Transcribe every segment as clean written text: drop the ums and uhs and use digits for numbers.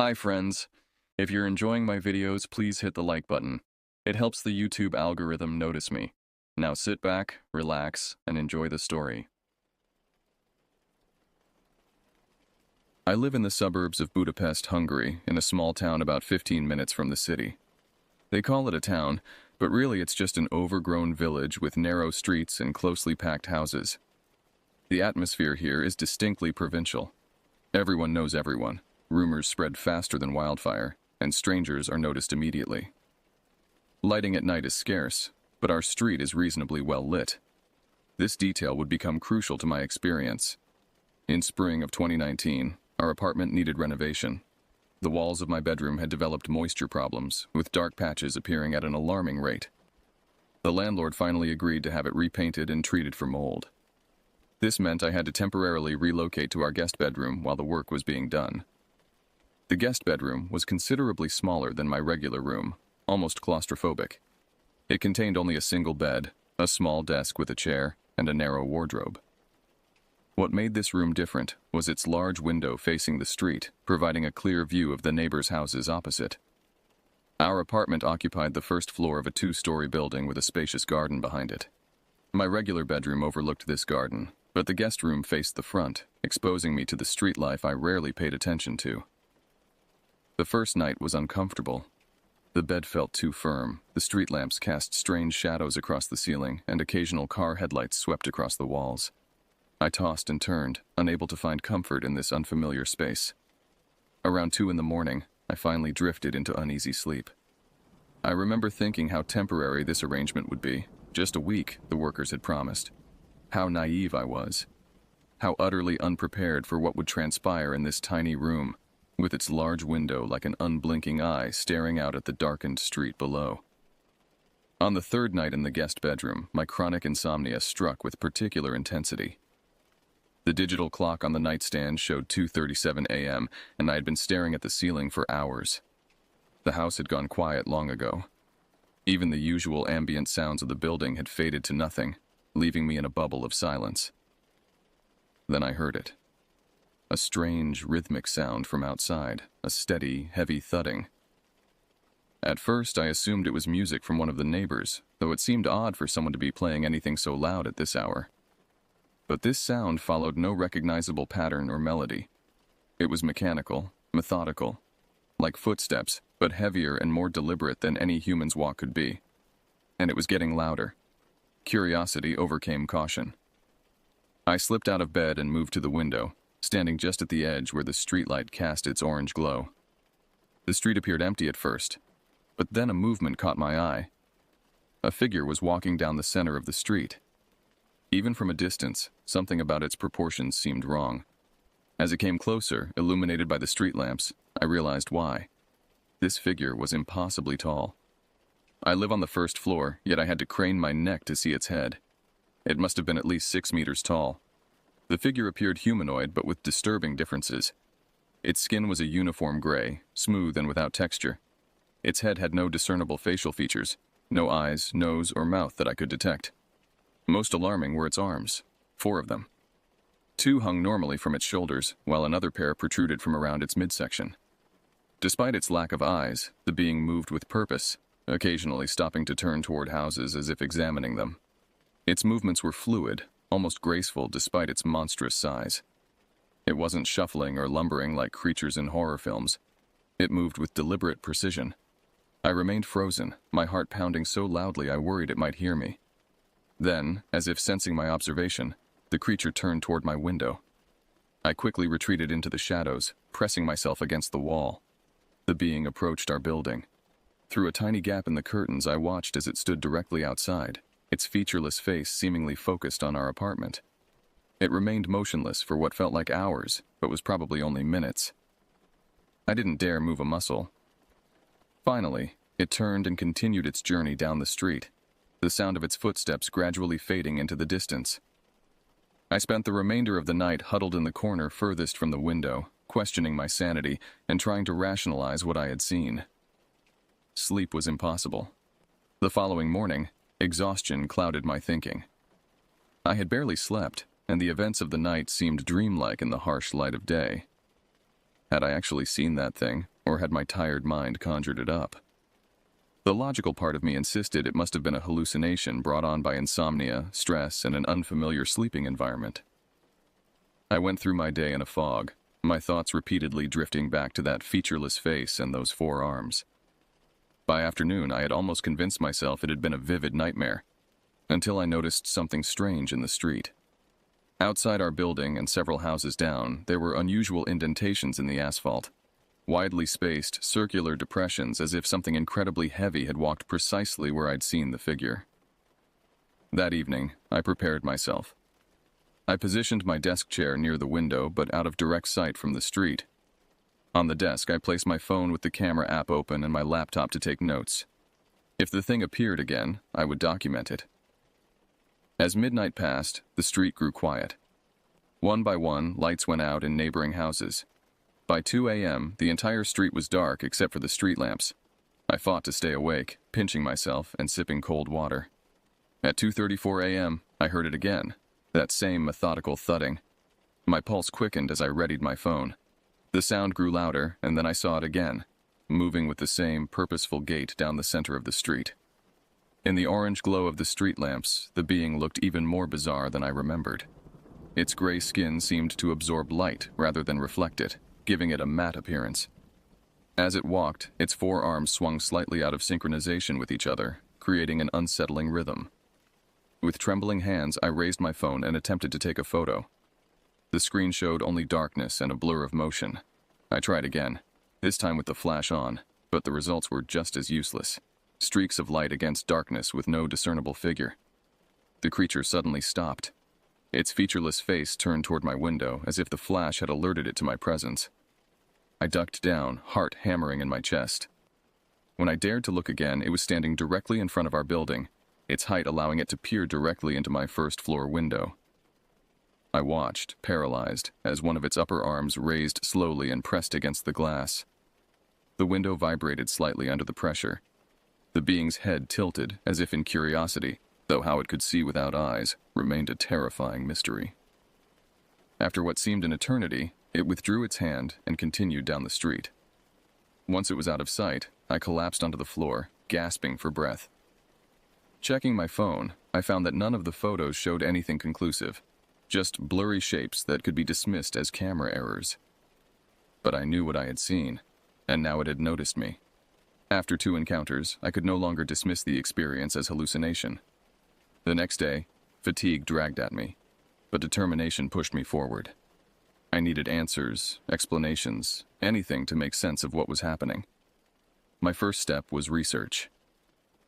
Hi friends. If you're enjoying my videos, please hit the like button. It helps the YouTube algorithm notice me. Now sit back, relax, and enjoy the story. I live in the suburbs of Budapest, Hungary, in a small town about 15 minutes from the city. They call it a town, but really it's just an overgrown village with narrow streets and closely packed houses. The atmosphere here is distinctly provincial. Everyone knows everyone. Rumors spread faster than wildfire, and strangers are noticed immediately. Lighting at night is scarce, but our street is reasonably well lit. This detail would become crucial to my experience. In spring of 2019, our apartment needed renovation. The walls of my bedroom had developed moisture problems, with dark patches appearing at an alarming rate. The landlord finally agreed to have it repainted and treated for mold. This meant I had to temporarily relocate to our guest bedroom while the work was being done. The guest bedroom was considerably smaller than my regular room, almost claustrophobic. It contained only a single bed, a small desk with a chair, and a narrow wardrobe. What made this room different was its large window facing the street, providing a clear view of the neighbors' houses opposite. Our apartment occupied the first floor of a 2-story building with a spacious garden behind it. My regular bedroom overlooked this garden, but the guest room faced the front, exposing me to the street life I rarely paid attention to. The first night was uncomfortable. The bed felt too firm, the street lamps cast strange shadows across the ceiling, and occasional car headlights swept across the walls. I tossed and turned, unable to find comfort in this unfamiliar space. Around 2 in the morning, I finally drifted into uneasy sleep. I remember thinking how temporary this arrangement would be. Just a week, the workers had promised. How naive I was. How utterly unprepared for what would transpire in this tiny room, with its large window like an unblinking eye staring out at the darkened street below. On the third night in the guest bedroom, my chronic insomnia struck with particular intensity. The digital clock on the nightstand showed 2:37 a.m., and I had been staring at the ceiling for hours. The house had gone quiet long ago. Even the usual ambient sounds of the building had faded to nothing, leaving me in a bubble of silence. Then I heard it. A strange, rhythmic sound from outside, a steady, heavy thudding. At first, I assumed it was music from one of the neighbors, though it seemed odd for someone to be playing anything so loud at this hour. But this sound followed no recognizable pattern or melody. It was mechanical, methodical, like footsteps, but heavier and more deliberate than any human's walk could be. And it was getting louder. Curiosity overcame caution. I slipped out of bed and moved to the window, standing just at the edge where the streetlight cast its orange glow. The street appeared empty at first, but then a movement caught my eye. A figure was walking down the center of the street. Even from a distance, something about its proportions seemed wrong. As it came closer, illuminated by the street lamps, I realized why. This figure was impossibly tall. I live on the first floor, yet I had to crane my neck to see its head. It must have been at least 6 meters tall. The figure appeared humanoid, but with disturbing differences. Its skin was a uniform gray, smooth and without texture. Its head had no discernible facial features, no eyes, nose, or mouth that I could detect. Most alarming were its arms, 4 of them. 2 hung normally from its shoulders, while another pair protruded from around its midsection. Despite its lack of eyes, the being moved with purpose, occasionally stopping to turn toward houses as if examining them. Its movements were fluid, almost graceful despite its monstrous size. It wasn't shuffling or lumbering like creatures in horror films. It moved with deliberate precision. I remained frozen, my heart pounding so loudly I worried it might hear me. Then, as if sensing my observation, the creature turned toward my window. I quickly retreated into the shadows, pressing myself against the wall. The being approached our building. Through a tiny gap in the curtains, I watched as it stood directly outside, its featureless face seemingly focused on our apartment. It remained motionless for what felt like hours, but was probably only minutes. I didn't dare move a muscle. Finally, it turned and continued its journey down the street, the sound of its footsteps gradually fading into the distance. I spent the remainder of the night huddled in the corner furthest from the window, questioning my sanity and trying to rationalize what I had seen. Sleep was impossible. The following morning, exhaustion clouded my thinking. I had barely slept, and the events of the night seemed dreamlike in the harsh light of day. Had I actually seen that thing, or had my tired mind conjured it up? The logical part of me insisted it must have been a hallucination brought on by insomnia, stress, and an unfamiliar sleeping environment. I went through my day in a fog, my thoughts repeatedly drifting back to that featureless face and those 4 arms. By afternoon, I had almost convinced myself it had been a vivid nightmare, until I noticed something strange in the street. Outside our building and several houses down, there were unusual indentations in the asphalt, widely spaced, circular depressions as if something incredibly heavy had walked precisely where I'd seen the figure. That evening, I prepared myself. I positioned my desk chair near the window but out of direct sight from the street. On the desk, I placed my phone with the camera app open and my laptop to take notes. If the thing appeared again, I would document it. As midnight passed, the street grew quiet. One by one, lights went out in neighboring houses. By 2 a.m., the entire street was dark except for the street lamps. I fought to stay awake, pinching myself and sipping cold water. At 2:34 a.m., I heard it again, that same methodical thudding. My pulse quickened as I readied my phone. The sound grew louder, and then I saw it again, moving with the same purposeful gait down the center of the street. In the orange glow of the street lamps, the being looked even more bizarre than I remembered. Its gray skin seemed to absorb light rather than reflect it, giving it a matte appearance. As it walked, its 4 arms swung slightly out of synchronization with each other, creating an unsettling rhythm. With trembling hands, I raised my phone and attempted to take a photo. The screen showed only darkness and a blur of motion. I tried again, this time with the flash on, but the results were just as useless. Streaks of light against darkness with no discernible figure. The creature suddenly stopped. Its featureless face turned toward my window as if the flash had alerted it to my presence. I ducked down, heart hammering in my chest. When I dared to look again, it was standing directly in front of our building, its height allowing it to peer directly into my first-floor window. I watched, paralyzed, as one of its upper arms raised slowly and pressed against the glass. The window vibrated slightly under the pressure. The being's head tilted, as if in curiosity, though how it could see without eyes remained a terrifying mystery. After what seemed an eternity, it withdrew its hand and continued down the street. Once it was out of sight, I collapsed onto the floor, gasping for breath. Checking my phone, I found that none of the photos showed anything conclusive, just blurry shapes that could be dismissed as camera errors. But I knew what I had seen, and now it had noticed me. After 2 encounters, I could no longer dismiss the experience as hallucination. The next day, fatigue dragged at me, but determination pushed me forward. I needed answers, explanations, anything to make sense of what was happening. My first step was research.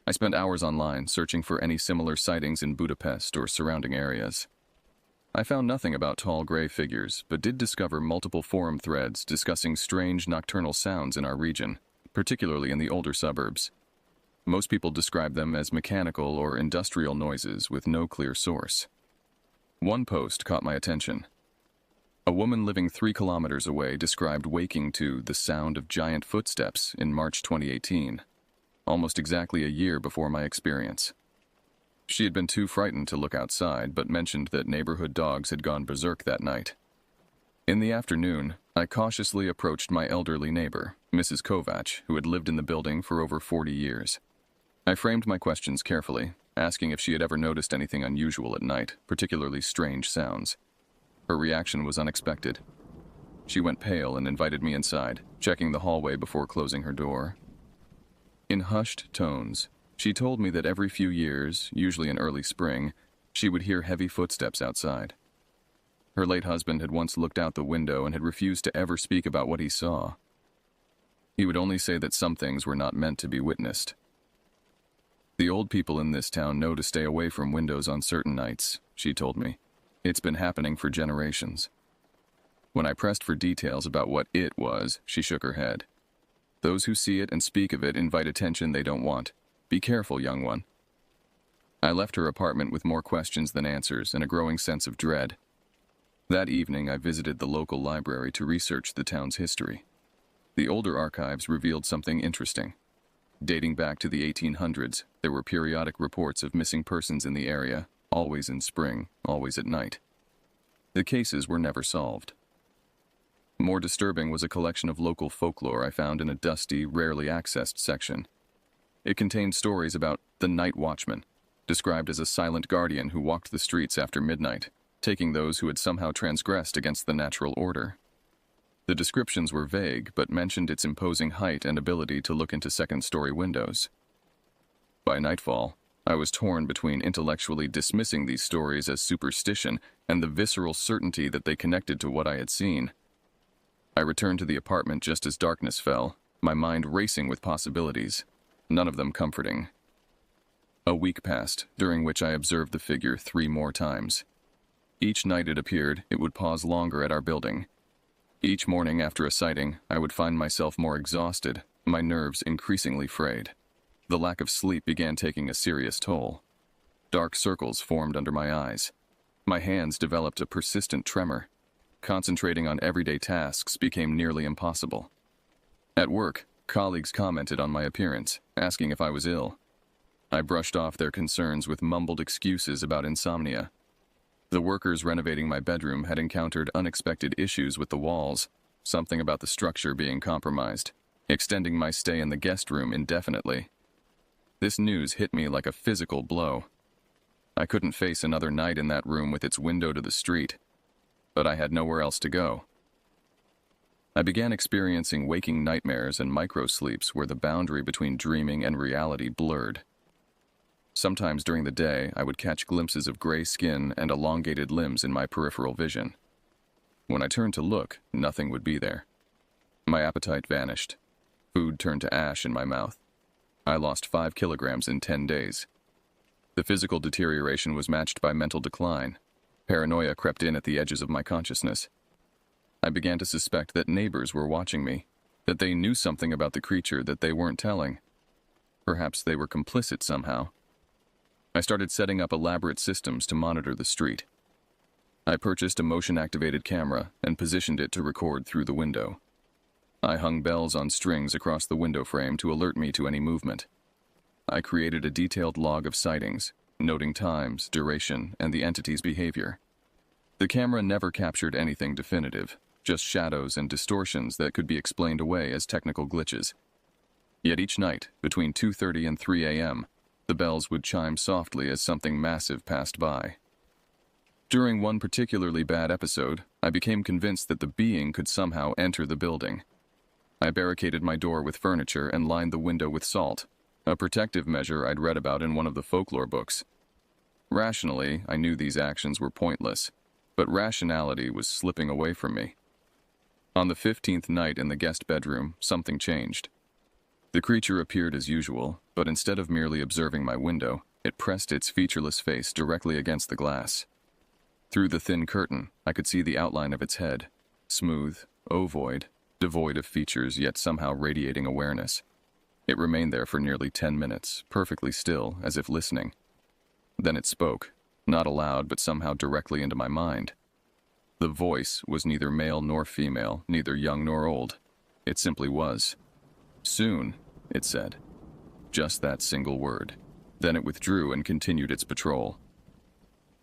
I spent hours online searching for any similar sightings in Budapest or surrounding areas. I found nothing about tall gray figures, but did discover multiple forum threads discussing strange nocturnal sounds in our region, particularly in the older suburbs. Most people describe them as mechanical or industrial noises with no clear source. One post caught my attention. A woman living 3 kilometers away described waking to the sound of giant footsteps in March 2018, almost exactly a year before my experience. She had been too frightened to look outside, but mentioned that neighborhood dogs had gone berserk that night. In the afternoon, I cautiously approached my elderly neighbor, Mrs. Kovac, who had lived in the building for over 40 years. I framed my questions carefully, asking if she had ever noticed anything unusual at night, particularly strange sounds. Her reaction was unexpected. She went pale and invited me inside, checking the hallway before closing her door. In hushed tones, she told me that every few years, usually in early spring, she would hear heavy footsteps outside. Her late husband had once looked out the window and had refused to ever speak about what he saw. He would only say that some things were not meant to be witnessed. The old people in this town know to stay away from windows on certain nights, she told me. It's been happening for generations. When I pressed for details about what it was, she shook her head. Those who see it and speak of it invite attention they don't want. Be careful, young one. I left her apartment with more questions than answers and a growing sense of dread. That evening, I visited the local library to research the town's history. The older archives revealed something interesting. Dating back to the 1800s, there were periodic reports of missing persons in the area, always in spring, always at night. The cases were never solved. More disturbing was a collection of local folklore I found in a dusty, rarely accessed section. It contained stories about the night watchman, described as a silent guardian who walked the streets after midnight, taking those who had somehow transgressed against the natural order. The descriptions were vague, but mentioned its imposing height and ability to look into second-story windows. By nightfall, I was torn between intellectually dismissing these stories as superstition and the visceral certainty that they connected to what I had seen. I returned to the apartment just as darkness fell, my mind racing with possibilities, none of them comforting. A week passed, during which I observed the figure 3 more times. Each night it appeared, it would pause longer at our building. Each morning after a sighting, I would find myself more exhausted, my nerves increasingly frayed. The lack of sleep began taking a serious toll. Dark circles formed under my eyes. My hands developed a persistent tremor. Concentrating on everyday tasks became nearly impossible. At work, colleagues commented on my appearance, asking if I was ill. I brushed off their concerns with mumbled excuses about insomnia. The workers renovating my bedroom had encountered unexpected issues with the walls, something about the structure being compromised, extending my stay in the guest room indefinitely. This news hit me like a physical blow. I couldn't face another night in that room with its window to the street, but I had nowhere else to go. I began experiencing waking nightmares and micro-sleeps where the boundary between dreaming and reality blurred. Sometimes during the day, I would catch glimpses of gray skin and elongated limbs in my peripheral vision. When I turned to look, nothing would be there. My appetite vanished. Food turned to ash in my mouth. I lost 5 kilograms in 10 days. The physical deterioration was matched by mental decline. Paranoia crept in at the edges of my consciousness. I began to suspect that neighbors were watching me, that they knew something about the creature that they weren't telling. Perhaps they were complicit somehow. I started setting up elaborate systems to monitor the street. I purchased a motion-activated camera and positioned it to record through the window. I hung bells on strings across the window frame to alert me to any movement. I created a detailed log of sightings, noting times, duration, and the entity's behavior. The camera never captured anything definitive, just shadows and distortions that could be explained away as technical glitches. Yet each night, between 2:30 and 3 a.m., the bells would chime softly as something massive passed by. During one particularly bad episode, I became convinced that the being could somehow enter the building. I barricaded my door with furniture and lined the window with salt, a protective measure I'd read about in one of the folklore books. Rationally, I knew these actions were pointless, but rationality was slipping away from me. On the 15th night in the guest bedroom, something changed. The creature appeared as usual, but instead of merely observing my window, it pressed its featureless face directly against the glass. Through the thin curtain, I could see the outline of its head, smooth, ovoid, devoid of features yet somehow radiating awareness. It remained there for nearly 10 minutes, perfectly still, as if listening. Then it spoke, not aloud but somehow directly into my mind. The voice was neither male nor female, neither young nor old. It simply was. "Soon," it said. Just that single word. Then it withdrew and continued its patrol.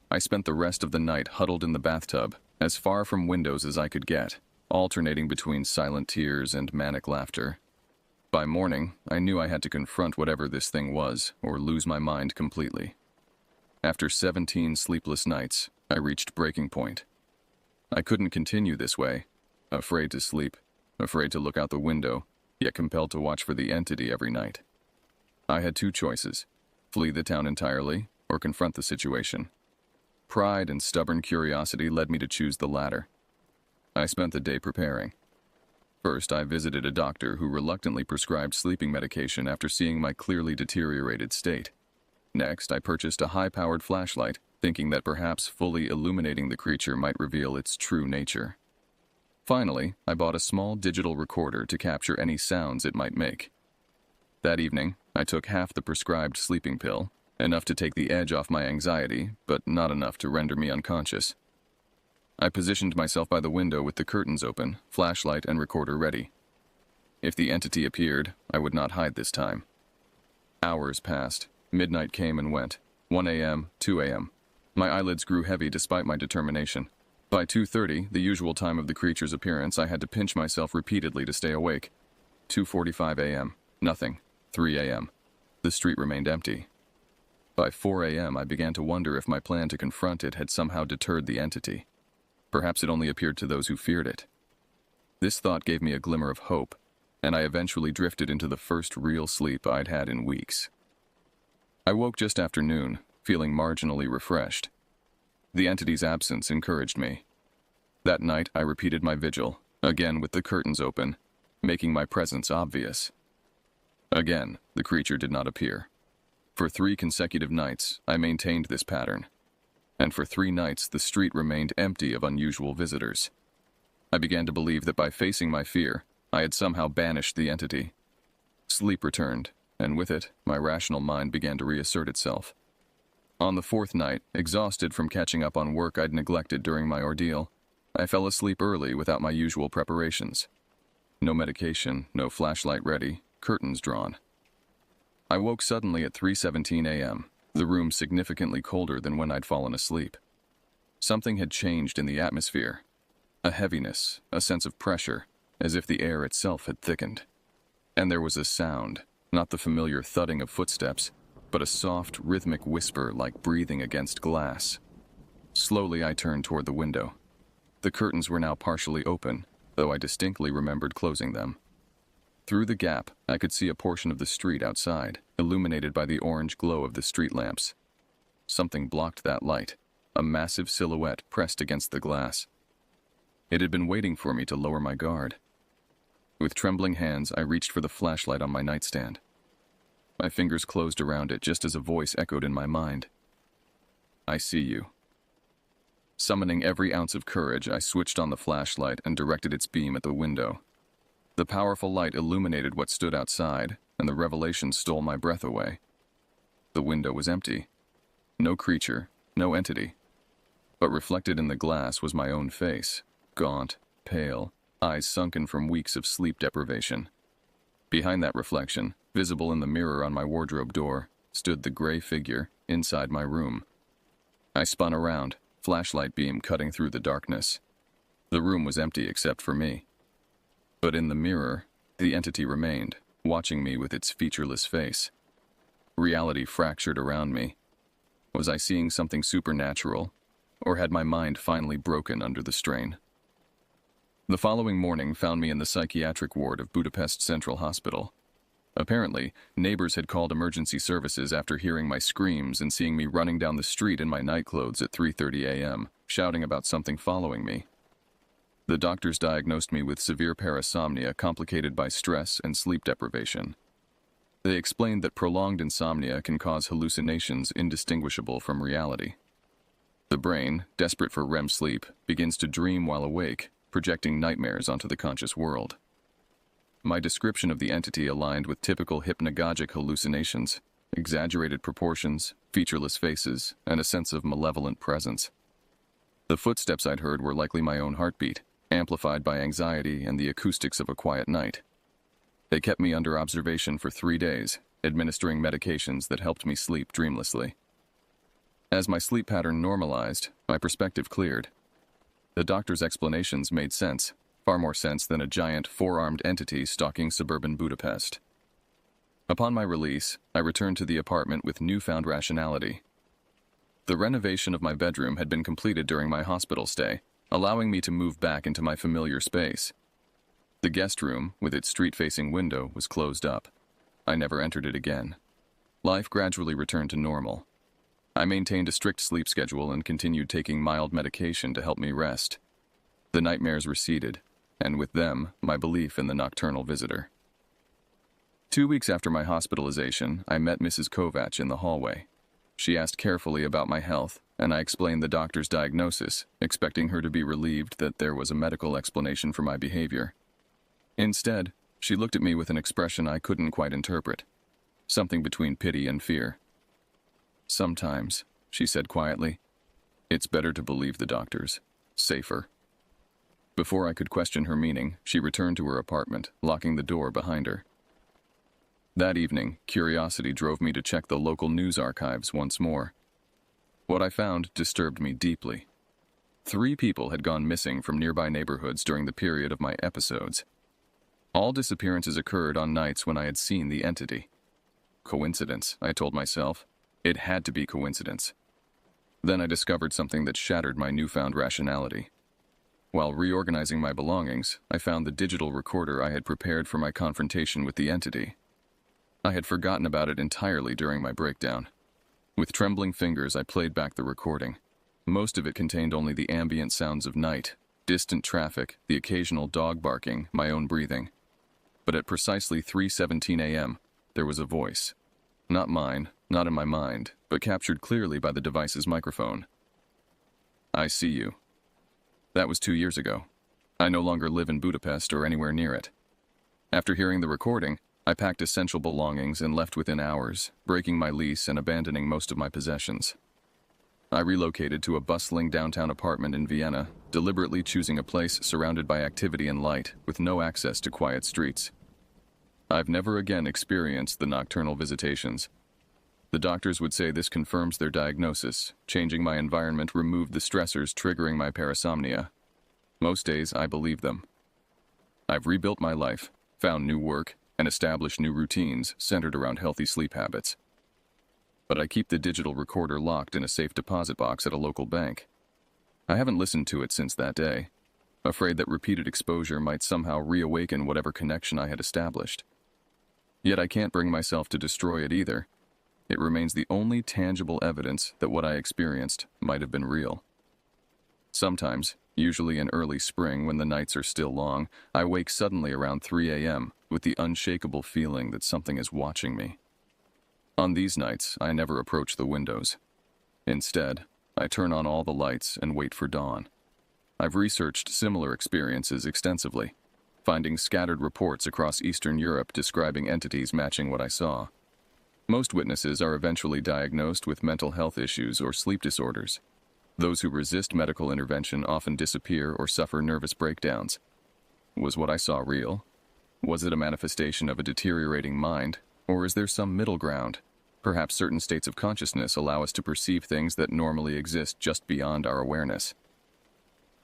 I spent the rest of the night huddled in the bathtub, as far from windows as I could get, alternating between silent tears and manic laughter. By morning, I knew I had to confront whatever this thing was, or lose my mind completely. After 17 sleepless nights, I reached breaking point. I couldn't continue this way, afraid to sleep, afraid to look out the window, yet compelled to watch for the entity every night. I had 2 choices: flee the town entirely, or confront the situation. Pride and stubborn curiosity led me to choose the latter. I spent the day preparing. First, I visited a doctor who reluctantly prescribed sleeping medication after seeing my clearly deteriorated state. Next, I purchased a high-powered flashlight, thinking that perhaps fully illuminating the creature might reveal its true nature. Finally, I bought a small digital recorder to capture any sounds it might make. That evening, I took half the prescribed sleeping pill, enough to take the edge off my anxiety, but not enough to render me unconscious. I positioned myself by the window with the curtains open, flashlight and recorder ready. If the entity appeared, I would not hide this time. Hours passed. Midnight came and went. 1 a.m., 2 a.m. My eyelids grew heavy despite my determination. By 2:30, the usual time of the creature's appearance, I had to pinch myself repeatedly to stay awake. 2:45 a.m. Nothing. 3 a.m. The street remained empty. By 4 a.m., I began to wonder if my plan to confront it had somehow deterred the entity. Perhaps it only appeared to those who feared it. This thought gave me a glimmer of hope, and I eventually drifted into the first real sleep I'd had in weeks. I woke just after noon, feeling marginally refreshed. The entity's absence encouraged me. That night, I repeated my vigil, again with the curtains open, making my presence obvious. Again, the creature did not appear. For 3 consecutive nights, I maintained this pattern, and for 3 nights the street remained empty of unusual visitors. I began to believe that by facing my fear, I had somehow banished the entity. Sleep returned, and with it, my rational mind began to reassert itself. On the 4th night, exhausted from catching up on work I'd neglected during my ordeal, I fell asleep early without my usual preparations. No medication, no flashlight ready, curtains drawn. I woke suddenly at 3:17 a.m., the room significantly colder than when I'd fallen asleep. Something had changed in the atmosphere. A heaviness, a sense of pressure, as if the air itself had thickened. And there was a sound, not the familiar thudding of footsteps, but a soft, rhythmic whisper like breathing against glass. Slowly I turned toward the window. The curtains were now partially open, though I distinctly remembered closing them. Through the gap, I could see a portion of the street outside, illuminated by the orange glow of the street lamps. Something blocked that light, a massive silhouette pressed against the glass. It had been waiting for me to lower my guard. With trembling hands, I reached for the flashlight on my nightstand. My fingers closed around it just as a voice echoed in my mind. "I see you." Summoning every ounce of courage, I switched on the flashlight and directed its beam at the window. The powerful light illuminated what stood outside, and the revelation stole my breath away. The window was empty. No creature, no entity. But reflected in the glass was my own face, gaunt, pale, eyes sunken from weeks of sleep deprivation. Behind that reflection, visible in the mirror on my wardrobe door, stood the gray figure inside my room. I spun around, flashlight beam cutting through the darkness. The room was empty except for me. But in the mirror, the entity remained, watching me with its featureless face. Reality fractured around me. Was I seeing something supernatural, or had my mind finally broken under the strain? The following morning found me in the psychiatric ward of Budapest Central Hospital. Apparently, neighbors had called emergency services after hearing my screams and seeing me running down the street in my nightclothes at 3:30 a.m., shouting about something following me. The doctors diagnosed me with severe parasomnia complicated by stress and sleep deprivation. They explained that prolonged insomnia can cause hallucinations indistinguishable from reality. The brain, desperate for REM sleep, begins to dream while awake, projecting nightmares onto the conscious world. My description of the entity aligned with typical hypnagogic hallucinations, exaggerated proportions, featureless faces, and a sense of malevolent presence. The footsteps I'd heard were likely my own heartbeat, amplified by anxiety and the acoustics of a quiet night. They kept me under observation for 3 days, administering medications that helped me sleep dreamlessly. As my sleep pattern normalized, my perspective cleared. The doctor's explanations made sense, far more sense than a giant four-armed entity stalking suburban Budapest. Upon my release, I returned to the apartment with newfound rationality. The renovation of my bedroom had been completed during my hospital stay, allowing me to move back into my familiar space. The guest room, with its street-facing window, was closed up. I never entered it again. Life gradually returned to normal. I maintained a strict sleep schedule and continued taking mild medication to help me rest. The nightmares receded, and with them, my belief in the nocturnal visitor. 2 weeks after my hospitalization, I met Mrs. Kovac in the hallway. She asked carefully about my health, and I explained the doctor's diagnosis, expecting her to be relieved that there was a medical explanation for my behavior. Instead, she looked at me with an expression I couldn't quite interpret, something between pity and fear. "Sometimes," she said quietly, "it's better to believe the doctors. Safer." Before I could question her meaning, she returned to her apartment, locking the door behind her. That evening, curiosity drove me to check the local news archives once more. What I found disturbed me deeply. 3 people had gone missing from nearby neighborhoods during the period of my episodes. All disappearances occurred on nights when I had seen the entity. Coincidence, I told myself. It had to be coincidence. Then I discovered something that shattered my newfound rationality. While reorganizing my belongings, I found the digital recorder I had prepared for my confrontation with the entity. I had forgotten about it entirely during my breakdown. With trembling fingers, I played back the recording. Most of it contained only the ambient sounds of night, distant traffic, the occasional dog barking, my own breathing. But at precisely 3:17 a.m., there was a voice. Not mine, not in my mind, but captured clearly by the device's microphone. "I see you." That was 2 years ago. I no longer live in Budapest or anywhere near it. After hearing the recording, I packed essential belongings and left within hours, breaking my lease and abandoning most of my possessions. I relocated to a bustling downtown apartment in Vienna, deliberately choosing a place surrounded by activity and light, with no access to quiet streets. I've never again experienced the nocturnal visitations. The doctors would say this confirms their diagnosis. Changing my environment removed the stressors triggering my parasomnia. Most days, I believe them. I've rebuilt my life, found new work, and established new routines centered around healthy sleep habits. But I keep the digital recorder locked in a safe deposit box at a local bank. I haven't listened to it since that day, afraid that repeated exposure might somehow reawaken whatever connection I had established. Yet I can't bring myself to destroy it either. It remains the only tangible evidence that what I experienced might have been real. Sometimes, usually in early spring when the nights are still long, I wake suddenly around 3 a.m. with the unshakable feeling that something is watching me. On these nights, I never approach the windows. Instead, I turn on all the lights and wait for dawn. I've researched similar experiences extensively, finding scattered reports across Eastern Europe describing entities matching what I saw. Most witnesses are eventually diagnosed with mental health issues or sleep disorders. Those who resist medical intervention often disappear or suffer nervous breakdowns. Was what I saw real? Was it a manifestation of a deteriorating mind, or is there some middle ground? Perhaps certain states of consciousness allow us to perceive things that normally exist just beyond our awareness.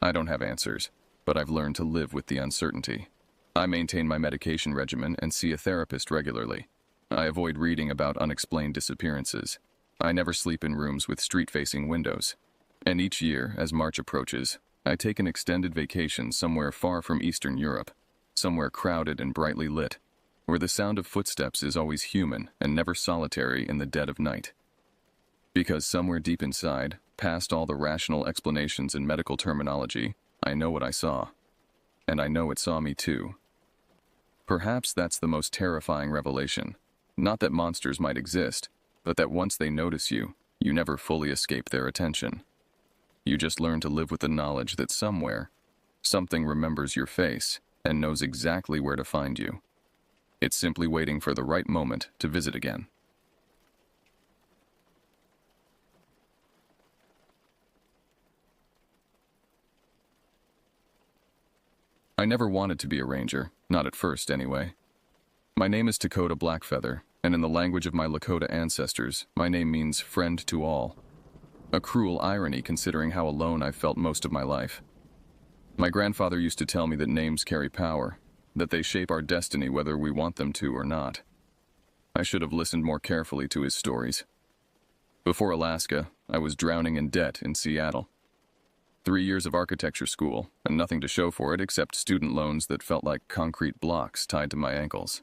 I don't have answers, but I've learned to live with the uncertainty. I maintain my medication regimen and see a therapist regularly. I avoid reading about unexplained disappearances. I never sleep in rooms with street-facing windows. And each year, as March approaches, I take an extended vacation somewhere far from Eastern Europe, somewhere crowded and brightly lit, where the sound of footsteps is always human and never solitary in the dead of night. Because somewhere deep inside, past all the rational explanations and medical terminology, I know what I saw. And I know it saw me too. Perhaps that's the most terrifying revelation. Not that monsters might exist, but that once they notice you, you never fully escape their attention. You just learn to live with the knowledge that somewhere, something remembers your face and knows exactly where to find you. It's simply waiting for the right moment to visit again. I never wanted to be a ranger, not at first anyway. My name is Dakota Blackfeather, and in the language of my Lakota ancestors, my name means friend to all. A cruel irony considering how alone I've felt most of my life. My grandfather used to tell me that names carry power, that they shape our destiny whether we want them to or not. I should have listened more carefully to his stories. Before Alaska, I was drowning in debt in Seattle. 3 years of architecture school, and nothing to show for it except student loans that felt like concrete blocks tied to my ankles.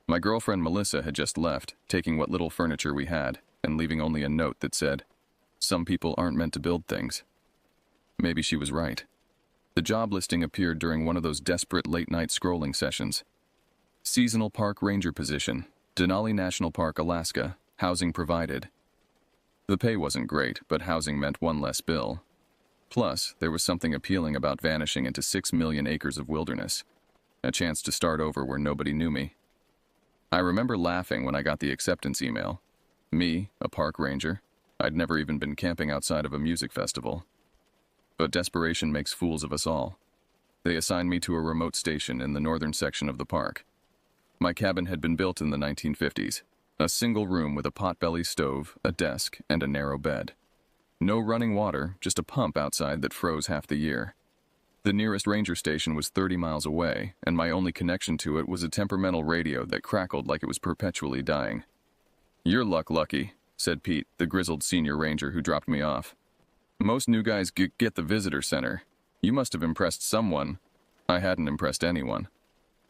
My girlfriend Melissa had just left, taking what little furniture we had, and leaving only a note that said, "Some people aren't meant to build things." Maybe she was right. The job listing appeared during one of those desperate late-night scrolling sessions. Seasonal Park Ranger position, Denali National Park, Alaska, housing provided. The pay wasn't great, but housing meant one less bill. Plus, there was something appealing about vanishing into 6 million acres of wilderness. A chance to start over where nobody knew me. I remember laughing when I got the acceptance email. Me, a park ranger. I'd never even been camping outside of a music festival. But desperation makes fools of us all. They assigned me to a remote station in the northern section of the park. My cabin had been built in the 1950s. A single room with a potbelly stove, a desk, and a narrow bed. No running water, just a pump outside that froze half the year. The nearest ranger station was 30 miles away, and my only connection to it was a temperamental radio that crackled like it was perpetually dying. "You're lucky," said Pete, the grizzled senior ranger who dropped me off. "Most new guys get the visitor center. You must have impressed someone." I hadn't impressed anyone.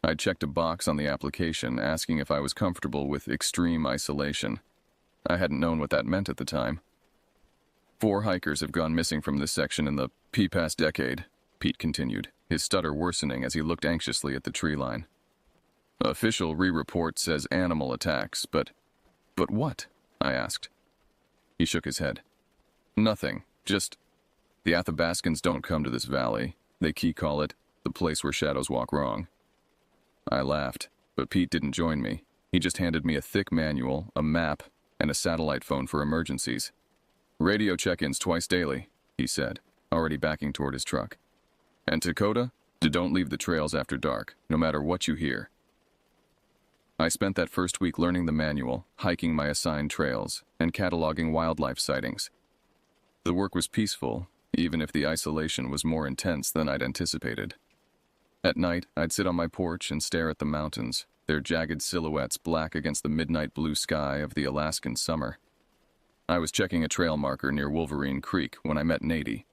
I'd checked a box on the application asking if I was comfortable with extreme isolation. I hadn't known what that meant at the time. 4 hikers have gone missing from this section in the past decade, Pete continued, his stutter worsening as he looked anxiously at the tree line. "Official report says animal attacks, but what?" I asked. He shook his head. "Nothing, just the Athabascans don't come to this valley. They call it the place where shadows walk wrong." I laughed, but Pete didn't join me. He just handed me a thick manual, a map, and a satellite phone for emergencies. "Radio check-ins twice daily," he said, already backing toward his truck. "And Dakota, don't leave the trails after dark, no matter what you hear." I spent that first week learning the manual, hiking my assigned trails, and cataloging wildlife sightings. The work was peaceful, even if the isolation was more intense than I'd anticipated. At night, I'd sit on my porch and stare at the mountains, their jagged silhouettes black against the midnight blue sky of the Alaskan summer. I was checking a trail marker near Wolverine Creek when I met Nady.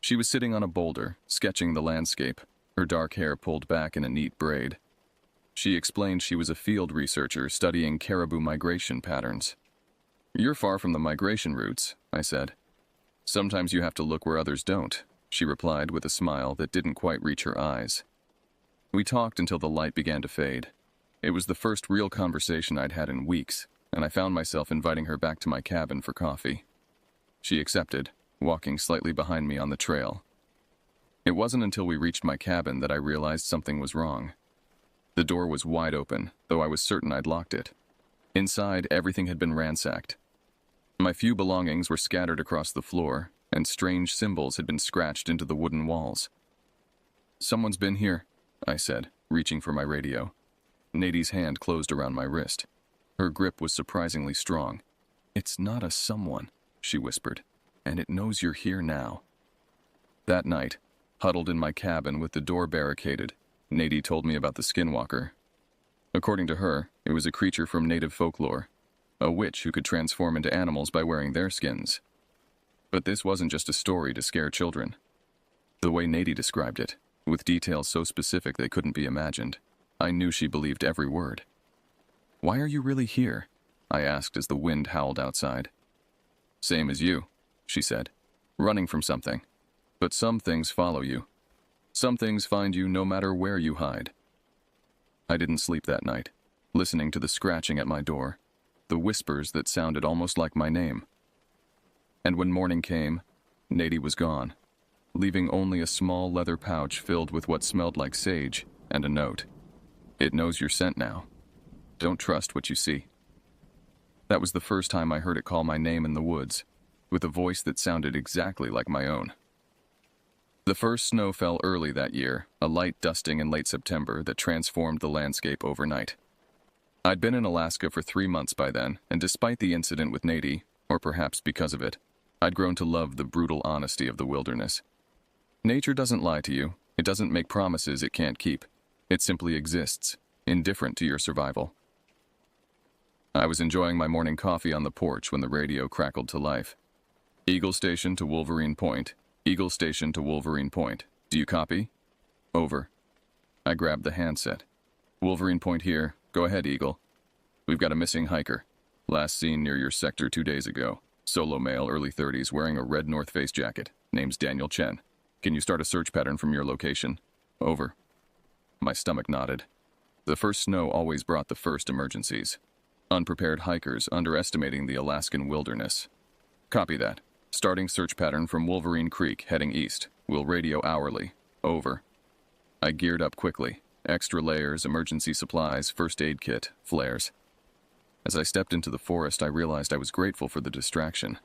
She was sitting on a boulder, sketching the landscape, her dark hair pulled back in a neat braid. She explained she was a field researcher studying caribou migration patterns. "You're far from the migration routes," I said. "Sometimes you have to look where others don't," she replied with a smile that didn't quite reach her eyes. We talked until the light began to fade. It was the first real conversation I'd had in weeks, and I found myself inviting her back to my cabin for coffee. She accepted, walking slightly behind me on the trail. It wasn't until we reached my cabin that I realized something was wrong. The door was wide open, though I was certain I'd locked it. Inside, everything had been ransacked. My few belongings were scattered across the floor, and strange symbols had been scratched into the wooden walls. "Someone's been here," I said, reaching for my radio. Nady's hand closed around my wrist. Her grip was surprisingly strong. "It's not a someone," she whispered, "and it knows you're here now." That night, huddled in my cabin with the door barricaded, Nady told me about the skinwalker. According to her, it was a creature from native folklore, a witch who could transform into animals by wearing their skins. But this wasn't just a story to scare children. The way Nady described it, with details so specific they couldn't be imagined, I knew she believed every word. "Why are you really here?" I asked as the wind howled outside. "Same as you," she said, "running from something. But some things follow you. Some things find you no matter where you hide." I didn't sleep that night, listening to the scratching at my door, the whispers that sounded almost like my name. And when morning came, Nady was gone, leaving only a small leather pouch filled with what smelled like sage and a note. "It knows your scent now. Don't trust what you see." That was the first time I heard it call my name in the woods, with a voice that sounded exactly like my own. The first snow fell early that year, a light dusting in late September that transformed the landscape overnight. I'd been in Alaska for 3 months by then, and despite the incident with Nady, or perhaps because of it, I'd grown to love the brutal honesty of the wilderness. Nature doesn't lie to you. It doesn't make promises it can't keep. It simply exists, indifferent to your survival. I was enjoying my morning coffee on the porch when the radio crackled to life. "Eagle Station to Wolverine Point. Eagle Station to Wolverine Point. Do you copy?" "Over." I grabbed the handset. "Wolverine Point here. Go ahead, Eagle. We've got a missing hiker. Last seen near your sector 2 days ago. Solo male, early 30s, wearing a red North Face jacket. Name's Daniel Chen. Can you start a search pattern from your location?" "Over." My stomach nodded. The first snow always brought the first emergencies. Unprepared hikers underestimating the Alaskan wilderness. "Copy that. Starting search pattern from Wolverine Creek, heading east. We'll radio hourly. Over." I geared up quickly. Extra layers, emergency supplies, first aid kit, flares. As I stepped into the forest, I realized I was grateful for the distraction.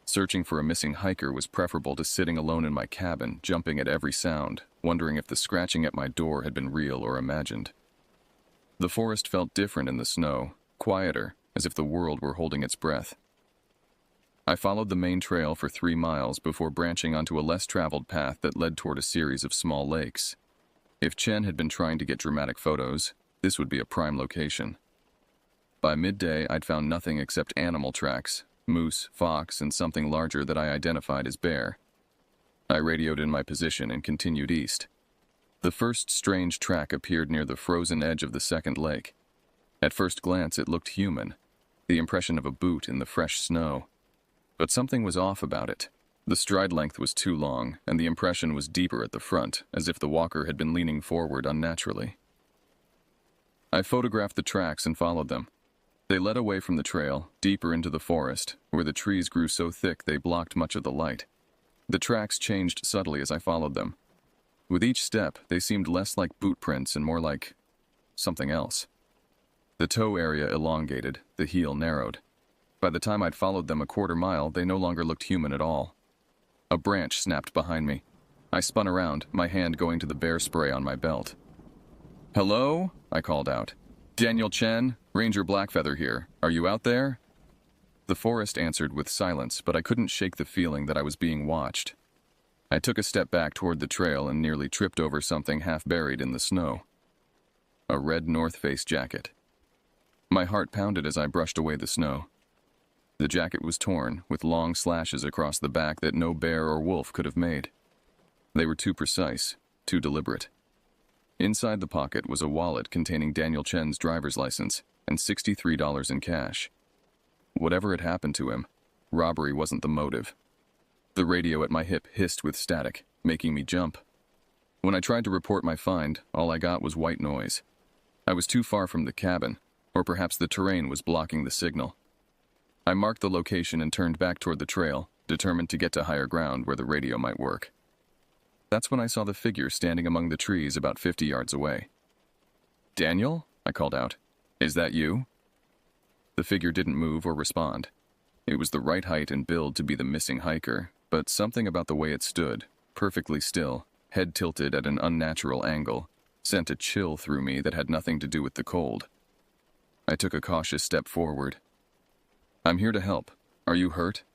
Searching for a missing hiker was preferable to sitting alone in my cabin, jumping at every sound, wondering if the scratching at my door had been real or imagined. The forest felt different in the snow, quieter, as if the world were holding its breath. I followed the main trail for 3 miles before branching onto a less traveled path that led toward a series of small lakes. If Chen had been trying to get dramatic photos, this would be a prime location. By midday, I'd found nothing except animal tracks, moose, fox, and something larger that I identified as bear. I radioed in my position and continued east. The first strange track appeared near the frozen edge of the second lake. At first glance, it looked human, the impression of a boot in the fresh snow. But something was off about it. The stride length was too long, and the impression was deeper at the front, as if the walker had been leaning forward unnaturally. I photographed the tracks and followed them. They led away from the trail, deeper into the forest, where the trees grew so thick they blocked much of the light. The tracks changed subtly as I followed them. With each step, they seemed less like boot prints and more like something else. The toe area elongated, the heel narrowed. By the time I'd followed them a quarter mile, they no longer looked human at all. A branch snapped behind me. I spun around, my hand going to the bear spray on my belt. "Hello?" I called out. "Daniel Chen, Ranger Blackfeather here. Are you out there?" The forest answered with silence, but I couldn't shake the feeling that I was being watched. I took a step back toward the trail and nearly tripped over something half buried in the snow. A red North Face jacket. My heart pounded as I brushed away the snow. The jacket was torn, with long slashes across the back that no bear or wolf could have made. They were too precise, too deliberate. Inside the pocket was a wallet containing Daniel Chen's driver's license and $63 in cash. Whatever had happened to him, robbery wasn't the motive. The radio at my hip hissed with static, making me jump. When I tried to report my find, all I got was white noise. I was too far from the cabin, or perhaps the terrain was blocking the signal. I marked the location and turned back toward the trail, determined to get to higher ground where the radio might work. That's when I saw the figure standing among the trees about 50 yards away. "Daniel?" I called out. "Is that you?" The figure didn't move or respond. It was the right height and build to be the missing hiker, but something about the way it stood, perfectly still, head tilted at an unnatural angle, sent a chill through me that had nothing to do with the cold. I took a cautious step forward. "I'm here to help. Are you hurt?"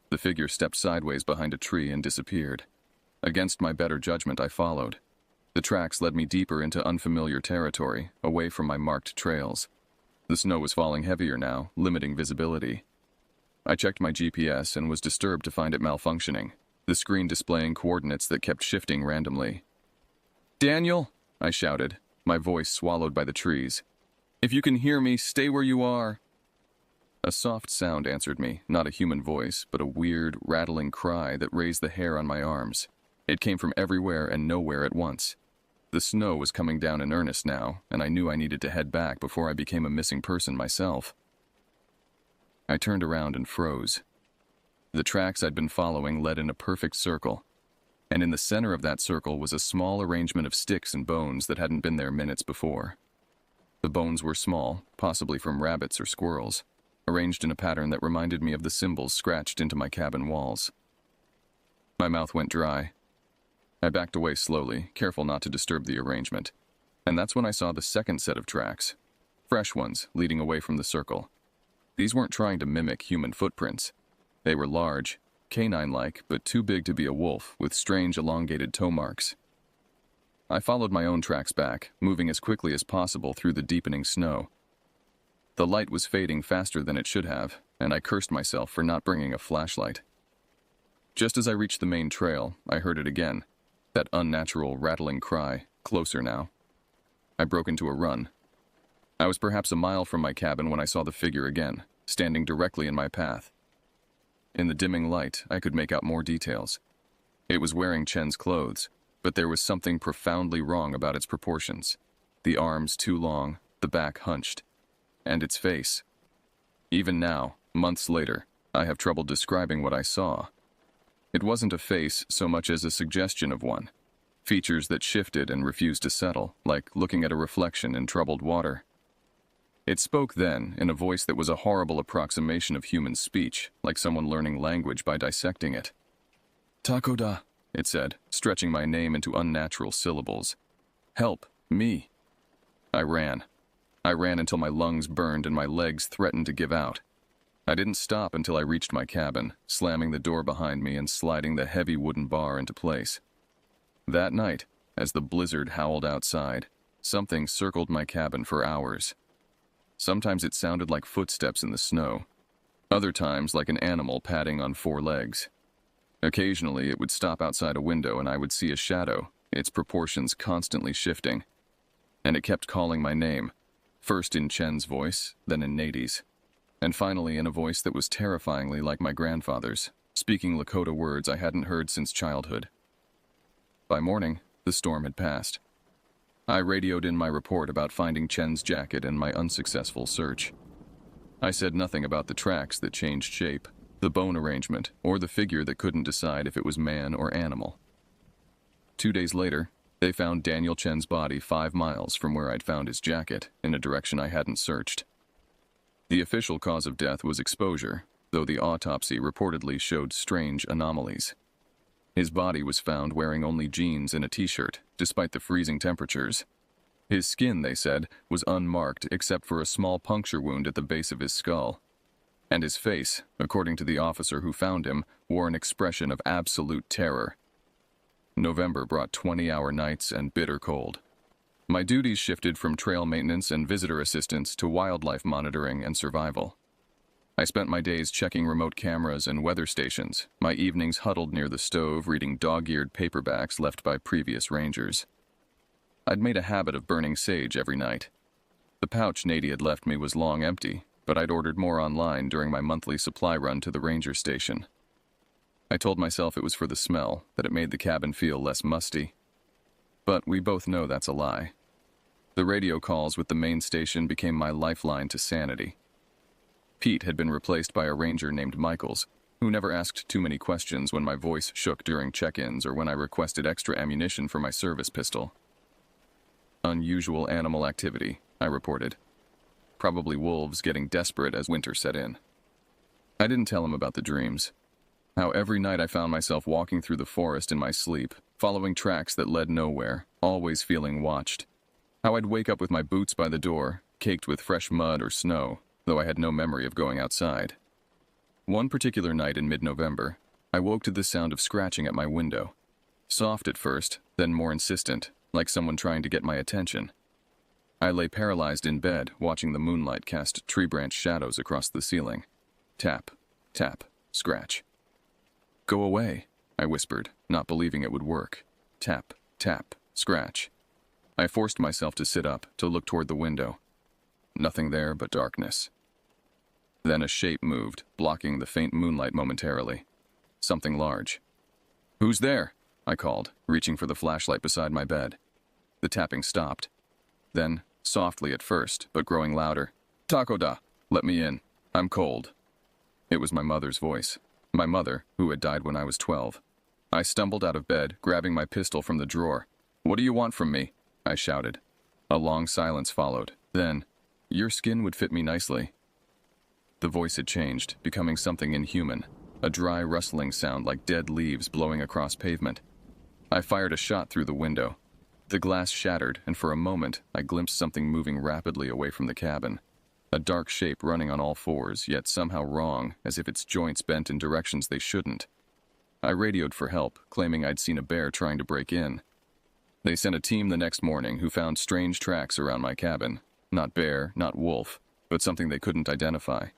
The figure stepped sideways behind a tree and disappeared. Against my better judgment, I followed. The tracks led me deeper into unfamiliar territory, away from my marked trails. The snow was falling heavier now, limiting visibility. I checked my GPS and was disturbed to find it malfunctioning, the screen displaying coordinates that kept shifting randomly. "Daniel!" I shouted, my voice swallowed by the trees. "If you can hear me, stay where you are." A soft sound answered me, not a human voice, but a weird, rattling cry that raised the hair on my arms. It came from everywhere and nowhere at once. The snow was coming down in earnest now, and I knew I needed to head back before I became a missing person myself. I turned around and froze. The tracks I'd been following led in a perfect circle, and in the center of that circle was a small arrangement of sticks and bones that hadn't been there minutes before. The bones were small, possibly from rabbits or squirrels, arranged in a pattern that reminded me of the symbols scratched into my cabin walls. My mouth went dry. I backed away slowly, careful not to disturb the arrangement, and that's when I saw the second set of tracks, fresh ones leading away from the circle. These weren't trying to mimic human footprints. They were large, canine-like, but too big to be a wolf, with strange elongated toe marks. I followed my own tracks back, moving as quickly as possible through the deepening snow. The light was fading faster than it should have, and I cursed myself for not bringing a flashlight. Just as I reached the main trail, I heard it again, that unnatural, rattling cry, closer now. I broke into a run. I was perhaps a mile from my cabin when I saw the figure again, standing directly in my path. In the dimming light, I could make out more details. It was wearing Chen's clothes, but there was something profoundly wrong about its proportions. The arms too long, the back hunched. And its face. Even now, months later, I have trouble describing what I saw. It wasn't a face so much as a suggestion of one. Features that shifted and refused to settle, like looking at a reflection in troubled water. It spoke then in a voice that was a horrible approximation of human speech, like someone learning language by dissecting it. "Takoda," it said, stretching my name into unnatural syllables. "Help, me." I ran. I ran until my lungs burned and my legs threatened to give out. I didn't stop until I reached my cabin, slamming the door behind me and sliding the heavy wooden bar into place. That night, as the blizzard howled outside, something circled my cabin for hours. Sometimes it sounded like footsteps in the snow, other times like an animal padding on four legs. Occasionally it would stop outside a window and I would see a shadow, its proportions constantly shifting. And it kept calling my name, first in Chen's voice, then in Nadi's, and finally in a voice that was terrifyingly like my grandfather's, speaking Lakota words I hadn't heard since childhood. By morning, the storm had passed. I radioed in my report about finding Chen's jacket and my unsuccessful search. I said nothing about the tracks that changed shape, the bone arrangement, or the figure that couldn't decide if it was man or animal. 2 days later, they found Daniel Chen's body 5 miles from where I'd found his jacket, in a direction I hadn't searched. The official cause of death was exposure, though the autopsy reportedly showed strange anomalies. His body was found wearing only jeans and a t-shirt, despite the freezing temperatures. His skin, they said, was unmarked except for a small puncture wound at the base of his skull. And his face, according to the officer who found him, wore an expression of absolute terror. November brought 20-hour nights and bitter cold. My duties shifted from trail maintenance and visitor assistance to wildlife monitoring and survival. I spent my days checking remote cameras and weather stations, my evenings huddled near the stove reading dog-eared paperbacks left by previous rangers. I'd made a habit of burning sage every night. The pouch Nady had left me was long empty, but I'd ordered more online during my monthly supply run to the ranger station. I told myself it was for the smell, that it made the cabin feel less musty. But we both know that's a lie. The radio calls with the main station became my lifeline to sanity. Pete had been replaced by a ranger named Michaels, who never asked too many questions when my voice shook during check-ins or when I requested extra ammunition for my service pistol. Unusual animal activity, I reported. Probably wolves getting desperate as winter set in. I didn't tell him about the dreams. How every night I found myself walking through the forest in my sleep, following tracks that led nowhere, always feeling watched. How I'd wake up with my boots by the door, caked with fresh mud or snow, though I had no memory of going outside. One particular night in mid-November, I woke to the sound of scratching at my window. Soft at first, then more insistent, like someone trying to get my attention. I lay paralyzed in bed, watching the moonlight cast tree branch shadows across the ceiling. Tap, tap, scratch. "Go away," I whispered, not believing it would work. Tap, tap, scratch. I forced myself to sit up, to look toward the window. Nothing there but darkness. Then a shape moved, blocking the faint moonlight momentarily. Something large. "Who's there?" I called, reaching for the flashlight beside my bed. The tapping stopped. Then, softly at first, but growing louder, "Takoda, let me in. I'm cold." It was my mother's voice. My mother, who had died when I was 12. I stumbled out of bed, grabbing my pistol from the drawer. "What do you want from me?" I shouted. A long silence followed. Then, "Your skin would fit me nicely." The voice had changed, becoming something inhuman, a dry rustling sound like dead leaves blowing across pavement. I fired a shot through the window. The glass shattered, and for a moment, I glimpsed something moving rapidly away from the cabin. A dark shape running on all fours, yet somehow wrong, as if its joints bent in directions they shouldn't. I radioed for help, claiming I'd seen a bear trying to break in. They sent a team the next morning who found strange tracks around my cabin. Not bear, not wolf, but something they couldn't identify.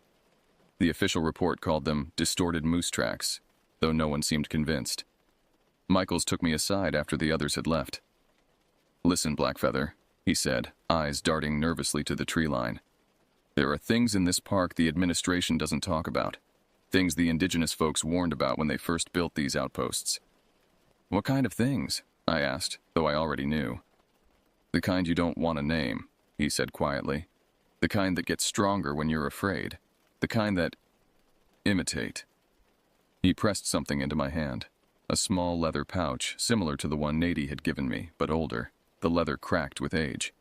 The official report called them distorted moose tracks, though no one seemed convinced. Michaels took me aside after the others had left. "Listen, Blackfeather," he said, eyes darting nervously to the tree line. "There are things in this park the administration doesn't talk about. Things the indigenous folks warned about when they first built these outposts." "What kind of things?" I asked, though I already knew. "The kind you don't want to name," he said quietly. "The kind that gets stronger when you're afraid. The kind that imitate." He pressed something into my hand. A small leather pouch, similar to the one Nady had given me, but older. The leather cracked with age.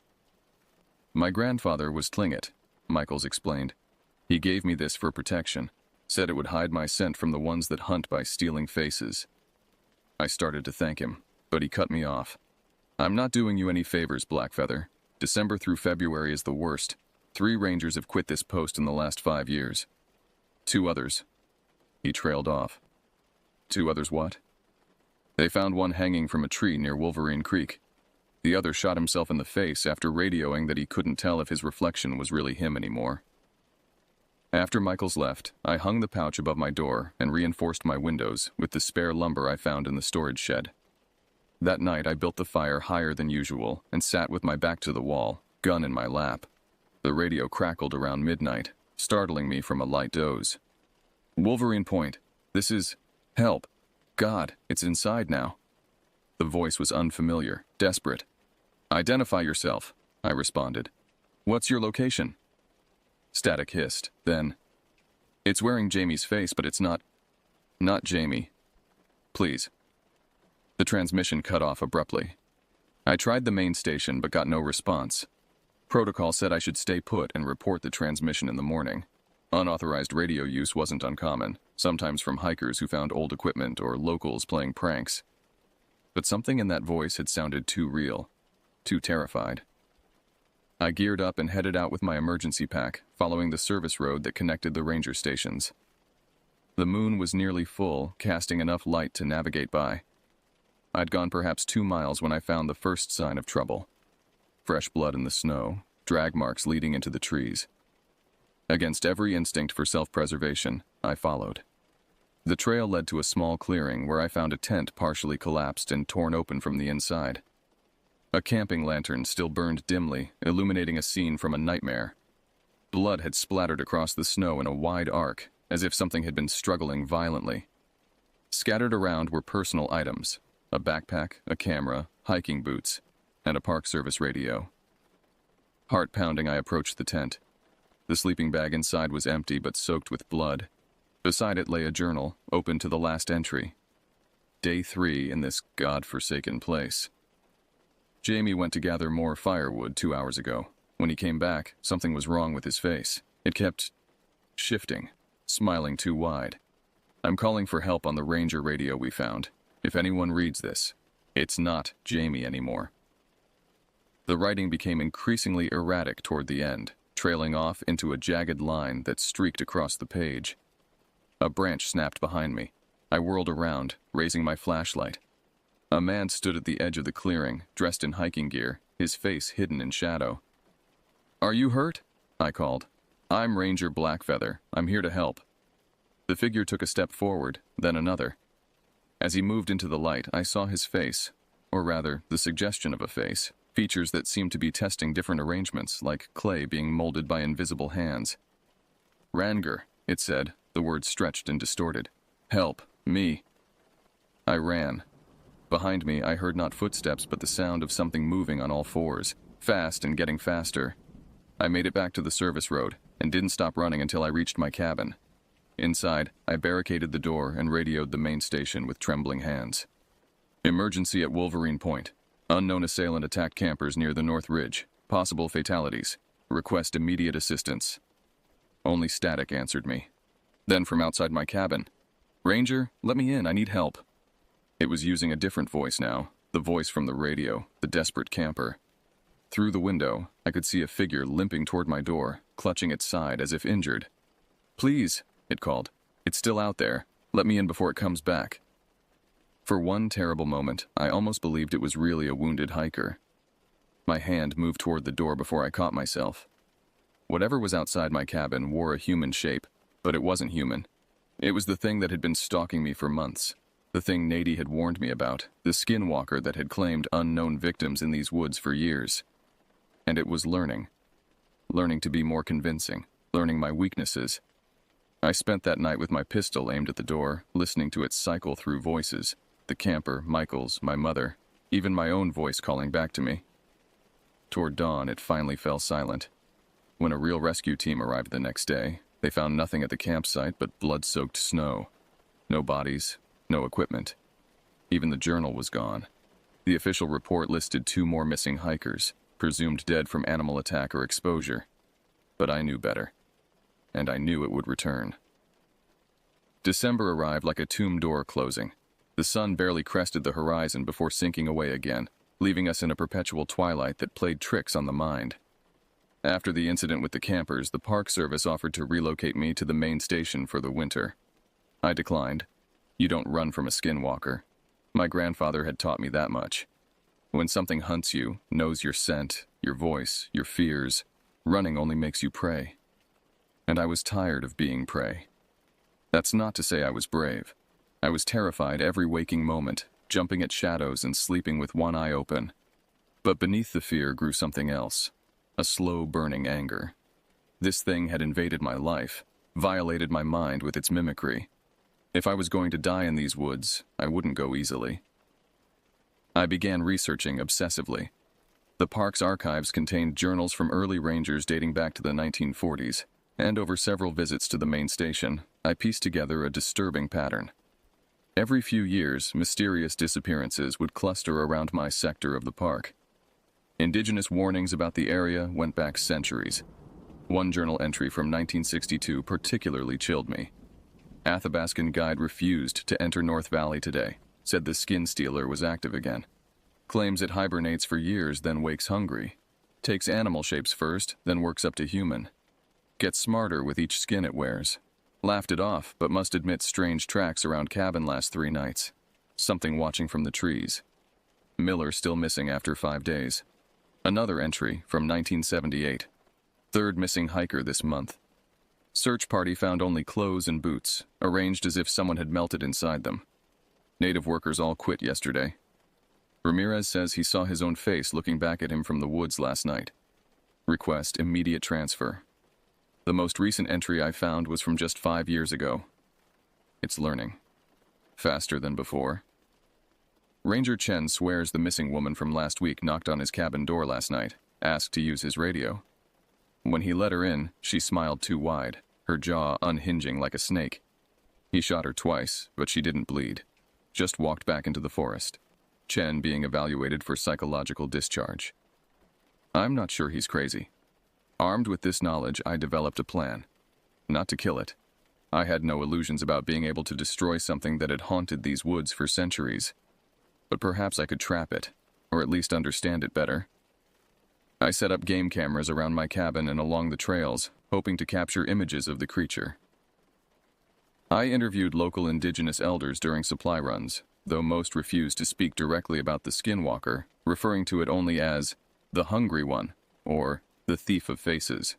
"My grandfather was Tlingit," Michaels explained. "He gave me this for protection. Said it would hide my scent from the ones that hunt by stealing faces." I started to thank him, but he cut me off. "I'm not doing you any favors, Blackfeather. December through February is the worst. 3 rangers have quit this post in the last 5 years." 2 others. He trailed off. 2 others what? They found one hanging from a tree near Wolverine Creek. The other shot himself in the face after radioing that he couldn't tell if his reflection was really him anymore. After Michaels left, I hung the pouch above my door and reinforced my windows with the spare lumber I found in the storage shed. That night, I built the fire higher than usual and sat with my back to the wall, gun in my lap. The radio crackled around midnight, startling me from a light doze. Wolverine Point, this is... help. God, it's inside now. The voice was unfamiliar, desperate. Identify yourself, I responded. What's your location? Static hissed, then... It's wearing Jamie's face, but it's not Jamie. Please. The transmission cut off abruptly. I tried the main station but got no response. Protocol said I should stay put and report the transmission in the morning. Unauthorized radio use wasn't uncommon, sometimes from hikers who found old equipment or locals playing pranks. But something in that voice had sounded too real, too terrified. I geared up and headed out with my emergency pack, following the service road that connected the ranger stations. The moon was nearly full, casting enough light to navigate by. I'd gone perhaps 2 miles when I found the first sign of trouble. Fresh blood in the snow, drag marks leading into the trees. Against every instinct for self-preservation, I followed. The trail led to a small clearing where I found a tent partially collapsed and torn open from the inside. A camping lantern still burned dimly, illuminating a scene from a nightmare. Blood had splattered across the snow in a wide arc, as if something had been struggling violently. Scattered around were personal items, a backpack, a camera, hiking boots, and a Park Service radio. Heart pounding, I approached the tent. The sleeping bag inside was empty but soaked with blood. Beside it lay a journal, open to the last entry. Day 3 in this god-forsaken place. Jamie went to gather more firewood 2 hours ago. When he came back, something was wrong with his face. It kept shifting, smiling too wide. I'm calling for help on the ranger radio we found. If anyone reads this, it's not Jamie anymore. The writing became increasingly erratic toward the end, trailing off into a jagged line that streaked across the page. A branch snapped behind me. I whirled around, raising my flashlight. A man stood at the edge of the clearing, dressed in hiking gear, his face hidden in shadow. "Are you hurt?" I called. "I'm Ranger Blackfeather. I'm here to help." The figure took a step forward, then another. As he moved into the light, I saw his face, or rather, the suggestion of a face, features that seemed to be testing different arrangements, like clay being molded by invisible hands. "Ranger," it said, the words stretched and distorted. "Help, me." I ran. Behind me, I heard not footsteps but the sound of something moving on all fours, fast and getting faster. I made it back to the service road, and didn't stop running until I reached my cabin. Inside, I barricaded the door and radioed the main station with trembling hands. "Emergency at Wolverine Point. Unknown assailant attacked campers near the North Ridge. Possible fatalities. Request immediate assistance." Only static answered me. Then from outside my cabin, "Ranger, let me in, I need help." It was using a different voice now, the voice from the radio, the desperate camper. Through the window, I could see a figure limping toward my door, clutching its side as if injured. "Please," it called. "It's still out there. Let me in before it comes back." For one terrible moment, I almost believed it was really a wounded hiker. My hand moved toward the door before I caught myself. Whatever was outside my cabin wore a human shape, but it wasn't human. It was the thing that had been stalking me for months. The thing Nady had warned me about, the skinwalker that had claimed unknown victims in these woods for years. And it was learning. Learning to be more convincing, learning my weaknesses. I spent that night with my pistol aimed at the door, listening to it cycle through voices. The camper, Michael's, my mother, even my own voice calling back to me. Toward dawn, it finally fell silent. When a real rescue team arrived the next day, they found nothing at the campsite but blood-soaked snow. No bodies, no equipment. Even the journal was gone. The official report listed 2 more missing hikers, presumed dead from animal attack or exposure. But I knew better. And I knew it would return. December arrived like a tomb door closing. The sun barely crested the horizon before sinking away again, leaving us in a perpetual twilight that played tricks on the mind. After the incident with the campers, the Park Service offered to relocate me to the main station for the winter. I declined. You don't run from a skinwalker. My grandfather had taught me that much. When something hunts you, knows your scent, your voice, your fears, running only makes you prey. And I was tired of being prey. That's not to say I was brave. I was terrified every waking moment, jumping at shadows and sleeping with one eye open. But beneath the fear grew something else, a slow burning anger. This thing had invaded my life, violated my mind with its mimicry. If I was going to die in these woods, I wouldn't go easily. I began researching obsessively. The park's archives contained journals from early rangers dating back to the 1940s, and over several visits to the main station, I pieced together a disturbing pattern. Every few years, mysterious disappearances would cluster around my sector of the park. Indigenous warnings about the area went back centuries. One journal entry from 1962 particularly chilled me. Athabascan guide refused to enter North Valley today, said the skin stealer was active again. Claims it hibernates for years, then wakes hungry. Takes animal shapes first, then works up to human. Gets smarter with each skin it wears. Laughed it off, but must admit strange tracks around cabin last 3 nights. Something watching from the trees. Miller still missing after 5 days. Another entry from 1978. 3rd missing hiker this month. Search party found only clothes and boots, arranged as if someone had melted inside them. Native workers all quit yesterday. Ramirez says he saw his own face looking back at him from the woods last night. Request immediate transfer. The most recent entry I found was from just 5 years ago. It's learning. Faster than before. Ranger Chen swears the missing woman from last week knocked on his cabin door last night, asked to use his radio. When he let her in, she smiled too wide, her jaw unhinging like a snake. He shot her twice, but she didn't bleed. Just walked back into the forest. Chen being evaluated for psychological discharge. I'm not sure he's crazy. Armed with this knowledge, I developed a plan. Not to kill it. I had no illusions about being able to destroy something that had haunted these woods for centuries. But perhaps I could trap it, or at least understand it better. I set up game cameras around my cabin and along the trails, hoping to capture images of the creature. I interviewed local indigenous elders during supply runs, though most refused to speak directly about the skinwalker, referring to it only as the hungry one, or the thief of faces.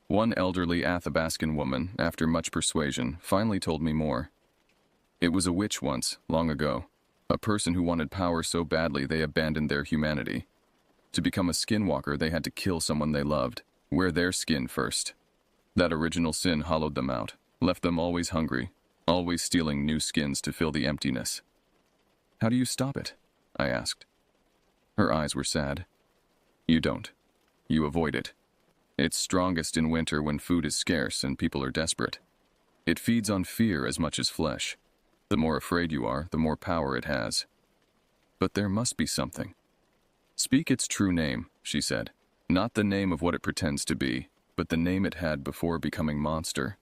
One elderly Athabascan woman, after much persuasion, finally told me more. It was a witch once, long ago, a person who wanted power so badly they abandoned their humanity. To become a skinwalker, they had to kill someone they loved, wear their skin first. That original sin hollowed them out, left them always hungry, always stealing new skins to fill the emptiness. How do you stop it? I asked. Her eyes were sad. You don't. You avoid it. It's strongest in winter when food is scarce and people are desperate. It feeds on fear as much as flesh. The more afraid you are, the more power it has. But there must be something. Speak its true name, she said. Not the name of what it pretends to be, but the name it had before becoming monster.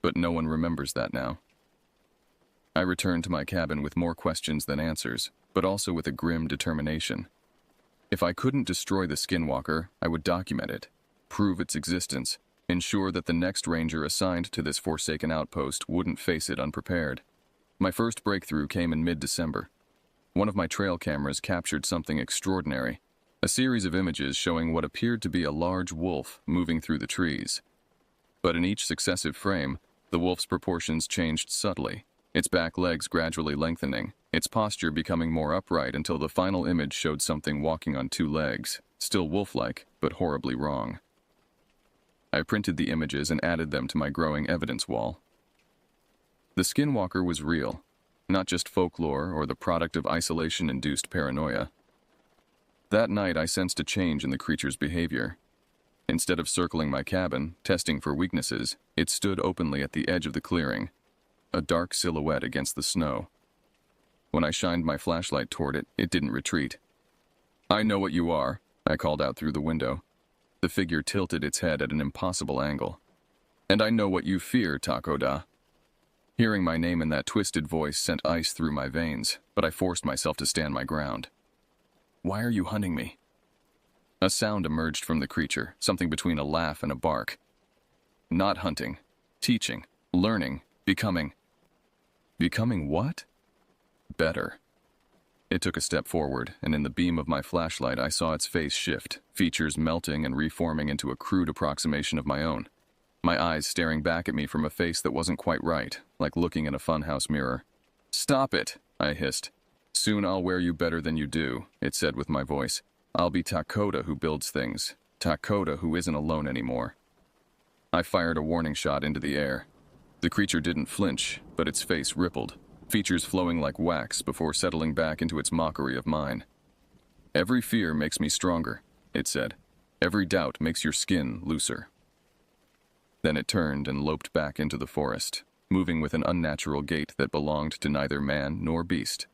But no one remembers that now. I returned to my cabin with more questions than answers, but also with a grim determination. If I couldn't destroy the skinwalker, I would document it, prove its existence, ensure that the next ranger assigned to this forsaken outpost wouldn't face it unprepared. My first breakthrough came in mid-December. One of my trail cameras captured something extraordinary, a series of images showing what appeared to be a large wolf moving through the trees. But in each successive frame, the wolf's proportions changed subtly, its back legs gradually lengthening, its posture becoming more upright until the final image showed something walking on 2 legs, still wolf-like, but horribly wrong. I printed the images and added them to my growing evidence wall. The skinwalker was real, not just folklore or the product of isolation-induced paranoia. That night I sensed a change in the creature's behavior. Instead of circling my cabin, testing for weaknesses, it stood openly at the edge of the clearing, a dark silhouette against the snow. When I shined my flashlight toward it, it didn't retreat. I know what you are, I called out through the window. The figure tilted its head at an impossible angle. And I know what you fear, Takoda. Hearing my name in that twisted voice sent ice through my veins, but I forced myself to stand my ground. Why are you hunting me? A sound emerged from the creature, something between a laugh and a bark. Not hunting. Teaching. Learning. Becoming. Becoming what? Better. It took a step forward, and in the beam of my flashlight I saw its face shift, features melting and reforming into a crude approximation of my own. My eyes staring back at me from a face that wasn't quite right, like looking in a funhouse mirror. "Stop it," I hissed. "Soon I'll wear you better than you do," it said with my voice. "I'll be Takoda who builds things. Takoda who isn't alone anymore." I fired a warning shot into the air. The creature didn't flinch, but its face rippled, features flowing like wax before settling back into its mockery of mine. "Every fear makes me stronger," it said. "Every doubt makes your skin looser." Then it turned and loped back into the forest, moving with an unnatural gait that belonged to neither man nor beast.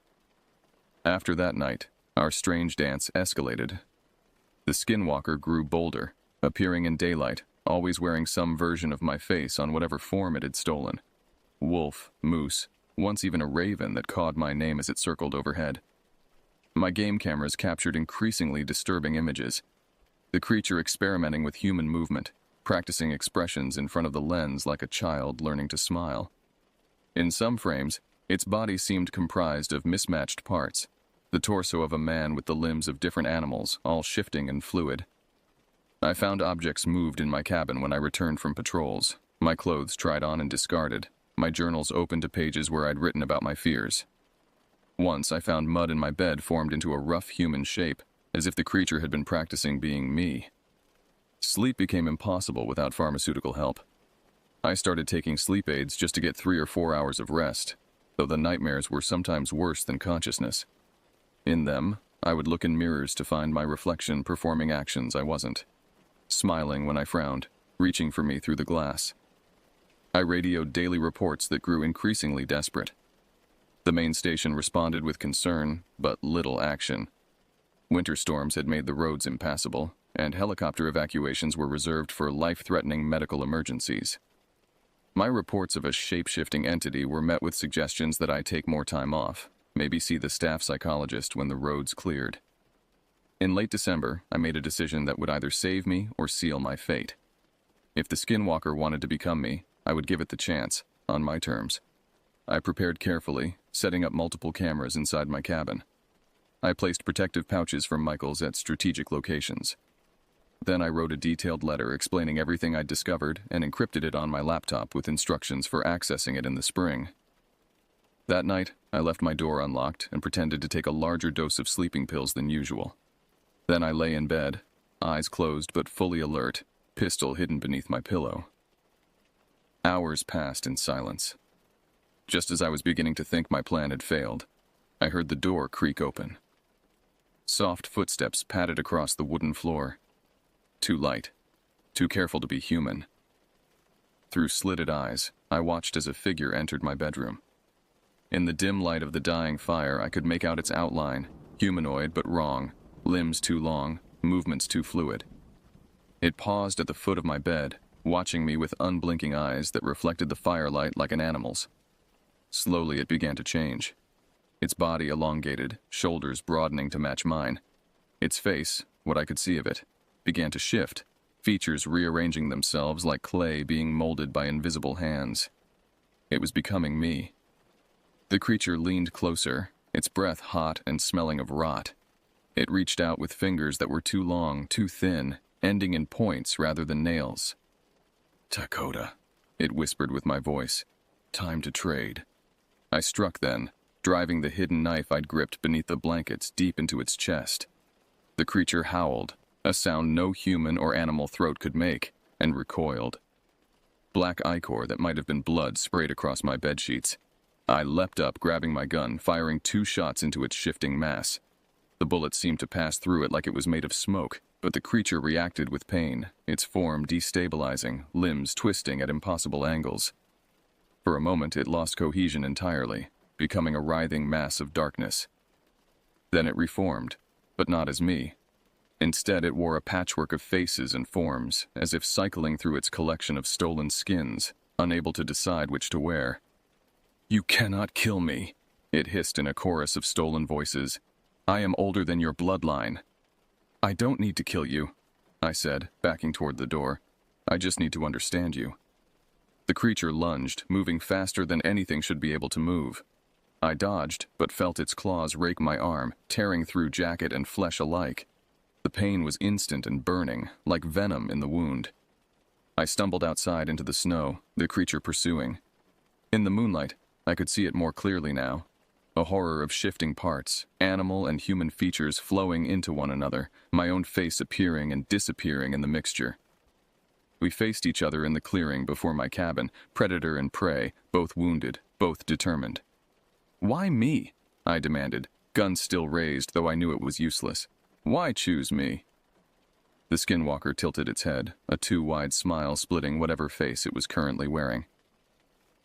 After that night, our strange dance escalated. The skinwalker grew bolder, appearing in daylight, always wearing some version of my face on whatever form it had stolen. Wolf, moose, once even a raven that cawed my name as it circled overhead. My game cameras captured increasingly disturbing images. The creature experimenting with human movement, practicing expressions in front of the lens like a child learning to smile. In some frames, its body seemed comprised of mismatched parts, the torso of a man with the limbs of different animals, all shifting and fluid. I found objects moved in my cabin when I returned from patrols, my clothes tried on and discarded, my journals open to pages where I'd written about my fears. Once I found mud in my bed formed into a rough human shape, as if the creature had been practicing being me. Sleep became impossible without pharmaceutical help. I started taking sleep aids just to get 3 or 4 hours of rest, though the nightmares were sometimes worse than consciousness. In them, I would look in mirrors to find my reflection performing actions I wasn't. Smiling when I frowned, reaching for me through the glass. I radioed daily reports that grew increasingly desperate. The main station responded with concern, but little action. Winter storms had made the roads impassable, and helicopter evacuations were reserved for life-threatening medical emergencies. My reports of a shape-shifting entity were met with suggestions that I take more time off, maybe see the staff psychologist when the roads cleared. In late December, I made a decision that would either save me or seal my fate. If the skinwalker wanted to become me, I would give it the chance, on my terms. I prepared carefully, setting up multiple cameras inside my cabin. I placed protective pouches from Michael's at strategic locations. Then I wrote a detailed letter explaining everything I'd discovered and encrypted it on my laptop with instructions for accessing it in the spring. That night, I left my door unlocked and pretended to take a larger dose of sleeping pills than usual. Then I lay in bed, eyes closed but fully alert, pistol hidden beneath my pillow. Hours passed in silence. Just as I was beginning to think my plan had failed, I heard the door creak open. Soft footsteps padded across the wooden floor. Too light, too careful to be human. Through slitted eyes, I watched as a figure entered my bedroom. In the dim light of the dying fire, I could make out its outline, humanoid but wrong, limbs too long, movements too fluid. It paused at the foot of my bed, watching me with unblinking eyes that reflected the firelight like an animal's. Slowly it began to change. Its body elongated, shoulders broadening to match mine. Its face, what I could see of it, began to shift, features rearranging themselves like clay being molded by invisible hands. It was becoming me. The creature leaned closer, its breath hot and smelling of rot. It reached out with fingers that were too long, too thin, ending in points rather than nails. "Takoda," it whispered with my voice. "Time to trade." I struck then, driving the hidden knife I'd gripped beneath the blankets deep into its chest. The creature howled, a sound no human or animal throat could make, and recoiled. Black ichor that might have been blood sprayed across my bedsheets. I leapt up, grabbing my gun, firing 2 shots into its shifting mass. The bullets seemed to pass through it like it was made of smoke, but the creature reacted with pain, its form destabilizing, limbs twisting at impossible angles. For a moment it lost cohesion entirely, becoming a writhing mass of darkness. Then it reformed, but not as me. Instead, it wore a patchwork of faces and forms, as if cycling through its collection of stolen skins, unable to decide which to wear. "You cannot kill me," it hissed in a chorus of stolen voices. "I am older than your bloodline." I don't need to kill you, I said, backing toward the door. I just need to understand you. The creature lunged, moving faster than anything should be able to move. I dodged, but felt its claws rake my arm, tearing through jacket and flesh alike. The pain was instant and burning, like venom in the wound. I stumbled outside into the snow, the creature pursuing. In the moonlight, I could see it more clearly now. A horror of shifting parts, animal and human features flowing into one another, my own face appearing and disappearing in the mixture. We faced each other in the clearing before my cabin, predator and prey, both wounded, both determined. Why me? I demanded, gun still raised, though I knew it was useless. Why choose me? The skinwalker tilted its head, a too-wide smile splitting whatever face it was currently wearing.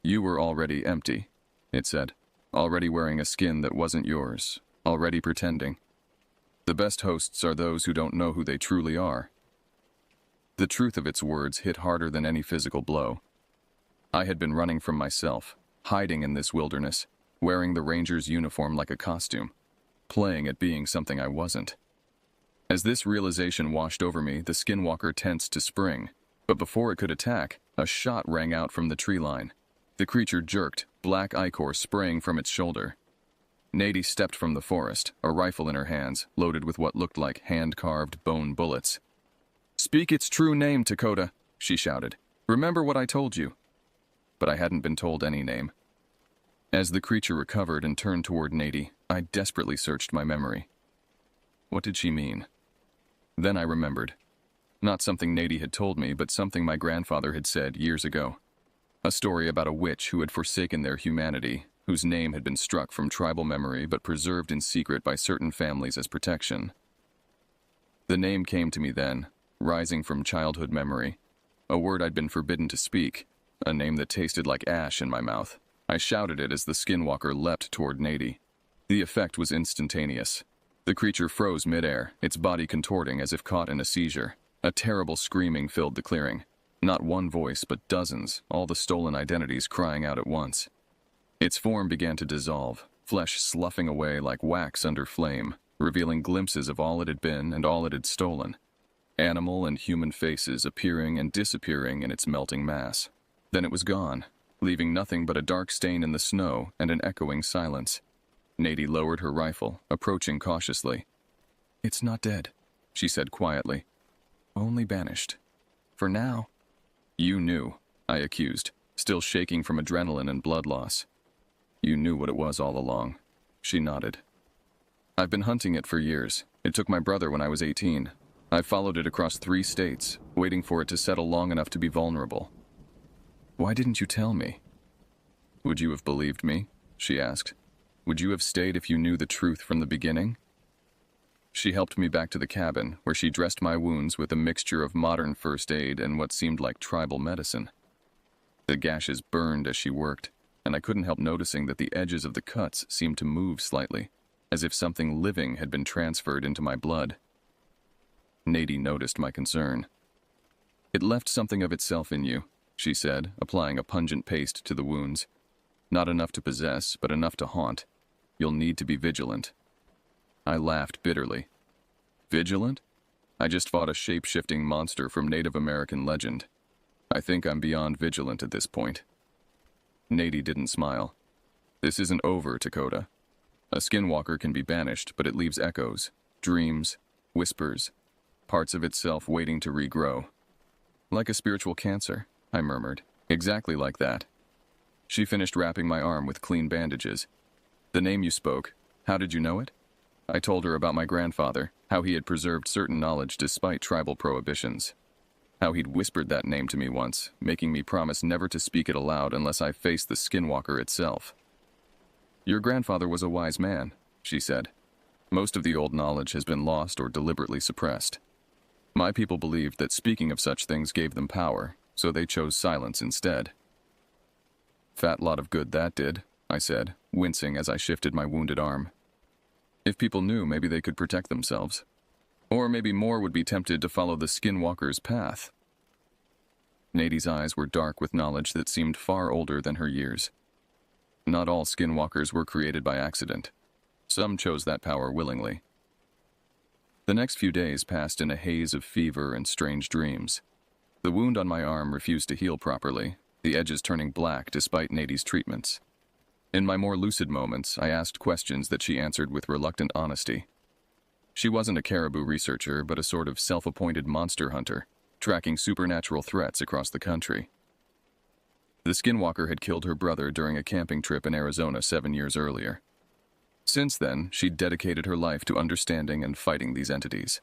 You were already empty, it said. Already wearing a skin that wasn't yours, already pretending. The best hosts are those who don't know who they truly are. The truth of its words hit harder than any physical blow. I had been running from myself, hiding in this wilderness, wearing the ranger's uniform like a costume, playing at being something I wasn't. As this realization washed over me, the skinwalker tensed to spring, but before it could attack, a shot rang out from the tree line. The creature jerked, black ichor spraying from its shoulder. Nady stepped from the forest, a rifle in her hands, loaded with what looked like hand-carved bone bullets. "Speak its true name, Dakota," she shouted. "Remember what I told you." But I hadn't been told any name. As the creature recovered and turned toward Nady, I desperately searched my memory. What did she mean? Then I remembered. Not something Nady had told me, but something my grandfather had said years ago. A story about a witch who had forsaken their humanity, whose name had been struck from tribal memory but preserved in secret by certain families as protection. The name came to me then, rising from childhood memory. A word I'd been forbidden to speak, a name that tasted like ash in my mouth. I shouted it as the skinwalker leapt toward Nady. The effect was instantaneous. The creature froze midair, its body contorting as if caught in a seizure. A terrible screaming filled the clearing. Not one voice, but dozens, all the stolen identities crying out at once. Its form began to dissolve, flesh sloughing away like wax under flame, revealing glimpses of all it had been and all it had stolen. Animal and human faces appearing and disappearing in its melting mass. Then it was gone, leaving nothing but a dark stain in the snow and an echoing silence. Nady lowered her rifle, approaching cautiously. "It's not dead," she said quietly. "Only banished. For now." "You knew," I accused, still shaking from adrenaline and blood loss. "You knew what it was all along." She nodded. "I've been hunting it for years. It took my brother when I was 18. I followed it across 3 states, waiting for it to settle long enough to be vulnerable." "Why didn't you tell me?" "Would you have believed me?" she asked. "Would you have stayed if you knew the truth from the beginning?" She helped me back to the cabin, where she dressed my wounds with a mixture of modern first aid and what seemed like tribal medicine. The gashes burned as she worked, and I couldn't help noticing that the edges of the cuts seemed to move slightly, as if something living had been transferred into my blood. Nady noticed my concern. "It left something of itself in you," she said, applying a pungent paste to the wounds. "Not enough to possess, but enough to haunt. You'll need to be vigilant." I laughed bitterly. Vigilant? I just fought a shape-shifting monster from Native American legend. I think I'm beyond vigilant at this point. Nady didn't smile. "This isn't over, Dakota. A skinwalker can be banished, but it leaves echoes, dreams, whispers, parts of itself waiting to regrow." "Like a spiritual cancer," I murmured. "Exactly like that." She finished wrapping my arm with clean bandages. "The name you spoke, how did you know it?" I told her about my grandfather, how he had preserved certain knowledge despite tribal prohibitions. How he'd whispered that name to me once, making me promise never to speak it aloud unless I faced the skinwalker itself. "Your grandfather was a wise man," she said. "Most of the old knowledge has been lost or deliberately suppressed. My people believed that speaking of such things gave them power, so they chose silence instead." "Fat lot of good that did," I said, wincing as I shifted my wounded arm. "If people knew, maybe they could protect themselves. Or maybe more would be tempted to follow the skinwalker's path." Nady's eyes were dark with knowledge that seemed far older than her years. Not all skinwalkers were created by accident. Some chose that power willingly. The next few days passed in a haze of fever and strange dreams. The wound on my arm refused to heal properly, the edges turning black despite Nadie's treatments. In my more lucid moments, I asked questions that she answered with reluctant honesty. She wasn't a caribou researcher, but a sort of self-appointed monster hunter, tracking supernatural threats across the country. The skinwalker had killed her brother during a camping trip in Arizona 7 years earlier. Since then, she'd dedicated her life to understanding and fighting these entities.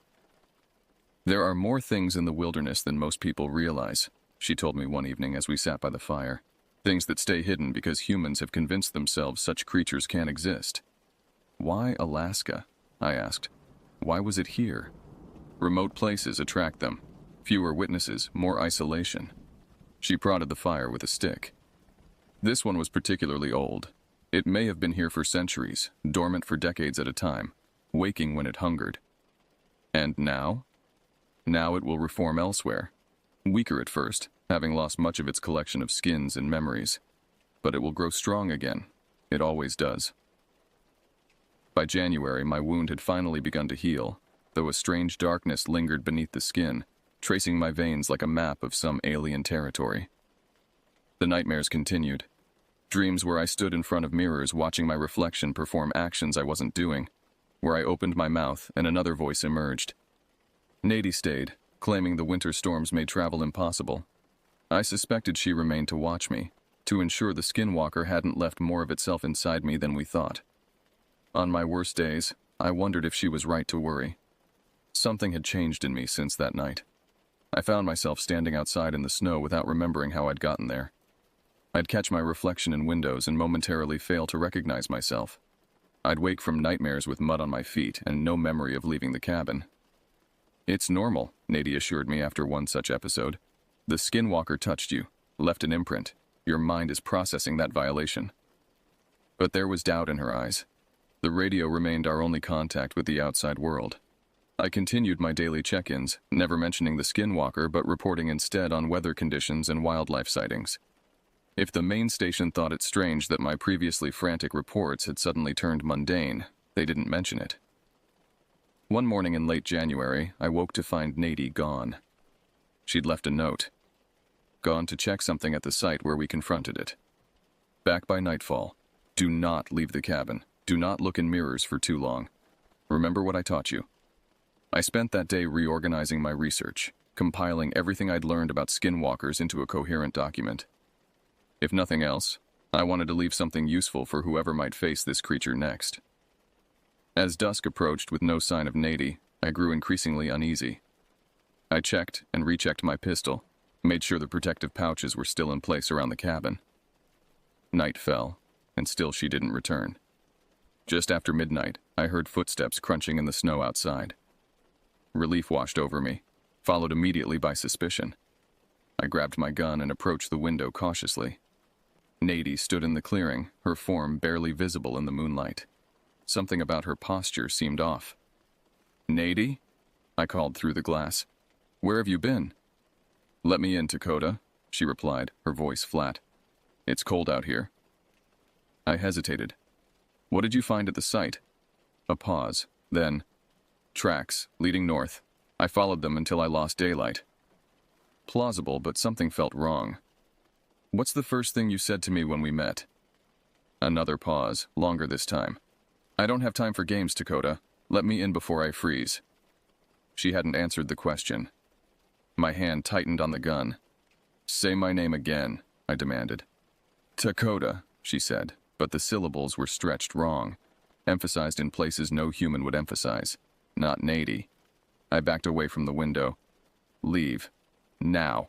"There are more things in the wilderness than most people realize," she told me one evening as we sat by the fire. "Things that stay hidden because humans have convinced themselves such creatures can't exist." "Why Alaska?" I asked. "Why was it here?" "Remote places attract them. Fewer witnesses, more isolation." She prodded the fire with a stick. "This one was particularly old. It may have been here for centuries, dormant for decades at a time, waking when it hungered. And now? Now it will reform elsewhere. Weaker at first, having lost much of its collection of skins and memories. But it will grow strong again. It always does." By January, my wound had finally begun to heal, though a strange darkness lingered beneath the skin, tracing my veins like a map of some alien territory. The nightmares continued. Dreams where I stood in front of mirrors watching my reflection perform actions I wasn't doing, where I opened my mouth and another voice emerged. Nadie stayed, claiming the winter storms made travel impossible. I suspected she remained to watch me, to ensure the skinwalker hadn't left more of itself inside me than we thought. On my worst days, I wondered if she was right to worry. Something had changed in me since that night. I found myself standing outside in the snow without remembering how I'd gotten there. I'd catch my reflection in windows and momentarily fail to recognize myself. I'd wake from nightmares with mud on my feet and no memory of leaving the cabin. "It's normal," Nadie assured me after one such episode. "The skinwalker touched you, left an imprint. Your mind is processing that violation." But there was doubt in her eyes. The radio remained our only contact with the outside world. I continued my daily check-ins, never mentioning the skinwalker but reporting instead on weather conditions and wildlife sightings. If the main station thought it strange that my previously frantic reports had suddenly turned mundane, they didn't mention it. One morning in late January, I woke to find Nadie gone. She'd left a note. "Gone to check something at the site where we confronted it. Back by nightfall. Do not leave the cabin. Do not look in mirrors for too long. Remember what I taught you." I spent that day reorganizing my research, compiling everything I'd learned about skinwalkers into a coherent document. If nothing else, I wanted to leave something useful for whoever might face this creature next. As dusk approached with no sign of Nadie, I grew increasingly uneasy. I checked and rechecked my pistol, made sure the protective pouches were still in place around the cabin. Night fell, and still she didn't return. Just after midnight, I heard footsteps crunching in the snow outside. Relief washed over me, followed immediately by suspicion. I grabbed my gun and approached the window cautiously. Nadie stood in the clearing, her form barely visible in the moonlight. Something about her posture seemed off. "Nadie?" I called through the glass. "Where have you been?" "Let me in, Dakota," she replied, her voice flat. "It's cold out here." I hesitated. "What did you find at the site?" A pause, then, "Tracks, leading north. I followed them until I lost daylight." Plausible, but something felt wrong. "What's the first thing you said to me when we met?" Another pause, longer this time. "I don't have time for games, Dakota. Let me in before I freeze." She hadn't answered the question. My hand tightened on the gun. "Say my name again," I demanded. "Dakota," she said, but the syllables were stretched wrong, emphasized in places no human would emphasize. Not Nadie. I backed away from the window. "Leave. Now."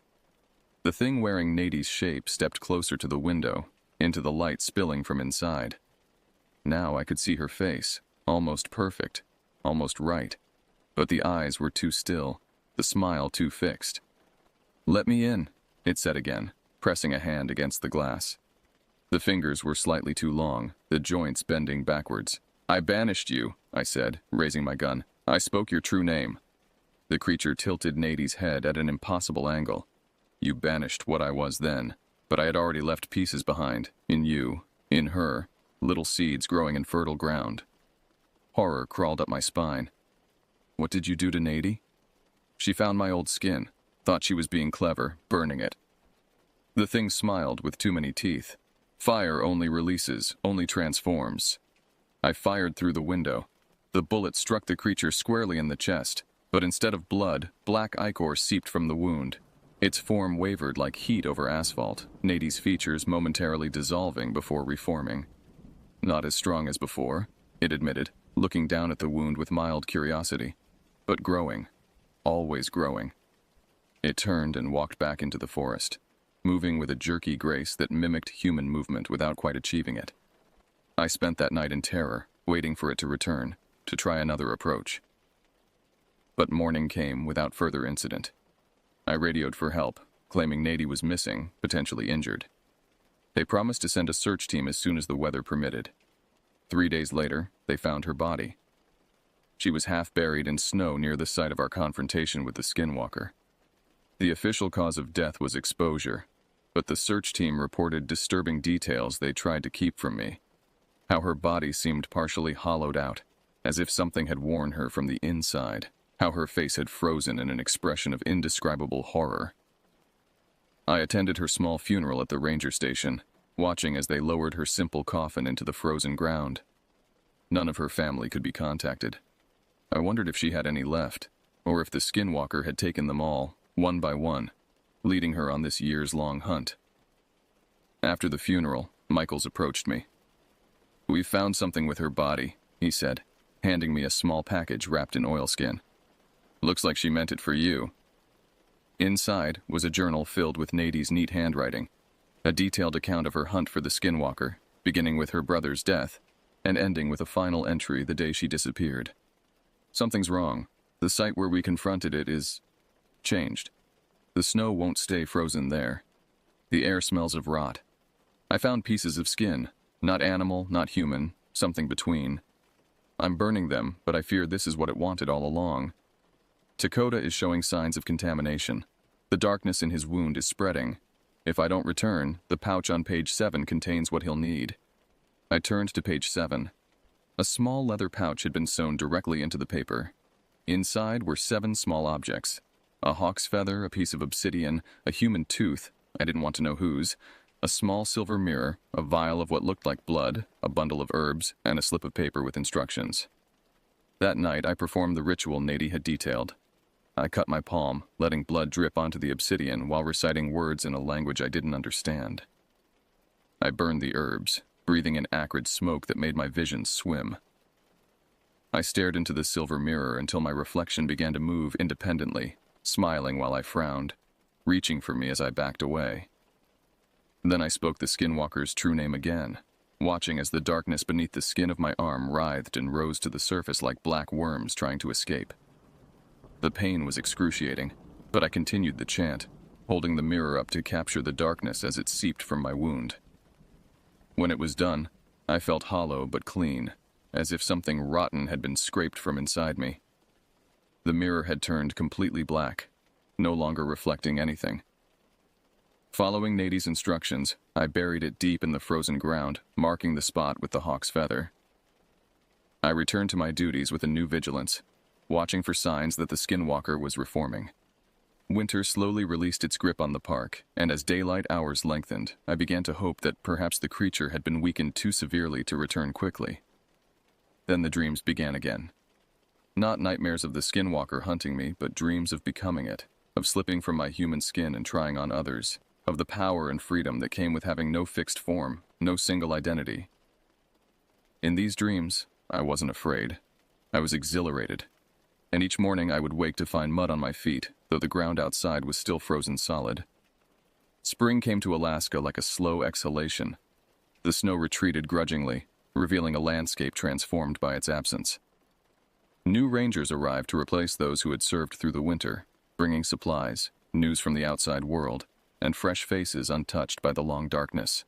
The thing wearing Nadie's shape stepped closer to the window, into the light spilling from inside. Now I could see her face, almost perfect, almost right. But the eyes were too still, the smile too fixed. "Let me in," it said again, pressing a hand against the glass. The fingers were slightly too long, the joints bending backwards. "I banished you," I said, raising my gun. "I spoke your true name." The creature tilted Nadie's head at an impossible angle. "You banished what I was then, but I had already left pieces behind, in you, in her, little seeds growing in fertile ground." Horror crawled up my spine. What did you do to Nady? She found my old skin, thought she was being clever, burning it. The thing smiled with too many teeth. Fire only releases, only transforms. I fired through the window. The bullet struck the creature squarely in the chest, but instead of blood, black ichor seeped from the wound. Its form wavered like heat over asphalt, Nady's features momentarily dissolving before reforming. Not as strong as before, it admitted, looking down at the wound with mild curiosity. But growing. Always growing. It turned and walked back into the forest, moving with a jerky grace that mimicked human movement without quite achieving it. I spent that night in terror, waiting for it to return, to try another approach. But morning came without further incident. I radioed for help, claiming Nady was missing, potentially injured. They promised to send a search team as soon as the weather permitted. 3 days later, they found her body. She was half buried in snow near the site of our confrontation with the skinwalker. The official cause of death was exposure, but the search team reported disturbing details they tried to keep from me. How her body seemed partially hollowed out, as if something had worn her from the inside. How her face had frozen in an expression of indescribable horror. I attended her small funeral at the ranger station, watching as they lowered her simple coffin into the frozen ground. None of her family could be contacted. I wondered if she had any left, or if the skinwalker had taken them all, one by one, leading her on this years-long hunt. After the funeral, Michaels approached me. "We've found something with her body," he said, handing me a small package wrapped in oilskin. "Looks like she meant it for you." Inside was a journal filled with Nady's neat handwriting, a detailed account of her hunt for the skinwalker, beginning with her brother's death, and ending with a final entry the day she disappeared. "Something's wrong. The site where we confronted it is changed. The snow won't stay frozen there. The air smells of rot. I found pieces of skin, not animal, not human, something between. I'm burning them, but I fear this is what it wanted all along. Dakota is showing signs of contamination. The darkness in his wound is spreading. If I don't return, the pouch on page 7 contains what he'll need." I turned to page 7. A small leather pouch had been sewn directly into the paper. Inside were 7 small objects. A hawk's feather, a piece of obsidian, a human tooth, I didn't want to know whose, a small silver mirror, a vial of what looked like blood, a bundle of herbs, and a slip of paper with instructions. That night I performed the ritual Nady had detailed. I cut my palm, letting blood drip onto the obsidian while reciting words in a language I didn't understand. I burned the herbs, breathing an acrid smoke that made my vision swim. I stared into the silver mirror until my reflection began to move independently, smiling while I frowned, reaching for me as I backed away. Then I spoke the skinwalker's true name again, watching as the darkness beneath the skin of my arm writhed and rose to the surface like black worms trying to escape. The pain was excruciating, but I continued the chant, holding the mirror up to capture the darkness as it seeped from my wound. When it was done, I felt hollow but clean, as if something rotten had been scraped from inside me. The mirror had turned completely black, no longer reflecting anything. Following Nady's instructions, I buried it deep in the frozen ground, marking the spot with the hawk's feather. I returned to my duties with a new vigilance, watching for signs that the skinwalker was reforming. Winter slowly released its grip on the park, and as daylight hours lengthened, I began to hope that perhaps the creature had been weakened too severely to return quickly. Then the dreams began again. Not nightmares of the skinwalker hunting me, but dreams of becoming it, of slipping from my human skin and trying on others, of the power and freedom that came with having no fixed form, no single identity. In these dreams, I wasn't afraid. I was exhilarated. And each morning I would wake to find mud on my feet, though the ground outside was still frozen solid. Spring came to Alaska like a slow exhalation. The snow retreated grudgingly, revealing a landscape transformed by its absence. New rangers arrived to replace those who had served through the winter, bringing supplies, news from the outside world, and fresh faces untouched by the long darkness.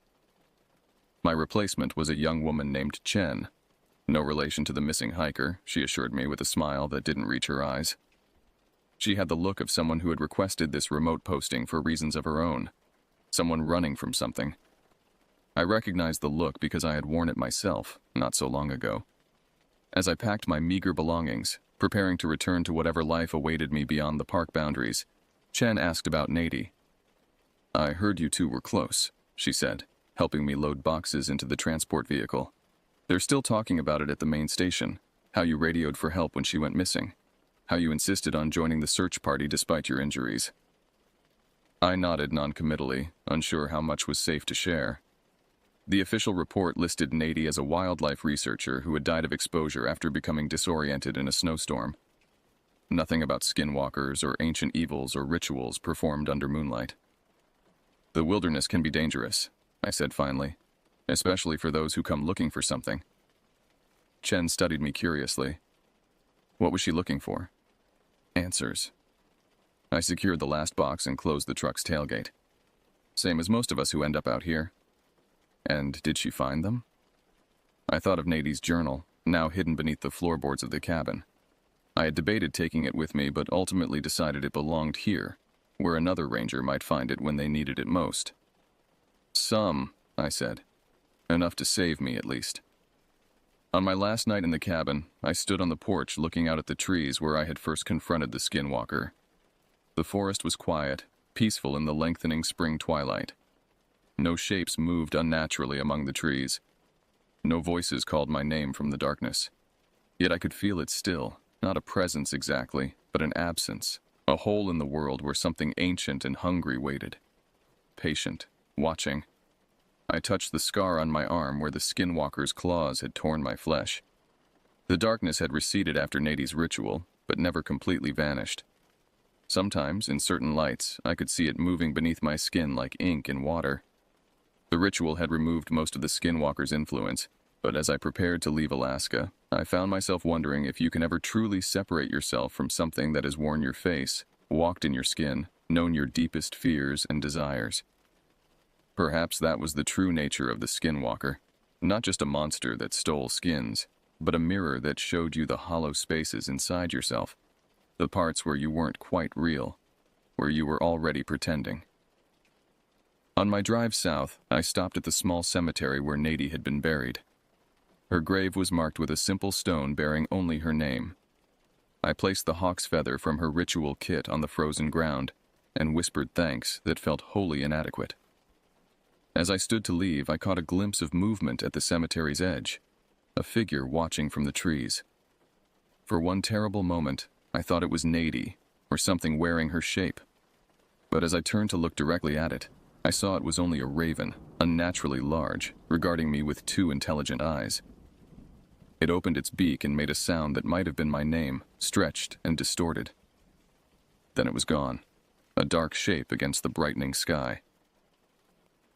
My replacement was a young woman named Chen. No relation to the missing hiker, she assured me with a smile that didn't reach her eyes. She had the look of someone who had requested this remote posting for reasons of her own, someone running from something. I recognized the look because I had worn it myself, not so long ago. As I packed my meager belongings, Preparing to return to whatever life awaited me beyond the park boundaries, Chen asked about Nady. "I heard you two were close," she said, helping me load boxes into the transport vehicle. "They're still talking about it at the main station, how you radioed for help when she went missing, how you insisted on joining the search party despite your injuries." I nodded noncommittally, unsure how much was safe to share. The official report listed Nady as a wildlife researcher who had died of exposure after becoming disoriented in a snowstorm. Nothing about skinwalkers or ancient evils or rituals performed under moonlight. "The wilderness can be dangerous," I said finally, "especially for those who come looking for something." Chen studied me curiously. What was she looking for? Answers. I secured the last box and closed the truck's tailgate. Same as most of us who end up out here. And did she find them? I thought of Nady's journal, now hidden beneath the floorboards of the cabin. I had debated taking it with me, but ultimately decided it belonged here, where another ranger might find it when they needed it most. "Some," I said. "Enough to save me, at least." On my last night in the cabin, I stood on the porch looking out at the trees where I had first confronted the skinwalker. The forest was quiet, peaceful in the lengthening spring twilight. No shapes moved unnaturally among the trees. No voices called my name from the darkness. Yet I could feel it still, not a presence exactly, but an absence, a hole in the world where something ancient and hungry waited. Patient, watching. I touched the scar on my arm where the skinwalker's claws had torn my flesh. The darkness had receded after Nady's ritual, but never completely vanished. Sometimes, in certain lights, I could see it moving beneath my skin like ink in water. The ritual had removed most of the skinwalker's influence, but as I prepared to leave Alaska, I found myself wondering if you can ever truly separate yourself from something that has worn your face, walked in your skin, known your deepest fears and desires. Perhaps that was the true nature of the skinwalker, not just a monster that stole skins, but a mirror that showed you the hollow spaces inside yourself, the parts where you weren't quite real, where you were already pretending. On my drive south, I stopped at the small cemetery where Nady had been buried. Her grave was marked with a simple stone bearing only her name. I placed the hawk's feather from her ritual kit on the frozen ground and whispered thanks that felt wholly inadequate. As I stood to leave, I caught a glimpse of movement at the cemetery's edge, a figure watching from the trees. For one terrible moment, I thought it was Nady, or something wearing her shape. But as I turned to look directly at it, I saw it was only a raven, unnaturally large, regarding me with two intelligent eyes. It opened its beak and made a sound that might have been my name, stretched and distorted. Then it was gone, a dark shape against the brightening sky.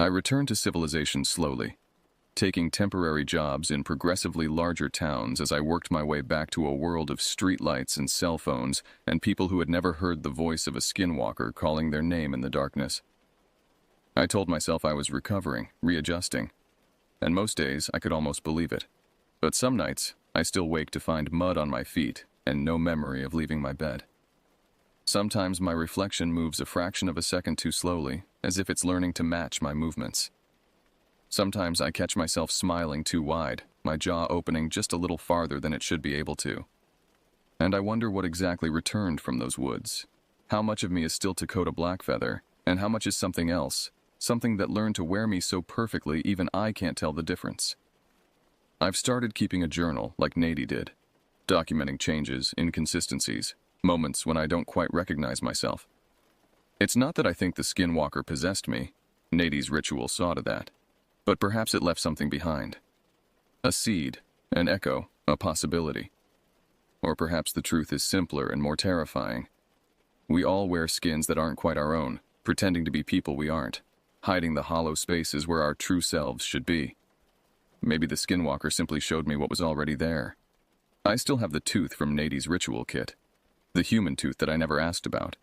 I returned to civilization slowly, taking temporary jobs in progressively larger towns as I worked my way back to a world of streetlights and cell phones and people who had never heard the voice of a skinwalker calling their name in the darkness. I told myself I was recovering, readjusting, and most days I could almost believe it. But some nights, I still wake to find mud on my feet and no memory of leaving my bed. Sometimes my reflection moves a fraction of a second too slowly, as if it's learning to match my movements. Sometimes I catch myself smiling too wide, my jaw opening just a little farther than it should be able to. And I wonder what exactly returned from those woods. How much of me is still Dakota Blackfeather, and how much is something else, something that learned to wear me so perfectly even I can't tell the difference. I've started keeping a journal like Nady did, documenting changes, inconsistencies, moments when I don't quite recognize myself. It's not that I think the skinwalker possessed me, Nady's ritual saw to that, but perhaps it left something behind. A seed, an echo, a possibility. Or perhaps the truth is simpler and more terrifying. We all wear skins that aren't quite our own, pretending to be people we aren't, hiding the hollow spaces where our true selves should be. Maybe the skinwalker simply showed me what was already there. I still have the tooth from Nady's ritual kit, the human tooth that I never asked about.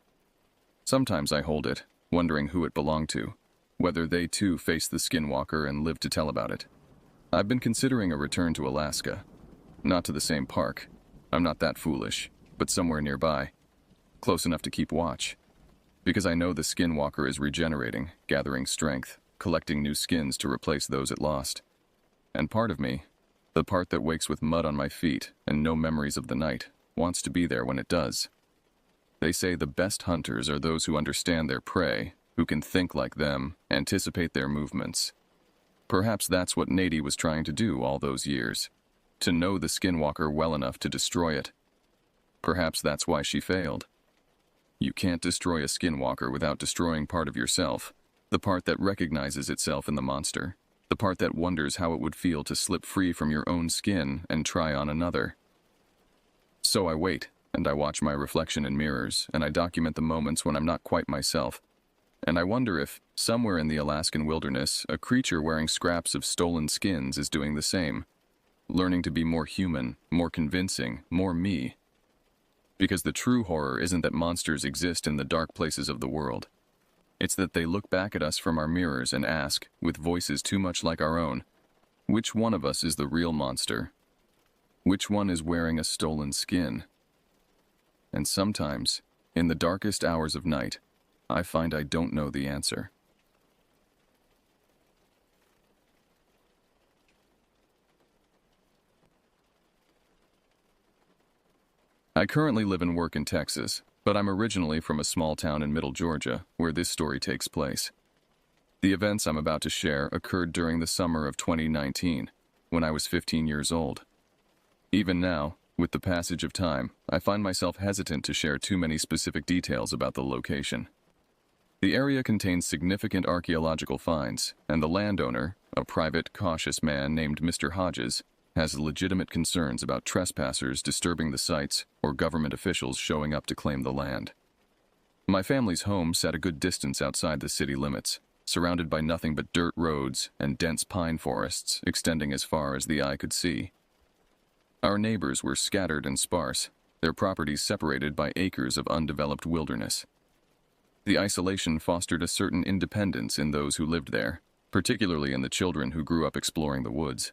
Sometimes I hold it, wondering who it belonged to, whether they too faced the skinwalker and lived to tell about it. I've been considering a return to Alaska. Not to the same park. I'm not that foolish, but somewhere nearby. Close enough to keep watch. Because I know the skinwalker is regenerating, gathering strength, collecting new skins to replace those it lost. And part of me, the part that wakes with mud on my feet and no memories of the night, wants to be there when it does. They say the best hunters are those who understand their prey, who can think like them, anticipate their movements. Perhaps that's what Nady was trying to do all those years, to know the skinwalker well enough to destroy it. Perhaps that's why she failed. You can't destroy a skinwalker without destroying part of yourself, the part that recognizes itself in the monster, the part that wonders how it would feel to slip free from your own skin and try on another. So I wait, and I watch my reflection in mirrors, and I document the moments when I'm not quite myself. And I wonder if, somewhere in the Alaskan wilderness, a creature wearing scraps of stolen skins is doing the same, learning to be more human, more convincing, more me. Because the true horror isn't that monsters exist in the dark places of the world. It's that they look back at us from our mirrors and ask, with voices too much like our own, which one of us is the real monster? Which one is wearing a stolen skin? And sometimes, in the darkest hours of night, I find I don't know the answer. I currently live and work in Texas, but I'm originally from a small town in Middle Georgia, where this story takes place. The events I'm about to share occurred during the summer of 2019, when I was 15 years old. Even now, with the passage of time, I find myself hesitant to share too many specific details about the location. The area contains significant archaeological finds, and the landowner, a private, cautious man named Mr. Hodges, has legitimate concerns about trespassers disturbing the sites or government officials showing up to claim the land. My family's home sat a good distance outside the city limits, surrounded by nothing but dirt roads and dense pine forests extending as far as the eye could see. Our neighbors were scattered and sparse, their properties separated by acres of undeveloped wilderness. The isolation fostered a certain independence in those who lived there, particularly in the children who grew up exploring the woods.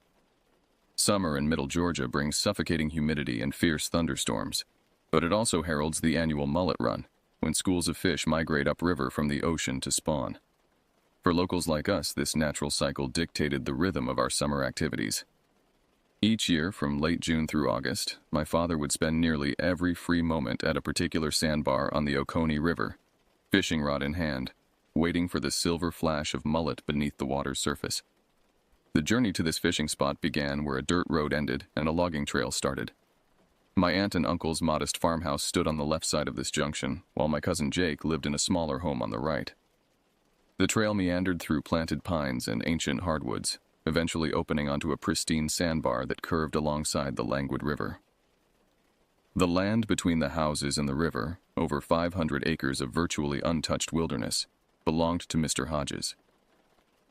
Summer in Middle Georgia brings suffocating humidity and fierce thunderstorms, but it also heralds the annual mullet run, when schools of fish migrate upriver from the ocean to spawn. For locals like us, this natural cycle dictated the rhythm of our summer activities. Each year, from late June through August, my father would spend nearly every free moment at a particular sandbar on the Oconee River, fishing rod in hand, waiting for the silver flash of mullet beneath the water's surface. The journey to this fishing spot began where a dirt road ended and a logging trail started. My aunt and uncle's modest farmhouse stood on the left side of this junction, while my cousin Jake lived in a smaller home on the right. The trail meandered through planted pines and ancient hardwoods, eventually opening onto a pristine sandbar that curved alongside the languid river. The land between the houses and the river, over 500 acres of virtually untouched wilderness, belonged to Mr. Hodges.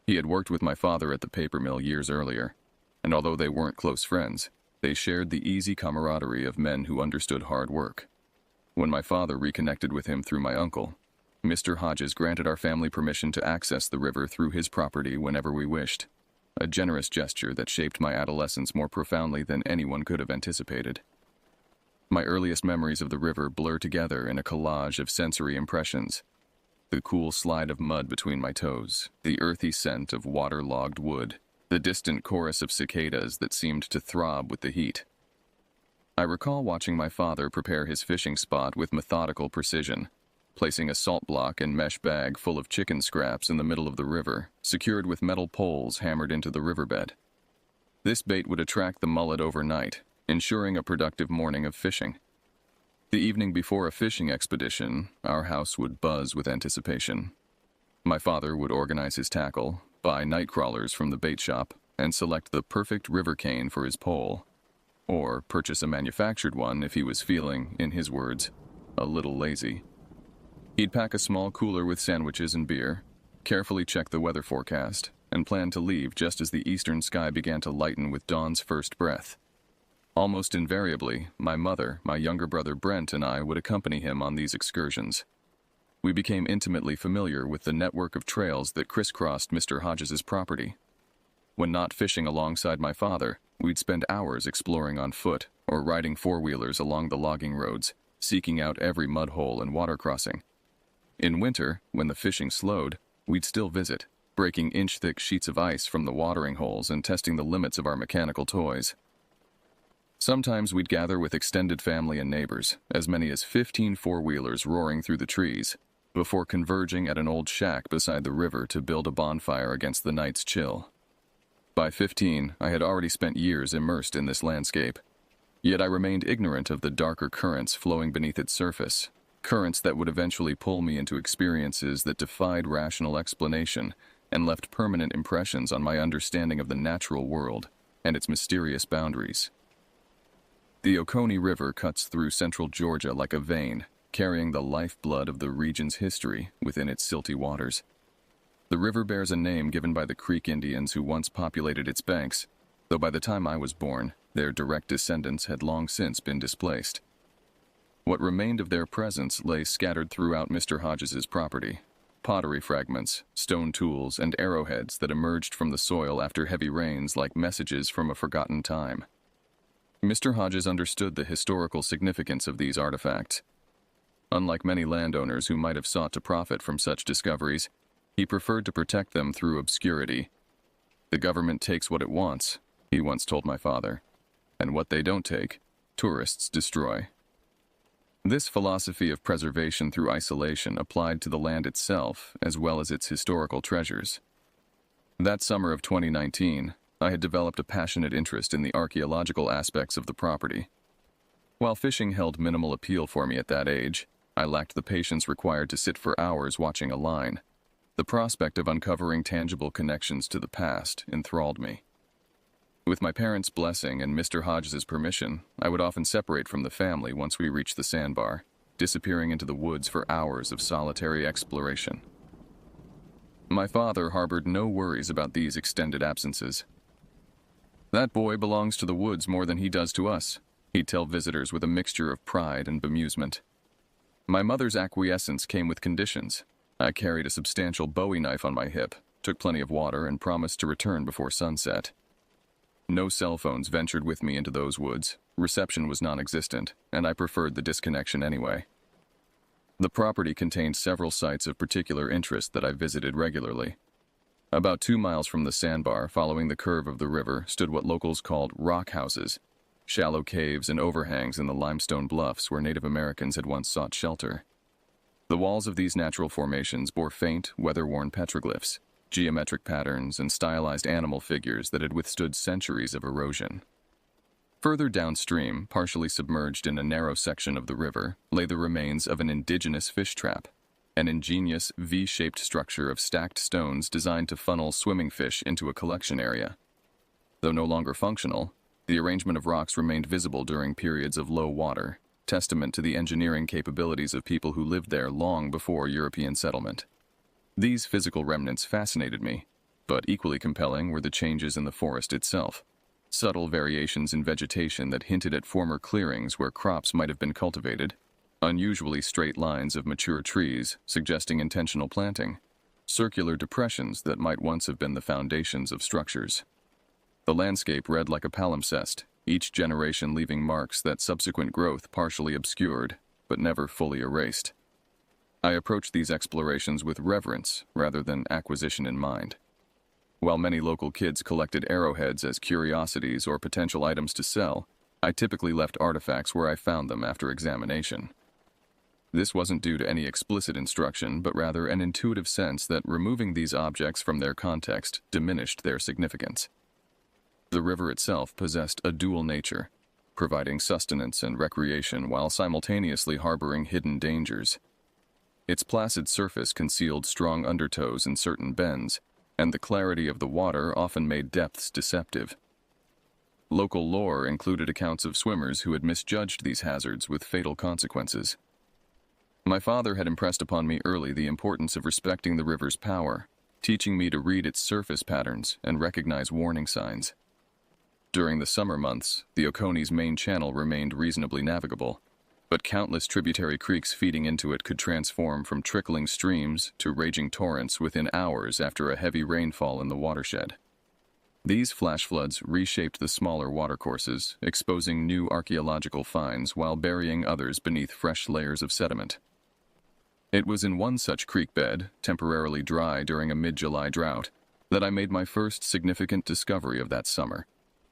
He had worked with my father at the paper mill years earlier, and although they weren't close friends, they shared the easy camaraderie of men who understood hard work. When my father reconnected with him through my uncle, Mr. Hodges granted our family permission to access the river through his property whenever we wished, a generous gesture that shaped my adolescence more profoundly than anyone could have anticipated. My earliest memories of the river blur together in a collage of sensory impressions. The cool slide of mud between my toes, the earthy scent of water-logged wood, the distant chorus of cicadas that seemed to throb with the heat. I recall watching my father prepare his fishing spot with methodical precision, placing a salt block and mesh bag full of chicken scraps in the middle of the river, secured with metal poles hammered into the riverbed. This bait would attract the mullet overnight, ensuring a productive morning of fishing. The evening before a fishing expedition, our house would buzz with anticipation. My father would organize his tackle, buy night crawlers from the bait shop, and select the perfect river cane for his pole, or purchase a manufactured one if he was feeling, in his words, a little lazy. He'd pack a small cooler with sandwiches and beer, carefully check the weather forecast, and plan to leave just as the eastern sky began to lighten with dawn's first breath. Almost invariably, my mother, my younger brother Brent, and I would accompany him on these excursions. We became intimately familiar with the network of trails that crisscrossed Mr. Hodges' property. When not fishing alongside my father, we'd spend hours exploring on foot or riding four-wheelers along the logging roads, seeking out every mud hole and water crossing. In winter, when the fishing slowed, we'd still visit, breaking inch-thick sheets of ice from the watering holes and testing the limits of our mechanical toys. Sometimes we'd gather with extended family and neighbors, as many as 15 four-wheelers roaring through the trees, before converging at an old shack beside the river to build a bonfire against the night's chill. By 15, I had already spent years immersed in this landscape, yet I remained ignorant of the darker currents flowing beneath its surface, currents that would eventually pull me into experiences that defied rational explanation and left permanent impressions on my understanding of the natural world and its mysterious boundaries. The Oconee River cuts through central Georgia like a vein, carrying the lifeblood of the region's history within its silty waters. The river bears a name given by the Creek Indians who once populated its banks, though by the time I was born, their direct descendants had long since been displaced. What remained of their presence lay scattered throughout Mr. Hodges's property: pottery fragments, stone tools, and arrowheads that emerged from the soil after heavy rains like messages from a forgotten time. Mr. Hodges understood the historical significance of these artifacts. Unlike many landowners who might have sought to profit from such discoveries, he preferred to protect them through obscurity. "The government takes what it wants," he once told my father, "and what they don't take, tourists destroy." This philosophy of preservation through isolation applied to the land itself as well as its historical treasures. That summer of 2019, I had developed a passionate interest in the archaeological aspects of the property. While fishing held minimal appeal for me at that age, I lacked the patience required to sit for hours watching a line. The prospect of uncovering tangible connections to the past enthralled me. With my parents' blessing and Mr. Hodges's permission, I would often separate from the family once we reached the sandbar, disappearing into the woods for hours of solitary exploration. My father harbored no worries about these extended absences. "That boy belongs to the woods more than he does to us," he'd tell visitors with a mixture of pride and bemusement. My mother's acquiescence came with conditions. I carried a substantial Bowie knife on my hip, took plenty of water, and promised to return before sunset. No cell phones ventured with me into those woods, reception was non-existent, and I preferred the disconnection anyway. The property contained several sites of particular interest that I visited regularly. About 2 miles from the sandbar, following the curve of the river, stood what locals called rock houses, shallow caves and overhangs in the limestone bluffs where Native Americans had once sought shelter. The walls of these natural formations bore faint, weather-worn petroglyphs, geometric patterns, and stylized animal figures that had withstood centuries of erosion. Further downstream, partially submerged in a narrow section of the river, lay the remains of an indigenous fish trap, an ingenious V-shaped structure of stacked stones designed to funnel swimming fish into a collection area. Though no longer functional, the arrangement of rocks remained visible during periods of low water, testament to the engineering capabilities of people who lived there long before European settlement. These physical remnants fascinated me, but equally compelling were the changes in the forest itself. Subtle variations in vegetation that hinted at former clearings where crops might have been cultivated, unusually straight lines of mature trees suggesting intentional planting, circular depressions that might once have been the foundations of structures. The landscape read like a palimpsest, each generation leaving marks that subsequent growth partially obscured, but never fully erased. I approached these explorations with reverence rather than acquisition in mind. While many local kids collected arrowheads as curiosities or potential items to sell, I typically left artifacts where I found them after examination. This wasn't due to any explicit instruction, but rather an intuitive sense that removing these objects from their context diminished their significance. The river itself possessed a dual nature, providing sustenance and recreation while simultaneously harboring hidden dangers. Its placid surface concealed strong undertows in certain bends, and the clarity of the water often made depths deceptive. Local lore included accounts of swimmers who had misjudged these hazards with fatal consequences. My father had impressed upon me early the importance of respecting the river's power, teaching me to read its surface patterns and recognize warning signs. During the summer months, the Oconee's main channel remained reasonably navigable, but countless tributary creeks feeding into it could transform from trickling streams to raging torrents within hours after a heavy rainfall in the watershed. These flash floods reshaped the smaller watercourses, exposing new archaeological finds while burying others beneath fresh layers of sediment. It was in one such creek bed, temporarily dry during a mid-July drought, that I made my first significant discovery of that summer: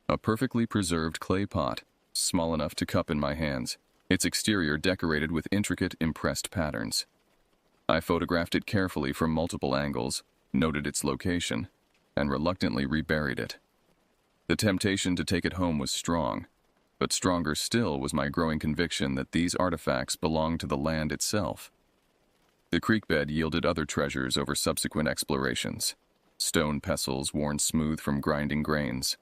a perfectly preserved clay pot, small enough to cup in my hands, its exterior decorated with intricate, impressed patterns. I photographed it carefully from multiple angles, noted its location, and reluctantly reburied it. The temptation to take it home was strong, but stronger still was my growing conviction that these artifacts belonged to the land itself. The creek bed yielded other treasures over subsequent explorations: stone pestles worn smooth from grinding grains,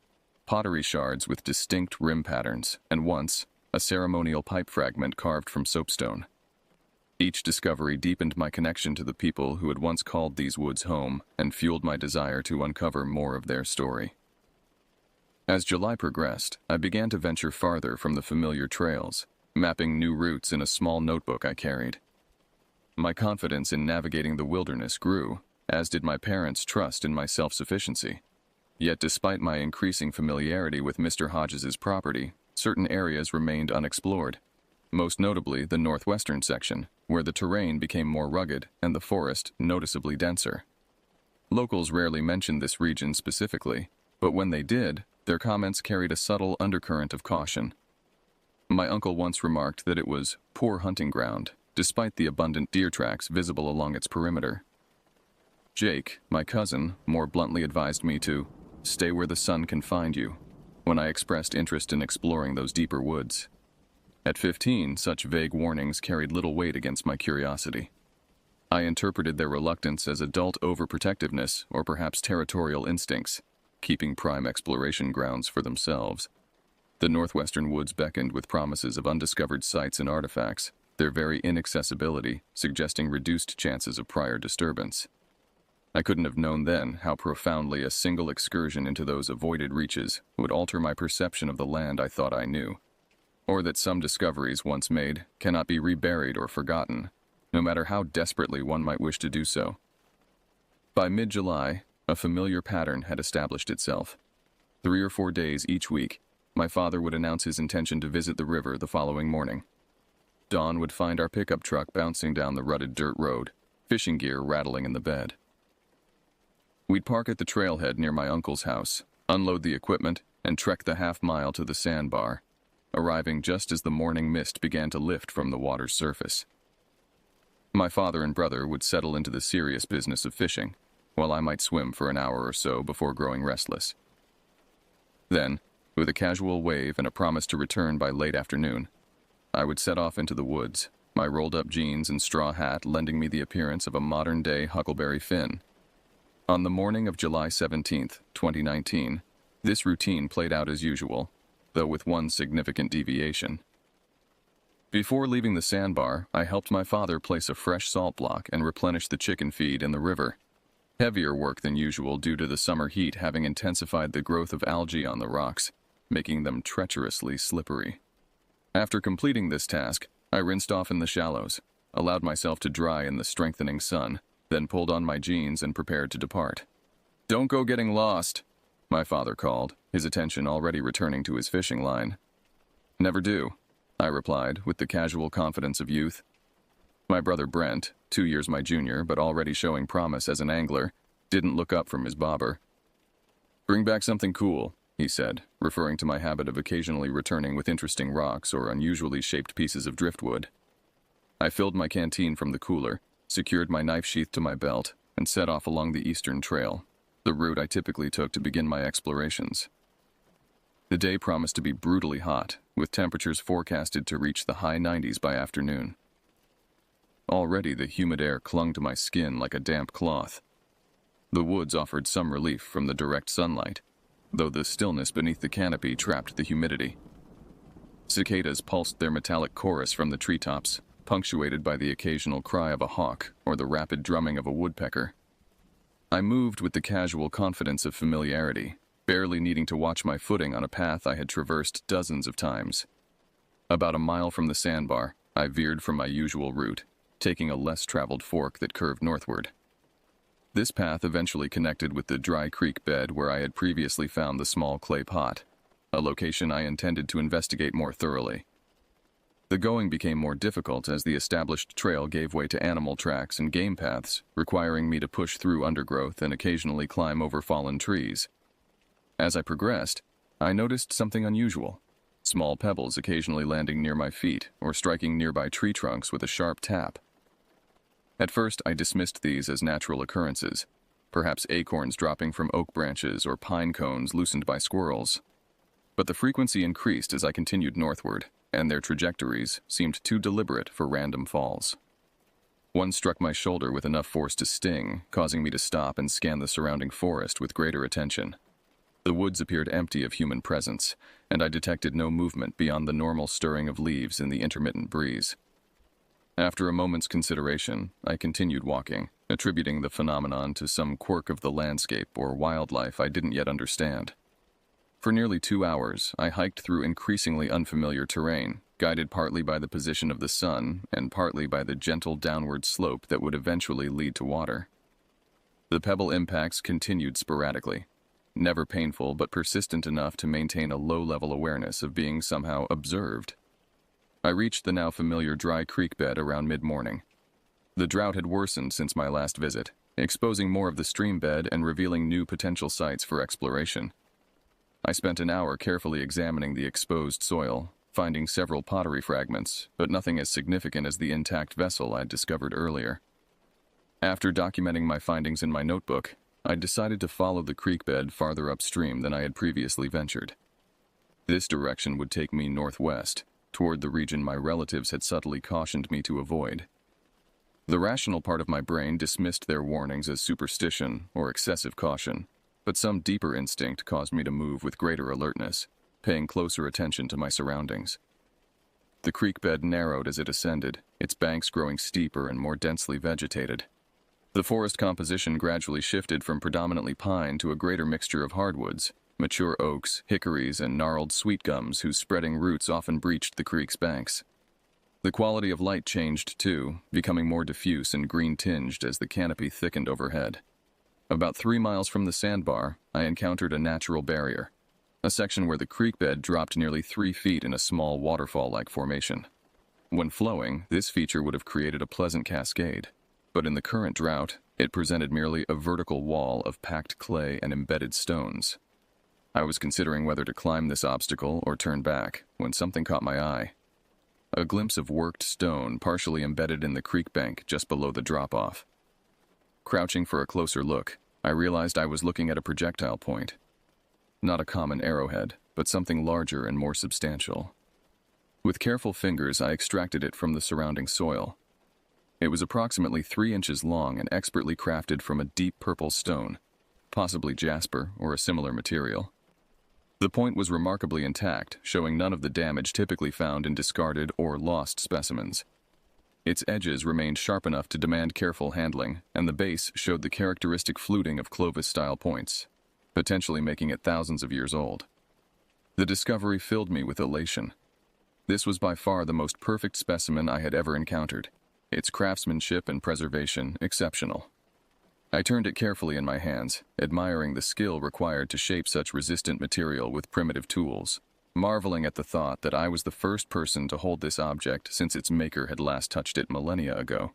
pottery shards with distinct rim patterns, and once, a ceremonial pipe fragment carved from soapstone. Each discovery deepened my connection to the people who had once called these woods home and fueled my desire to uncover more of their story. As July progressed, I began to venture farther from the familiar trails, mapping new routes in a small notebook I carried. My confidence in navigating the wilderness grew, as did my parents' trust in my self-sufficiency. Yet despite my increasing familiarity with Mr. Hodges's property, certain areas remained unexplored, most notably the northwestern section, where the terrain became more rugged and the forest noticeably denser. Locals rarely mentioned this region specifically, but when they did, their comments carried a subtle undercurrent of caution. My uncle once remarked that it was poor hunting ground, despite the abundant deer tracks visible along its perimeter. Jake, my cousin, more bluntly advised me to stay where the sun can find you, when I expressed interest in exploring those deeper woods. At 15, such vague warnings carried little weight against my curiosity. I interpreted their reluctance as adult overprotectiveness or perhaps territorial instincts, keeping prime exploration grounds for themselves. The northwestern woods beckoned with promises of undiscovered sites and artifacts, their very inaccessibility suggesting reduced chances of prior disturbance. I couldn't have known then how profoundly a single excursion into those avoided reaches would alter my perception of the land I thought I knew, or that some discoveries once made cannot be reburied or forgotten, no matter how desperately one might wish to do so. By mid-July, a familiar pattern had established itself. 3 or 4 days each week, my father would announce his intention to visit the river the following morning. Dawn would find our pickup truck bouncing down the rutted dirt road, fishing gear rattling in the bed. We'd park at the trailhead near my uncle's house, unload the equipment, and trek the half-mile to the sandbar, arriving just as the morning mist began to lift from the water's surface. My father and brother would settle into the serious business of fishing, while I might swim for an hour or so before growing restless. Then, with a casual wave and a promise to return by late afternoon, I would set off into the woods, my rolled-up jeans and straw hat lending me the appearance of a modern-day Huckleberry Finn. On the morning of July 17, 2019, this routine played out as usual, though with one significant deviation. Before leaving the sandbar, I helped my father place a fresh salt block and replenish the chicken feed in the river. Heavier work than usual due to the summer heat having intensified the growth of algae on the rocks, making them treacherously slippery. After completing this task, I rinsed off in the shallows, allowed myself to dry in the strengthening sun, then pulled on my jeans and prepared to depart. "Don't go getting lost," my father called, his attention already returning to his fishing line. "Never do," I replied with the casual confidence of youth. My brother Brent, 2 years my junior but already showing promise as an angler, didn't look up from his bobber. "Bring back something cool," he said, referring to my habit of occasionally returning with interesting rocks or unusually shaped pieces of driftwood. I filled my canteen from the cooler, secured my knife sheath to my belt, and set off along the eastern trail, the route I typically took to begin my explorations. The day promised to be brutally hot, with temperatures forecasted to reach the high 90s by afternoon. Already the humid air clung to my skin like a damp cloth. The woods offered some relief from the direct sunlight, though the stillness beneath the canopy trapped the humidity. Cicadas pulsed their metallic chorus from the treetops, punctuated by the occasional cry of a hawk or the rapid drumming of a woodpecker. I moved with the casual confidence of familiarity, barely needing to watch my footing on a path I had traversed dozens of times. About a mile from the sandbar, I veered from my usual route, taking a less traveled fork that curved northward. This path eventually connected with the dry creek bed where I had previously found the small clay pot, a location I intended to investigate more thoroughly. The going became more difficult as the established trail gave way to animal tracks and game paths, requiring me to push through undergrowth and occasionally climb over fallen trees. As I progressed, I noticed something unusual. small pebbles occasionally landing near my feet or striking nearby tree trunks with a sharp tap. At first, I dismissed these as natural occurrences, perhaps acorns dropping from oak branches or pine cones loosened by squirrels. But the frequency increased as I continued northward, and their trajectories seemed too deliberate for random falls. One struck my shoulder with enough force to sting, causing me to stop and scan the surrounding forest with greater attention. The woods appeared empty of human presence, and I detected no movement beyond the normal stirring of leaves in the intermittent breeze. After a moment's consideration, I continued walking, attributing the phenomenon to some quirk of the landscape or wildlife I didn't yet understand. For nearly 2 hours, I hiked through increasingly unfamiliar terrain, guided partly by the position of the sun and partly by the gentle downward slope that would eventually lead to water. The pebble impacts continued sporadically, never painful but persistent enough to maintain a low-level awareness of being somehow observed. I reached the now familiar dry creek bed around mid-morning. The drought had worsened since my last visit, exposing more of the stream bed and revealing new potential sites for exploration. I spent an hour carefully examining the exposed soil, finding several pottery fragments, but nothing as significant as the intact vessel I'd discovered earlier. After documenting my findings in my notebook, I decided to follow the creek bed farther upstream than I had previously ventured. This direction would take me northwest, toward the region my relatives had subtly cautioned me to avoid. The rational part of my brain dismissed their warnings as superstition or excessive caution, but some deeper instinct caused me to move with greater alertness, paying closer attention to my surroundings. The creek bed narrowed as it ascended, its banks growing steeper and more densely vegetated. The forest composition gradually shifted from predominantly pine to a greater mixture of hardwoods, mature oaks, hickories, and gnarled sweet gums whose spreading roots often breached the creek's banks. The quality of light changed too, becoming more diffuse and green-tinged as the canopy thickened overhead. About 3 miles from the sandbar, I encountered a natural barrier, a section where the creek bed dropped nearly 3 feet in a small waterfall-like formation. When flowing, this feature would have created a pleasant cascade, but in the current drought, it presented merely a vertical wall of packed clay and embedded stones. I was considering whether to climb this obstacle or turn back when something caught my eye. A glimpse of worked stone partially embedded in the creek bank just below the drop-off. Crouching for a closer look, I realized I was looking at a projectile point. Not a common arrowhead, but something larger and more substantial. With careful fingers, I extracted it from the surrounding soil. It was approximately 3 inches long and expertly crafted from a deep purple stone, possibly jasper or a similar material. The point was remarkably intact, showing none of the damage typically found in discarded or lost specimens. Its edges remained sharp enough to demand careful handling, and the base showed the characteristic fluting of Clovis-style points, potentially making it thousands of years old. The discovery filled me with elation. This was by far the most perfect specimen I had ever encountered, its craftsmanship and preservation exceptional. I turned it carefully in my hands, admiring the skill required to shape such resistant material with primitive tools, marveling at the thought that I was the first person to hold this object since its maker had last touched it millennia ago.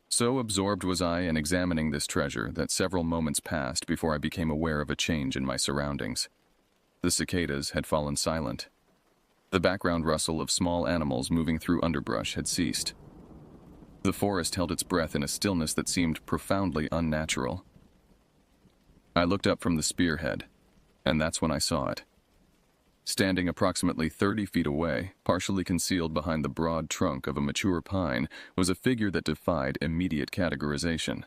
So absorbed was I in examining this treasure that several moments passed before I became aware of a change in my surroundings. The cicadas had fallen silent. The background rustle of small animals moving through underbrush had ceased. The forest held its breath in a stillness that seemed profoundly unnatural. I looked up from the spearhead, and that's when I saw it. Standing approximately 30 feet away, partially concealed behind the broad trunk of a mature pine, was a figure that defied immediate categorization.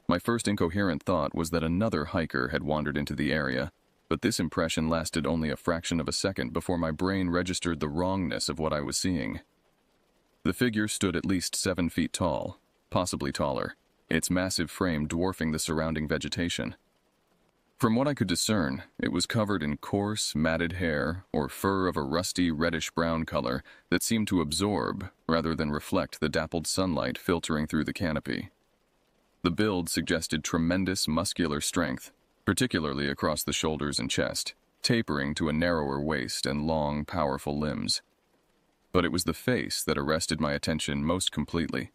My first incoherent thought was that another hiker had wandered into the area, but this impression lasted only a fraction of a second before my brain registered the wrongness of what I was seeing. The figure stood at least 7 feet tall, possibly taller, its massive frame dwarfing the surrounding vegetation. From what I could discern, it was covered in coarse, matted hair or fur of a rusty reddish-brown color that seemed to absorb rather than reflect the dappled sunlight filtering through the canopy. The build suggested tremendous muscular strength, particularly across the shoulders and chest, tapering to a narrower waist and long, powerful limbs. But it was the face that arrested my attention most completely,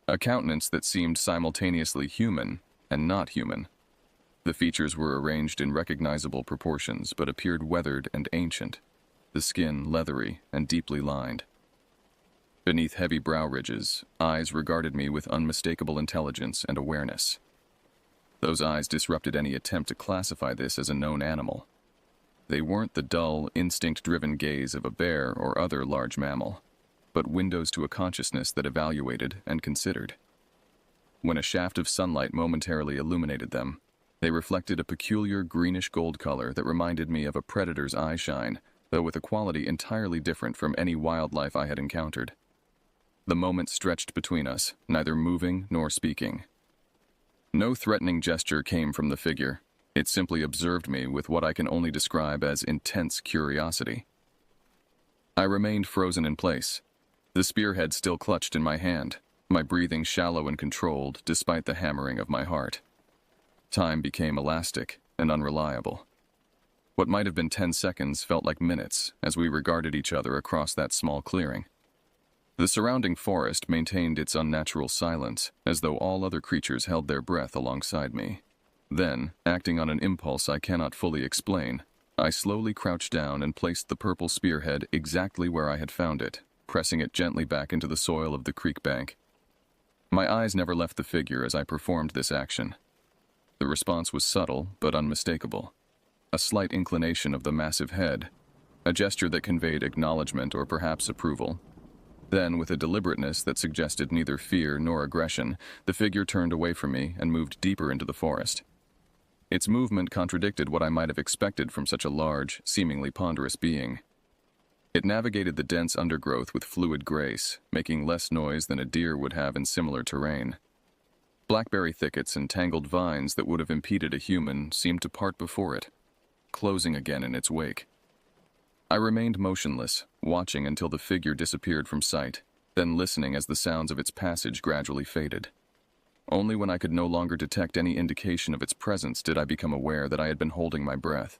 a countenance that seemed simultaneously human and not human. The features were arranged in recognizable proportions but appeared weathered and ancient, the skin leathery and deeply lined. Beneath heavy brow ridges, eyes regarded me with unmistakable intelligence and awareness. Those eyes disrupted any attempt to classify this as a known animal. They weren't the dull, instinct-driven gaze of a bear or other large mammal, but windows to a consciousness that evaluated and considered. When a shaft of sunlight momentarily illuminated them, they reflected a peculiar greenish-gold color that reminded me of a predator's eyeshine, though with a quality entirely different from any wildlife I had encountered. The moment stretched between us, neither moving nor speaking. No threatening gesture came from the figure. It simply observed me with what I can only describe as intense curiosity. I remained frozen in place, the spearhead still clutched in my hand, my breathing shallow and controlled despite the hammering of my heart. Time became elastic and unreliable. What might have been 10 seconds felt like minutes as we regarded each other across that small clearing. The surrounding forest maintained its unnatural silence, as though all other creatures held their breath alongside me. Then, acting on an impulse I cannot fully explain, I slowly crouched down and placed the purple spearhead exactly where I had found it, pressing it gently back into the soil of the creek bank. My eyes never left the figure as I performed this action. The response was subtle but unmistakable. A slight inclination of the massive head, a gesture that conveyed acknowledgement or perhaps approval. Then, with a deliberateness that suggested neither fear nor aggression, the figure turned away from me and moved deeper into the forest. Its movement contradicted what I might have expected from such a large, seemingly ponderous being. It navigated the dense undergrowth with fluid grace, making less noise than a deer would have in similar terrain. Blackberry thickets and tangled vines that would have impeded a human seemed to part before it, closing again in its wake. I remained motionless, watching until the figure disappeared from sight, then listening as the sounds of its passage gradually faded. Only when I could no longer detect any indication of its presence did I become aware that I had been holding my breath.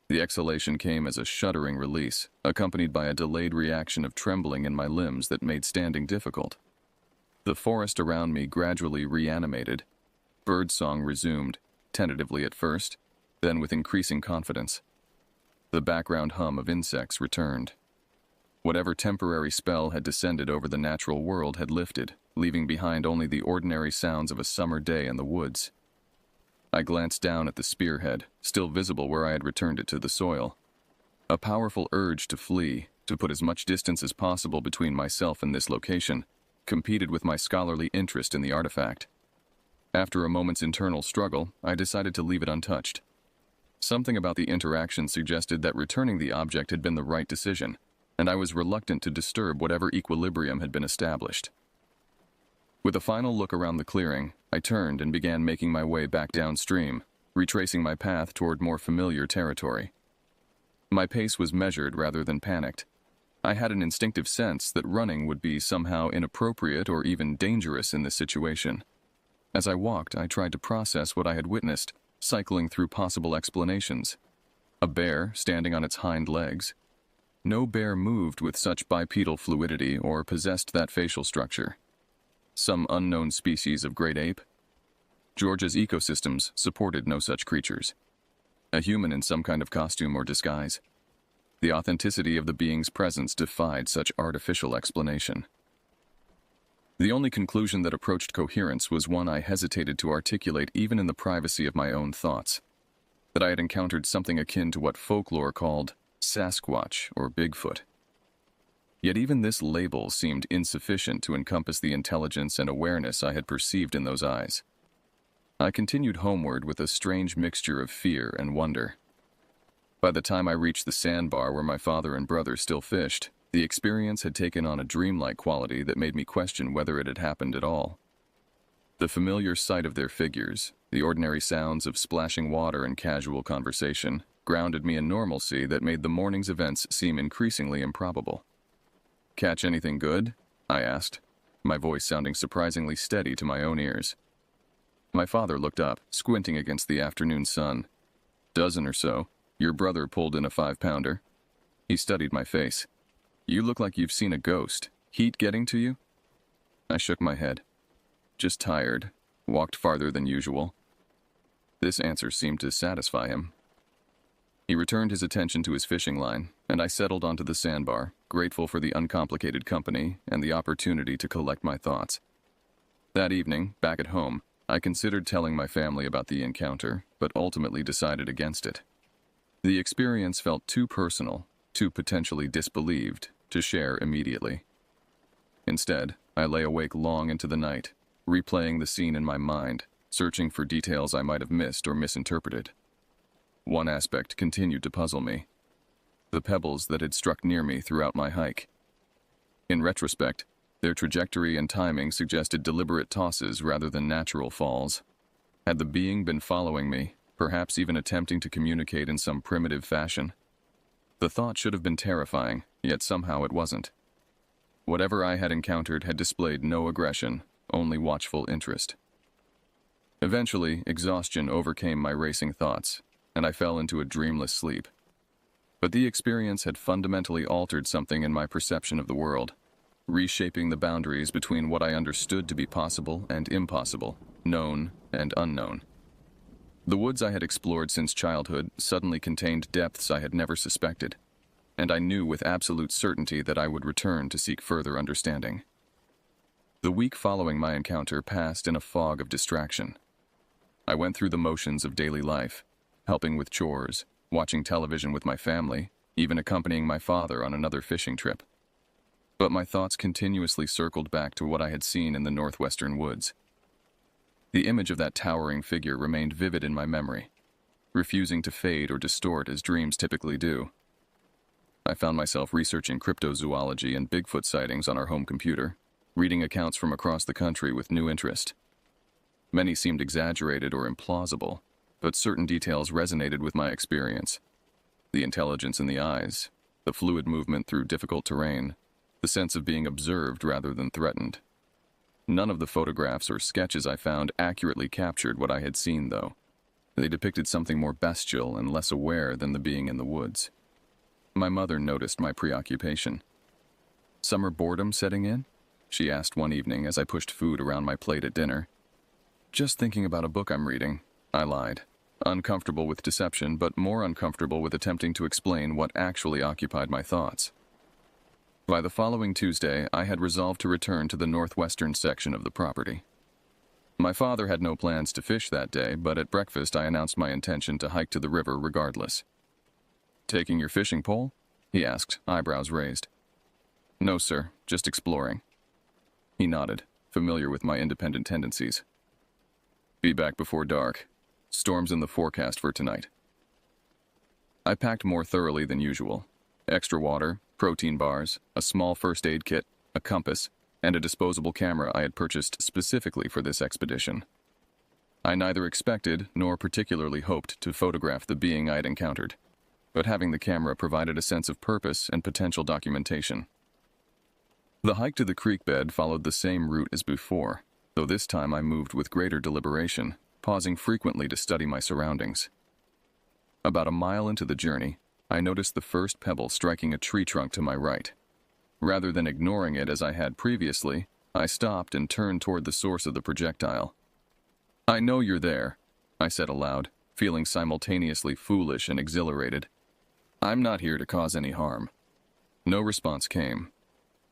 The exhalation came as a shuddering release, accompanied by a delayed reaction of trembling in my limbs that made standing difficult. The forest around me gradually reanimated. Birdsong resumed, tentatively at first, then with increasing confidence. The background hum of insects returned. Whatever temporary spell had descended over the natural world had lifted, leaving behind only the ordinary sounds of a summer day in the woods. I glanced down at the spearhead, still visible where I had returned it to the soil. A powerful urge to flee, to put as much distance as possible between myself and this location, competed with my scholarly interest in the artifact. After a moment's internal struggle, I decided to leave it untouched. Something about the interaction suggested that returning the object had been the right decision, and I was reluctant to disturb whatever equilibrium had been established. With a final look around the clearing, I turned and began making my way back downstream, retracing my path toward more familiar territory. My pace was measured rather than panicked. I had an instinctive sense that running would be somehow inappropriate or even dangerous in this situation. As I walked, I tried to process what I had witnessed, cycling through possible explanations. A bear standing on its hind legs. No bear moved with such bipedal fluidity or possessed that facial structure. Some unknown species of great ape? Georgia's ecosystems supported no such creatures. A human in some kind of costume or disguise. The authenticity of the being's presence defied such artificial explanation. The only conclusion that approached coherence was one I hesitated to articulate even in the privacy of my own thoughts. That I had encountered something akin to what folklore called Sasquatch or Bigfoot. Yet even this label seemed insufficient to encompass the intelligence and awareness I had perceived in those eyes. I continued homeward with a strange mixture of fear and wonder. By the time I reached the sandbar where my father and brother still fished, the experience had taken on a dreamlike quality that made me question whether it had happened at all. The familiar sight of their figures, the ordinary sounds of splashing water and casual conversation, grounded me in normalcy that made the morning's events seem increasingly improbable. "Catch anything good?" I asked, my voice sounding surprisingly steady to my own ears. My father looked up, squinting against the afternoon sun. "Dozen or so. Your brother pulled in a 5-pounder. He studied my face. "You look like you've seen a ghost. Heat getting to you?" I shook my head. "Just tired. Walked farther than usual." This answer seemed to satisfy him. He returned his attention to his fishing line, and I settled onto the sandbar, grateful for the uncomplicated company and the opportunity to collect my thoughts. That evening, back at home, I considered telling my family about the encounter, but ultimately decided against it. The experience felt too personal, too potentially disbelieved, to share immediately. Instead, I lay awake long into the night, replaying the scene in my mind, searching for details I might have missed or misinterpreted. One aspect continued to puzzle me: the pebbles that had struck near me throughout my hike. In retrospect, their trajectory and timing suggested deliberate tosses rather than natural falls. Had the being been following me, perhaps even attempting to communicate in some primitive fashion? The thought should have been terrifying, yet somehow it wasn't. Whatever I had encountered had displayed no aggression, only watchful interest. Eventually, exhaustion overcame my racing thoughts, and I fell into a dreamless sleep. But the experience had fundamentally altered something in my perception of the world, reshaping the boundaries between what I understood to be possible and impossible, known and unknown. The woods I had explored since childhood suddenly contained depths I had never suspected, and I knew with absolute certainty that I would return to seek further understanding. The week following my encounter passed in a fog of distraction. I went through the motions of daily life, helping with chores, watching television with my family, even accompanying my father on another fishing trip. But my thoughts continuously circled back to what I had seen in the northwestern woods. The image of that towering figure remained vivid in my memory, refusing to fade or distort as dreams typically do. I found myself researching cryptozoology and Bigfoot sightings on our home computer, reading accounts from across the country with new interest. Many seemed exaggerated or implausible, but certain details resonated with my experience. The intelligence in the eyes, the fluid movement through difficult terrain, the sense of being observed rather than threatened. None of the photographs or sketches I found accurately captured what I had seen, though. They depicted something more bestial and less aware than the being in the woods. My mother noticed my preoccupation. "Summer boredom setting in?" she asked one evening as I pushed food around my plate at dinner. "Just thinking about a book I'm reading," I lied, uncomfortable with deception but more uncomfortable with attempting to explain what actually occupied my thoughts. By the following Tuesday, I had resolved to return to the northwestern section of the property. My father had no plans to fish that day, but at breakfast I announced my intention to hike to the river regardless. "Taking your fishing pole?" he asked, eyebrows raised. "No, sir, just exploring." He nodded, familiar with my independent tendencies. "Be back before dark. Storms in the forecast for tonight." I packed more thoroughly than usual. Extra water, protein bars, a small first aid kit, a compass, and a disposable camera I had purchased specifically for this expedition. I neither expected nor particularly hoped to photograph the being I had encountered, but having the camera provided a sense of purpose and potential documentation. The hike to the creek bed followed the same route as before, though this time I moved with greater deliberation, pausing frequently to study my surroundings. About a mile into the journey, I noticed the first pebble striking a tree trunk to my right. Rather than ignoring it as I had previously, I stopped and turned toward the source of the projectile. "I know you're there," I said aloud, feeling simultaneously foolish and exhilarated. "I'm not here to cause any harm." No response came.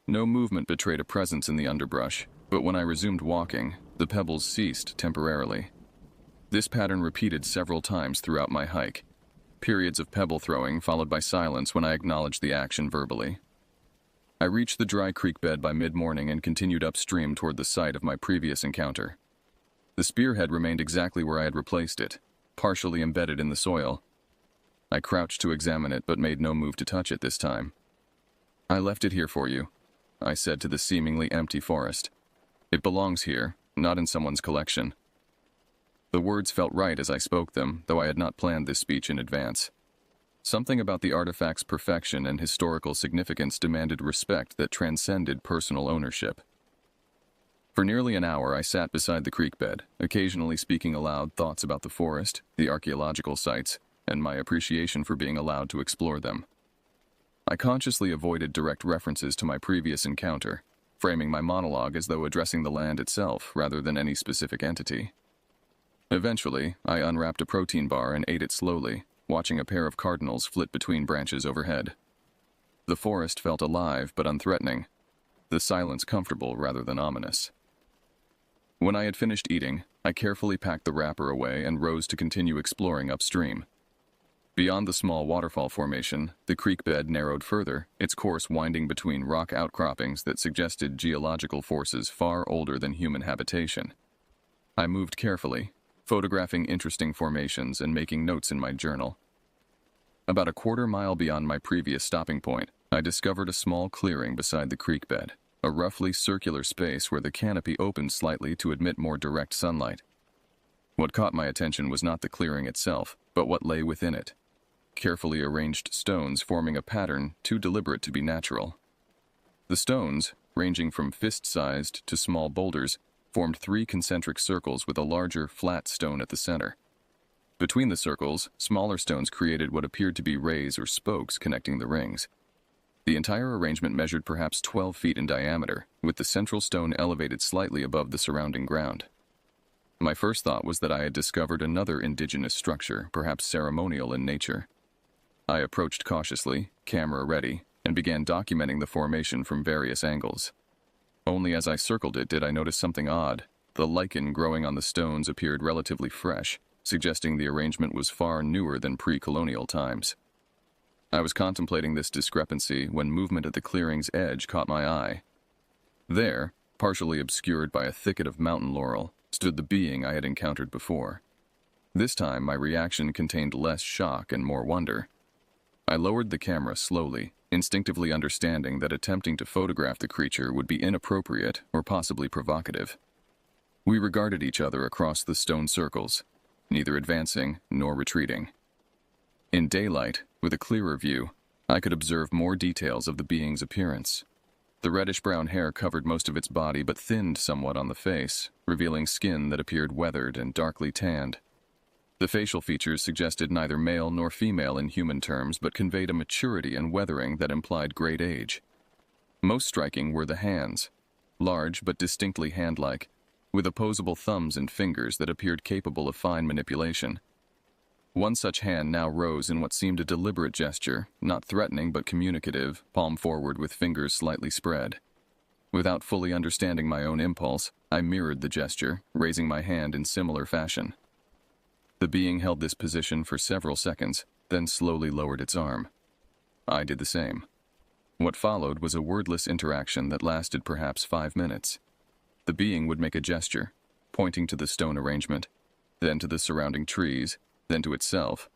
No movement betrayed a presence in the underbrush, but when I resumed walking, the pebbles ceased temporarily. This pattern repeated several times throughout my hike. Periods of pebble throwing followed by silence when I acknowledged the action verbally. I reached the dry creek bed by mid-morning and continued upstream toward the site of my previous encounter. The spearhead remained exactly where I had replaced it, partially embedded in the soil. I crouched to examine it but made no move to touch it this time. "I left it here for you," I said to the seemingly empty forest. "It belongs here, not in someone's collection." The words felt right as I spoke them, though I had not planned this speech in advance. Something about the artifact's perfection and historical significance demanded respect that transcended personal ownership. For nearly an hour I sat beside the creek bed, occasionally speaking aloud thoughts about the forest, the archaeological sites, and my appreciation for being allowed to explore them. I consciously avoided direct references to my previous encounter, framing my monologue as though addressing the land itself rather than any specific entity. Eventually, I unwrapped a protein bar and ate it slowly, watching a pair of cardinals flit between branches overhead. The forest felt alive but unthreatening, the silence comfortable rather than ominous. When I had finished eating, I carefully packed the wrapper away and rose to continue exploring upstream. Beyond the small waterfall formation, the creek bed narrowed further, its course winding between rock outcroppings that suggested geological forces far older than human habitation. I moved carefully, photographing interesting formations and making notes in my journal. About a quarter-mile beyond my previous stopping point, I discovered a small clearing beside the creek bed, a roughly circular space where the canopy opened slightly to admit more direct sunlight. What caught my attention was not the clearing itself, but what lay within it. Carefully arranged stones forming a pattern too deliberate to be natural. The stones, ranging from fist-sized to small boulders, formed 3 concentric circles with a larger, flat stone at the center. Between the circles, smaller stones created what appeared to be rays or spokes connecting the rings. The entire arrangement measured perhaps 12 feet in diameter, with the central stone elevated slightly above the surrounding ground. My first thought was that I had discovered another indigenous structure, perhaps ceremonial in nature. I approached cautiously, camera ready, and began documenting the formation from various angles. Only as I circled it did I notice something odd. The lichen growing on the stones appeared relatively fresh, suggesting the arrangement was far newer than pre-colonial times. I was contemplating this discrepancy when movement at the clearing's edge caught my eye. There, partially obscured by a thicket of mountain laurel, stood the being I had encountered before. This time, my reaction contained less shock and more wonder. I lowered the camera slowly, instinctively understanding that attempting to photograph the creature would be inappropriate or possibly provocative. We regarded each other across the stone circles, neither advancing nor retreating. In daylight, with a clearer view, I could observe more details of the being's appearance. The reddish-brown hair covered most of its body but thinned somewhat on the face, revealing skin that appeared weathered and darkly tanned. The facial features suggested neither male nor female in human terms, but conveyed a maturity and weathering that implied great age. Most striking were the hands, large but distinctly hand-like, with opposable thumbs and fingers that appeared capable of fine manipulation. One such hand now rose in what seemed a deliberate gesture, not threatening but communicative, palm forward with fingers slightly spread. Without fully understanding my own impulse, I mirrored the gesture, raising my hand in similar fashion. The being held this position for several seconds, then slowly lowered its arm. I did the same. What followed was a wordless interaction that lasted perhaps 5 minutes. The being would make a gesture, pointing to the stone arrangement, then to the surrounding trees, then to itself,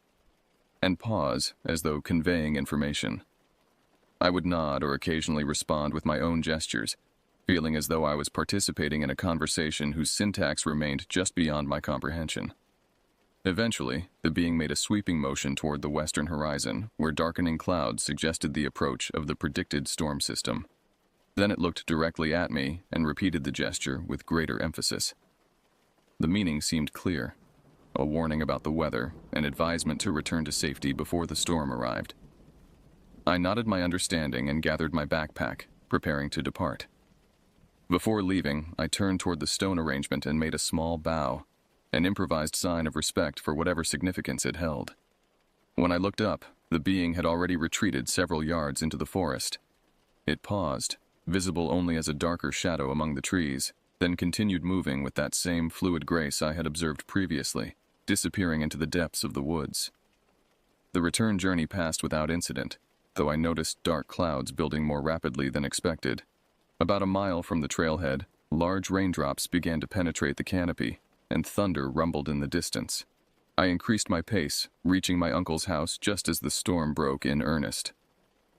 and pause as though conveying information. I would nod or occasionally respond with my own gestures, feeling as though I was participating in a conversation whose syntax remained just beyond my comprehension. Eventually, the being made a sweeping motion toward the western horizon, where darkening clouds suggested the approach of the predicted storm system. Then it looked directly at me and repeated the gesture with greater emphasis. The meaning seemed clear: a warning about the weather, an advisement to return to safety before the storm arrived. I nodded my understanding and gathered my backpack, preparing to depart. Before leaving, I turned toward the stone arrangement and made a small bow, an improvised sign of respect for whatever significance it held. When I looked up, the being had already retreated several yards into the forest. It paused, visible only as a darker shadow among the trees, then continued moving with that same fluid grace I had observed previously, disappearing into the depths of the woods. The return journey passed without incident, though I noticed dark clouds building more rapidly than expected. About a mile from the trailhead, large raindrops began to penetrate the canopy, and thunder rumbled in the distance. I increased my pace, reaching my uncle's house just as the storm broke in earnest.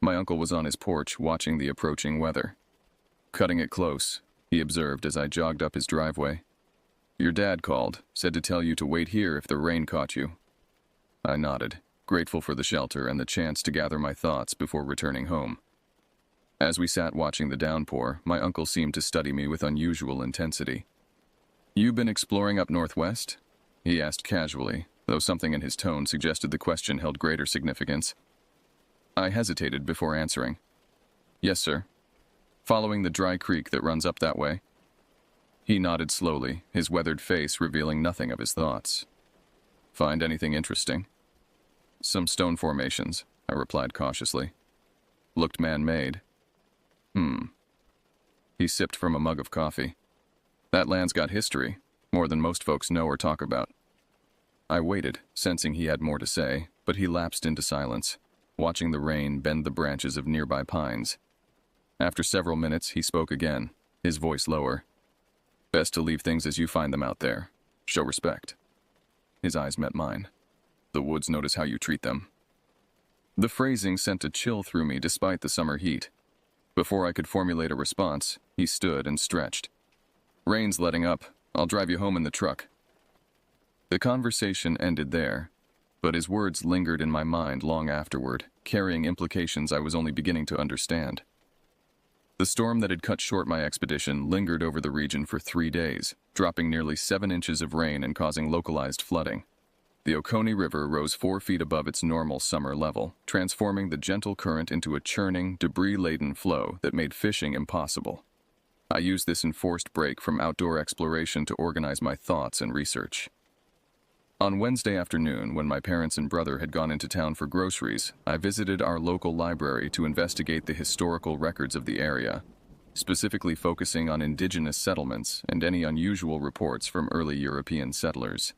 My uncle was on his porch watching the approaching weather. "Cutting it close," he observed as I jogged up his driveway. "Your dad called, said to tell you to wait here if the rain caught you." I nodded, grateful for the shelter and the chance to gather my thoughts before returning home. As we sat watching the downpour, my uncle seemed to study me with unusual intensity. "You been exploring up northwest?" he asked casually, though something in his tone suggested the question held greater significance. I hesitated before answering. "Yes, sir. Following the dry creek that runs up that way." He nodded slowly, his weathered face revealing nothing of his thoughts. "Find anything interesting?" "Some stone formations," I replied cautiously. looked man-made. He sipped from a mug of coffee. That land's got history, more than most folks know or talk about. I waited, sensing he had more to say, but he lapsed into silence, watching the rain bend the branches of nearby pines. After several minutes, he spoke again, his voice lower. Best to leave things as you find them out there. Show respect. His eyes met mine. The woods notice how you treat them. The phrasing sent a chill through me despite the summer heat. Before I could formulate a response, he stood and stretched. Rain's letting up. I'll drive you home in the truck. The conversation ended there, but his words lingered in my mind long afterward, carrying implications I was only beginning to understand. The storm that had cut short my expedition lingered over the region for 3 days, dropping nearly 7 inches of rain and causing localized flooding. The Oconee River rose 4 feet above its normal summer level, transforming the gentle current into a churning, debris-laden flow that made fishing impossible. I used this enforced break from outdoor exploration to organize my thoughts and research. On Wednesday afternoon, when my parents and brother had gone into town for groceries, I visited our local library to investigate the historical records of the area, specifically focusing on indigenous settlements and any unusual reports from early European settlers.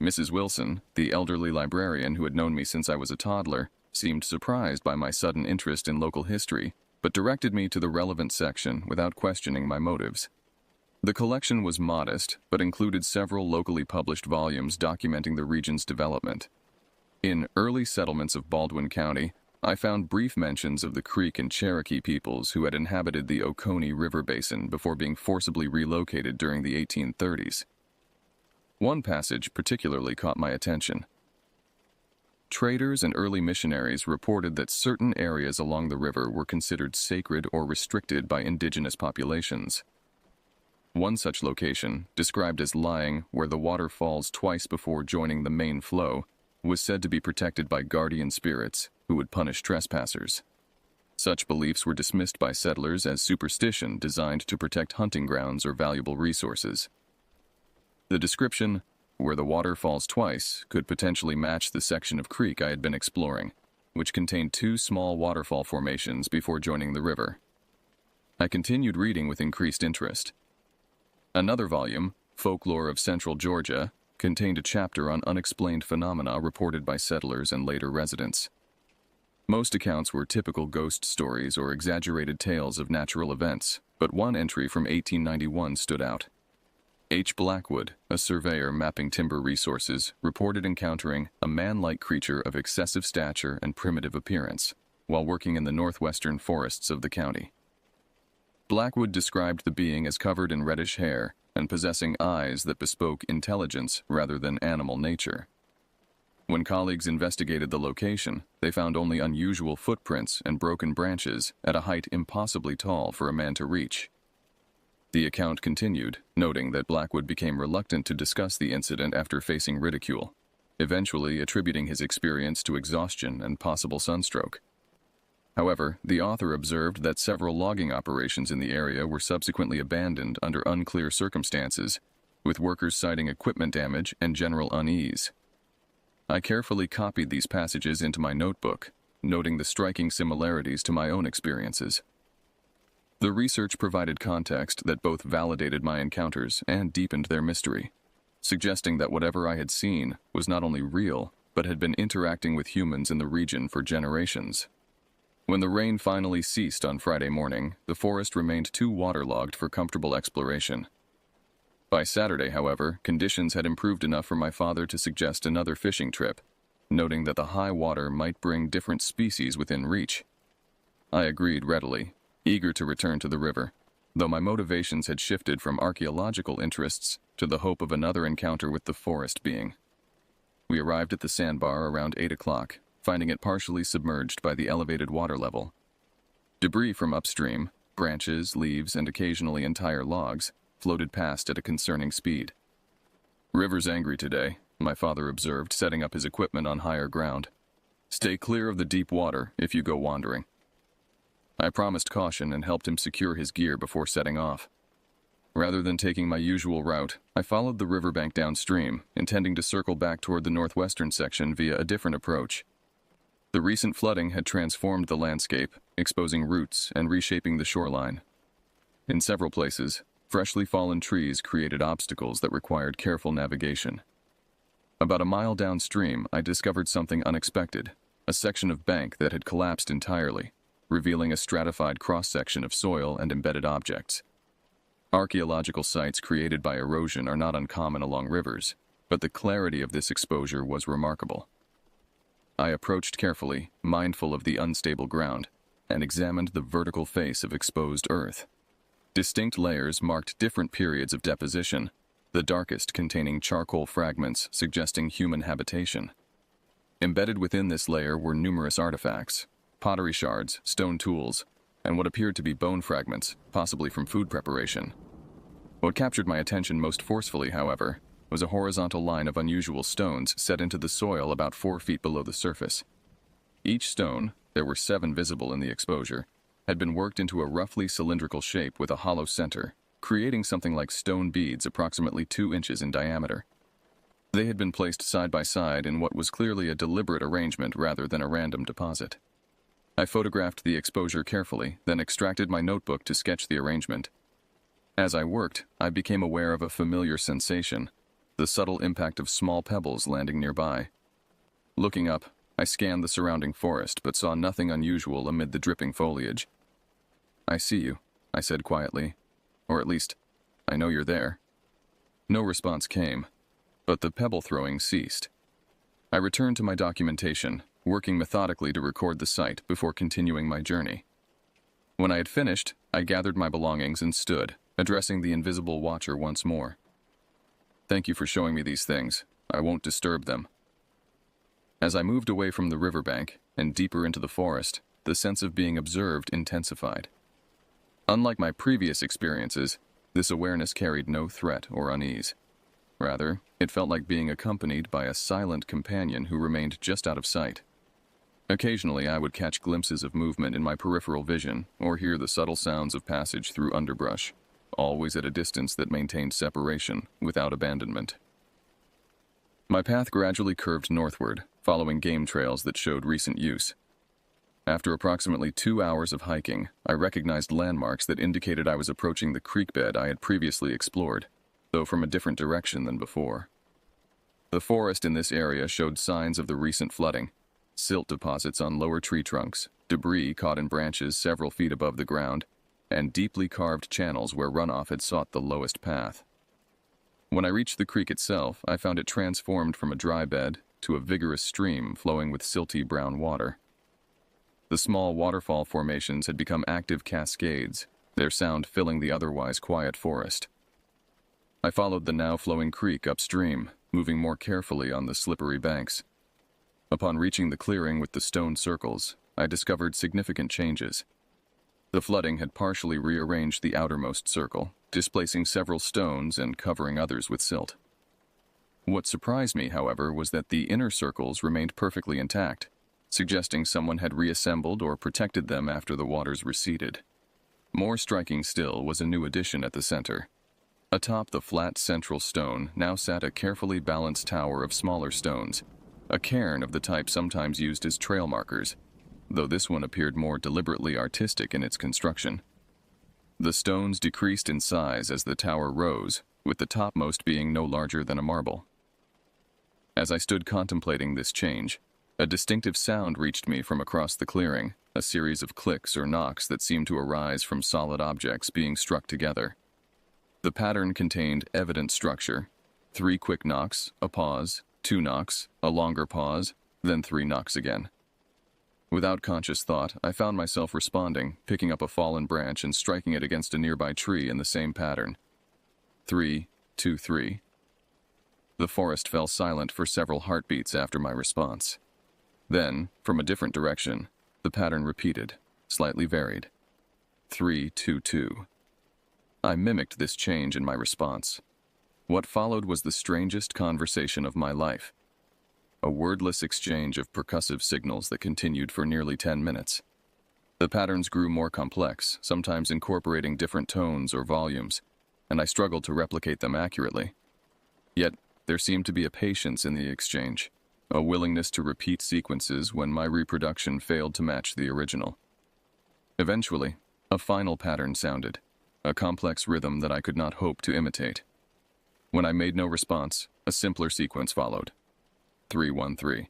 Mrs. Wilson, the elderly librarian who had known me since I was a toddler, seemed surprised by my sudden interest in local history, but directed me to the relevant section without questioning my motives. The collection was modest, but included several locally published volumes documenting the region's development. In Early Settlements of Baldwin County, I found brief mentions of the Creek and Cherokee peoples who had inhabited the Oconee River Basin before being forcibly relocated during the 1830s. One passage particularly caught my attention. Traders and early missionaries reported that certain areas along the river were considered sacred or restricted by indigenous populations. One such location, described as lying where the water falls twice before joining the main flow, was said to be protected by guardian spirits who would punish trespassers. Such beliefs were dismissed by settlers as superstition designed to protect hunting grounds or valuable resources. The description, where the water falls twice, could potentially match the section of creek I had been exploring, which contained 2 small waterfall formations before joining the river. I continued reading with increased interest. Another volume, Folklore of Central Georgia, contained a chapter on unexplained phenomena reported by settlers and later residents. Most accounts were typical ghost stories or exaggerated tales of natural events, but one entry from 1891 stood out. H. Blackwood, a surveyor mapping timber resources, reported encountering a man-like creature of excessive stature and primitive appearance while working in the northwestern forests of the county. Blackwood described the being as covered in reddish hair and possessing eyes that bespoke intelligence rather than animal nature. When colleagues investigated the location, they found only unusual footprints and broken branches at a height impossibly tall for a man to reach. The account continued, noting that Blackwood became reluctant to discuss the incident after facing ridicule, eventually attributing his experience to exhaustion and possible sunstroke. However, the author observed that several logging operations in the area were subsequently abandoned under unclear circumstances, with workers citing equipment damage and general unease. I carefully copied these passages into my notebook, noting the striking similarities to my own experiences. The research provided context that both validated my encounters and deepened their mystery, suggesting that whatever I had seen was not only real, but had been interacting with humans in the region for generations. When the rain finally ceased on Friday morning, the forest remained too waterlogged for comfortable exploration. By Saturday, however, conditions had improved enough for my father to suggest another fishing trip, noting that the high water might bring different species within reach. I agreed readily, eager to return to the river, though my motivations had shifted from archaeological interests to the hope of another encounter with the forest being. We arrived at the sandbar around 8 o'clock, finding it partially submerged by the elevated water level. Debris from upstream, branches, leaves, and occasionally entire logs, floated past at a concerning speed. "River's angry today," my father observed, setting up his equipment on higher ground. "Stay clear of the deep water if you go wandering." I promised caution and helped him secure his gear before setting off. Rather than taking my usual route, I followed the riverbank downstream, intending to circle back toward the northwestern section via a different approach. The recent flooding had transformed the landscape, exposing roots and reshaping the shoreline. In several places, freshly fallen trees created obstacles that required careful navigation. About a mile downstream, I discovered something unexpected, a section of bank that had collapsed entirely, revealing a stratified cross-section of soil and embedded objects. Archaeological sites created by erosion are not uncommon along rivers, but the clarity of this exposure was remarkable. I approached carefully, mindful of the unstable ground, and examined the vertical face of exposed earth. Distinct layers marked different periods of deposition, the darkest containing charcoal fragments suggesting human habitation. Embedded within this layer were numerous artifacts, pottery shards, stone tools, and what appeared to be bone fragments, possibly from food preparation. What captured my attention most forcefully, however, was a horizontal line of unusual stones set into the soil about 4 feet below the surface. Each stone, there were 7 visible in the exposure, had been worked into a roughly cylindrical shape with a hollow center, creating something like stone beads approximately 2 inches in diameter. They had been placed side by side in what was clearly a deliberate arrangement rather than a random deposit. I photographed the exposure carefully, then extracted my notebook to sketch the arrangement. As I worked, I became aware of a familiar sensation, the subtle impact of small pebbles landing nearby. Looking up, I scanned the surrounding forest but saw nothing unusual amid the dripping foliage. "I see you," I said quietly. "Or at least, I know you're there." No response came, but the pebble throwing ceased. I returned to my documentation, working methodically to record the site before continuing my journey. When I had finished, I gathered my belongings and stood, addressing the invisible watcher once more. "Thank you for showing me these things. I won't disturb them." As I moved away from the riverbank and deeper into the forest, the sense of being observed intensified. Unlike my previous experiences, this awareness carried no threat or unease. Rather, it felt like being accompanied by a silent companion who remained just out of sight. Occasionally, I would catch glimpses of movement in my peripheral vision or hear the subtle sounds of passage through underbrush, always at a distance that maintained separation without abandonment. My path gradually curved northward, following game trails that showed recent use. After approximately 2 hours of hiking, I recognized landmarks that indicated I was approaching the creek bed I had previously explored, though from a different direction than before. The forest in this area showed signs of the recent flooding, silt deposits on lower tree trunks, debris caught in branches several feet above the ground, and deeply carved channels where runoff had sought the lowest path. When I reached the creek itself, I found it transformed from a dry bed to a vigorous stream flowing with silty brown water. The small waterfall formations had become active cascades, their sound filling the otherwise quiet forest. I followed the now flowing creek upstream, moving more carefully on the slippery banks. Upon reaching the clearing with the stone circles, I discovered significant changes. The flooding had partially rearranged the outermost circle, displacing several stones and covering others with silt. What surprised me, however, was that the inner circles remained perfectly intact, suggesting someone had reassembled or protected them after the waters receded. More striking still was a new addition at the center. Atop the flat central stone now sat a carefully balanced tower of smaller stones, a cairn of the type sometimes used as trail markers, though this one appeared more deliberately artistic in its construction. The stones decreased in size as the tower rose, with the topmost being no larger than a marble. As I stood contemplating this change, a distinctive sound reached me from across the clearing, a series of clicks or knocks that seemed to arise from solid objects being struck together. The pattern contained evident structure: 3 quick knocks, a pause, 2 knocks, a longer pause, then 3 knocks again. Without conscious thought, I found myself responding, picking up a fallen branch and striking it against a nearby tree in the same pattern. 3, 2, 3. The forest fell silent for several heartbeats after my response. Then, from a different direction, the pattern repeated, slightly varied. 3, 2, 2. I mimicked this change in my response. What followed was the strangest conversation of my life. A wordless exchange of percussive signals that continued for nearly 10 minutes. The patterns grew more complex, sometimes incorporating different tones or volumes, and I struggled to replicate them accurately. Yet, there seemed to be a patience in the exchange, a willingness to repeat sequences when my reproduction failed to match the original. Eventually, a final pattern sounded, a complex rhythm that I could not hope to imitate. When I made no response, a simpler sequence followed. 3-1-3.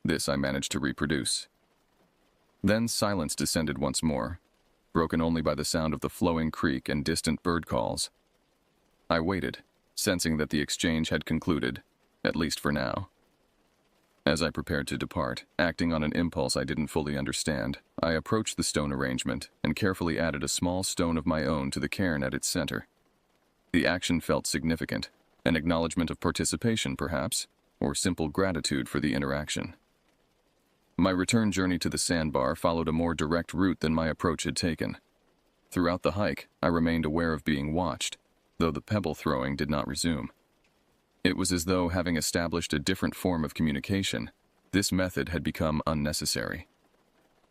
This I managed to reproduce. Then silence descended once more, broken only by the sound of the flowing creek and distant bird calls. I waited, sensing that the exchange had concluded, at least for now. As I prepared to depart, acting on an impulse I didn't fully understand, I approached the stone arrangement and carefully added a small stone of my own to the cairn at its center. The action felt significant, an acknowledgement of participation, perhaps, or simple gratitude for the interaction. My return journey to the sandbar followed a more direct route than my approach had taken. Throughout the hike, I remained aware of being watched, though the pebble throwing did not resume. It was as though, having established a different form of communication, this method had become unnecessary.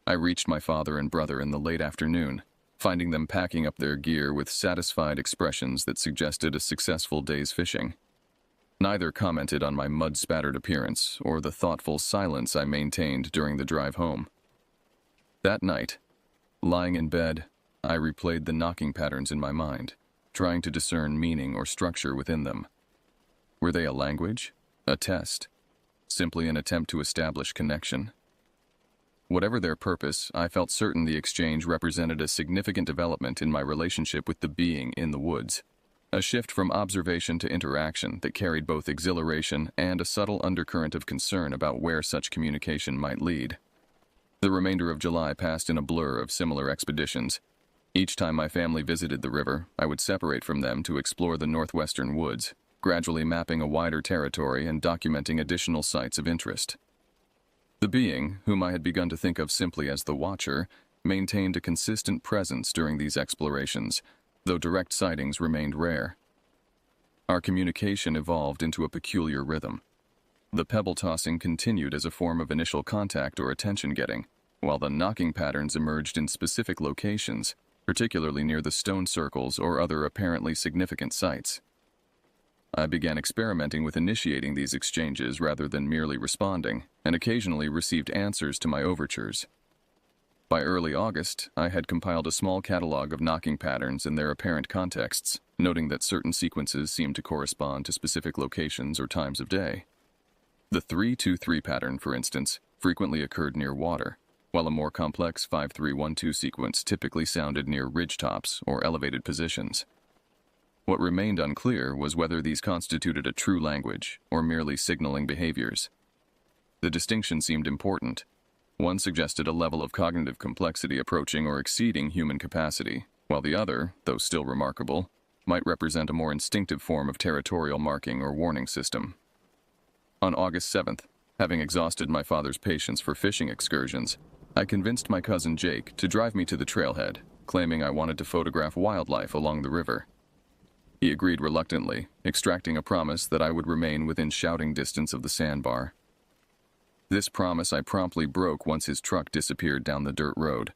I reached my father and brother in the late afternoon, finding them packing up their gear with satisfied expressions that suggested a successful day's fishing. Neither commented on my mud-spattered appearance or the thoughtful silence I maintained during the drive home. That night, lying in bed, I replayed the knocking patterns in my mind, trying to discern meaning or structure within them. Were they a language, a test, simply an attempt to establish connection? Whatever their purpose, I felt certain the exchange represented a significant development in my relationship with the being in the woods. A shift from observation to interaction that carried both exhilaration and a subtle undercurrent of concern about where such communication might lead. The remainder of July passed in a blur of similar expeditions. Each time my family visited the river, I would separate from them to explore the northwestern woods, gradually mapping a wider territory and documenting additional sites of interest. The being, whom I had begun to think of simply as the Watcher, maintained a consistent presence during these explorations, though direct sightings remained rare. Our communication evolved into a peculiar rhythm. The pebble tossing continued as a form of initial contact or attention-getting, while the knocking patterns emerged in specific locations, particularly near the stone circles or other apparently significant sites. I began experimenting with initiating these exchanges rather than merely responding, and occasionally received answers to my overtures. By early August, I had compiled a small catalog of knocking patterns and their apparent contexts, noting that certain sequences seemed to correspond to specific locations or times of day. The 3-2-3 pattern, for instance, frequently occurred near water, while a more complex 5-3-1-2 sequence typically sounded near ridgetops or elevated positions. What remained unclear was whether these constituted a true language or merely signaling behaviors. The distinction seemed important. One suggested a level of cognitive complexity approaching or exceeding human capacity, while the other, though still remarkable, might represent a more instinctive form of territorial marking or warning system. On August 7th, having exhausted my father's patience for fishing excursions, I convinced my cousin Jake to drive me to the trailhead, claiming I wanted to photograph wildlife along the river. He agreed reluctantly, extracting a promise that I would remain within shouting distance of the sandbar. This promise I promptly broke once his truck disappeared down the dirt road.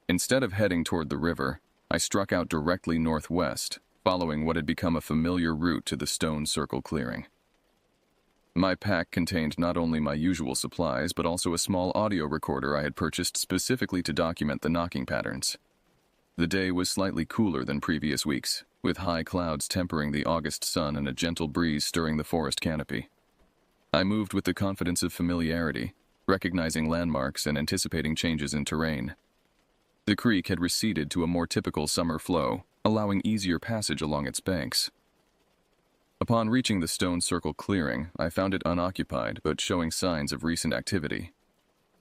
Instead of heading toward the river, I struck out directly northwest, following what had become a familiar route to the stone circle clearing. My pack contained not only my usual supplies, but also a small audio recorder I had purchased specifically to document the knocking patterns. The day was slightly cooler than previous weeks, with high clouds tempering the August sun and a gentle breeze stirring the forest canopy. I moved with the confidence of familiarity, recognizing landmarks and anticipating changes in terrain. The creek had receded to a more typical summer flow, allowing easier passage along its banks. Upon reaching the stone circle clearing, I found it unoccupied but showing signs of recent activity.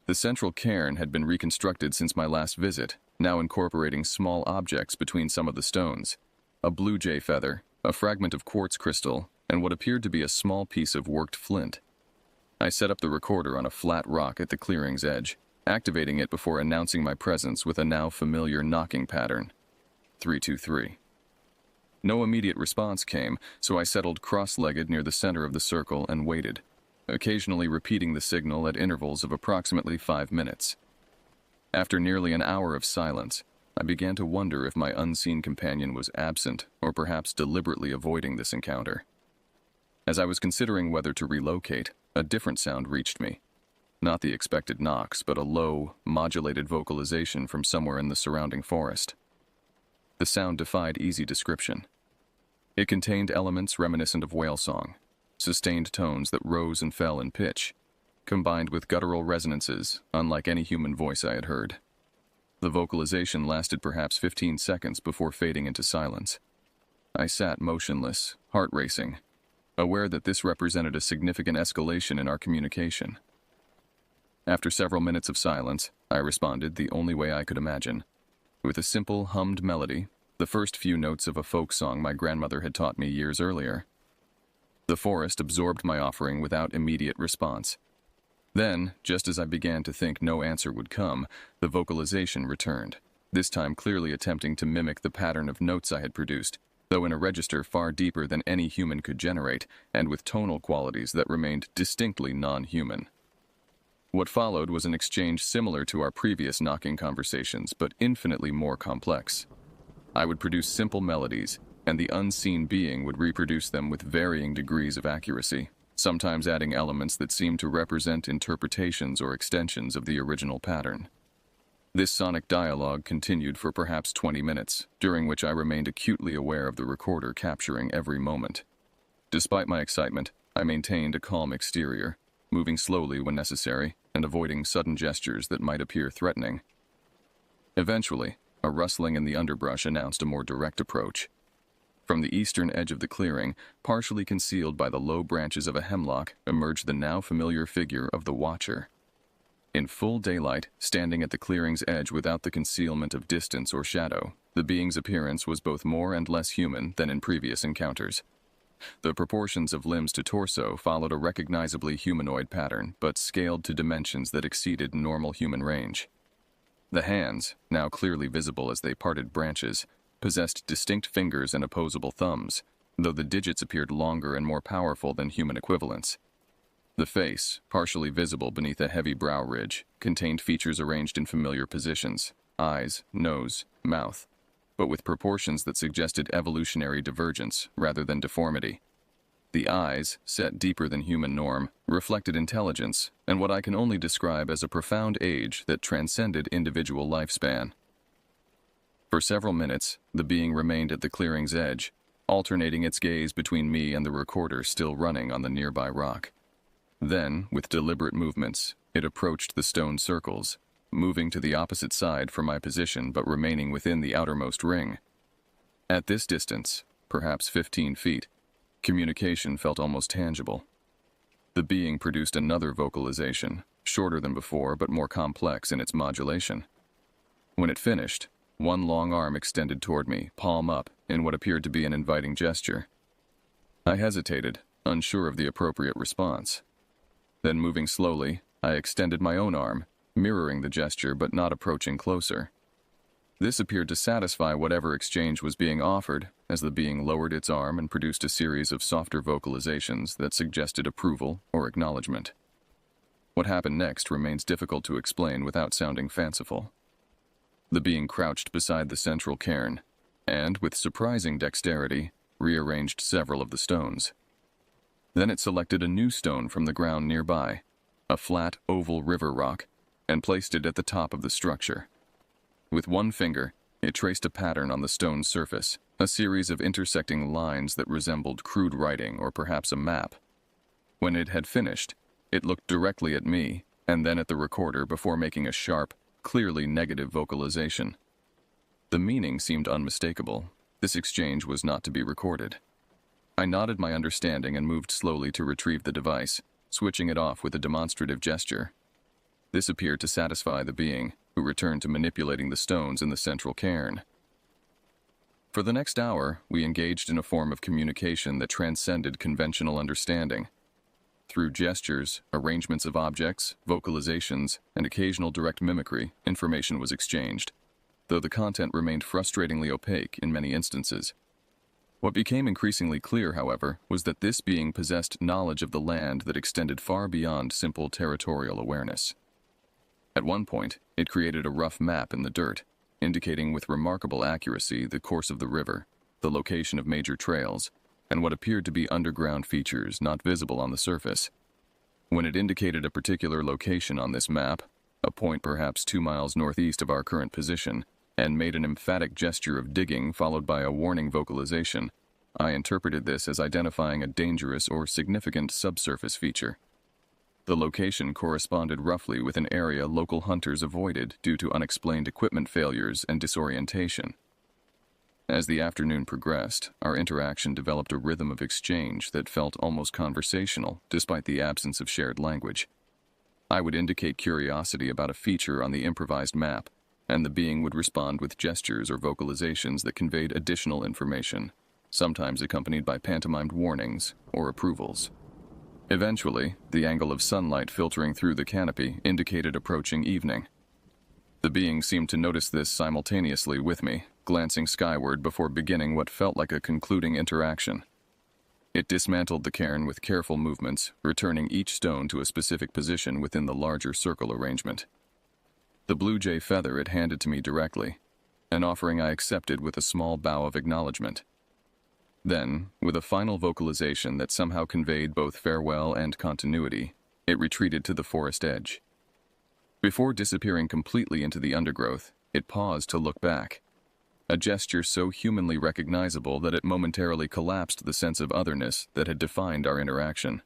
The central cairn had been reconstructed since my last visit, now incorporating small objects between some of the stones: a blue jay feather, a fragment of quartz crystal, and what appeared to be a small piece of worked flint. I set up the recorder on a flat rock at the clearing's edge, activating it before announcing my presence with a now familiar knocking pattern: 3-2-3. No immediate response came, so I settled cross-legged near the center of the circle and waited, occasionally repeating the signal at intervals of approximately 5 minutes. After nearly an hour of silence, I began to wonder if my unseen companion was absent or perhaps deliberately avoiding this encounter. As I was considering whether to relocate, a different sound reached me. Not the expected knocks, but a low, modulated vocalization from somewhere in the surrounding forest. The sound defied easy description. It contained elements reminiscent of whale song, sustained tones that rose and fell in pitch, combined with guttural resonances unlike any human voice I had heard. The vocalization lasted perhaps 15 seconds before fading into silence. I sat motionless, heart racing, aware that this represented a significant escalation in our communication. After several minutes of silence, I responded the only way I could imagine, with a simple hummed melody, the first few notes of a folk song my grandmother had taught me years earlier. The forest absorbed my offering without immediate response. Then, just as I began to think no answer would come, the vocalization returned, this time clearly attempting to mimic the pattern of notes I had produced, though in a register far deeper than any human could generate, and with tonal qualities that remained distinctly non-human. What followed was an exchange similar to our previous knocking conversations, but infinitely more complex. I would produce simple melodies, and the unseen being would reproduce them with varying degrees of accuracy, sometimes adding elements that seemed to represent interpretations or extensions of the original pattern. This sonic dialogue continued for perhaps 20 minutes, during which I remained acutely aware of the recorder capturing every moment. Despite my excitement, I maintained a calm exterior, moving slowly when necessary and avoiding sudden gestures that might appear threatening. Eventually, a rustling in the underbrush announced a more direct approach. From the eastern edge of the clearing, partially concealed by the low branches of a hemlock, emerged the now familiar figure of the Watcher. In full daylight, standing at the clearing's edge without the concealment of distance or shadow, the being's appearance was both more and less human than in previous encounters. The proportions of limbs to torso followed a recognizably humanoid pattern, but scaled to dimensions that exceeded normal human range. The hands, now clearly visible as they parted branches, possessed distinct fingers and opposable thumbs, though the digits appeared longer and more powerful than human equivalents. The face, partially visible beneath a heavy brow ridge, contained features arranged in familiar positions: eyes, nose, mouth, but with proportions that suggested evolutionary divergence rather than deformity. The eyes, set deeper than human norm, reflected intelligence and what I can only describe as a profound age that transcended individual lifespan. For several minutes, the being remained at the clearing's edge, alternating its gaze between me and the recorder still running on the nearby rock. Then, with deliberate movements, it approached the stone circles, moving to the opposite side from my position but remaining within the outermost ring. At this distance, perhaps 15 feet, communication felt almost tangible. The being produced another vocalization, shorter than before but more complex in its modulation. When it finished, one long arm extended toward me, palm up, in what appeared to be an inviting gesture. I hesitated, unsure of the appropriate response. Then, moving slowly, I extended my own arm, mirroring the gesture but not approaching closer. This appeared to satisfy whatever exchange was being offered, as the being lowered its arm and produced a series of softer vocalizations that suggested approval or acknowledgement. What happened next remains difficult to explain without sounding fanciful. The being crouched beside the central cairn, and, with surprising dexterity, rearranged several of the stones. Then it selected a new stone from the ground nearby, a flat, oval river rock, and placed it at the top of the structure. With one finger, it traced a pattern on the stone's surface, a series of intersecting lines that resembled crude writing or perhaps a map. When it had finished, it looked directly at me, and then at the recorder before making a sharp, clearly negative vocalization. The meaning seemed unmistakable. This exchange was not to be recorded. I nodded my understanding and moved slowly to retrieve the device, switching it off with a demonstrative gesture. This appeared to satisfy the being, who returned to manipulating the stones in the central cairn. For the next hour, we engaged in a form of communication that transcended conventional understanding. Through gestures, arrangements of objects, vocalizations, and occasional direct mimicry, information was exchanged, though the content remained frustratingly opaque in many instances. What became increasingly clear, however, was that this being possessed knowledge of the land that extended far beyond simple territorial awareness. At one point, it created a rough map in the dirt, indicating with remarkable accuracy the course of the river, the location of major trails, and what appeared to be underground features not visible on the surface. When it indicated a particular location on this map, a point perhaps 2 miles northeast of our current position, and made an emphatic gesture of digging followed by a warning vocalization, I interpreted this as identifying a dangerous or significant subsurface feature. The location corresponded roughly with an area local hunters avoided due to unexplained equipment failures and disorientation. As the afternoon progressed, our interaction developed a rhythm of exchange that felt almost conversational despite the absence of shared language. I would indicate curiosity about a feature on the improvised map, and the being would respond with gestures or vocalizations that conveyed additional information, sometimes accompanied by pantomimed warnings or approvals. Eventually, the angle of sunlight filtering through the canopy indicated approaching evening. The being seemed to notice this simultaneously with me, glancing skyward before beginning what felt like a concluding interaction. It dismantled the cairn with careful movements, returning each stone to a specific position within the larger circle arrangement. The blue jay feather it handed to me directly, an offering I accepted with a small bow of acknowledgement. Then, with a final vocalization that somehow conveyed both farewell and continuity, it retreated to the forest edge. Before disappearing completely into the undergrowth, it paused to look back, a gesture so humanly recognizable that it momentarily collapsed the sense of otherness that had defined our interaction.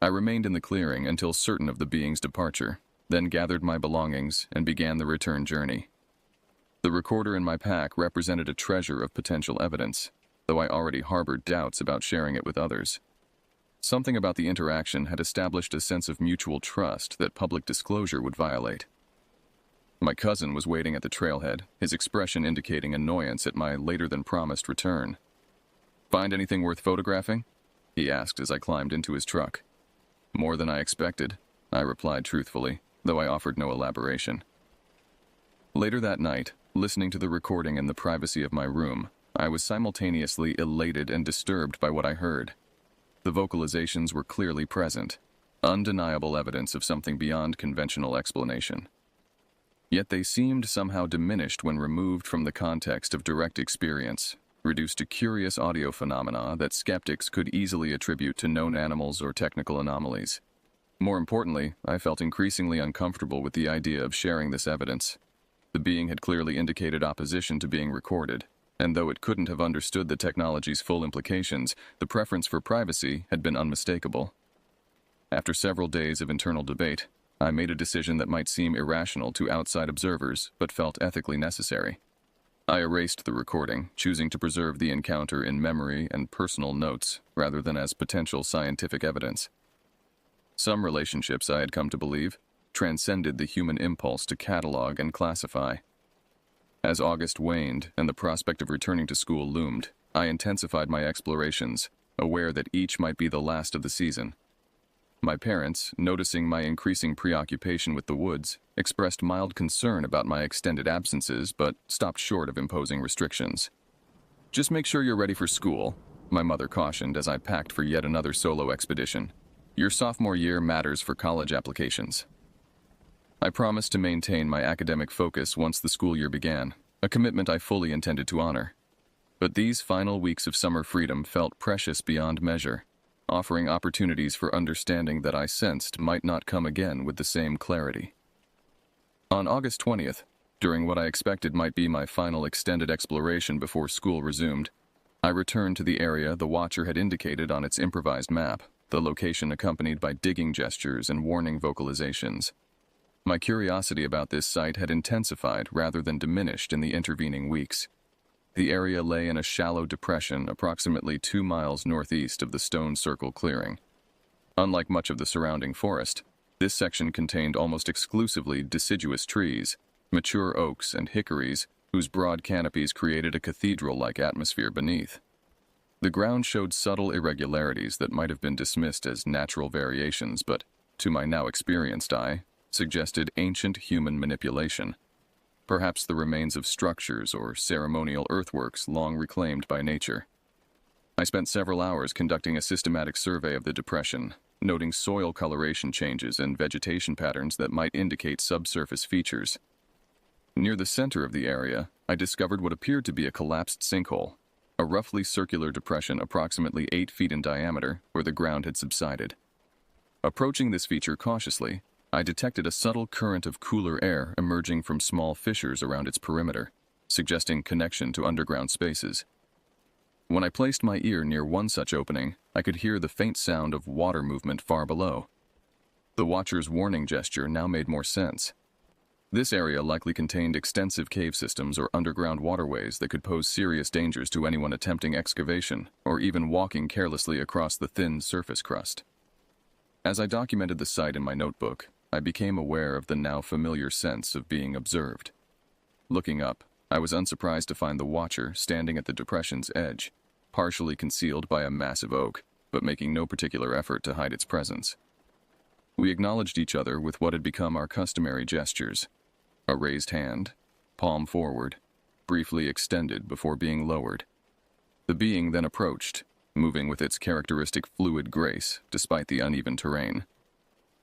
I remained in the clearing until certain of the being's departure, then gathered my belongings and began the return journey. The recorder in my pack represented a treasure of potential evidence, though I already harbored doubts about sharing it with others. Something about the interaction had established a sense of mutual trust that public disclosure would violate. My cousin was waiting at the trailhead, his expression indicating annoyance at my later-than-promised return. "Find anything worth photographing?" he asked as I climbed into his truck. "More than I expected," I replied truthfully, though I offered no elaboration. Later that night, listening to the recording in the privacy of my room, I was simultaneously elated and disturbed by what I heard. The vocalizations were clearly present, undeniable evidence of something beyond conventional explanation. Yet they seemed somehow diminished when removed from the context of direct experience, reduced to curious audio phenomena that skeptics could easily attribute to known animals or technical anomalies. More importantly, I felt increasingly uncomfortable with the idea of sharing this evidence. The being had clearly indicated opposition to being recorded, and though it couldn't have understood the technology's full implications, the preference for privacy had been unmistakable. After several days of internal debate, I made a decision that might seem irrational to outside observers, but felt ethically necessary. I erased the recording, choosing to preserve the encounter in memory and personal notes, rather than as potential scientific evidence. Some relationships, I had come to believe, transcended the human impulse to catalog and classify. As August waned and the prospect of returning to school loomed, I intensified my explorations, aware that each might be the last of the season. My parents, noticing my increasing preoccupation with the woods, expressed mild concern about my extended absences, but stopped short of imposing restrictions. "Just make sure you're ready for school," my mother cautioned as I packed for yet another solo expedition. "Your sophomore year matters for college applications." I promised to maintain my academic focus once the school year began, a commitment I fully intended to honor. But these final weeks of summer freedom felt precious beyond measure, offering opportunities for understanding that I sensed might not come again with the same clarity. On August 20th, during what I expected might be my final extended exploration before school resumed, I returned to the area the watcher had indicated on its improvised map, the location accompanied by digging gestures and warning vocalizations. My curiosity about this site had intensified rather than diminished in the intervening weeks. The area lay in a shallow depression approximately 2 miles northeast of the Stone Circle clearing. Unlike much of the surrounding forest, this section contained almost exclusively deciduous trees, mature oaks and hickories, whose broad canopies created a cathedral-like atmosphere beneath. The ground showed subtle irregularities that might have been dismissed as natural variations, but, to my now experienced eye, suggested ancient human manipulation, perhaps the remains of structures or ceremonial earthworks long reclaimed by nature. I spent several hours conducting a systematic survey of the depression, noting soil coloration changes and vegetation patterns that might indicate subsurface features. Near the center of the area, I discovered what appeared to be a collapsed sinkhole, a roughly circular depression approximately 8 feet in diameter where the ground had subsided. Approaching this feature cautiously, I detected a subtle current of cooler air emerging from small fissures around its perimeter, suggesting connection to underground spaces. When I placed my ear near one such opening, I could hear the faint sound of water movement far below. The watcher's warning gesture now made more sense. This area likely contained extensive cave systems or underground waterways that could pose serious dangers to anyone attempting excavation or even walking carelessly across the thin surface crust. As I documented the site in my notebook, I became aware of the now familiar sense of being observed. Looking up, I was unsurprised to find the watcher standing at the depression's edge, partially concealed by a massive oak, but making no particular effort to hide its presence. We acknowledged each other with what had become our customary gestures: a raised hand, palm forward, briefly extended before being lowered. The being then approached, moving with its characteristic fluid grace despite the uneven terrain.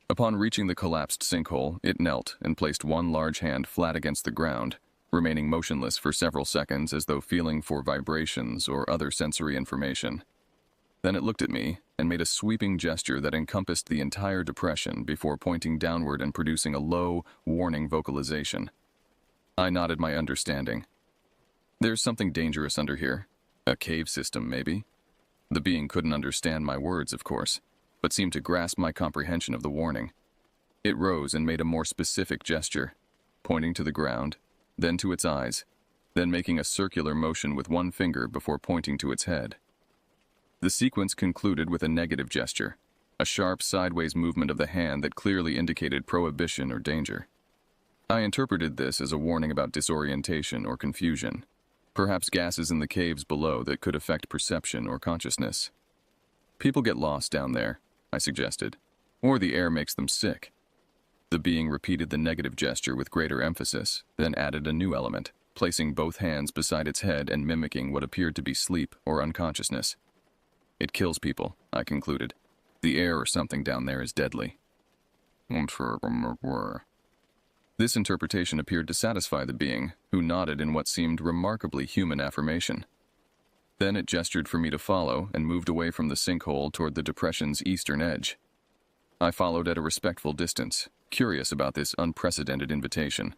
Upon reaching the collapsed sinkhole, it knelt and placed one large hand flat against the ground, remaining motionless for several seconds as though feeling for vibrations or other sensory information. Then it looked at me and made a sweeping gesture that encompassed the entire depression before pointing downward and producing a low, warning vocalization. I nodded my understanding. There's something dangerous under here. A cave system, maybe. The being couldn't understand my words, of course, but seemed to grasp my comprehension of the warning. It rose and made a more specific gesture, pointing to the ground, then to its eyes, then making a circular motion with one finger before pointing to its head. The sequence concluded with a negative gesture, a sharp sideways movement of the hand that clearly indicated prohibition or danger. I interpreted this as a warning about disorientation or confusion, perhaps gases in the caves below that could affect perception or consciousness. People get lost down there, I suggested, or the air makes them sick. The being repeated the negative gesture with greater emphasis, then added a new element, placing both hands beside its head and mimicking what appeared to be sleep or unconsciousness. It kills people, I concluded. The air or something down there is deadly. This interpretation appeared to satisfy the being, who nodded in what seemed remarkably human affirmation. Then it gestured for me to follow and moved away from the sinkhole toward the depression's eastern edge. I followed at a respectful distance, curious about this unprecedented invitation.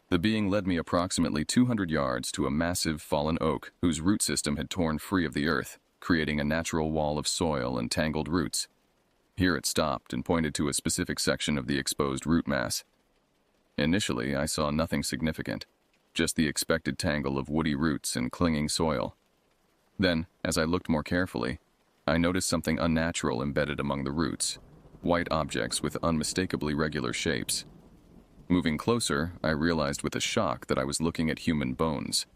The being led me approximately 200 yards to a massive fallen oak whose root system had torn free of the earth, creating a natural wall of soil and tangled roots. Here it stopped and pointed to a specific section of the exposed root mass. Initially, I saw nothing significant, just the expected tangle of woody roots and clinging soil. Then, as I looked more carefully, I noticed something unnatural embedded among the roots, white objects with unmistakably regular shapes. Moving closer, I realized with a shock that I was looking at human bones.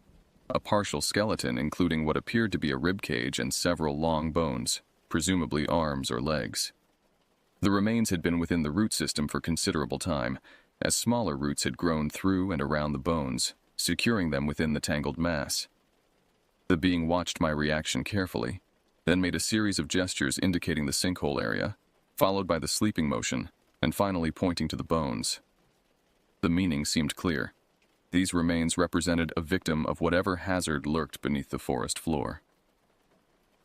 A partial skeleton including what appeared to be a rib cage and several long bones, presumably arms or legs. The remains had been within the root system for considerable time, as smaller roots had grown through and around the bones, securing them within the tangled mass. The being watched my reaction carefully, then made a series of gestures indicating the sinkhole area, followed by the sleeping motion, and finally pointing to the bones. The meaning seemed clear. These remains represented a victim of whatever hazard lurked beneath the forest floor.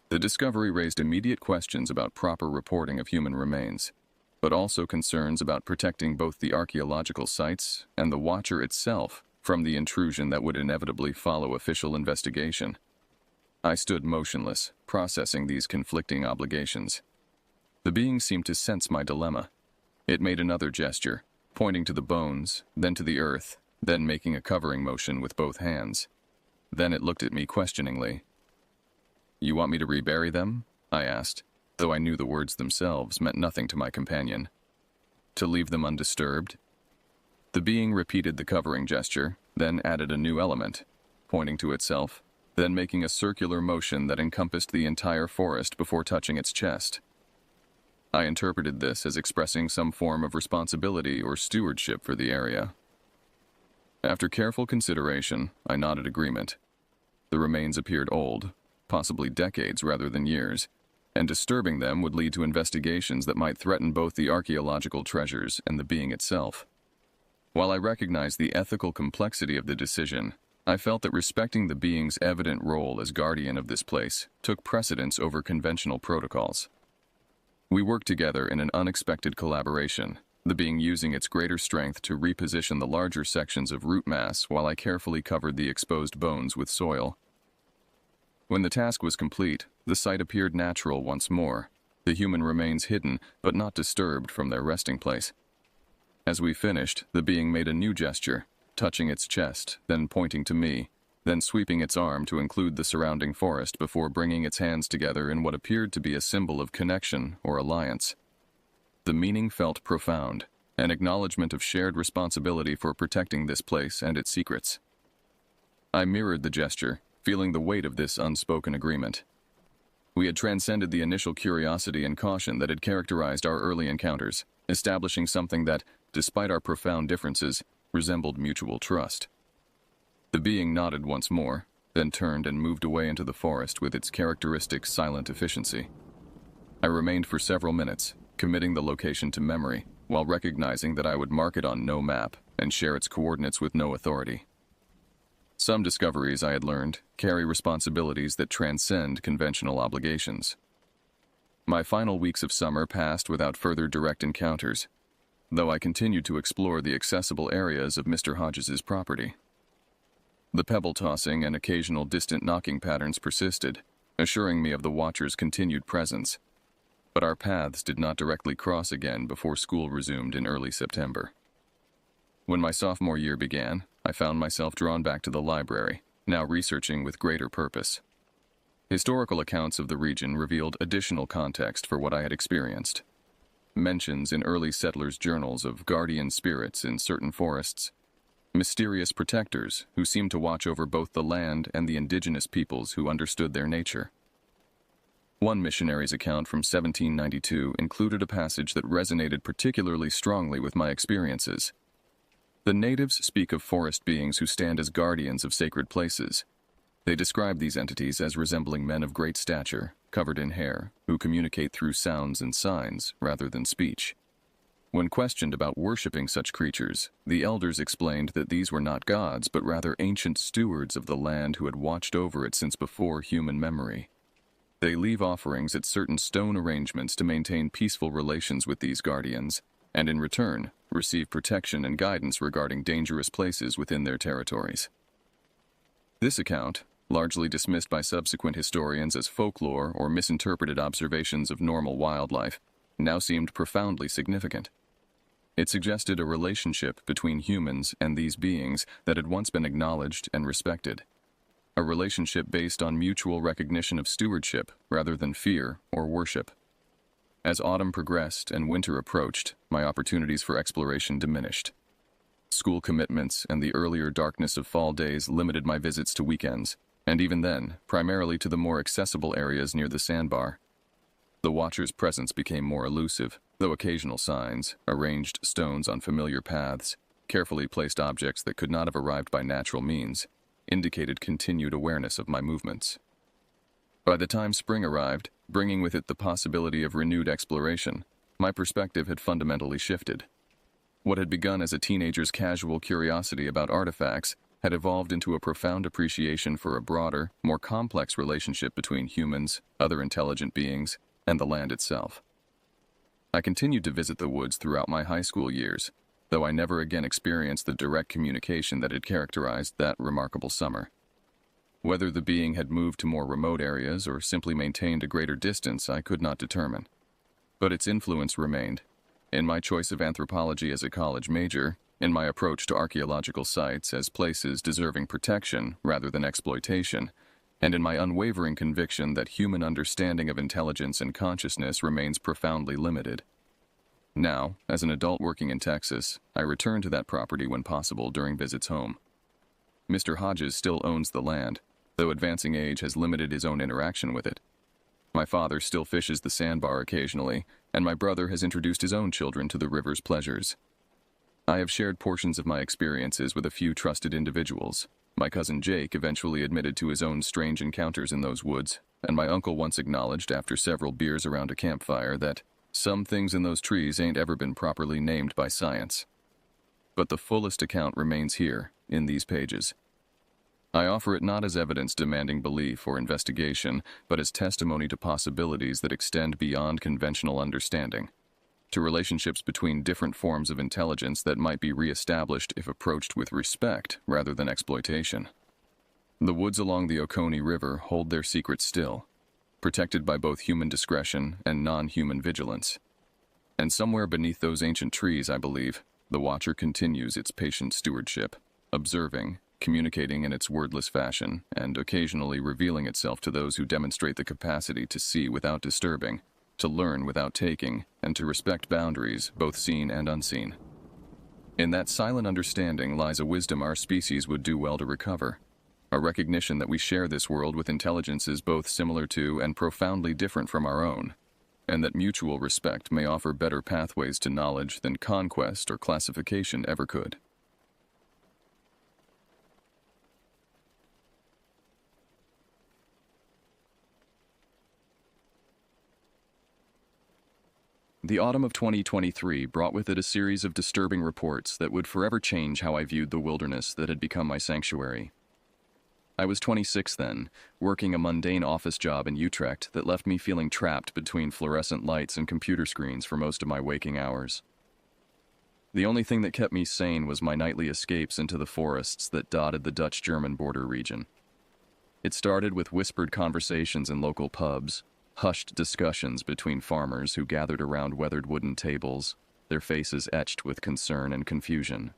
The discovery raised immediate questions about proper reporting of human remains, but also concerns about protecting both the archaeological sites and the watcher itself from the intrusion that would inevitably follow official investigation. I stood motionless, processing these conflicting obligations. The being seemed to sense my dilemma. It made another gesture, pointing to the bones, then to the earth, then making a covering motion with both hands. Then it looked at me questioningly. "You want me to rebury them?" I asked, though I knew the words themselves meant nothing to my companion. "To leave them undisturbed?" The being repeated the covering gesture, then added a new element, pointing to itself, then making a circular motion that encompassed the entire forest before touching its chest. I interpreted this as expressing some form of responsibility or stewardship for the area. After careful consideration, I nodded agreement. The remains appeared old, possibly decades rather than years, and disturbing them would lead to investigations that might threaten both the archaeological treasures and the being itself. While I recognized the ethical complexity of the decision, I felt that respecting the being's evident role as guardian of this place took precedence over conventional protocols. We worked together in an unexpected collaboration, the being using its greater strength to reposition the larger sections of root mass while I carefully covered the exposed bones with soil. When the task was complete, the site appeared natural once more, the human remains hidden but not disturbed from their resting place. As we finished, the being made a new gesture, touching its chest, then pointing to me, then sweeping its arm to include the surrounding forest before bringing its hands together in what appeared to be a symbol of connection or alliance. The meaning felt profound, an acknowledgement of shared responsibility for protecting this place and its secrets. I mirrored the gesture, feeling the weight of this unspoken agreement. We had transcended the initial curiosity and caution that had characterized our early encounters, establishing something that, despite our profound differences, resembled mutual trust. The being nodded once more, then turned and moved away into the forest with its characteristic silent efficiency. I remained for several minutes, committing the location to memory, while recognizing that I would mark it on no map and share its coordinates with no authority. Some discoveries I had learned carry responsibilities that transcend conventional obligations. My final weeks of summer passed without further direct encounters, though I continued to explore the accessible areas of Mr. Hodges's property. The pebble tossing and occasional distant knocking patterns persisted, assuring me of the watcher's continued presence, but our paths did not directly cross again before school resumed in early September. When my sophomore year began, I found myself drawn back to the library, now researching with greater purpose. Historical accounts of the region revealed additional context for what I had experienced. Mentions in early settlers' journals of guardian spirits in certain forests, mysterious protectors who seemed to watch over both the land and the indigenous peoples who understood their nature. One missionary's account from 1792 included a passage that resonated particularly strongly with my experiences. The natives speak of forest beings who stand as guardians of sacred places. They describe these entities as resembling men of great stature, covered in hair, who communicate through sounds and signs rather than speech. When questioned about worshipping such creatures, the elders explained that these were not gods but rather ancient stewards of the land who had watched over it since before human memory. They leave offerings at certain stone arrangements to maintain peaceful relations with these guardians, and in return, receive protection and guidance regarding dangerous places within their territories. This account, largely dismissed by subsequent historians as folklore or misinterpreted observations of normal wildlife, now seemed profoundly significant. It suggested a relationship between humans and these beings that had once been acknowledged and respected. A relationship based on mutual recognition of stewardship rather than fear or worship. As autumn progressed and winter approached, my opportunities for exploration diminished. School commitments and the earlier darkness of fall days limited my visits to weekends, and even then, primarily to the more accessible areas near the sandbar. The watcher's presence became more elusive, though occasional signs, arranged stones on familiar paths, carefully placed objects that could not have arrived by natural means, indicated continued awareness of my movements. By the time spring arrived, bringing with it the possibility of renewed exploration, my perspective had fundamentally shifted. What had begun as a teenager's casual curiosity about artifacts had evolved into a profound appreciation for a broader, more complex relationship between humans, other intelligent beings, and the land itself. I continued to visit the woods throughout my high school years, though I never again experienced the direct communication that had characterized that remarkable summer. Whether the being had moved to more remote areas or simply maintained a greater distance, I could not determine. But its influence remained. In my choice of anthropology as a college major, in my approach to archaeological sites as places deserving protection rather than exploitation, and in my unwavering conviction that human understanding of intelligence and consciousness remains profoundly limited. Now, as an adult working in Texas, I return to that property when possible during visits home. Mr. Hodges still owns the land, though advancing age has limited his own interaction with it. My father still fishes the sandbar occasionally, and my brother has introduced his own children to the river's pleasures. I have shared portions of my experiences with a few trusted individuals. My cousin Jake eventually admitted to his own strange encounters in those woods, and my uncle once acknowledged after several beers around a campfire that some things in those trees ain't ever been properly named by science. But the fullest account remains here, in these pages. I offer it not as evidence demanding belief or investigation, but as testimony to possibilities that extend beyond conventional understanding, to relationships between different forms of intelligence that might be reestablished if approached with respect rather than exploitation. The woods along the Oconee River hold their secrets still, protected by both human discretion and non-human vigilance. And somewhere beneath those ancient trees, I believe, the Watcher continues its patient stewardship, observing, communicating in its wordless fashion, and occasionally revealing itself to those who demonstrate the capacity to see without disturbing, to learn without taking, and to respect boundaries, both seen and unseen. In that silent understanding lies a wisdom our species would do well to recover, a recognition that we share this world with intelligences both similar to and profoundly different from our own, and that mutual respect may offer better pathways to knowledge than conquest or classification ever could. The autumn of 2023 brought with it a series of disturbing reports that would forever change how I viewed the wilderness that had become my sanctuary. I was 26 then, working a mundane office job in Utrecht that left me feeling trapped between fluorescent lights and computer screens for most of my waking hours. The only thing that kept me sane was my nightly escapes into the forests that dotted the Dutch-German border region. It started with whispered conversations in local pubs, hushed discussions between farmers who gathered around weathered wooden tables, their faces etched with concern and confusion.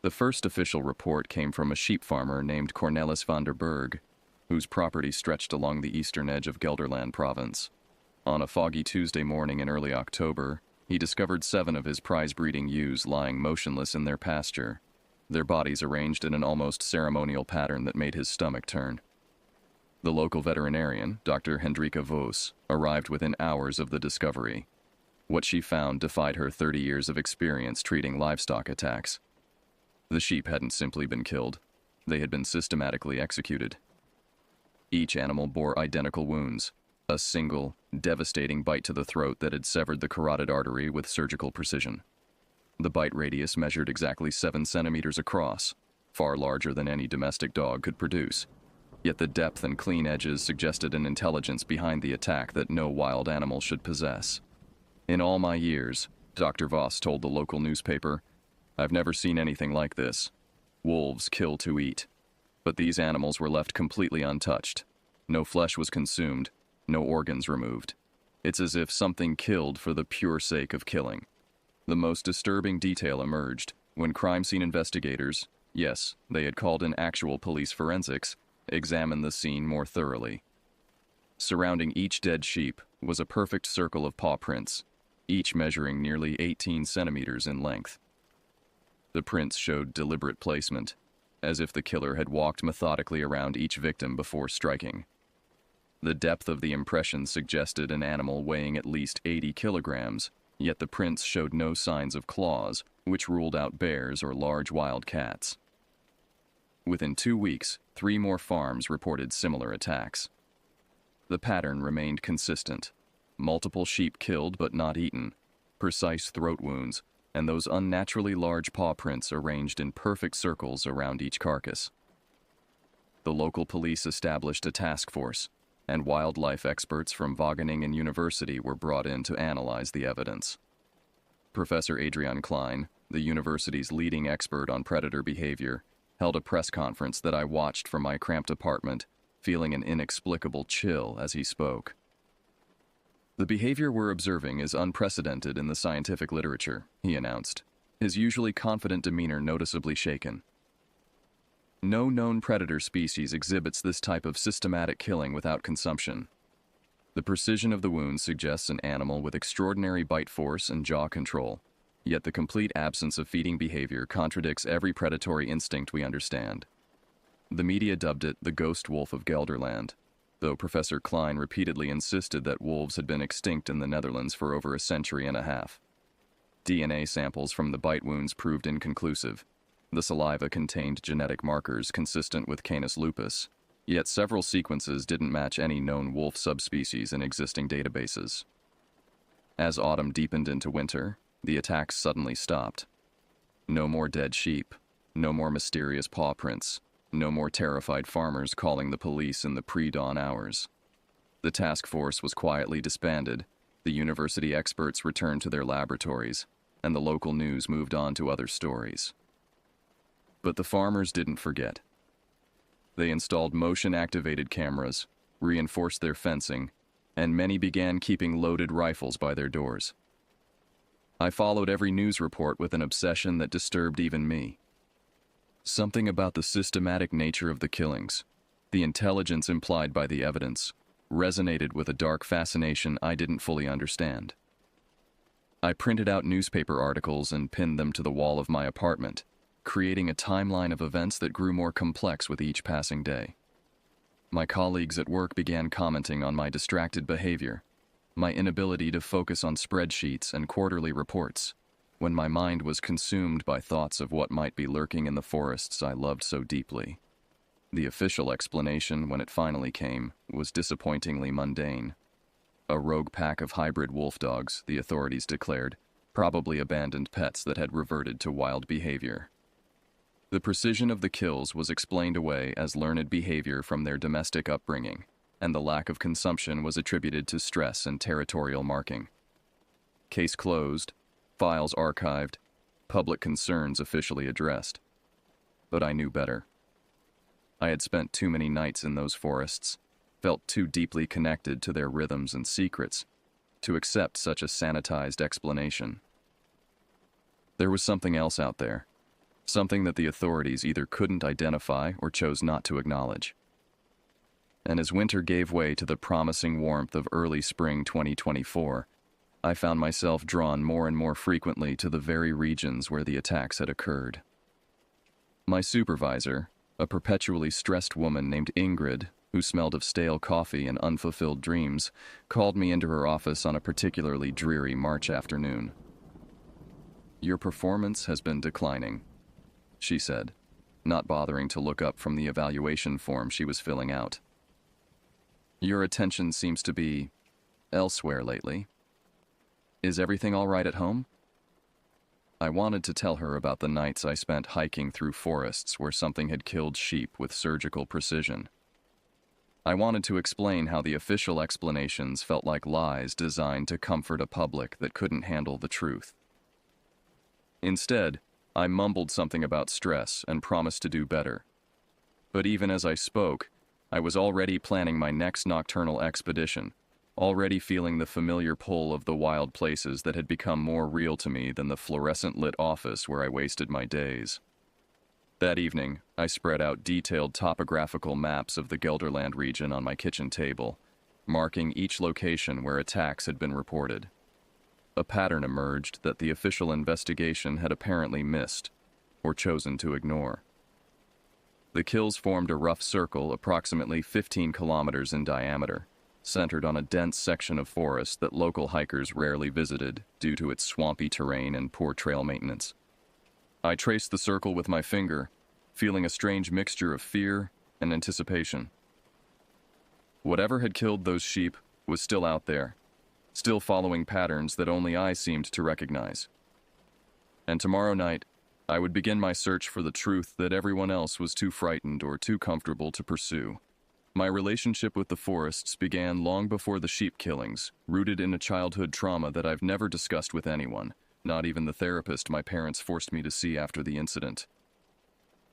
The first official report came from a sheep farmer named Cornelis van der Berg, whose property stretched along the eastern edge of Gelderland province. On a foggy Tuesday morning in early October, he discovered 7 of his prize-breeding ewes lying motionless in their pasture, their bodies arranged in an almost ceremonial pattern that made his stomach turn. The local veterinarian, Dr. Hendrika Vos, arrived within hours of the discovery. What she found defied her 30 years of experience treating livestock attacks. The sheep hadn't simply been killed. They had been systematically executed. Each animal bore identical wounds, a single, devastating bite to the throat that had severed the carotid artery with surgical precision. The bite radius measured exactly 7 centimeters across, far larger than any domestic dog could produce. Yet the depth and clean edges suggested an intelligence behind the attack that no wild animal should possess. In all my years, Dr. Voss told the local newspaper, I've never seen anything like this. Wolves kill to eat. But these animals were left completely untouched. No flesh was consumed, no organs removed. It's as if something killed for the pure sake of killing. The most disturbing detail emerged when crime scene investigators, yes, they had called in actual police forensics, examined the scene more thoroughly. Surrounding each dead sheep was a perfect circle of paw prints, each measuring nearly 18 centimeters in length. The prints showed deliberate placement, as if the killer had walked methodically around each victim before striking. The depth of the impression suggested an animal weighing at least 80 kilograms, yet the prints showed no signs of claws, which ruled out bears or large wild cats. Within 2 weeks, 3 more farms reported similar attacks. The pattern remained consistent. Multiple sheep killed but not eaten, precise throat wounds, and those unnaturally large paw prints arranged in perfect circles around each carcass. The local police established a task force, and wildlife experts from Wageningen University were brought in to analyze the evidence. Professor Adrian Klein, the university's leading expert on predator behavior, held a press conference that I watched from my cramped apartment, feeling an inexplicable chill as he spoke. The behavior we're observing is unprecedented in the scientific literature, he announced, his usually confident demeanor noticeably shaken. No known predator species exhibits this type of systematic killing without consumption. The precision of the wounds suggests an animal with extraordinary bite force and jaw control, yet the complete absence of feeding behavior contradicts every predatory instinct we understand. The media dubbed it the ghost wolf of Gelderland, though Professor Klein repeatedly insisted that wolves had been extinct in the Netherlands for over a century and a half. DNA samples from the bite wounds proved inconclusive. The saliva contained genetic markers consistent with Canis lupus, yet several sequences didn't match any known wolf subspecies in existing databases. As autumn deepened into winter, the attacks suddenly stopped. No more dead sheep, no more mysterious paw prints, No more terrified farmers calling the police in the pre-dawn hours. The task force was quietly disbanded, the university experts returned to their laboratories, and the local news moved on to other stories. But the farmers didn't forget. They installed motion-activated cameras, reinforced their fencing, and many began keeping loaded rifles by their doors. I followed every news report with an obsession that disturbed even me. Something about the systematic nature of the killings, the intelligence implied by the evidence, resonated with a dark fascination I didn't fully understand. I printed out newspaper articles and pinned them to the wall of my apartment, creating a timeline of events that grew more complex with each passing day. My colleagues at work began commenting on my distracted behavior, my inability to focus on spreadsheets and quarterly reports, when my mind was consumed by thoughts of what might be lurking in the forests I loved so deeply. The official explanation, when it finally came, was disappointingly mundane. A rogue pack of hybrid wolf dogs, the authorities declared, probably abandoned pets that had reverted to wild behavior. The precision of the kills was explained away as learned behavior from their domestic upbringing, and the lack of consumption was attributed to stress and territorial marking. Case closed, files archived, public concerns officially addressed. But I knew better. I had spent too many nights in those forests, felt too deeply connected to their rhythms and secrets, to accept such a sanitized explanation. There was something else out there, something that the authorities either couldn't identify or chose not to acknowledge. And as winter gave way to the promising warmth of early spring 2024, I found myself drawn more and more frequently to the very regions where the attacks had occurred. My supervisor, a perpetually stressed woman named Ingrid, who smelled of stale coffee and unfulfilled dreams, called me into her office on a particularly dreary March afternoon. "Your performance has been declining," she said, not bothering to look up from the evaluation form she was filling out. "Your attention seems to be elsewhere lately. Is everything all right at home?" I wanted to tell her about the nights I spent hiking through forests where something had killed sheep with surgical precision. I wanted to explain how the official explanations felt like lies designed to comfort a public that couldn't handle the truth. Instead, I mumbled something about stress and promised to do better. But even as I spoke, I was already planning my next nocturnal expedition, already feeling the familiar pull of the wild places that had become more real to me than the fluorescent-lit office where I wasted my days. That evening, I spread out detailed topographical maps of the Gelderland region on my kitchen table, marking each location where attacks had been reported. A pattern emerged that the official investigation had apparently missed, or chosen to ignore. The kills formed a rough circle approximately 15 kilometers in diameter, centered on a dense section of forest that local hikers rarely visited due to its swampy terrain and poor trail maintenance. I traced the circle with my finger, feeling a strange mixture of fear and anticipation. Whatever had killed those sheep was still out there, still following patterns that only I seemed to recognize. And tomorrow night, I would begin my search for the truth that everyone else was too frightened or too comfortable to pursue. My relationship with the forests began long before the sheep killings, rooted in a childhood trauma that I've never discussed with anyone, not even the therapist my parents forced me to see after the incident.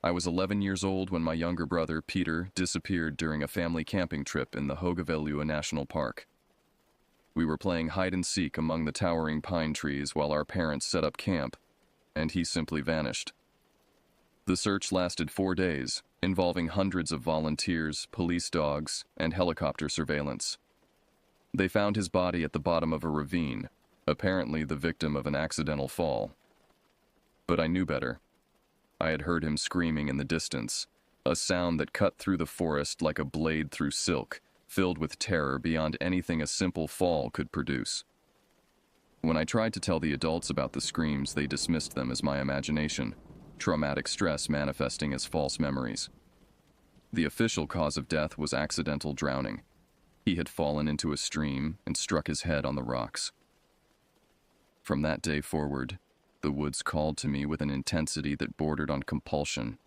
I was 11 years old when my younger brother, Peter, disappeared during a family camping trip in the Hogavelua National Park. We were playing hide and seek among the towering pine trees while our parents set up camp, and he simply vanished. The search lasted 4 days, involving hundreds of volunteers, police dogs, and helicopter surveillance. They found his body at the bottom of a ravine, apparently the victim of an accidental fall. But I knew better. I had heard him screaming in the distance, a sound that cut through the forest like a blade through silk, filled with terror beyond anything a simple fall could produce. When I tried to tell the adults about the screams, they dismissed them as my imagination, traumatic stress manifesting as false memories. The official cause of death was accidental drowning. He had fallen into a stream and struck his head on the rocks. From that day forward, the woods called to me with an intensity that bordered on compulsion.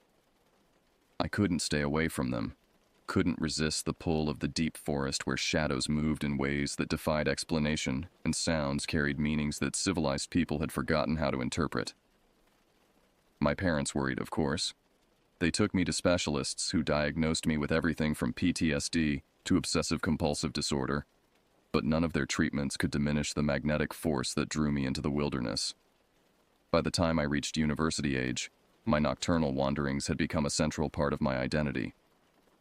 I couldn't stay away from them, couldn't resist the pull of the deep forest where shadows moved in ways that defied explanation and sounds carried meanings that civilized people had forgotten how to interpret. My parents worried, of course. They took me to specialists who diagnosed me with everything from PTSD to obsessive-compulsive disorder, but none of their treatments could diminish the magnetic force that drew me into the wilderness. By the time I reached university age, my nocturnal wanderings had become a central part of my identity.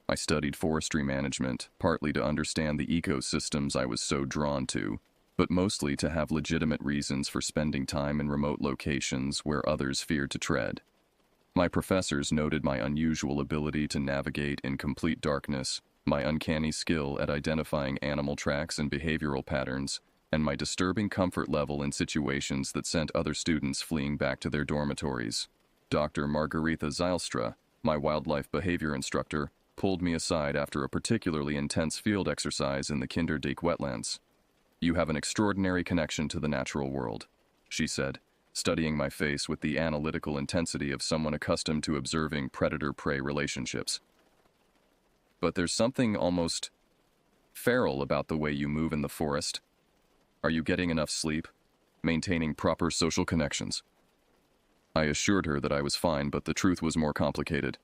I studied forestry management, partly to understand the ecosystems I was so drawn to, but mostly to have legitimate reasons for spending time in remote locations where others feared to tread. My professors noted my unusual ability to navigate in complete darkness, my uncanny skill at identifying animal tracks and behavioral patterns, and my disturbing comfort level in situations that sent other students fleeing back to their dormitories. Dr. Margaretha Zylstra, my wildlife behavior instructor, pulled me aside after a particularly intense field exercise in the Kinderdijk wetlands. "You have an extraordinary connection to the natural world," she said, studying my face with the analytical intensity of someone accustomed to observing predator-prey relationships. "But there's something almost feral about the way you move in the forest. Are you getting enough sleep? Maintaining proper social connections?" I assured her that I was fine, but the truth was more complicated.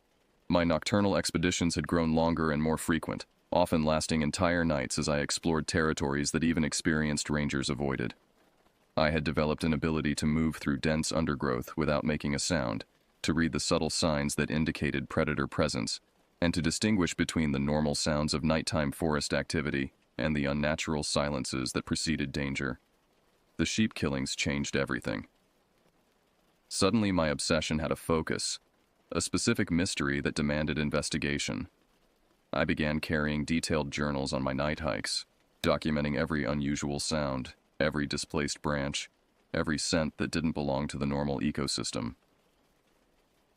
My nocturnal expeditions had grown longer and more frequent, often lasting entire nights as I explored territories that even experienced rangers avoided. I had developed an ability to move through dense undergrowth without making a sound, to read the subtle signs that indicated predator presence, and to distinguish between the normal sounds of nighttime forest activity and the unnatural silences that preceded danger. The sheep killings changed everything. Suddenly my obsession had a focus, a specific mystery that demanded investigation. I began carrying detailed journals on my night hikes, documenting every unusual sound, every displaced branch, every scent that didn't belong to the normal ecosystem.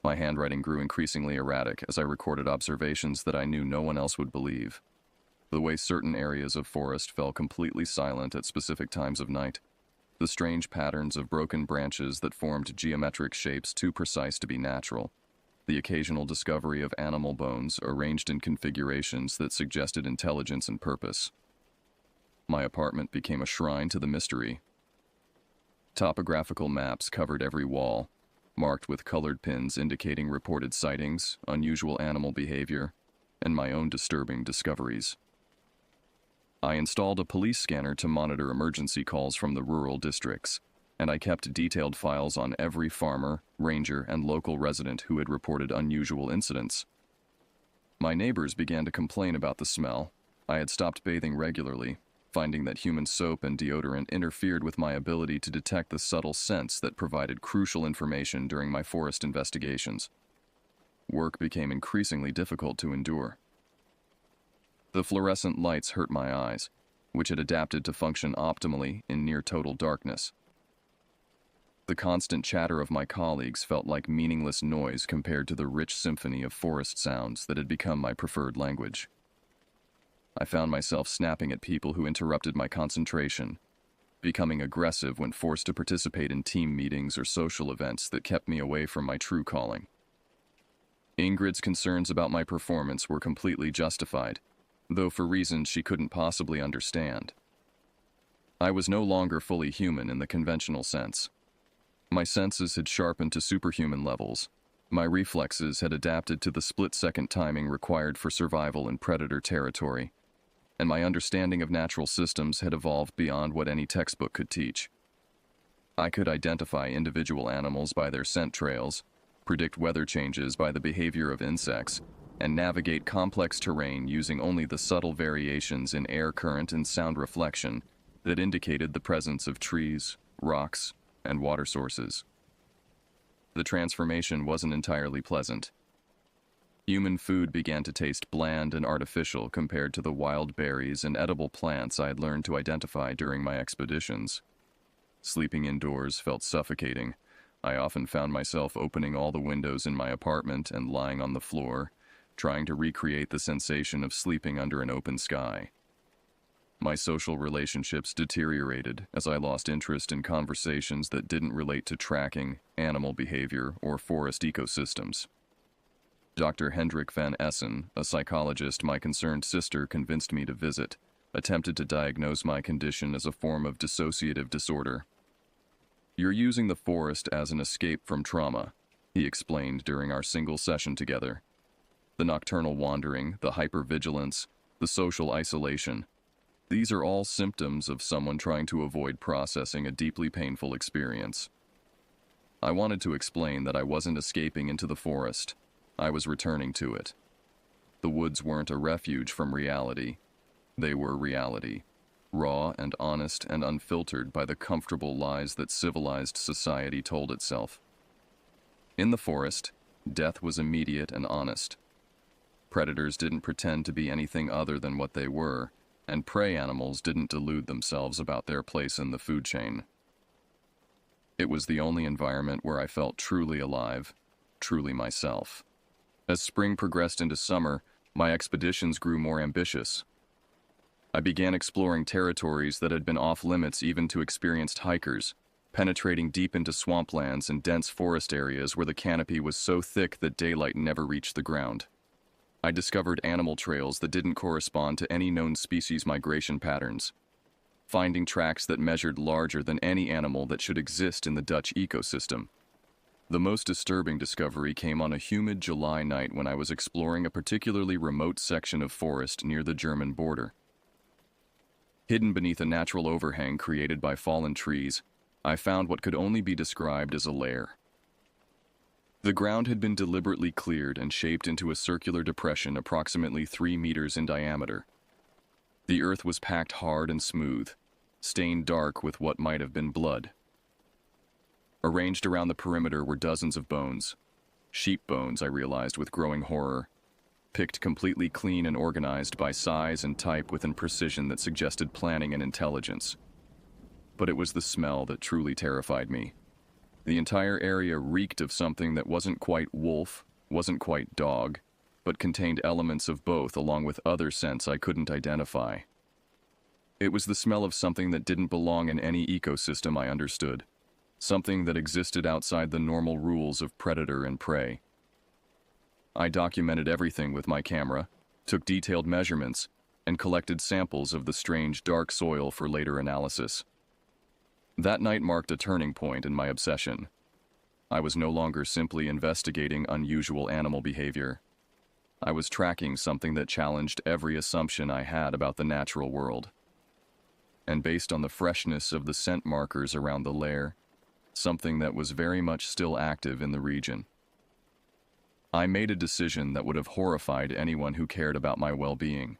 My handwriting grew increasingly erratic as I recorded observations that I knew no one else would believe. The way certain areas of forest fell completely silent at specific times of night. The strange patterns of broken branches that formed geometric shapes too precise to be natural. The occasional discovery of animal bones arranged in configurations that suggested intelligence and purpose. My apartment became a shrine to the mystery. Topographical maps covered every wall, marked with colored pins indicating reported sightings, unusual animal behavior, and my own disturbing discoveries. I installed a police scanner to monitor emergency calls from the rural districts, and I kept detailed files on every farmer, ranger, and local resident who had reported unusual incidents. My neighbors began to complain about the smell. I had stopped bathing regularly, finding that human soap and deodorant interfered with my ability to detect the subtle scents that provided crucial information during my forest investigations. Work became increasingly difficult to endure. The fluorescent lights hurt my eyes, which had adapted to function optimally in near-total darkness. The constant chatter of my colleagues felt like meaningless noise compared to the rich symphony of forest sounds that had become my preferred language. I found myself snapping at people who interrupted my concentration, becoming aggressive when forced to participate in team meetings or social events that kept me away from my true calling. Ingrid's concerns about my performance were completely justified, though for reasons she couldn't possibly understand. I was no longer fully human in the conventional sense. My senses had sharpened to superhuman levels. My reflexes had adapted to the split-second timing required for survival in predator territory, and my understanding of natural systems had evolved beyond what any textbook could teach. I could identify individual animals by their scent trails, predict weather changes by the behavior of insects, and navigate complex terrain using only the subtle variations in air current and sound reflection that indicated the presence of trees, rocks, and water sources. The transformation wasn't entirely pleasant. Human food began to taste bland and artificial compared to the wild berries and edible plants I had learned to identify during my expeditions. Sleeping indoors felt suffocating. I often found myself opening all the windows in my apartment and lying on the floor, trying to recreate the sensation of sleeping under an open sky. My social relationships deteriorated as I lost interest in conversations that didn't relate to tracking, animal behavior, or forest ecosystems. Dr. Hendrik van Essen, a psychologist my concerned sister convinced me to visit, attempted to diagnose my condition as a form of dissociative disorder. "You're using the forest as an escape from trauma," he explained during our single session together. "The nocturnal wandering, the hypervigilance, the social isolation. These are all symptoms of someone trying to avoid processing a deeply painful experience." I wanted to explain that I wasn't escaping into the forest. I was returning to it. The woods weren't a refuge from reality. They were reality, raw and honest and unfiltered by the comfortable lies that civilized society told itself. In the forest, death was immediate and honest. Predators didn't pretend to be anything other than what they were, and prey animals didn't delude themselves about their place in the food chain. It was the only environment where I felt truly alive, truly myself. As spring progressed into summer, my expeditions grew more ambitious. I began exploring territories that had been off-limits even to experienced hikers, penetrating deep into swamplands and dense forest areas where the canopy was so thick that daylight never reached the ground. I discovered animal trails that didn't correspond to any known species migration patterns, finding tracks that measured larger than any animal that should exist in the Dutch ecosystem. The most disturbing discovery came on a humid July night when I was exploring a particularly remote section of forest near the German border. Hidden beneath a natural overhang created by fallen trees, I found what could only be described as a lair. The ground had been deliberately cleared and shaped into a circular depression approximately 3 meters in diameter. The earth was packed hard and smooth, stained dark with what might have been blood. Arranged around the perimeter were dozens of bones. Sheep bones, I realized with growing horror. Picked completely clean and organized by size and type with a precision that suggested planning and intelligence. But it was the smell that truly terrified me. The entire area reeked of something that wasn't quite wolf, wasn't quite dog, but contained elements of both along with other scents I couldn't identify. It was the smell of something that didn't belong in any ecosystem I understood. Something that existed outside the normal rules of predator and prey. I documented everything with my camera, took detailed measurements, and collected samples of the strange dark soil for later analysis. That night marked a turning point in my obsession. I was no longer simply investigating unusual animal behavior. I was tracking something that challenged every assumption I had about the natural world. And based on the freshness of the scent markers around the lair, something that was very much still active in the region. I made a decision that would have horrified anyone who cared about my well-being.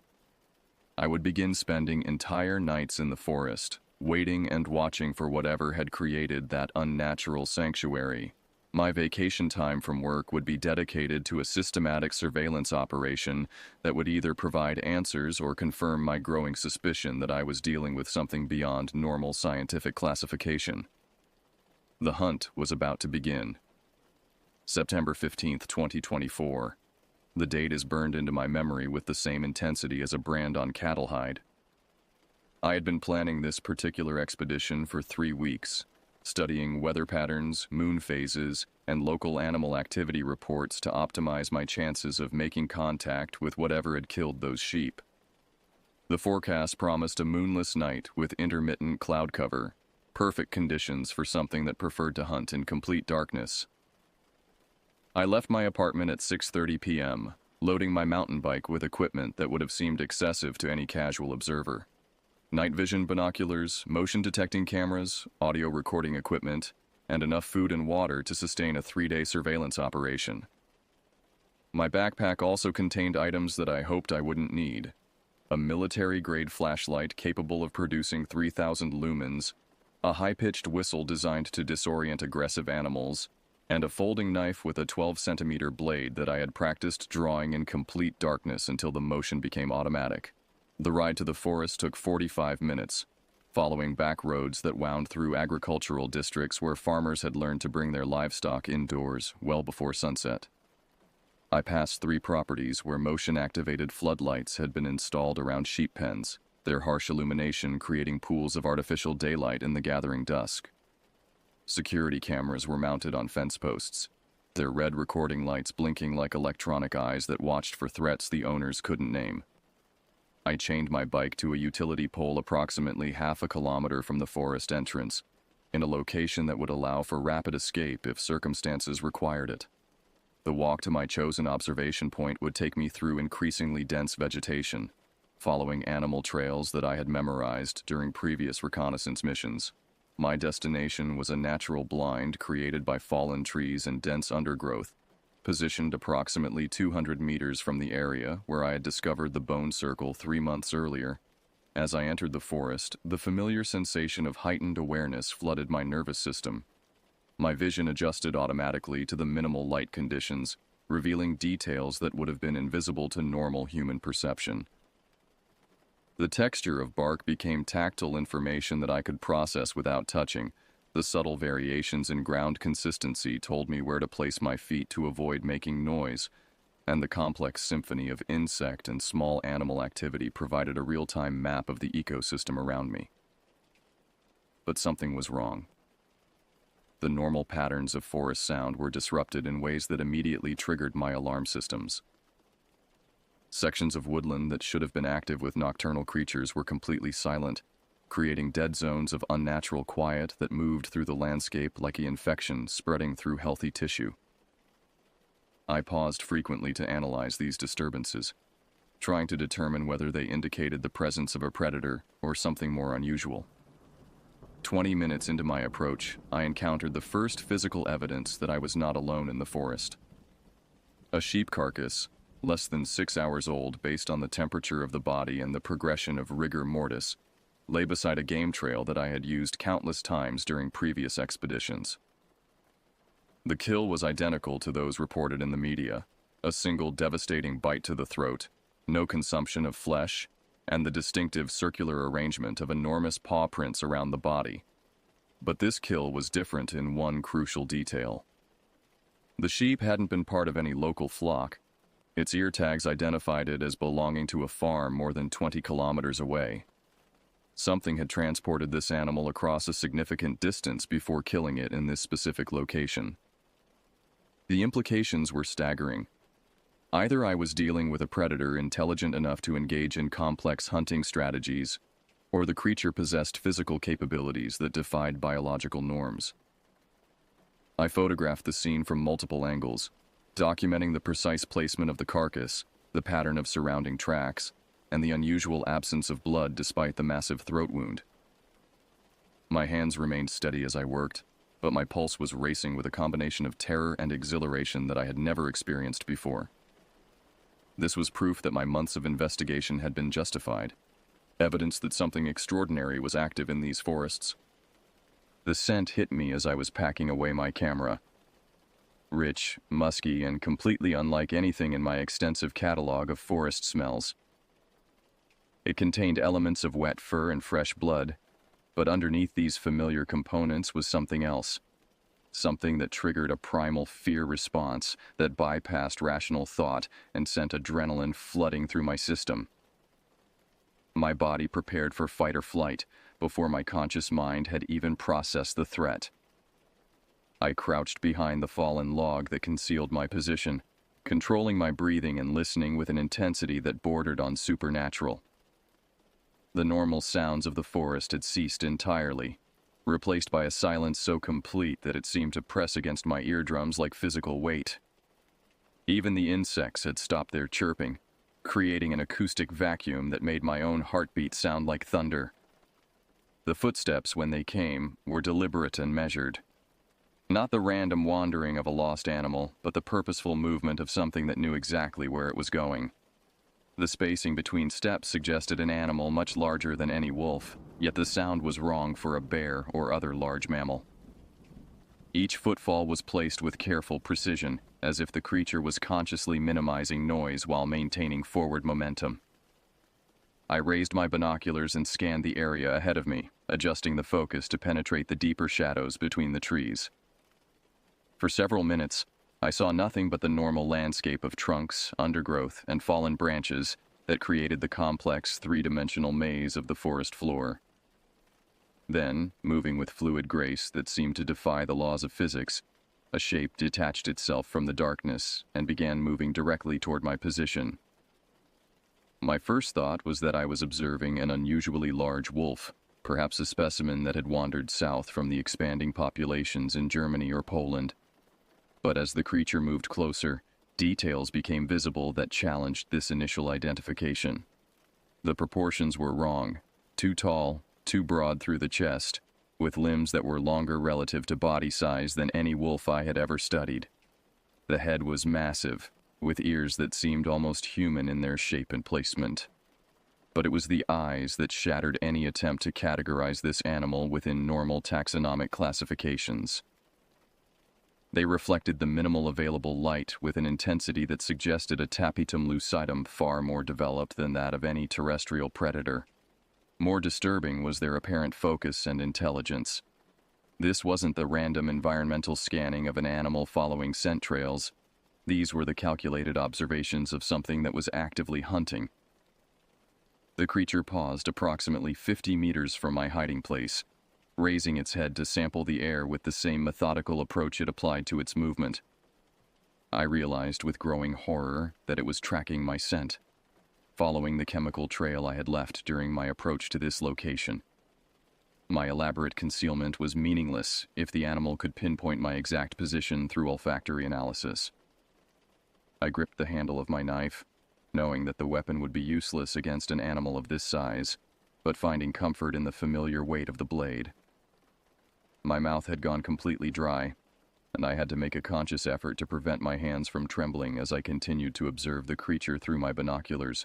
I would begin spending entire nights in the forest, waiting and watching for whatever had created that unnatural sanctuary. My vacation time from work would be dedicated to a systematic surveillance operation that would either provide answers or confirm my growing suspicion that I was dealing with something beyond normal scientific classification. The hunt was about to begin. September 15th, 2024. The date is burned into my memory with the same intensity as a brand on cattle hide. I had been planning this particular expedition for 3 weeks, studying weather patterns, moon phases, and local animal activity reports to optimize my chances of making contact with whatever had killed those sheep. The forecast promised a moonless night with intermittent cloud cover, perfect conditions for something that preferred to hunt in complete darkness. I left my apartment at 6:30 p.m., loading my mountain bike with equipment that would have seemed excessive to any casual observer. Night vision binoculars, motion detecting cameras, audio recording equipment, and enough food and water to sustain a 3-day surveillance operation. My backpack also contained items that I hoped I wouldn't need. A military-grade flashlight capable of producing 3,000 lumens, a high-pitched whistle designed to disorient aggressive animals, and a folding knife with a 12-centimeter blade that I had practiced drawing in complete darkness until the motion became automatic. The ride to the forest took 45 minutes, following back roads that wound through agricultural districts where farmers had learned to bring their livestock indoors well before sunset. I passed 3 properties where motion-activated floodlights had been installed around sheep pens, their harsh illumination creating pools of artificial daylight in the gathering dusk. Security cameras were mounted on fence posts, their red recording lights blinking like electronic eyes that watched for threats the owners couldn't name. I chained my bike to a utility pole approximately half a kilometer from the forest entrance, in a location that would allow for rapid escape if circumstances required it. The walk to my chosen observation point would take me through increasingly dense vegetation, following animal trails that I had memorized during previous reconnaissance missions. My destination was a natural blind created by fallen trees and dense undergrowth, positioned approximately 200 meters from the area where I had discovered the bone circle 3 months earlier. As I entered the forest, the familiar sensation of heightened awareness flooded my nervous system. My vision adjusted automatically to the minimal light conditions, revealing details that would have been invisible to normal human perception. The texture of bark became tactile information that I could process without touching. The subtle variations in ground consistency told me where to place my feet to avoid making noise, and the complex symphony of insect and small animal activity provided a real-time map of the ecosystem around me. But something was wrong. The normal patterns of forest sound were disrupted in ways that immediately triggered my alarm systems. Sections of woodland that should have been active with nocturnal creatures were completely silent, creating dead zones of unnatural quiet that moved through the landscape like an infection spreading through healthy tissue. I paused frequently to analyze these disturbances, trying to determine whether they indicated the presence of a predator or something more unusual. 20 minutes into my approach, I encountered the first physical evidence that I was not alone in the forest. A sheep carcass, less than 6 hours old based on the temperature of the body and the progression of rigor mortis, lay beside a game trail that I had used countless times during previous expeditions. The kill was identical to those reported in the media: a single devastating bite to the throat, no consumption of flesh, and the distinctive circular arrangement of enormous paw prints around the body. But this kill was different in one crucial detail. The sheep hadn't been part of any local flock. Its ear tags identified it as belonging to a farm more than 20 kilometers away. Something had transported this animal across a significant distance before killing it in this specific location. The implications were staggering. Either I was dealing with a predator intelligent enough to engage in complex hunting strategies, or the creature possessed physical capabilities that defied biological norms. I photographed the scene from multiple angles, documenting the precise placement of the carcass, the pattern of surrounding tracks, and the unusual absence of blood despite the massive throat wound. My hands remained steady as I worked, but my pulse was racing with a combination of terror and exhilaration that I had never experienced before. This was proof that my months of investigation had been justified, evidence that something extraordinary was active in these forests. The scent hit me as I was packing away my camera. Rich, musky, and completely unlike anything in my extensive catalog of forest smells. It contained elements of wet fur and fresh blood, but underneath these familiar components was something else. Something that triggered a primal fear response that bypassed rational thought and sent adrenaline flooding through my system. My body prepared for fight or flight before my conscious mind had even processed the threat. I crouched behind the fallen log that concealed my position, controlling my breathing and listening with an intensity that bordered on supernatural. The normal sounds of the forest had ceased entirely, replaced by a silence so complete that it seemed to press against my eardrums like physical weight. Even the insects had stopped their chirping, creating an acoustic vacuum that made my own heartbeat sound like thunder. The footsteps, when they came, were deliberate and measured. Not the random wandering of a lost animal, but the purposeful movement of something that knew exactly where it was going. The spacing between steps suggested an animal much larger than any wolf, yet the sound was wrong for a bear or other large mammal. Each footfall was placed with careful precision, as if the creature was consciously minimizing noise while maintaining forward momentum. I raised my binoculars and scanned the area ahead of me, adjusting the focus to penetrate the deeper shadows between the trees. For several minutes, I saw nothing but the normal landscape of trunks, undergrowth, and fallen branches that created the complex three-dimensional maze of the forest floor. Then, moving with fluid grace that seemed to defy the laws of physics, A shape detached itself from the darkness and began moving directly toward my position. My first thought was that I was observing an unusually large wolf, perhaps a specimen that had wandered south from the expanding populations in Germany or Poland. But as the creature moved closer, details became visible that challenged this initial identification. The proportions were wrong, too tall, too broad through the chest, with limbs that were longer relative to body size than any wolf I had ever studied. The head was massive, with ears that seemed almost human in their shape and placement. But it was the eyes that shattered any attempt to categorize this animal within normal taxonomic classifications. They reflected the minimal available light with an intensity that suggested a tapetum lucidum far more developed than that of any terrestrial predator. More disturbing was their apparent focus and intelligence. This wasn't the random environmental scanning of an animal following scent trails. These were the calculated observations of something that was actively hunting. The creature paused approximately 50 meters from my hiding place, raising its head to sample the air with the same methodical approach it applied to its movement. I realized with growing horror that it was tracking my scent, following the chemical trail I had left during my approach to this location. My elaborate concealment was meaningless if the animal could pinpoint my exact position through olfactory analysis. I gripped the handle of my knife, knowing that the weapon would be useless against an animal of this size, but finding comfort in the familiar weight of the blade. My mouth had gone completely dry, and I had to make a conscious effort to prevent my hands from trembling as I continued to observe the creature through my binoculars.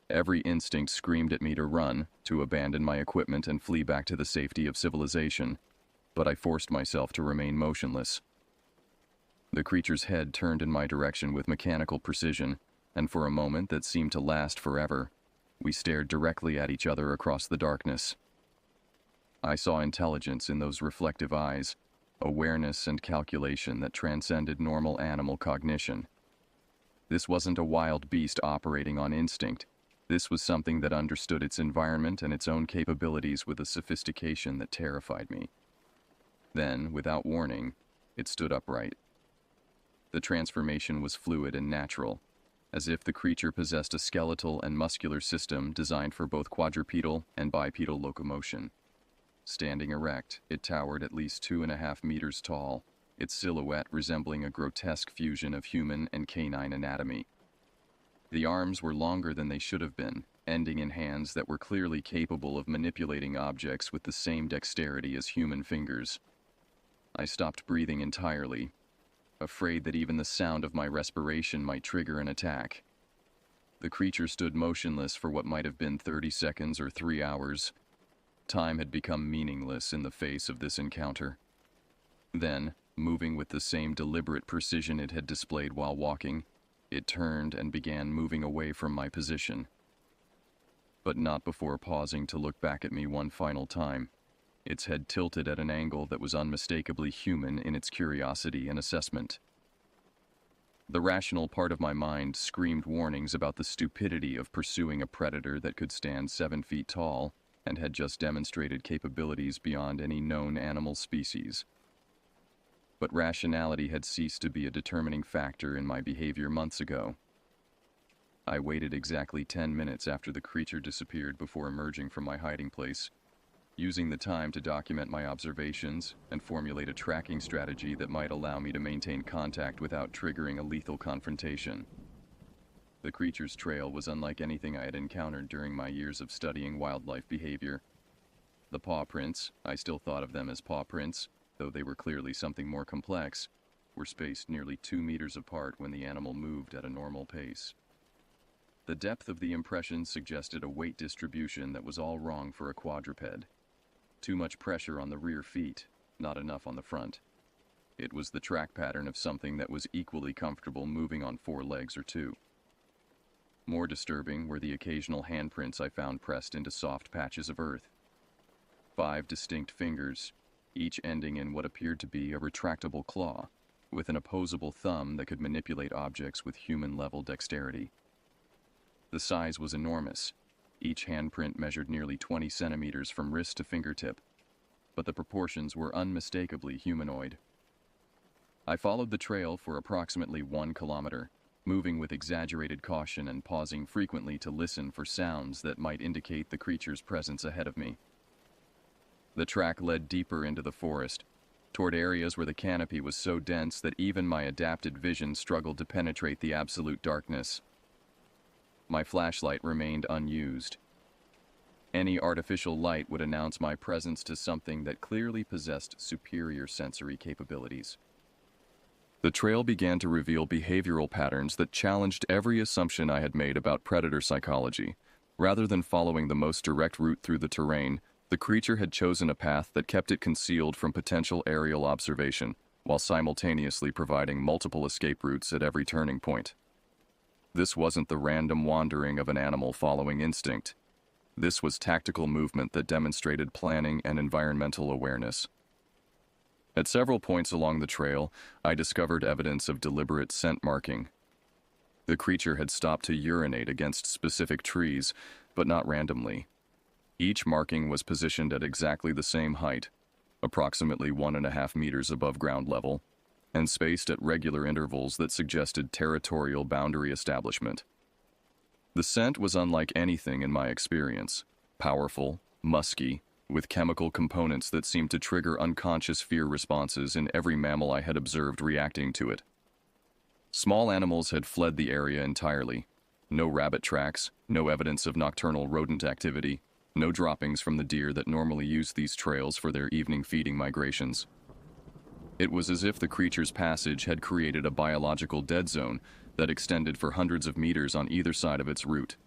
Every instinct screamed at me to run, to abandon my equipment and flee back to the safety of civilization, but I forced myself to remain motionless. The creature's head turned in my direction with mechanical precision, and for a moment that seemed to last forever, we stared directly at each other across the darkness. I saw intelligence in those reflective eyes, awareness and calculation that transcended normal animal cognition. This wasn't a wild beast operating on instinct. This was something that understood its environment and its own capabilities with a sophistication that terrified me. Then, without warning, it stood upright. The transformation was fluid and natural, as if the creature possessed a skeletal and muscular system designed for both quadrupedal and bipedal locomotion. Standing erect, it towered at least 2.5 meters tall, its silhouette resembling a grotesque fusion of human and canine anatomy. The arms were longer than they should have been, ending in hands that were clearly capable of manipulating objects with the same dexterity as human fingers. I stopped breathing entirely, afraid that even the sound of my respiration might trigger an attack. The creature stood motionless for what might have been 30 seconds or 3 hours. Time had become meaningless in the face of this encounter. Then, moving with the same deliberate precision it had displayed while walking, it turned and began moving away from my position. But not before pausing to look back at me one final time, its head tilted at an angle that was unmistakably human in its curiosity and assessment. The rational part of my mind screamed warnings about the stupidity of pursuing a predator that could stand 7 feet tall and had just demonstrated capabilities beyond any known animal species. But rationality had ceased to be a determining factor in my behavior months ago. I waited exactly 10 minutes after the creature disappeared before emerging from my hiding place, using the time to document my observations and formulate a tracking strategy that might allow me to maintain contact without triggering a lethal confrontation. The creature's trail was unlike anything I had encountered during my years of studying wildlife behavior. The paw prints, I still thought of them as paw prints, though they were clearly something more complex, were spaced nearly 2 meters apart when the animal moved at a normal pace. The depth of the impression suggested a weight distribution that was all wrong for a quadruped. Too much pressure on the rear feet, not enough on the front. It was the track pattern of something that was equally comfortable moving on 4 legs or 2. More disturbing were the occasional handprints I found pressed into soft patches of earth. 5 distinct fingers, each ending in what appeared to be a retractable claw, with an opposable thumb that could manipulate objects with human-level dexterity. The size was enormous. Each handprint measured nearly 20 centimeters from wrist to fingertip, but the proportions were unmistakably humanoid. I followed the trail for approximately 1 kilometer, moving with exaggerated caution and pausing frequently to listen for sounds that might indicate the creature's presence ahead of me. The track led deeper into the forest, toward areas where the canopy was so dense that even my adapted vision struggled to penetrate the absolute darkness. My flashlight remained unused. Any artificial light would announce my presence to something that clearly possessed superior sensory capabilities. The trail began to reveal behavioral patterns that challenged every assumption I had made about predator psychology. Rather than following the most direct route through the terrain, the creature had chosen a path that kept it concealed from potential aerial observation, while simultaneously providing multiple escape routes at every turning point. This wasn't the random wandering of an animal following instinct. This was tactical movement that demonstrated planning and environmental awareness. At several points along the trail, I discovered evidence of deliberate scent marking. The creature had stopped to urinate against specific trees, but not randomly. Each marking was positioned at exactly the same height, approximately 1.5 meters above ground level, and spaced at regular intervals that suggested territorial boundary establishment. The scent was unlike anything in my experience: powerful, musky, with chemical components that seemed to trigger unconscious fear responses in every mammal I had observed reacting to it. Small animals had fled the area entirely. No rabbit tracks, no evidence of nocturnal rodent activity, no droppings from the deer that normally use these trails for their evening feeding migrations. It was as if the creature's passage had created a biological dead zone that extended for hundreds of meters on either side of its route.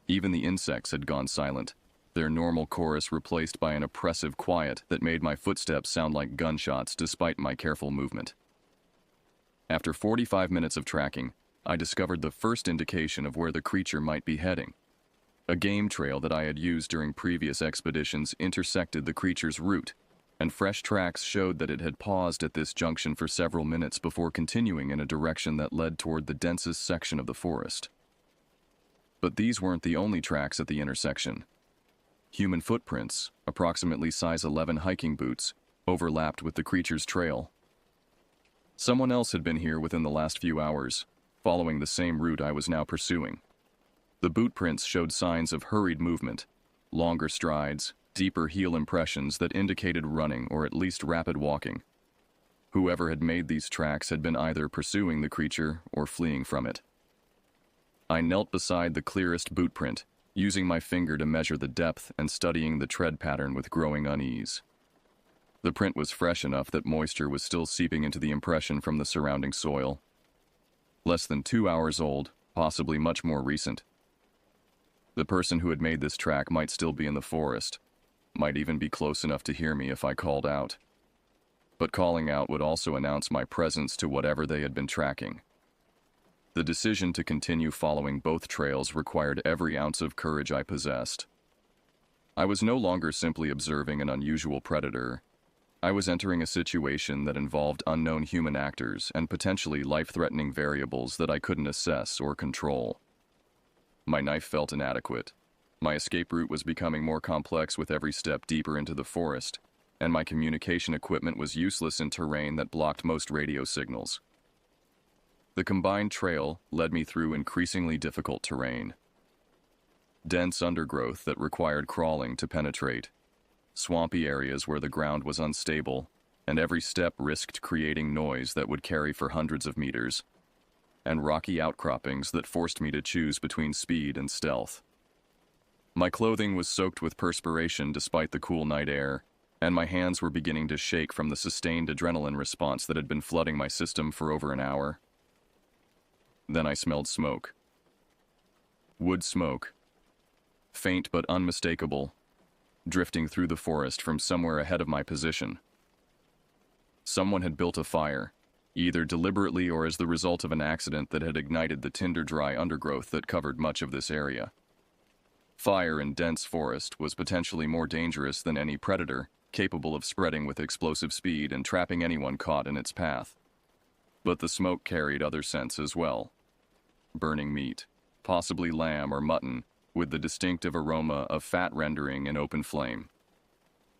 Even the insects had gone silent, their normal chorus replaced by an oppressive quiet that made my footsteps sound like gunshots despite my careful movement. After 45 minutes of tracking, I discovered the first indication of where the creature might be heading. A game trail that I had used during previous expeditions intersected the creature's route, and fresh tracks showed that it had paused at this junction for several minutes before continuing in a direction that led toward the densest section of the forest. But these weren't the only tracks at the intersection. Human footprints, approximately size 11 hiking boots, overlapped with the creature's trail. Someone else had been here within the last few hours, following the same route I was now pursuing. The boot prints showed signs of hurried movement, longer strides, deeper heel impressions that indicated running or at least rapid walking. Whoever had made these tracks had been either pursuing the creature or fleeing from it. I knelt beside the clearest boot print, using my finger to measure the depth and studying the tread pattern with growing unease. The print was fresh enough that moisture was still seeping into the impression from the surrounding soil. Less than 2 hours old, possibly much more recent. The person who had made this track might still be in the forest, might even be close enough to hear me if I called out. But calling out would also announce my presence to whatever they had been tracking. The decision to continue following both trails required every ounce of courage I possessed. I was no longer simply observing an unusual predator. I was entering a situation that involved unknown human actors and potentially life-threatening variables that I couldn't assess or control. My knife felt inadequate. My escape route was becoming more complex with every step deeper into the forest, and my communication equipment was useless in terrain that blocked most radio signals. The combined trail led me through increasingly difficult terrain. Dense undergrowth that required crawling to penetrate, swampy areas where the ground was unstable, and every step risked creating noise that would carry for hundreds of meters, and rocky outcroppings that forced me to choose between speed and stealth. My clothing was soaked with perspiration despite the cool night air, and my hands were beginning to shake from the sustained adrenaline response that had been flooding my system for over an hour. Then I smelled smoke. Wood smoke. Faint but unmistakable, drifting through the forest from somewhere ahead of my position. Someone had built a fire, either deliberately or as the result of an accident that had ignited the tinder-dry undergrowth that covered much of this area. Fire in dense forest was potentially more dangerous than any predator, capable of spreading with explosive speed and trapping anyone caught in its path. But the smoke carried other scents as well. Burning meat, possibly lamb or mutton, with the distinctive aroma of fat rendering in open flame.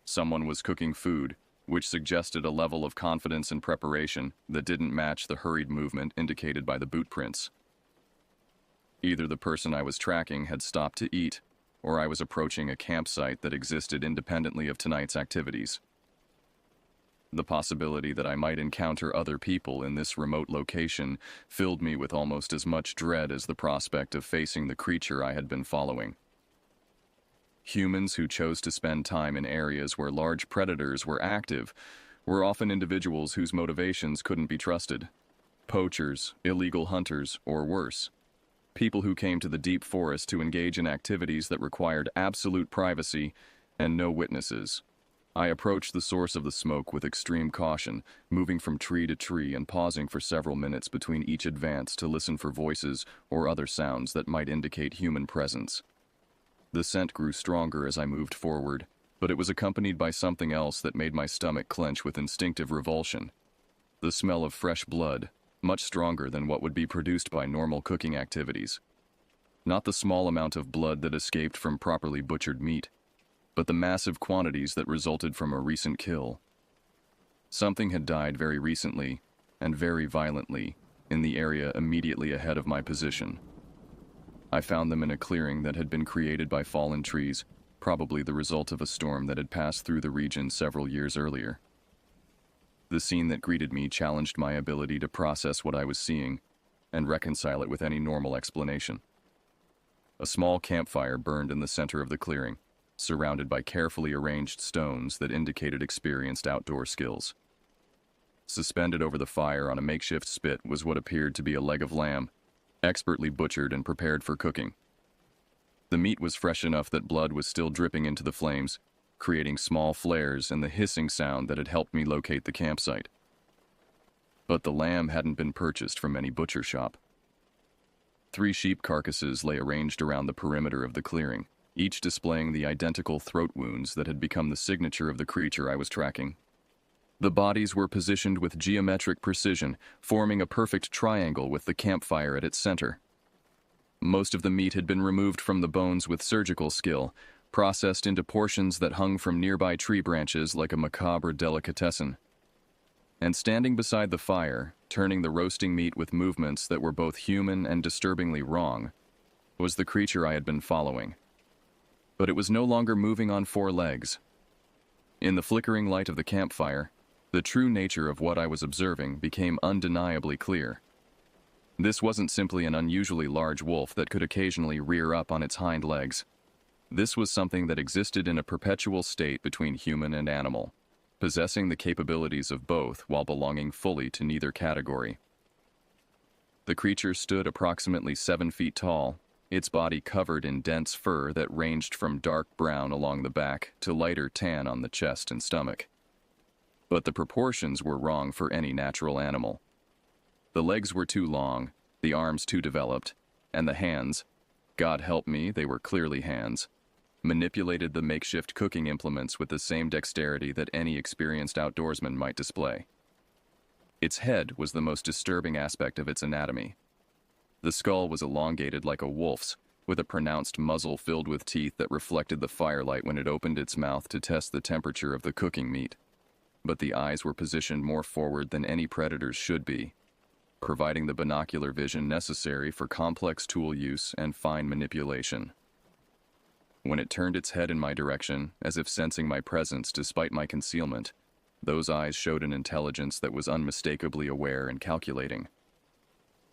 Someone was cooking food, which suggested a level of confidence and preparation that didn't match the hurried movement indicated by the boot prints. Either the person I was tracking had stopped to eat, or I was approaching a campsite that existed independently of tonight's activities. The possibility that I might encounter other people in this remote location filled me with almost as much dread as the prospect of facing the creature I had been following. Humans who chose to spend time in areas where large predators were active were often individuals whose motivations couldn't be trusted. Poachers, illegal hunters, or worse. People who came to the deep forest to engage in activities that required absolute privacy and no witnesses. I approached the source of the smoke with extreme caution, moving from tree to tree and pausing for several minutes between each advance to listen for voices or other sounds that might indicate human presence. The scent grew stronger as I moved forward, but it was accompanied by something else that made my stomach clench with instinctive revulsion. The smell of fresh blood, much stronger than what would be produced by normal cooking activities. Not the small amount of blood that escaped from properly butchered meat, but the massive quantities that resulted from a recent kill. Something had died very recently, and very violently, in the area immediately ahead of my position. I found them in a clearing that had been created by fallen trees, probably the result of a storm that had passed through the region several years earlier. The scene that greeted me challenged my ability to process what I was seeing and reconcile it with any normal explanation. A small campfire burned in the center of the clearing, surrounded by carefully arranged stones that indicated experienced outdoor skills. Suspended over the fire on a makeshift spit was what appeared to be a leg of lamb, expertly butchered and prepared for cooking. The meat was fresh enough that blood was still dripping into the flames, creating small flares and the hissing sound that had helped me locate the campsite. But the lamb hadn't been purchased from any butcher shop. 3 sheep carcasses lay arranged around the perimeter of the clearing, each displaying the identical throat wounds that had become the signature of the creature I was tracking. The bodies were positioned with geometric precision, forming a perfect triangle with the campfire at its center. Most of the meat had been removed from the bones with surgical skill, processed into portions that hung from nearby tree branches like a macabre delicatessen. And standing beside the fire, turning the roasting meat with movements that were both human and disturbingly wrong, was the creature I had been following. But it was no longer moving on 4 legs. In the flickering light of the campfire, the true nature of what I was observing became undeniably clear. This wasn't simply an unusually large wolf that could occasionally rear up on its hind legs. This was something that existed in a perpetual state between human and animal, possessing the capabilities of both while belonging fully to neither category. The creature stood approximately 7 feet tall, its body covered in dense fur that ranged from dark brown along the back to lighter tan on the chest and stomach. But the proportions were wrong for any natural animal. The legs were too long, the arms too developed, and the hands, God help me, they were clearly hands, manipulated the makeshift cooking implements with the same dexterity that any experienced outdoorsman might display. Its head was the most disturbing aspect of its anatomy. The skull was elongated like a wolf's, with a pronounced muzzle filled with teeth that reflected the firelight when it opened its mouth to test the temperature of the cooking meat. But the eyes were positioned more forward than any predator's should be, providing the binocular vision necessary for complex tool use and fine manipulation. When it turned its head in my direction, as if sensing my presence despite my concealment, those eyes showed an intelligence that was unmistakably aware and calculating.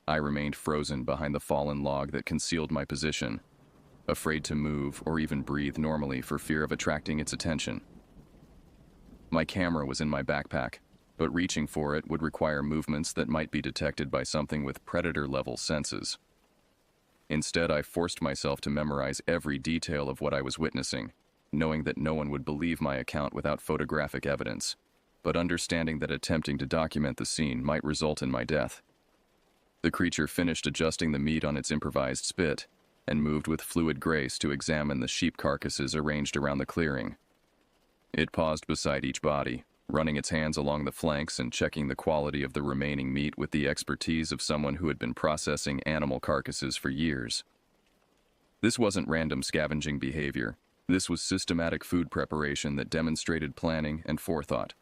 I remained frozen behind the fallen log that concealed my position, afraid to move or even breathe normally for fear of attracting its attention. My camera was in my backpack, but reaching for it would require movements that might be detected by something with predator-level senses. Instead, I forced myself to memorize every detail of what I was witnessing, knowing that no one would believe my account without photographic evidence, but understanding that attempting to document the scene might result in my death. The creature finished adjusting the meat on its improvised spit and moved with fluid grace to examine the sheep carcasses arranged around the clearing. It paused beside each body, running its hands along the flanks and checking the quality of the remaining meat with the expertise of someone who had been processing animal carcasses for years. This wasn't random scavenging behavior. This was systematic food preparation that demonstrated planning and forethought.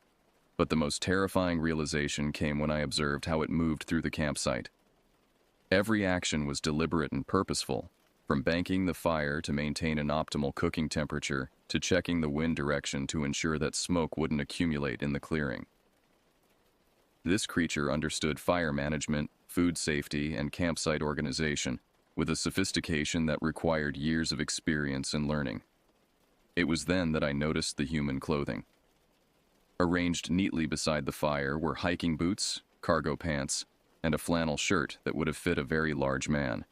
But the most terrifying realization came when I observed how it moved through the campsite. Every action was deliberate and purposeful, from banking the fire to maintain an optimal cooking temperature to checking the wind direction to ensure that smoke wouldn't accumulate in the clearing. This creature understood fire management, food safety, and campsite organization with a sophistication that required years of experience and learning. It was then that I noticed the human clothing. Arranged neatly beside the fire were hiking boots, cargo pants, and a flannel shirt that would have fit a very large man.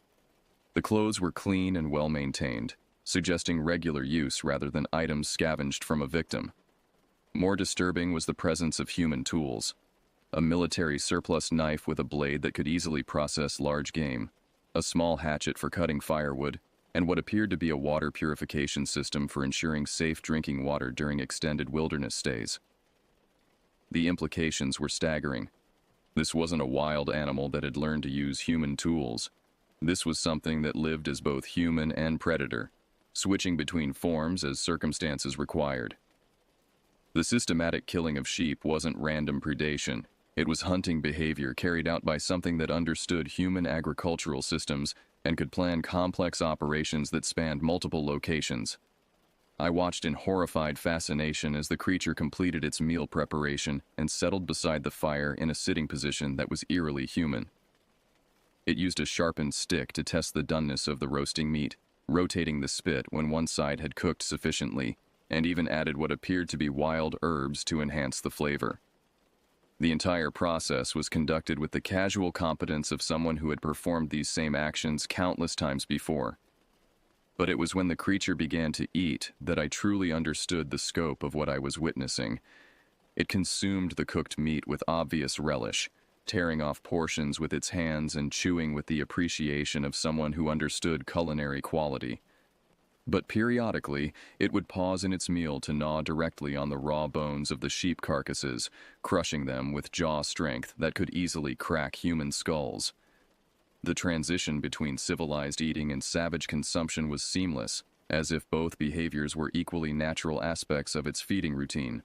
The clothes were clean and well-maintained, suggesting regular use rather than items scavenged from a victim. More disturbing was the presence of human tools. A military surplus knife with a blade that could easily process large game, a small hatchet for cutting firewood, and what appeared to be a water purification system for ensuring safe drinking water during extended wilderness stays. The implications were staggering. This wasn't a wild animal that had learned to use human tools. This was something that lived as both human and predator, switching between forms as circumstances required. The systematic killing of sheep wasn't random predation. It was hunting behavior carried out by something that understood human agricultural systems and could plan complex operations that spanned multiple locations. I watched in horrified fascination as the creature completed its meal preparation and settled beside the fire in a sitting position that was eerily human. It used a sharpened stick to test the doneness of the roasting meat, rotating the spit when one side had cooked sufficiently, and even added what appeared to be wild herbs to enhance the flavor. The entire process was conducted with the casual competence of someone who had performed these same actions countless times before. But it was when the creature began to eat that I truly understood the scope of what I was witnessing. It consumed the cooked meat with obvious relish, tearing off portions with its hands and chewing with the appreciation of someone who understood culinary quality. But periodically, it would pause in its meal to gnaw directly on the raw bones of the sheep carcasses, crushing them with jaw strength that could easily crack human skulls. The transition between civilized eating and savage consumption was seamless, as if both behaviors were equally natural aspects of its feeding routine.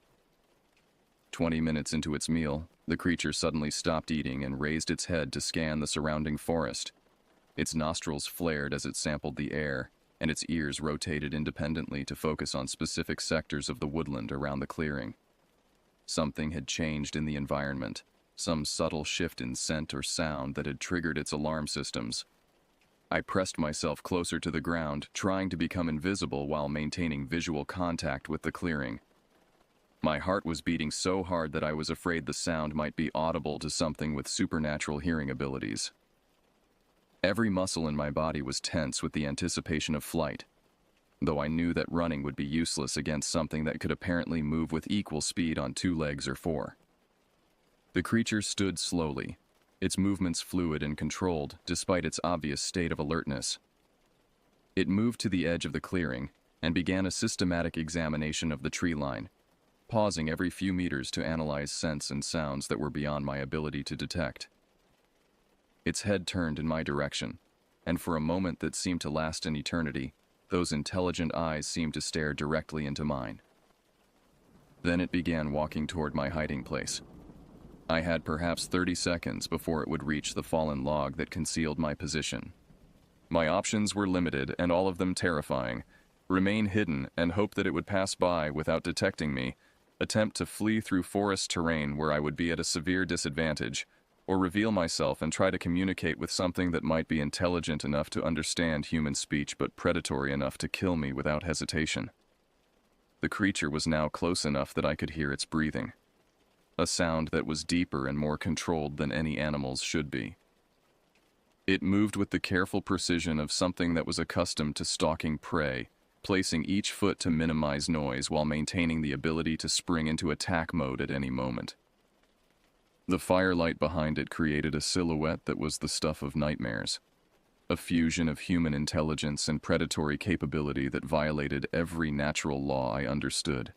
20 minutes into its meal, the creature suddenly stopped eating and raised its head to scan the surrounding forest. Its nostrils flared as it sampled the air, and its ears rotated independently to focus on specific sectors of the woodland around the clearing. Something had changed in the environment, some subtle shift in scent or sound that had triggered its alarm systems. I pressed myself closer to the ground, trying to become invisible while maintaining visual contact with the clearing. My heart was beating so hard that I was afraid the sound might be audible to something with supernatural hearing abilities. Every muscle in my body was tense with the anticipation of flight, though I knew that running would be useless against something that could apparently move with equal speed on 2 legs or 4. The creature stood slowly, its movements fluid and controlled despite its obvious state of alertness. It moved to the edge of the clearing and began a systematic examination of the tree line, pausing every few meters to analyze scents and sounds that were beyond my ability to detect. Its head turned in my direction, and for a moment that seemed to last an eternity, those intelligent eyes seemed to stare directly into mine. Then it began walking toward my hiding place. I had perhaps 30 seconds before it would reach the fallen log that concealed my position. My options were limited and all of them terrifying. Remain hidden and hope that it would pass by without detecting me, attempt to flee through forest terrain where I would be at a severe disadvantage, or reveal myself and try to communicate with something that might be intelligent enough to understand human speech but predatory enough to kill me without hesitation. The creature was now close enough that I could hear its breathing, a sound that was deeper and more controlled than any animal's should be. It moved with the careful precision of something that was accustomed to stalking prey, placing each foot to minimize noise while maintaining the ability to spring into attack mode at any moment. The firelight behind it created a silhouette that was the stuff of nightmares, a fusion of human intelligence and predatory capability that violated every natural law I understood.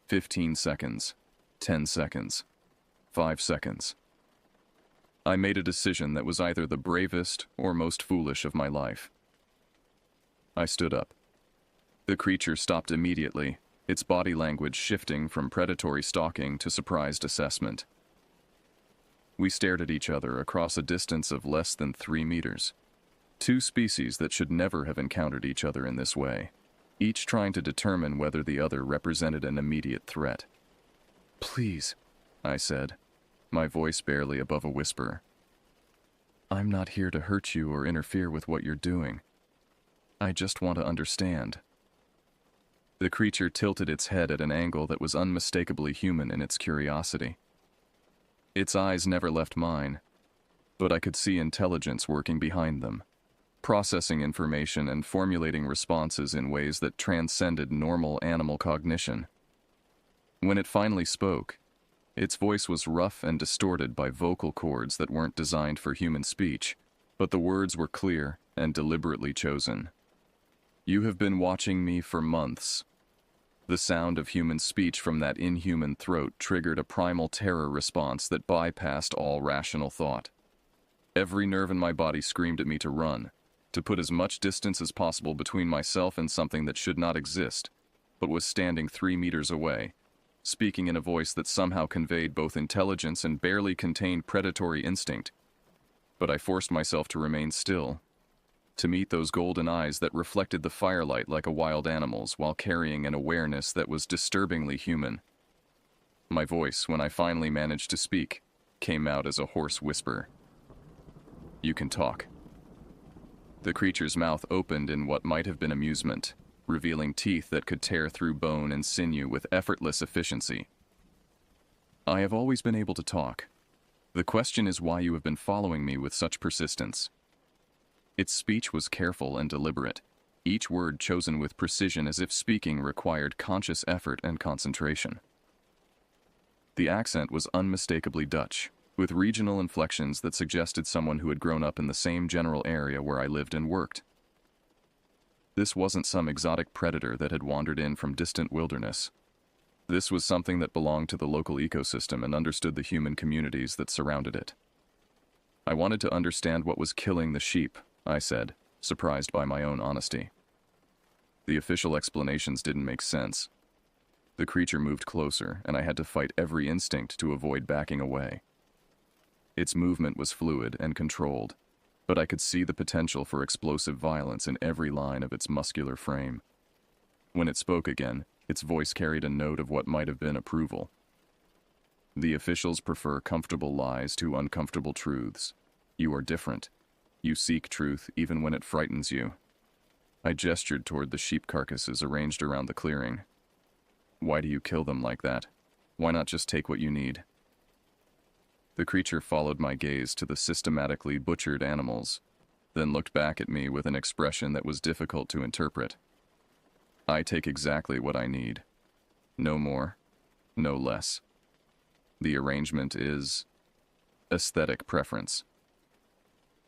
15 seconds. 10 seconds. 5 seconds. I made a decision that was either the bravest or most foolish of my life. I stood up. The creature stopped immediately, its body language shifting from predatory stalking to surprised assessment. We stared at each other across a distance of less than 3 meters. Two species that should never have encountered each other in this way, each trying to determine whether the other represented an immediate threat. "Please," I said, my voice barely above a whisper. "I'm not here to hurt you or interfere with what you're doing. I just want to understand." The creature tilted its head at an angle that was unmistakably human in its curiosity. Its eyes never left mine, but I could see intelligence working behind them, processing information and formulating responses in ways that transcended normal animal cognition. When it finally spoke, its voice was rough and distorted by vocal cords that weren't designed for human speech, but the words were clear and deliberately chosen. "You have been watching me for months." The sound of human speech from that inhuman throat triggered a primal terror response that bypassed all rational thought. Every nerve in my body screamed at me to run, to put as much distance as possible between myself and something that should not exist, but was standing 3 meters away, speaking in a voice that somehow conveyed both intelligence and barely contained predatory instinct. But I forced myself to remain still, to meet those golden eyes that reflected the firelight like a wild animal's while carrying an awareness that was disturbingly human. My voice, when I finally managed to speak, came out as a hoarse whisper. "You can talk." The creature's mouth opened in what might have been amusement, revealing teeth that could tear through bone and sinew with effortless efficiency. "I have always been able to talk. The question is why you have been following me with such persistence." Its speech was careful and deliberate, each word chosen with precision as if speaking required conscious effort and concentration. The accent was unmistakably Dutch, with regional inflections that suggested someone who had grown up in the same general area where I lived and worked. This wasn't some exotic predator that had wandered in from distant wilderness. This was something that belonged to the local ecosystem and understood the human communities that surrounded it. "I wanted to understand what was killing the sheep," I said, surprised by my own honesty. The official explanations didn't make sense. The creature moved closer, and I had to fight every instinct to avoid backing away. Its movement was fluid and controlled, but I could see the potential for explosive violence in every line of its muscular frame. When it spoke again, its voice carried a note of what might have been approval. "The officials prefer comfortable lies to uncomfortable truths. You are different. You seek truth even when it frightens you." I gestured toward the sheep carcasses arranged around the clearing. "Why do you kill them like that? Why not just take what you need?" The creature followed my gaze to the systematically butchered animals, then looked back at me with an expression that was difficult to interpret. "I take exactly what I need. No more, no less. The arrangement is aesthetic preference."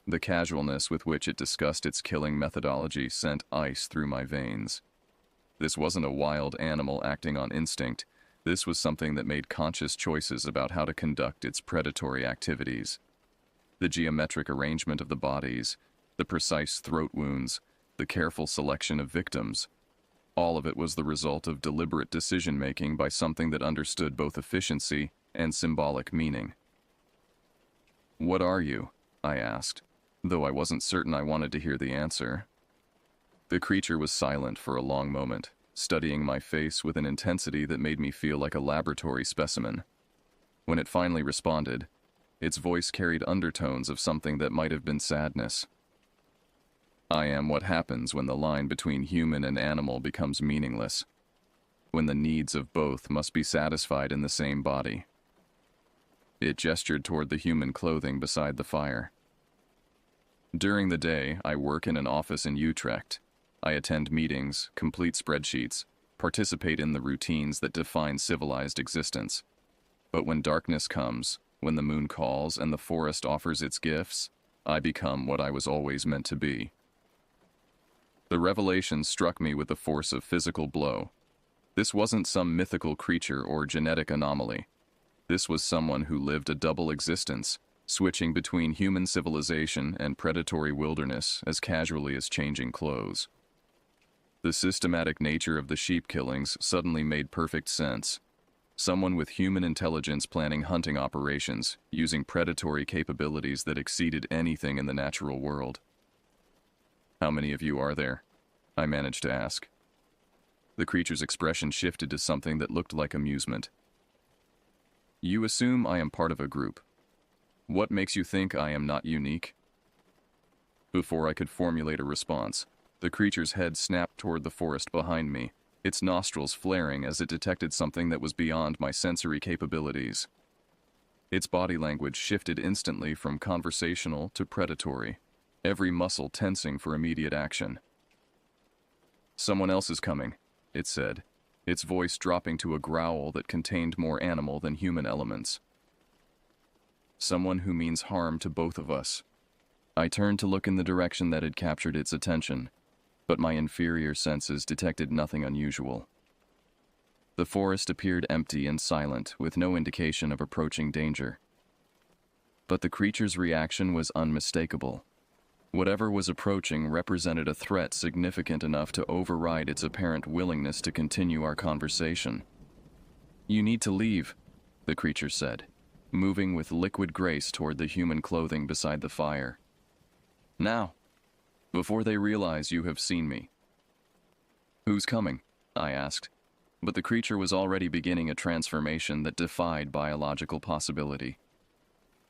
The casualness with which it discussed its killing methodology sent ice through my veins. This wasn't a wild animal acting on instinct. This was something that made conscious choices about how to conduct its predatory activities. The geometric arrangement of the bodies, the precise throat wounds, the careful selection of victims. All of it was the result of deliberate decision-making by something that understood both efficiency and symbolic meaning. "What are you?" I asked, though I wasn't certain I wanted to hear the answer. The creature was silent for a long moment, studying my face with an intensity that made me feel like a laboratory specimen. When it finally responded, its voice carried undertones of something that might have been sadness. "I am what happens when the line between human and animal becomes meaningless, when the needs of both must be satisfied in the same body." It gestured toward the human clothing beside the fire. "During the day, I work in an office in Utrecht. I attend meetings, complete spreadsheets, participate in the routines that define civilized existence. But when darkness comes, when the moon calls and the forest offers its gifts, I become what I was always meant to be." The revelation struck me with the force of physical blow. This wasn't some mythical creature or genetic anomaly. This was someone who lived a double existence, switching between human civilization and predatory wilderness as casually as changing clothes. The systematic nature of the sheep killings suddenly made perfect sense. Someone with human intelligence planning hunting operations, using predatory capabilities that exceeded anything in the natural world. "How many of you are there?" I managed to ask. The creature's expression shifted to something that looked like amusement. "You assume I am part of a group. What makes you think I am not unique?" Before I could formulate a response, the creature's head snapped toward the forest behind me, its nostrils flaring as it detected something that was beyond my sensory capabilities. Its body language shifted instantly from conversational to predatory, every muscle tensing for immediate action. "Someone else is coming," it said, its voice dropping to a growl that contained more animal than human elements. "Someone who means harm to both of us." I turned to look in the direction that had captured its attention, but my inferior senses detected nothing unusual. The forest appeared empty and silent, with no indication of approaching danger. But the creature's reaction was unmistakable. Whatever was approaching represented a threat significant enough to override its apparent willingness to continue our conversation. "You need to leave," the creature said, moving with liquid grace toward the human clothing beside the fire. "Now, before they realize you have seen me." "Who's coming?" I asked, but the creature was already beginning a transformation that defied biological possibility.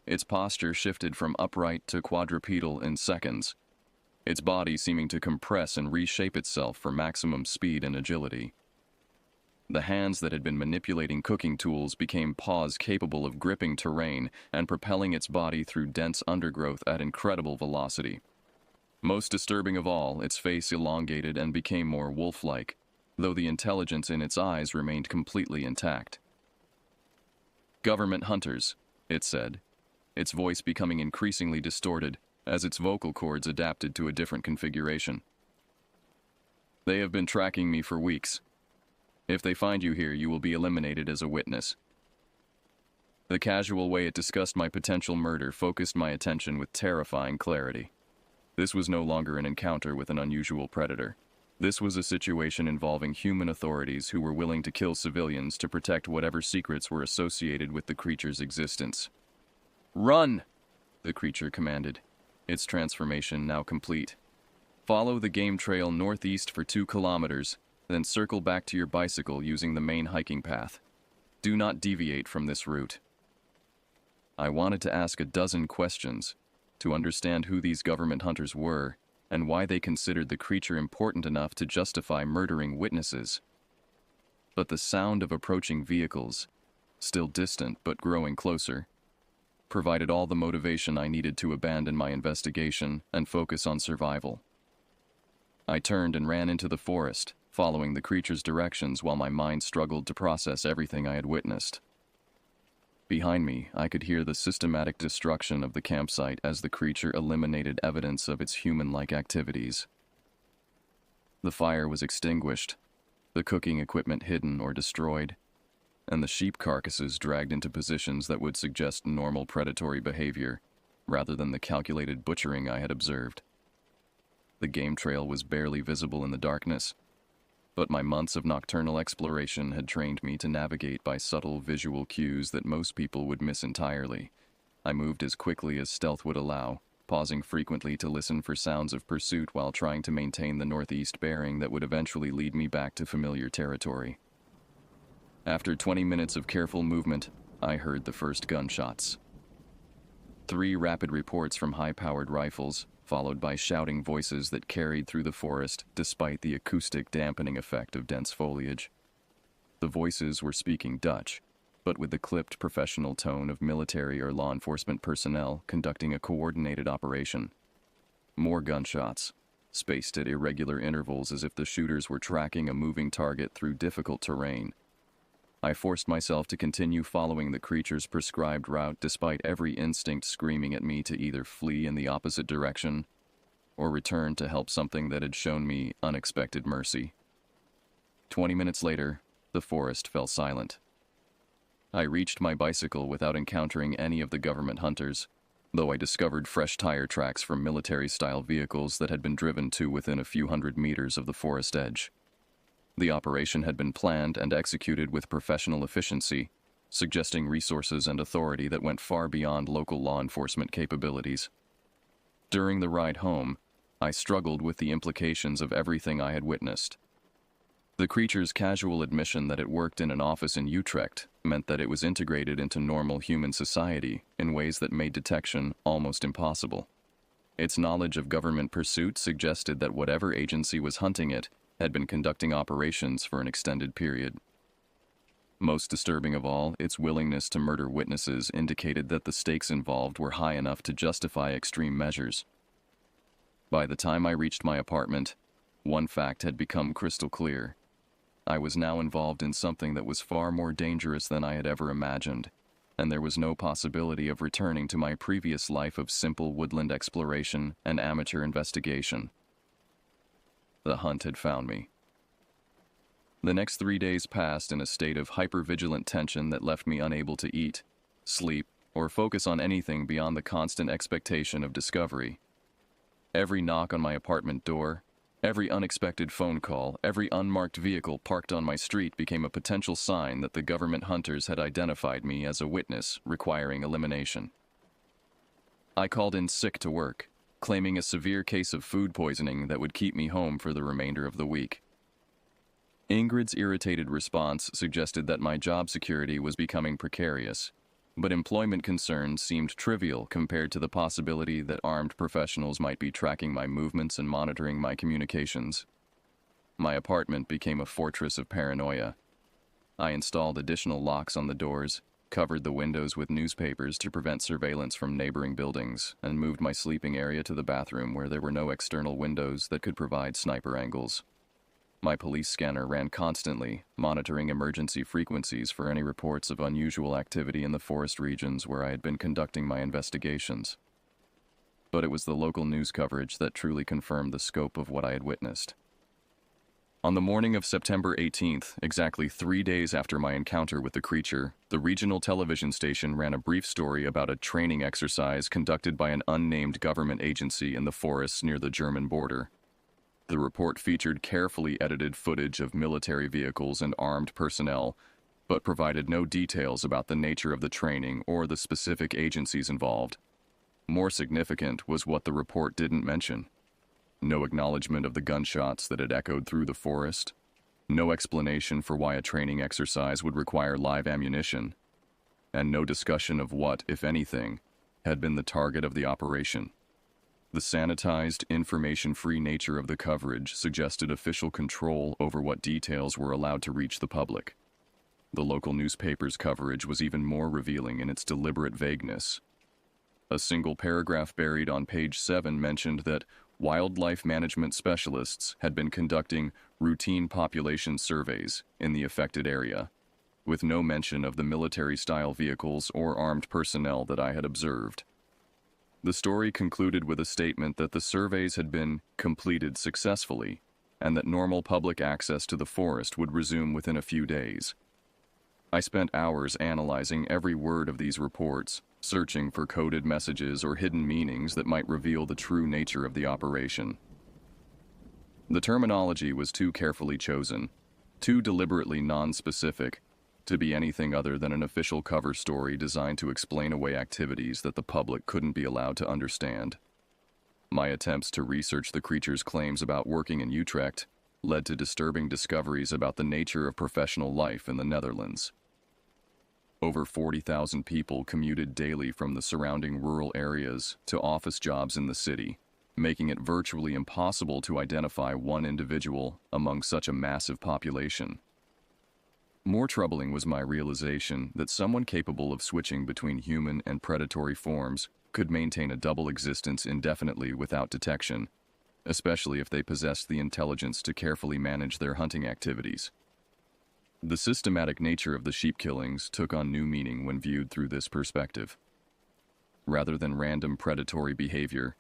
Its posture shifted from upright to quadrupedal in seconds, its body seeming to compress and reshape itself for maximum speed and agility. The hands that had been manipulating cooking tools became paws capable of gripping terrain and propelling its body through dense undergrowth at incredible velocity. Most disturbing of all, its face elongated and became more wolf-like, though the intelligence in its eyes remained completely intact. "Government hunters," it said, its voice becoming increasingly distorted as its vocal cords adapted to a different configuration. "They have been tracking me for weeks. If they find you here, you will be eliminated as a witness." The casual way it discussed my potential murder focused my attention with terrifying clarity. This was no longer an encounter with an unusual predator. This was a situation involving human authorities who were willing to kill civilians to protect whatever secrets were associated with the creature's existence. "Run!" the creature commanded, its transformation now complete. "Follow the game trail northeast for 2 kilometers, then circle back to your bicycle using the main hiking path. Do not deviate from this route." I wanted to ask a dozen questions, to understand who these government hunters were, and why they considered the creature important enough to justify murdering witnesses. But the sound of approaching vehicles, still distant but growing closer, provided all the motivation I needed to abandon my investigation and focus on survival. I turned and ran into the forest, following the creature's directions while my mind struggled to process everything I had witnessed. Behind me, I could hear the systematic destruction of the campsite as the creature eliminated evidence of its human-like activities. The fire was extinguished, the cooking equipment hidden or destroyed, and the sheep carcasses dragged into positions that would suggest normal predatory behavior, rather than the calculated butchering I had observed. The game trail was barely visible in the darkness, but my months of nocturnal exploration had trained me to navigate by subtle visual cues that most people would miss entirely. I moved as quickly as stealth would allow, pausing frequently to listen for sounds of pursuit while trying to maintain the northeast bearing that would eventually lead me back to familiar territory. After 20 minutes of careful movement, I heard the first gunshots. 3 rapid reports from high-powered rifles, followed by shouting voices that carried through the forest despite the acoustic dampening effect of dense foliage. The voices were speaking Dutch, but with the clipped professional tone of military or law enforcement personnel conducting a coordinated operation. More gunshots, spaced at irregular intervals as if the shooters were tracking a moving target through difficult terrain. I forced myself to continue following the creature's prescribed route despite every instinct screaming at me to either flee in the opposite direction or return to help something that had shown me unexpected mercy. 20 minutes later, the forest fell silent. I reached my bicycle without encountering any of the government hunters, though I discovered fresh tire tracks from military-style vehicles that had been driven to within a few hundred meters of the forest edge. The operation had been planned and executed with professional efficiency, suggesting resources and authority that went far beyond local law enforcement capabilities. During the ride home, I struggled with the implications of everything I had witnessed. The creature's casual admission that it worked in an office in Utrecht meant that it was integrated into normal human society in ways that made detection almost impossible. Its knowledge of government pursuit suggested that whatever agency was hunting it had been conducting operations for an extended period. Most disturbing of all, its willingness to murder witnesses indicated that the stakes involved were high enough to justify extreme measures. By the time I reached my apartment, one fact had become crystal clear. I was now involved in something that was far more dangerous than I had ever imagined, and there was no possibility of returning to my previous life of simple woodland exploration and amateur investigation. The hunt had found me. The next 3 days passed in a state of hypervigilant tension that left me unable to eat, sleep, or focus on anything beyond the constant expectation of discovery. Every knock on my apartment door, every unexpected phone call, every unmarked vehicle parked on my street became a potential sign that the government hunters had identified me as a witness requiring elimination. I called in sick to work, claiming a severe case of food poisoning that would keep me home for the remainder of the week. Ingrid's irritated response suggested that my job security was becoming precarious, but employment concerns seemed trivial compared to the possibility that armed professionals might be tracking my movements and monitoring my communications. My apartment became a fortress of paranoia. I installed additional locks on the doors, covered the windows with newspapers to prevent surveillance from neighboring buildings, and moved my sleeping area to the bathroom where there were no external windows that could provide sniper angles. My police scanner ran constantly, monitoring emergency frequencies for any reports of unusual activity in the forest regions where I had been conducting my investigations. But it was the local news coverage that truly confirmed the scope of what I had witnessed. On the morning of September 18th, exactly 3 days after my encounter with the creature, the regional television station ran a brief story about a training exercise conducted by an unnamed government agency in the forests near the German border. The report featured carefully edited footage of military vehicles and armed personnel, but provided no details about the nature of the training or the specific agencies involved. More significant was what the report didn't mention. No acknowledgement of the gunshots that had echoed through the forest. No explanation for why a training exercise would require live ammunition. And no discussion of what, if anything, had been the target of the operation. The sanitized, information-free nature of the coverage suggested official control over what details were allowed to reach the public. The local newspaper's coverage was even more revealing in its deliberate vagueness. A single paragraph buried on page 7 mentioned that wildlife management specialists had been conducting routine population surveys in the affected area, with no mention of the military-style vehicles or armed personnel that I had observed. The story concluded with a statement that the surveys had been completed successfully and that normal public access to the forest would resume within a few days. I spent hours analyzing every word of these reports, searching for coded messages or hidden meanings that might reveal the true nature of the operation. The terminology was too carefully chosen, too deliberately non-specific, to be anything other than an official cover story designed to explain away activities that the public couldn't be allowed to understand. My attempts to research the creature's claims about working in Utrecht led to disturbing discoveries about the nature of professional life in the Netherlands. Over 40,000 people commuted daily from the surrounding rural areas to office jobs in the city, making it virtually impossible to identify one individual among such a massive population. More troubling was my realization that someone capable of switching between human and predatory forms could maintain a double existence indefinitely without detection, especially if they possessed the intelligence to carefully manage their hunting activities. The systematic nature of the sheep killings took on new meaning when viewed through this perspective. Rather than random predatory behavior,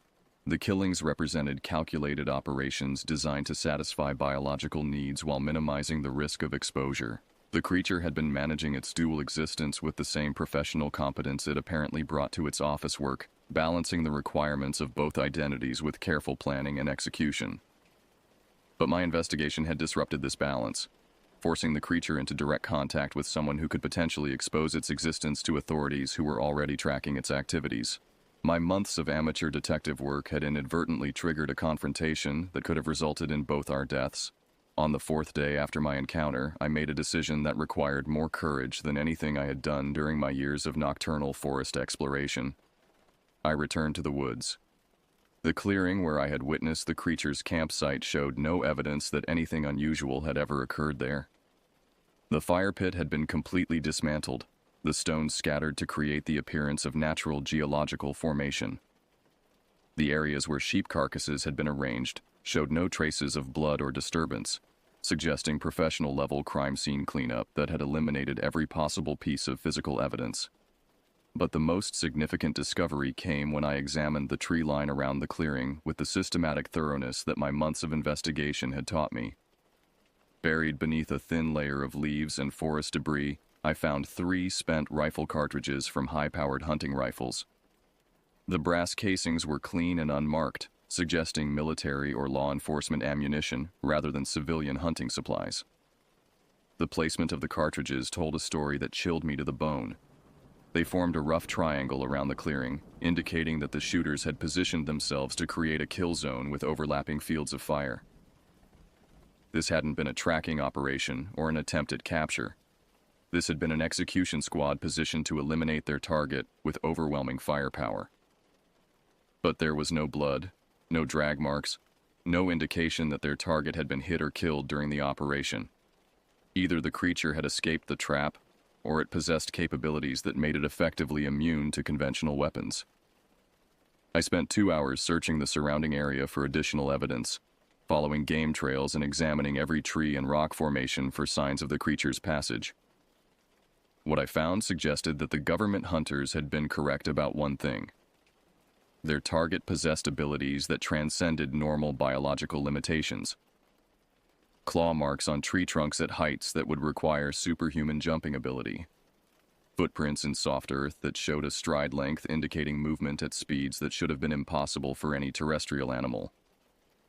the killings represented calculated operations designed to satisfy biological needs while minimizing the risk of exposure. The creature had been managing its dual existence with the same professional competence it apparently brought to its office work, balancing the requirements of both identities with careful planning and execution. But my investigation had disrupted this balance, forcing the creature into direct contact with someone who could potentially expose its existence to authorities who were already tracking its activities. My months of amateur detective work had inadvertently triggered a confrontation that could have resulted in both our deaths. On the fourth day after my encounter, I made a decision that required more courage than anything I had done during my years of nocturnal forest exploration. I returned to the woods. The clearing where I had witnessed the creature's campsite showed no evidence that anything unusual had ever occurred there. The fire pit had been completely dismantled, the stones scattered to create the appearance of natural geological formation. The areas where sheep carcasses had been arranged showed no traces of blood or disturbance, suggesting professional-level crime scene cleanup that had eliminated every possible piece of physical evidence. But the most significant discovery came when I examined the tree line around the clearing with the systematic thoroughness that my months of investigation had taught me. Buried beneath a thin layer of leaves and forest debris, I found 3 spent rifle cartridges from high-powered hunting rifles. The brass casings were clean and unmarked, suggesting military or law enforcement ammunition rather than civilian hunting supplies. The placement of the cartridges told a story that chilled me to the bone. They formed a rough triangle around the clearing, indicating that the shooters had positioned themselves to create a kill zone with overlapping fields of fire. This hadn't been a tracking operation or an attempt at capture. This had been an execution squad positioned to eliminate their target with overwhelming firepower. But there was no blood, no drag marks, no indication that their target had been hit or killed during the operation. Either the creature had escaped the trap, or it possessed capabilities that made it effectively immune to conventional weapons. I spent 2 hours searching the surrounding area for additional evidence, following game trails and examining every tree and rock formation for signs of the creature's passage. What I found suggested that the government hunters had been correct about one thing. Their target possessed abilities that transcended normal biological limitations. Claw marks on tree trunks at heights that would require superhuman jumping ability. Footprints in soft earth that showed a stride length indicating movement at speeds that should have been impossible for any terrestrial animal.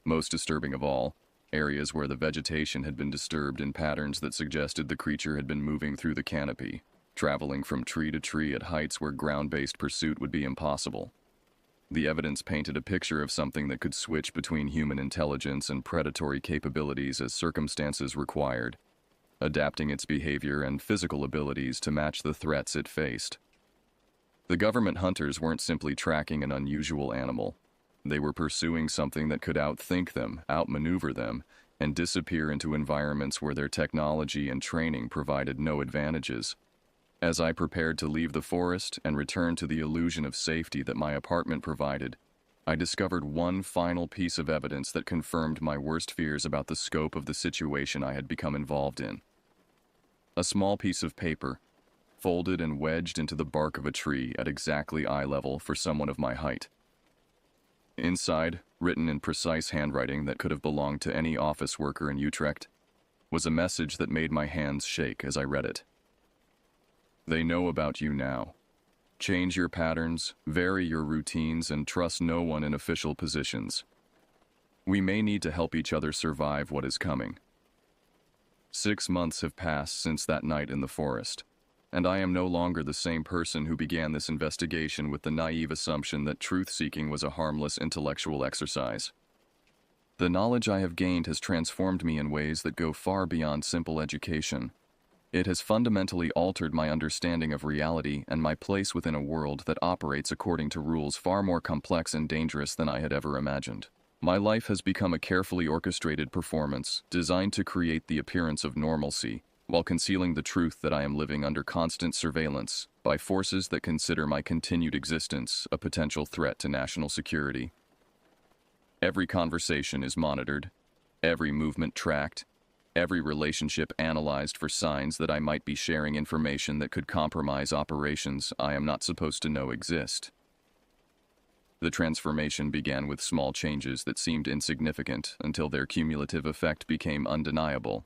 Most disturbing of all, areas where the vegetation had been disturbed in patterns that suggested the creature had been moving through the canopy, traveling from tree to tree at heights where ground-based pursuit would be impossible. The evidence painted a picture of something that could switch between human intelligence and predatory capabilities as circumstances required, adapting its behavior and physical abilities to match the threats it faced. The government hunters weren't simply tracking an unusual animal. They were pursuing something that could outthink them, outmaneuver them, and disappear into environments where their technology and training provided no advantages. As I prepared to leave the forest and return to the illusion of safety that my apartment provided, I discovered one final piece of evidence that confirmed my worst fears about the scope of the situation I had become involved in. A small piece of paper, folded and wedged into the bark of a tree at exactly eye level for someone of my height. Inside, written in precise handwriting that could have belonged to any office worker in Utrecht, was a message that made my hands shake as I read it. They know about you now. Change your patterns, vary your routines, and trust no one in official positions. We may need to help each other survive what is coming. 6 months have passed since that night in the forest, and I am no longer the same person who began this investigation with the naive assumption that truth-seeking was a harmless intellectual exercise. The knowledge I have gained has transformed me in ways that go far beyond simple education. It has fundamentally altered my understanding of reality and my place within a world that operates according to rules far more complex and dangerous than I had ever imagined. My life has become a carefully orchestrated performance designed to create the appearance of normalcy, while concealing the truth that I am living under constant surveillance by forces that consider my continued existence a potential threat to national security. Every conversation is monitored, every movement tracked, every relationship analyzed for signs that I might be sharing information that could compromise operations I am not supposed to know exist. The transformation began with small changes that seemed insignificant until their cumulative effect became undeniable.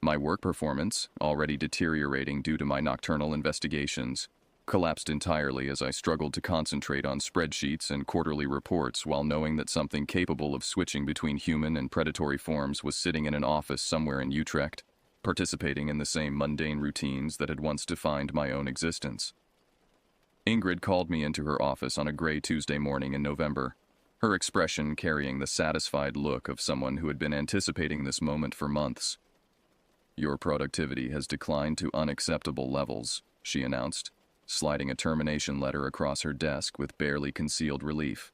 My work performance, already deteriorating due to my nocturnal investigations, collapsed entirely as I struggled to concentrate on spreadsheets and quarterly reports while knowing that something capable of switching between human and predatory forms was sitting in an office somewhere in Utrecht, participating in the same mundane routines that had once defined my own existence. Ingrid called me into her office on a gray Tuesday morning in November, her expression carrying the satisfied look of someone who had been anticipating this moment for months. "Your productivity has declined to unacceptable levels," she announced, sliding a termination letter across her desk with barely concealed relief.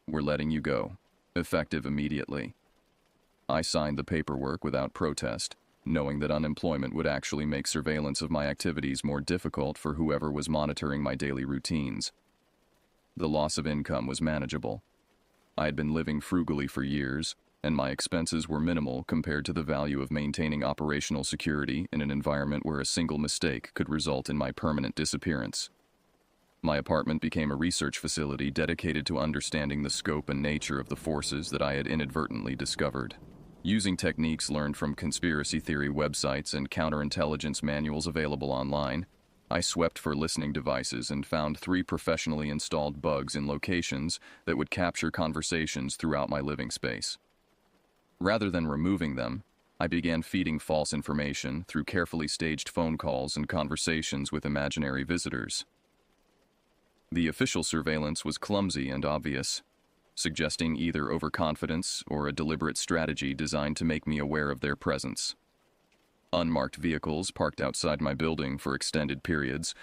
"We're letting you go, effective immediately." I signed the paperwork without protest, knowing that unemployment would actually make surveillance of my activities more difficult for whoever was monitoring my daily routines. The loss of income was manageable. I had been living frugally for years, and my expenses were minimal compared to the value of maintaining operational security in an environment where a single mistake could result in my permanent disappearance. My apartment became a research facility dedicated to understanding the scope and nature of the forces that I had inadvertently discovered. Using techniques learned from conspiracy theory websites and counterintelligence manuals available online, I swept for listening devices and found 3 professionally installed bugs in locations that would capture conversations throughout my living space. Rather than removing them, I began feeding false information through carefully staged phone calls and conversations with imaginary visitors. The official surveillance was clumsy and obvious, suggesting either overconfidence or a deliberate strategy designed to make me aware of their presence. Unmarked vehicles parked outside my building for extended periods,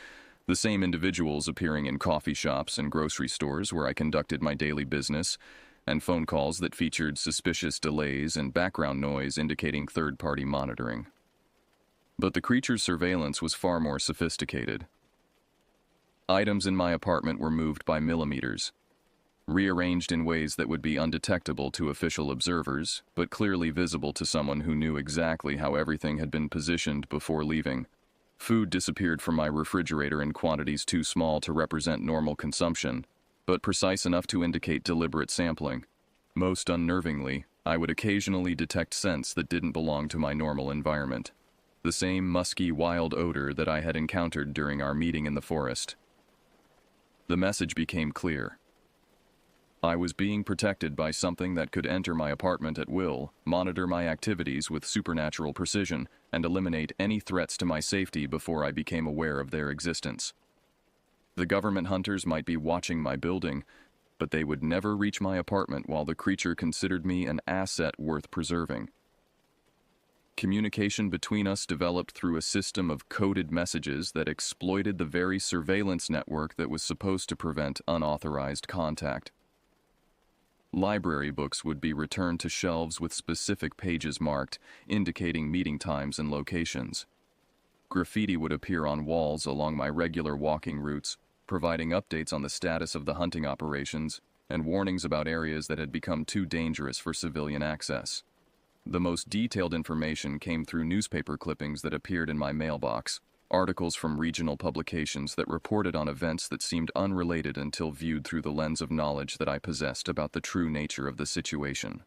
the same individuals appearing in coffee shops and grocery stores where I conducted my daily business, and phone calls that featured suspicious delays and background noise indicating third-party monitoring. But the creature's surveillance was far more sophisticated. Items in my apartment were moved by millimeters, rearranged in ways that would be undetectable to official observers, but clearly visible to someone who knew exactly how everything had been positioned before leaving. Food disappeared from my refrigerator in quantities too small to represent normal consumption, but precise enough to indicate deliberate sampling. Most unnervingly, I would occasionally detect scents that didn't belong to my normal environment. The same musky, wild odor that I had encountered during our meeting in the forest. The message became clear. I was being protected by something that could enter my apartment at will, monitor my activities with supernatural precision, and eliminate any threats to my safety before I became aware of their existence. The government hunters might be watching my building, but they would never reach my apartment while the creature considered me an asset worth preserving. Communication between us developed through a system of coded messages that exploited the very surveillance network that was supposed to prevent unauthorized contact. Library books would be returned to shelves with specific pages marked, indicating meeting times and locations. Graffiti would appear on walls along my regular walking routes, providing updates on the status of the hunting operations and warnings about areas that had become too dangerous for civilian access. The most detailed information came through newspaper clippings that appeared in my mailbox, articles from regional publications that reported on events that seemed unrelated until viewed through the lens of knowledge that I possessed about the true nature of the situation.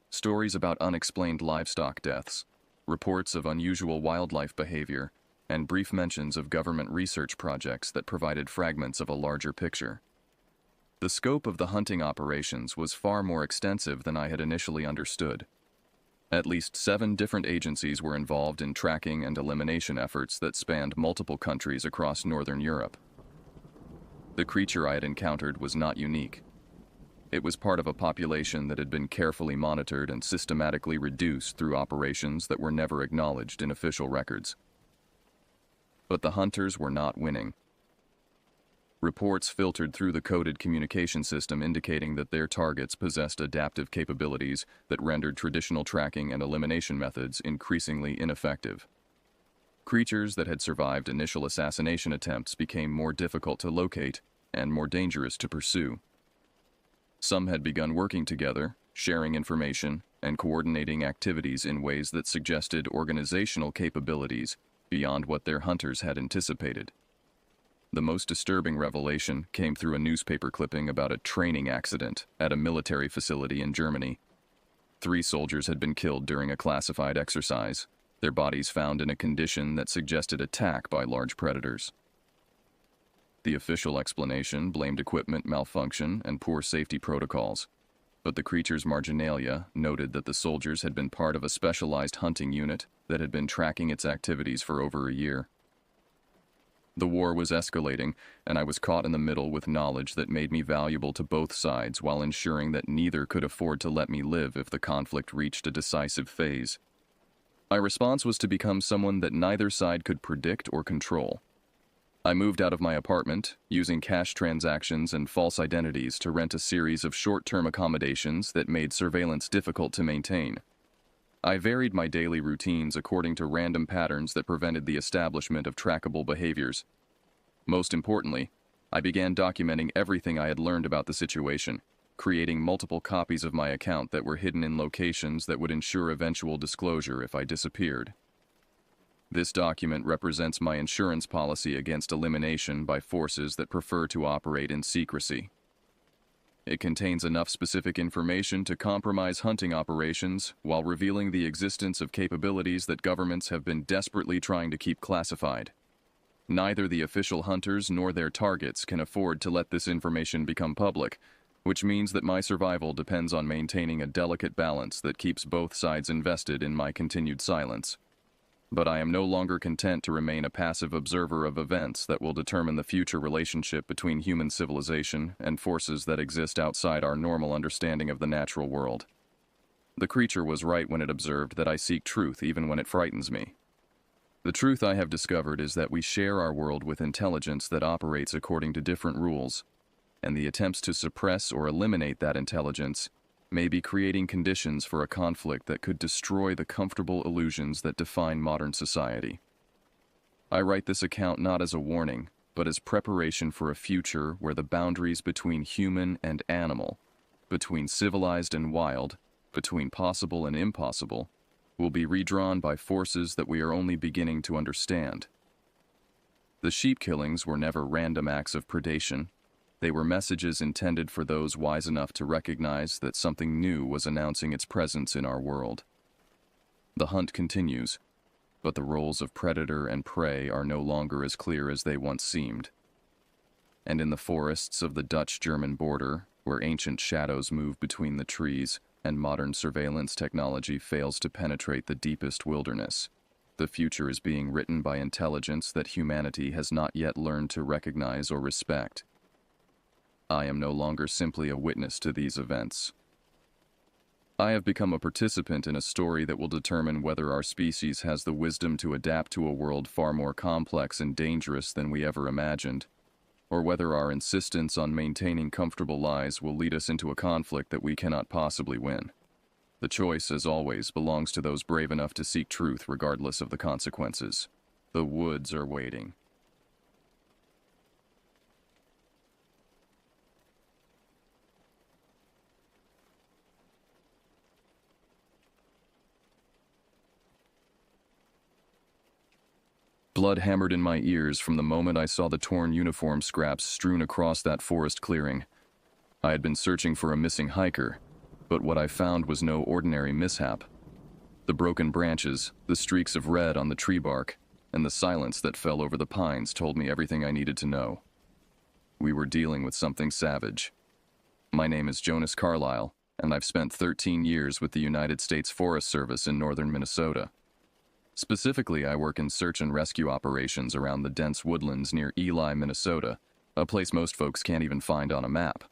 Stories about unexplained livestock deaths, reports of unusual wildlife behavior, and brief mentions of government research projects that provided fragments of a larger picture. The scope of the hunting operations was far more extensive than I had initially understood. At least 7 different agencies were involved in tracking and elimination efforts that spanned multiple countries across Northern Europe. The creature I had encountered was not unique. It was part of a population that had been carefully monitored and systematically reduced through operations that were never acknowledged in official records. But the hunters were not winning. Reports filtered through the coded communication system indicating that their targets possessed adaptive capabilities that rendered traditional tracking and elimination methods increasingly ineffective. Creatures that had survived initial assassination attempts became more difficult to locate and more dangerous to pursue. Some had begun working together, sharing information, and coordinating activities in ways that suggested organizational capabilities beyond what their hunters had anticipated. The most disturbing revelation came through a newspaper clipping about a training accident at a military facility in Germany. 3 soldiers had been killed during a classified exercise, their bodies found in a condition that suggested attack by large predators. The official explanation blamed equipment malfunction and poor safety protocols, but the creature's marginalia noted that the soldiers had been part of a specialized hunting unit that had been tracking its activities for over a year. The war was escalating, and I was caught in the middle with knowledge that made me valuable to both sides while ensuring that neither could afford to let me live if the conflict reached a decisive phase. My response was to become someone that neither side could predict or control. I moved out of my apartment, using cash transactions and false identities to rent a series of short-term accommodations that made surveillance difficult to maintain. I varied my daily routines according to random patterns that prevented the establishment of trackable behaviors. Most importantly, I began documenting everything I had learned about the situation, creating multiple copies of my account that were hidden in locations that would ensure eventual disclosure if I disappeared. This document represents my insurance policy against elimination by forces that prefer to operate in secrecy. It contains enough specific information to compromise hunting operations while revealing the existence of capabilities that governments have been desperately trying to keep classified. Neither the official hunters nor their targets can afford to let this information become public, which means that my survival depends on maintaining a delicate balance that keeps both sides invested in my continued silence. But I am no longer content to remain a passive observer of events that will determine the future relationship between human civilization and forces that exist outside our normal understanding of the natural world. The creature was right when it observed that I seek truth even when it frightens me. The truth I have discovered is that we share our world with intelligence that operates according to different rules, and the attempts to suppress or eliminate that intelligence may be creating conditions for a conflict that could destroy the comfortable illusions that define modern society. I write this account not as a warning, but as preparation for a future where the boundaries between human and animal, between civilized and wild, between possible and impossible, will be redrawn by forces that we are only beginning to understand. The sheep killings were never random acts of predation. They were messages intended for those wise enough to recognize that something new was announcing its presence in our world. The hunt continues, but the roles of predator and prey are no longer as clear as they once seemed. And in the forests of the Dutch-German border, where ancient shadows move between the trees and modern surveillance technology fails to penetrate the deepest wilderness, the future is being written by intelligence that humanity has not yet learned to recognize or respect. I am no longer simply a witness to these events. I have become a participant in a story that will determine whether our species has the wisdom to adapt to a world far more complex and dangerous than we ever imagined, or whether our insistence on maintaining comfortable lives will lead us into a conflict that we cannot possibly win. The choice, as always, belongs to those brave enough to seek truth regardless of the consequences. The woods are waiting. Blood hammered in my ears from the moment I saw the torn uniform scraps strewn across that forest clearing. I had been searching for a missing hiker, but what I found was no ordinary mishap. The broken branches, the streaks of red on the tree bark, and the silence that fell over the pines told me everything I needed to know. We were dealing with something savage. My name is Jonas Carlisle, and I've spent 13 years with the United States Forest Service in northern Minnesota. Specifically, I work in search and rescue operations around the dense woodlands near Ely, Minnesota, a place most folks can't even find on a map.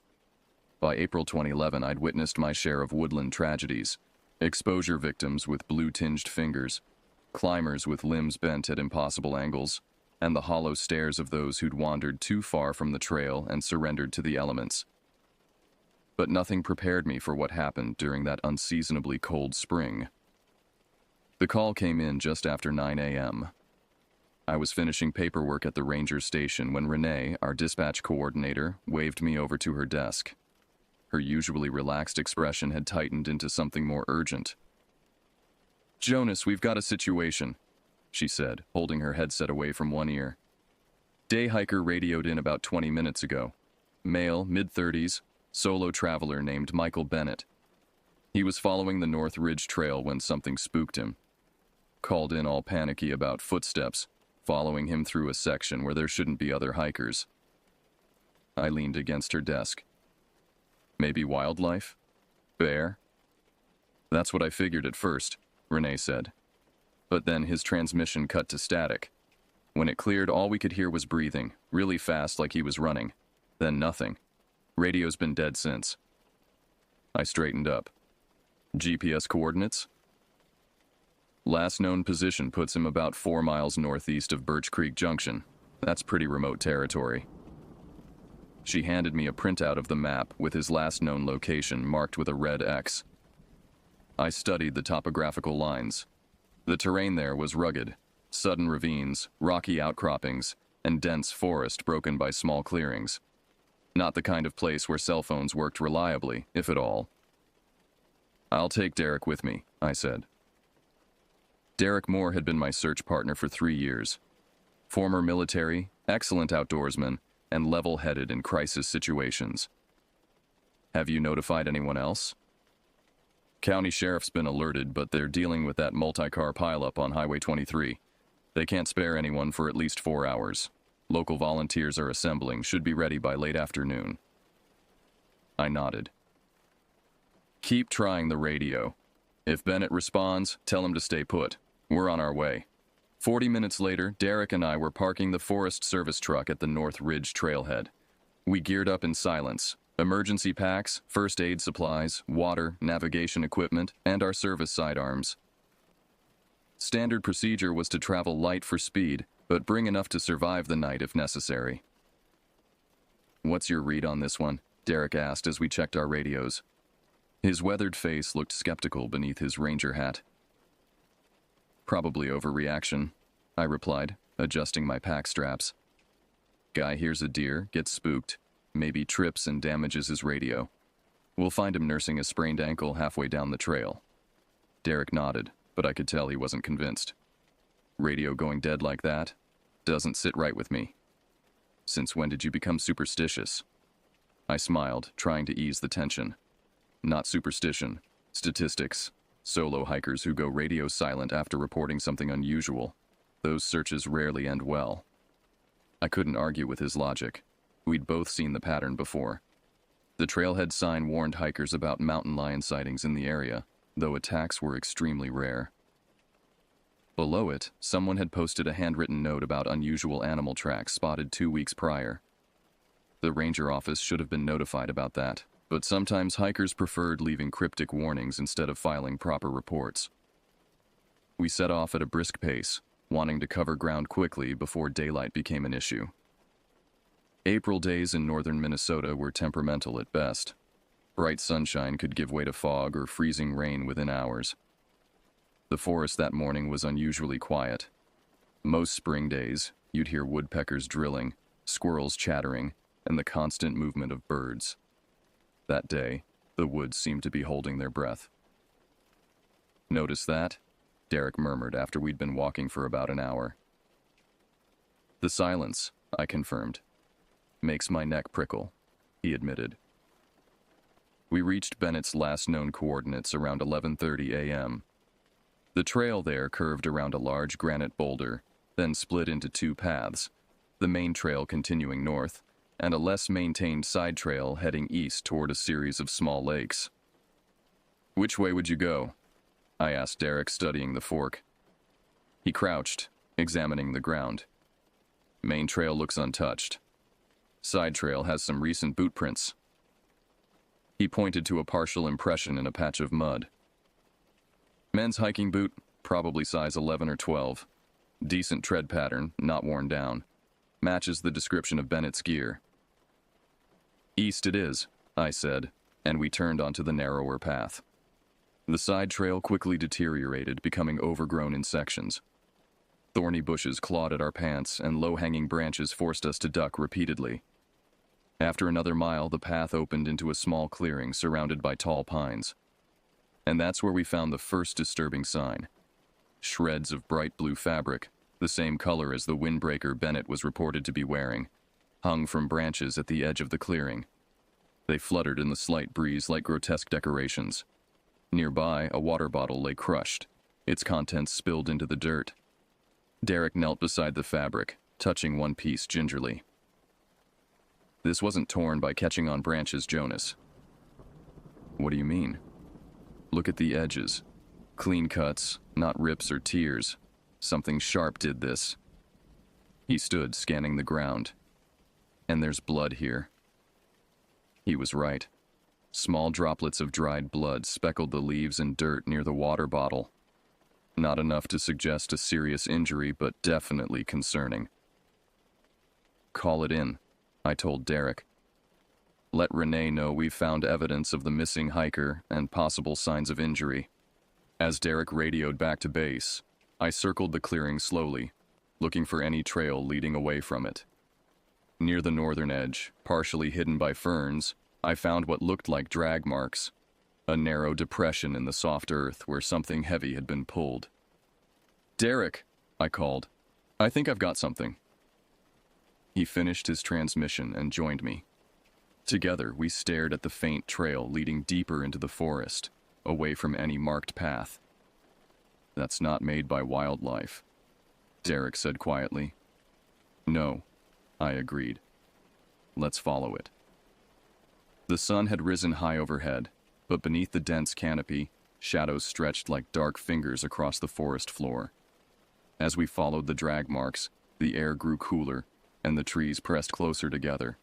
By April 2011, I'd witnessed my share of woodland tragedies: exposure victims with blue-tinged fingers, climbers with limbs bent at impossible angles, and the hollow stares of those who'd wandered too far from the trail and surrendered to the elements. But nothing prepared me for what happened during that unseasonably cold spring. The call came in just after 9 a.m. I was finishing paperwork at the ranger station when Renee, our dispatch coordinator, waved me over to her desk. Her usually relaxed expression had tightened into something more urgent. "Jonas, we've got a situation," she said, holding her headset away from one ear. "Day hiker radioed in about 20 minutes ago. Male, mid-30s, solo traveler named Michael Bennett. He was following the North Ridge Trail when something spooked him. Called in all panicky about footsteps, following him through a section where there shouldn't be other hikers. I leaned against her desk. Maybe wildlife? Bear? That's what I figured at first, Renee said. But then his transmission cut to static. When it cleared, all we could hear was breathing, really fast like he was running. Then nothing. Radio's been dead since. I straightened up. GPS coordinates? Last known position puts him about 4 miles northeast of Birch Creek Junction. That's pretty remote territory. She handed me a printout of the map with his last known location marked with a red X. I studied the topographical lines. The terrain there was rugged, sudden ravines, rocky outcroppings, and dense forest broken by small clearings. Not the kind of place where cell phones worked reliably, if at all. I'll take Derek with me, I said. Derek Moore had been my search partner for 3 years. Former military, excellent outdoorsman, and level-headed in crisis situations. Have you notified anyone else? County Sheriff's been alerted, but they're dealing with that multi-car pileup on Highway 23. They can't spare anyone for at least 4 hours. Local volunteers are assembling, should be ready by late afternoon. I nodded. Keep trying the radio. If Bennett responds, tell him to stay put. We're on our way. 40 minutes later, Derek and I were parking the Forest Service truck at the North Ridge trailhead. We geared up in silence. Emergency packs, first aid supplies, water, navigation equipment, and our service sidearms. Standard procedure was to travel light for speed, but bring enough to survive the night if necessary. What's your read on this one? Derek asked as we checked our radios. His weathered face looked skeptical beneath his ranger hat. Probably overreaction, I replied, adjusting my pack straps. Guy hears a deer, gets spooked, maybe trips and damages his radio. We'll find him nursing a sprained ankle halfway down the trail. Derek nodded, but I could tell he wasn't convinced. Radio going dead like that? Doesn't sit right with me. Since when did you become superstitious? I smiled, trying to ease the tension. Not superstition, statistics. Solo hikers who go radio silent after reporting something unusual. Those searches rarely end well. I couldn't argue with his logic. We'd both seen the pattern before. The trailhead sign warned hikers about mountain lion sightings in the area, though attacks were extremely rare. Below it, someone had posted a handwritten note about unusual animal tracks spotted 2 weeks prior. The ranger office should have been notified about that, but sometimes hikers preferred leaving cryptic warnings instead of filing proper reports. We set off at a brisk pace, wanting to cover ground quickly before daylight became an issue. April days in northern Minnesota were temperamental at best. Bright sunshine could give way to fog or freezing rain within hours. The forest that morning was unusually quiet. Most spring days, you'd hear woodpeckers drilling, squirrels chattering, and the constant movement of birds. That day, the woods seemed to be holding their breath. Notice that? Derek murmured after we'd been walking for about an hour. The silence, I confirmed. Makes my neck prickle, he admitted. We reached Bennett's last known coordinates around 11:30 a.m. The trail there curved around a large granite boulder, then split into 2 paths, the main trail continuing north, and a less maintained side trail heading east toward a series of small lakes. Which way would you go? I asked Derek, studying the fork. He crouched, examining the ground. Main trail looks untouched. Side trail has some recent boot prints. He pointed to a partial impression in a patch of mud. Men's hiking boot, probably size 11 or 12. Decent tread pattern, not worn down. Matches the description of Bennett's gear. East it is, I said, and we turned onto the narrower path. The side trail quickly deteriorated, becoming overgrown in sections. Thorny bushes clawed at our pants, and low-hanging branches forced us to duck repeatedly. After another mile, the path opened into a small clearing surrounded by tall pines. And that's where we found the first disturbing sign. Shreds of bright blue fabric, the same color as the windbreaker Bennett was reported to be wearing, hung from branches at the edge of the clearing. They fluttered in the slight breeze like grotesque decorations. Nearby, a water bottle lay crushed, its contents spilled into the dirt. Derek knelt beside the fabric, touching one piece gingerly. This wasn't torn by catching on branches, Jonas. What do you mean? Look at the edges. Clean cuts, not rips or tears. Something sharp did this. He stood, scanning the ground. And there's blood here. He was right. Small droplets of dried blood speckled the leaves and dirt near the water bottle. Not enough to suggest a serious injury, but definitely concerning. Call it in, I told Derek. Let Renee know we've found evidence of the missing hiker and possible signs of injury. As Derek radioed back to base, I circled the clearing slowly, looking for any trail leading away from it. Near the northern edge, partially hidden by ferns, I found what looked like drag marks, a narrow depression in the soft earth where something heavy had been pulled. Derek, I called. I think I've got something. He finished his transmission and joined me. Together, we stared at the faint trail leading deeper into the forest, away from any marked path. That's not made by wildlife, Derek said quietly. No, I agreed. Let's follow it. The sun had risen high overhead, but beneath the dense canopy, shadows stretched like dark fingers across the forest floor. As we followed the drag marks, the air grew cooler, and the trees pressed closer together.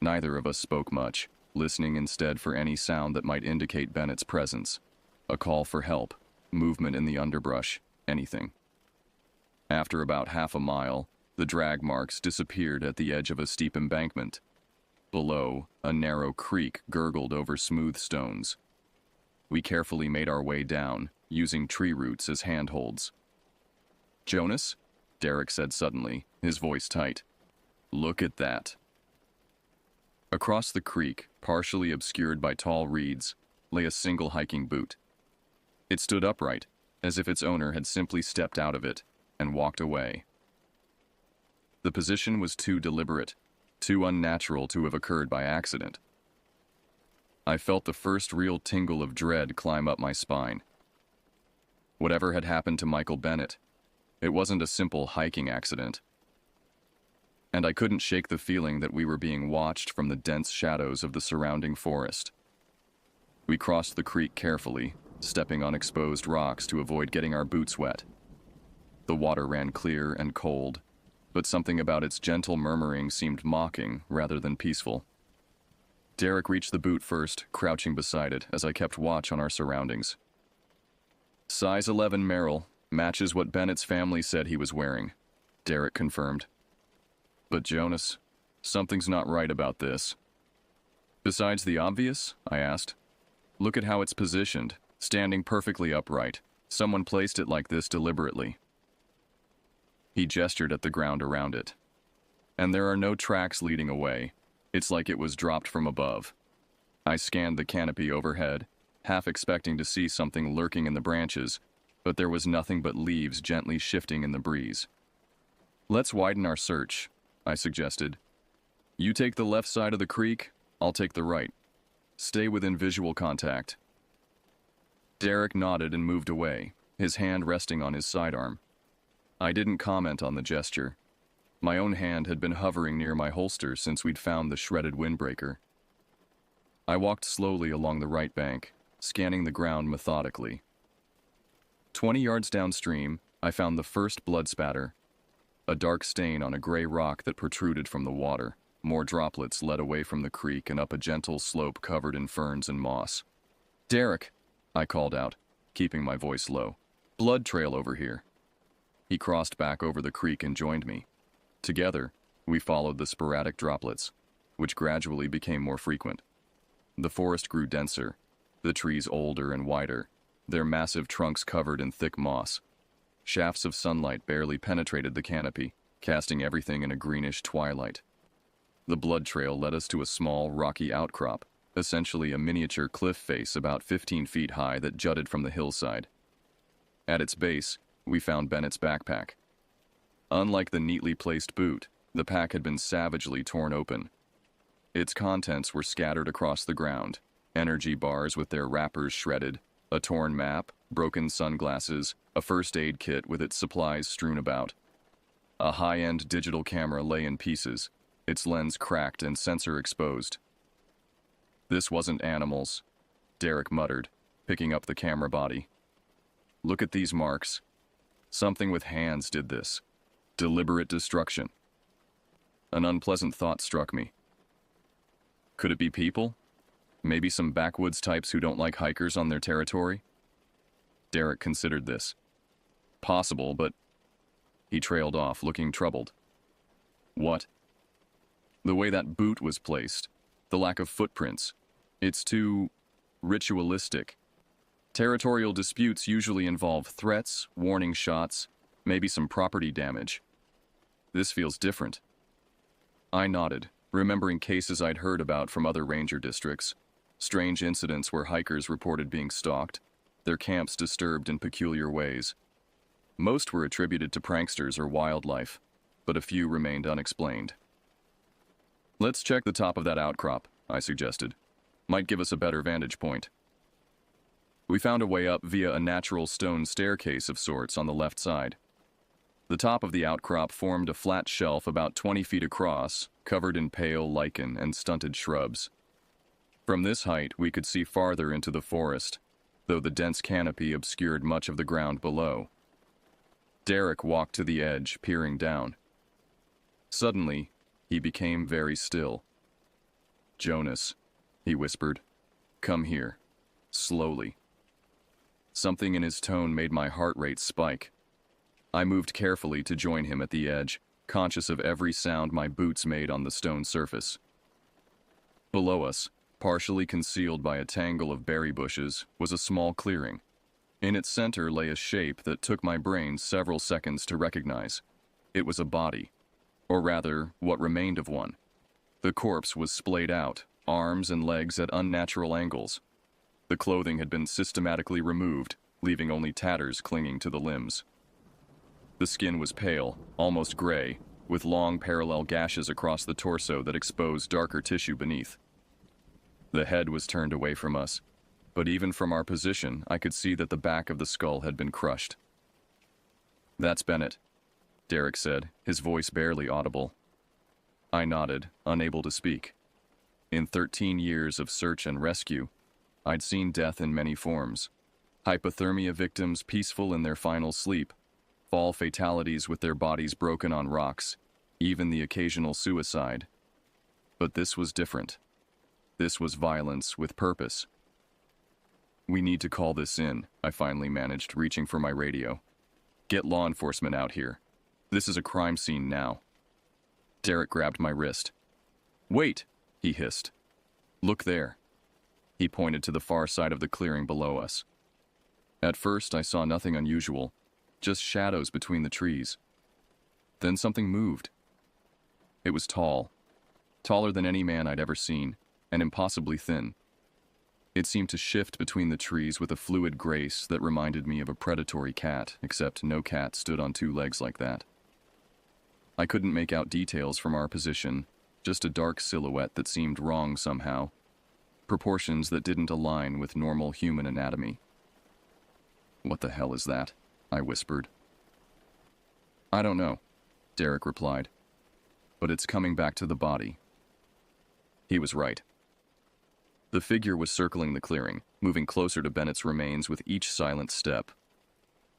Neither of us spoke much, listening instead for any sound that might indicate Bennett's presence. A call for help, movement in the underbrush, anything. After about half a mile, the drag marks disappeared at the edge of a steep embankment. Below, a narrow creek gurgled over smooth stones. We carefully made our way down, using tree roots as handholds. Jonas? Derek said suddenly, his voice tight. Look at that. Across the creek, partially obscured by tall reeds, lay a single hiking boot. It stood upright, as if its owner had simply stepped out of it and walked away. The position was too deliberate, too unnatural to have occurred by accident. I felt the first real tingle of dread climb up my spine. Whatever had happened to Michael Bennett, it wasn't a simple hiking accident. And I couldn't shake the feeling that we were being watched from the dense shadows of the surrounding forest. We crossed the creek carefully, stepping on exposed rocks to avoid getting our boots wet. The water ran clear and cold, but something about its gentle murmuring seemed mocking rather than peaceful. Derek reached the boot first, crouching beside it as I kept watch on our surroundings. Size 11 Merrill, matches what Bennett's family said he was wearing, Derek confirmed. But Jonas, something's not right about this. Besides the obvious? I asked. Look at how it's positioned, standing perfectly upright. Someone placed it like this deliberately. He gestured at the ground around it. And there are no tracks leading away. It's like it was dropped from above. I scanned the canopy overhead, half expecting to see something lurking in the branches, but there was nothing but leaves gently shifting in the breeze. Let's widen our search, I suggested. You take the left side of the creek, I'll take the right. Stay within visual contact. Derek nodded and moved away, his hand resting on his sidearm. I didn't comment on the gesture. My own hand had been hovering near my holster since we'd found the shredded windbreaker. I walked slowly along the right bank, scanning the ground methodically. 20 yards downstream, I found the first blood spatter, a dark stain on a gray rock that protruded from the water. More droplets led away from the creek and up a gentle slope covered in ferns and moss. Derek, I called out, keeping my voice low. Blood trail over here. He crossed back over the creek and joined me. Together, we followed the sporadic droplets, which gradually became more frequent. The forest grew denser, the trees older and wider, their massive trunks covered in thick moss. Shafts of sunlight barely penetrated the canopy, casting everything in a greenish twilight. The blood trail led us to a small, rocky outcrop, essentially a miniature cliff face about 15 feet high that jutted from the hillside. At its base, we found Bennett's backpack. Unlike the neatly placed boot, the pack had been savagely torn open. Its contents were scattered across the ground, energy bars with their wrappers shredded, a torn map, broken sunglasses, a first aid kit with its supplies strewn about. A high-end digital camera lay in pieces, its lens cracked and sensor exposed. "This wasn't animals," Derek muttered, picking up the camera body. "Look at these marks. Something with hands did this. Deliberate destruction." An unpleasant thought struck me. Could it be people? Maybe some backwoods types who don't like hikers on their territory? Derek considered this. Possible, but... He trailed off, looking troubled. What? The way that boot was placed. The lack of footprints. It's too... ritualistic. Territorial disputes usually involve threats, warning shots, maybe some property damage. This feels different. I nodded, remembering cases I'd heard about from other ranger districts. Strange incidents where hikers reported being stalked, their camps disturbed in peculiar ways. Most were attributed to pranksters or wildlife, but a few remained unexplained. "Let's check the top of that outcrop," I suggested. "Might give us a better vantage point." We found a way up via a natural stone staircase of sorts on the left side. The top of the outcrop formed a flat shelf about 20 feet across, covered in pale lichen and stunted shrubs. From this height, we could see farther into the forest, though the dense canopy obscured much of the ground below. Derek walked to the edge, peering down. Suddenly, he became very still. "Jonas," he whispered, "come here, slowly." Something in his tone made my heart rate spike. I moved carefully to join him at the edge, conscious of every sound my boots made on the stone surface. Below us, partially concealed by a tangle of berry bushes, was a small clearing. In its center lay a shape that took my brain several seconds to recognize. It was a body, or rather, what remained of one. The corpse was splayed out, arms and legs at unnatural angles. The clothing had been systematically removed, leaving only tatters clinging to the limbs. The skin was pale, almost gray, with long parallel gashes across the torso that exposed darker tissue beneath. The head was turned away from us, but even from our position, I could see that the back of the skull had been crushed. "That's Bennett," Derek said, his voice barely audible. I nodded, unable to speak. In 13 years of search and rescue, I'd seen death in many forms. Hypothermia victims peaceful in their final sleep, fall fatalities with their bodies broken on rocks, even the occasional suicide. But this was different. This was violence with purpose. "We need to call this in," I finally managed, reaching for my radio. "Get law enforcement out here. This is a crime scene now." Derek grabbed my wrist. "Wait," he hissed. "Look there." He pointed to the far side of the clearing below us. At first, I saw nothing unusual, just shadows between the trees. Then something moved. It was tall, taller than any man I'd ever seen, and impossibly thin. It seemed to shift between the trees with a fluid grace that reminded me of a predatory cat, except no cat stood on two legs like that. I couldn't make out details from our position, just a dark silhouette that seemed wrong somehow, proportions that didn't align with normal human anatomy. "What the hell is that?" I whispered. "I don't know," Derek replied, "but it's coming back to the body." He was right. The figure was circling the clearing, moving closer to Bennett's remains with each silent step.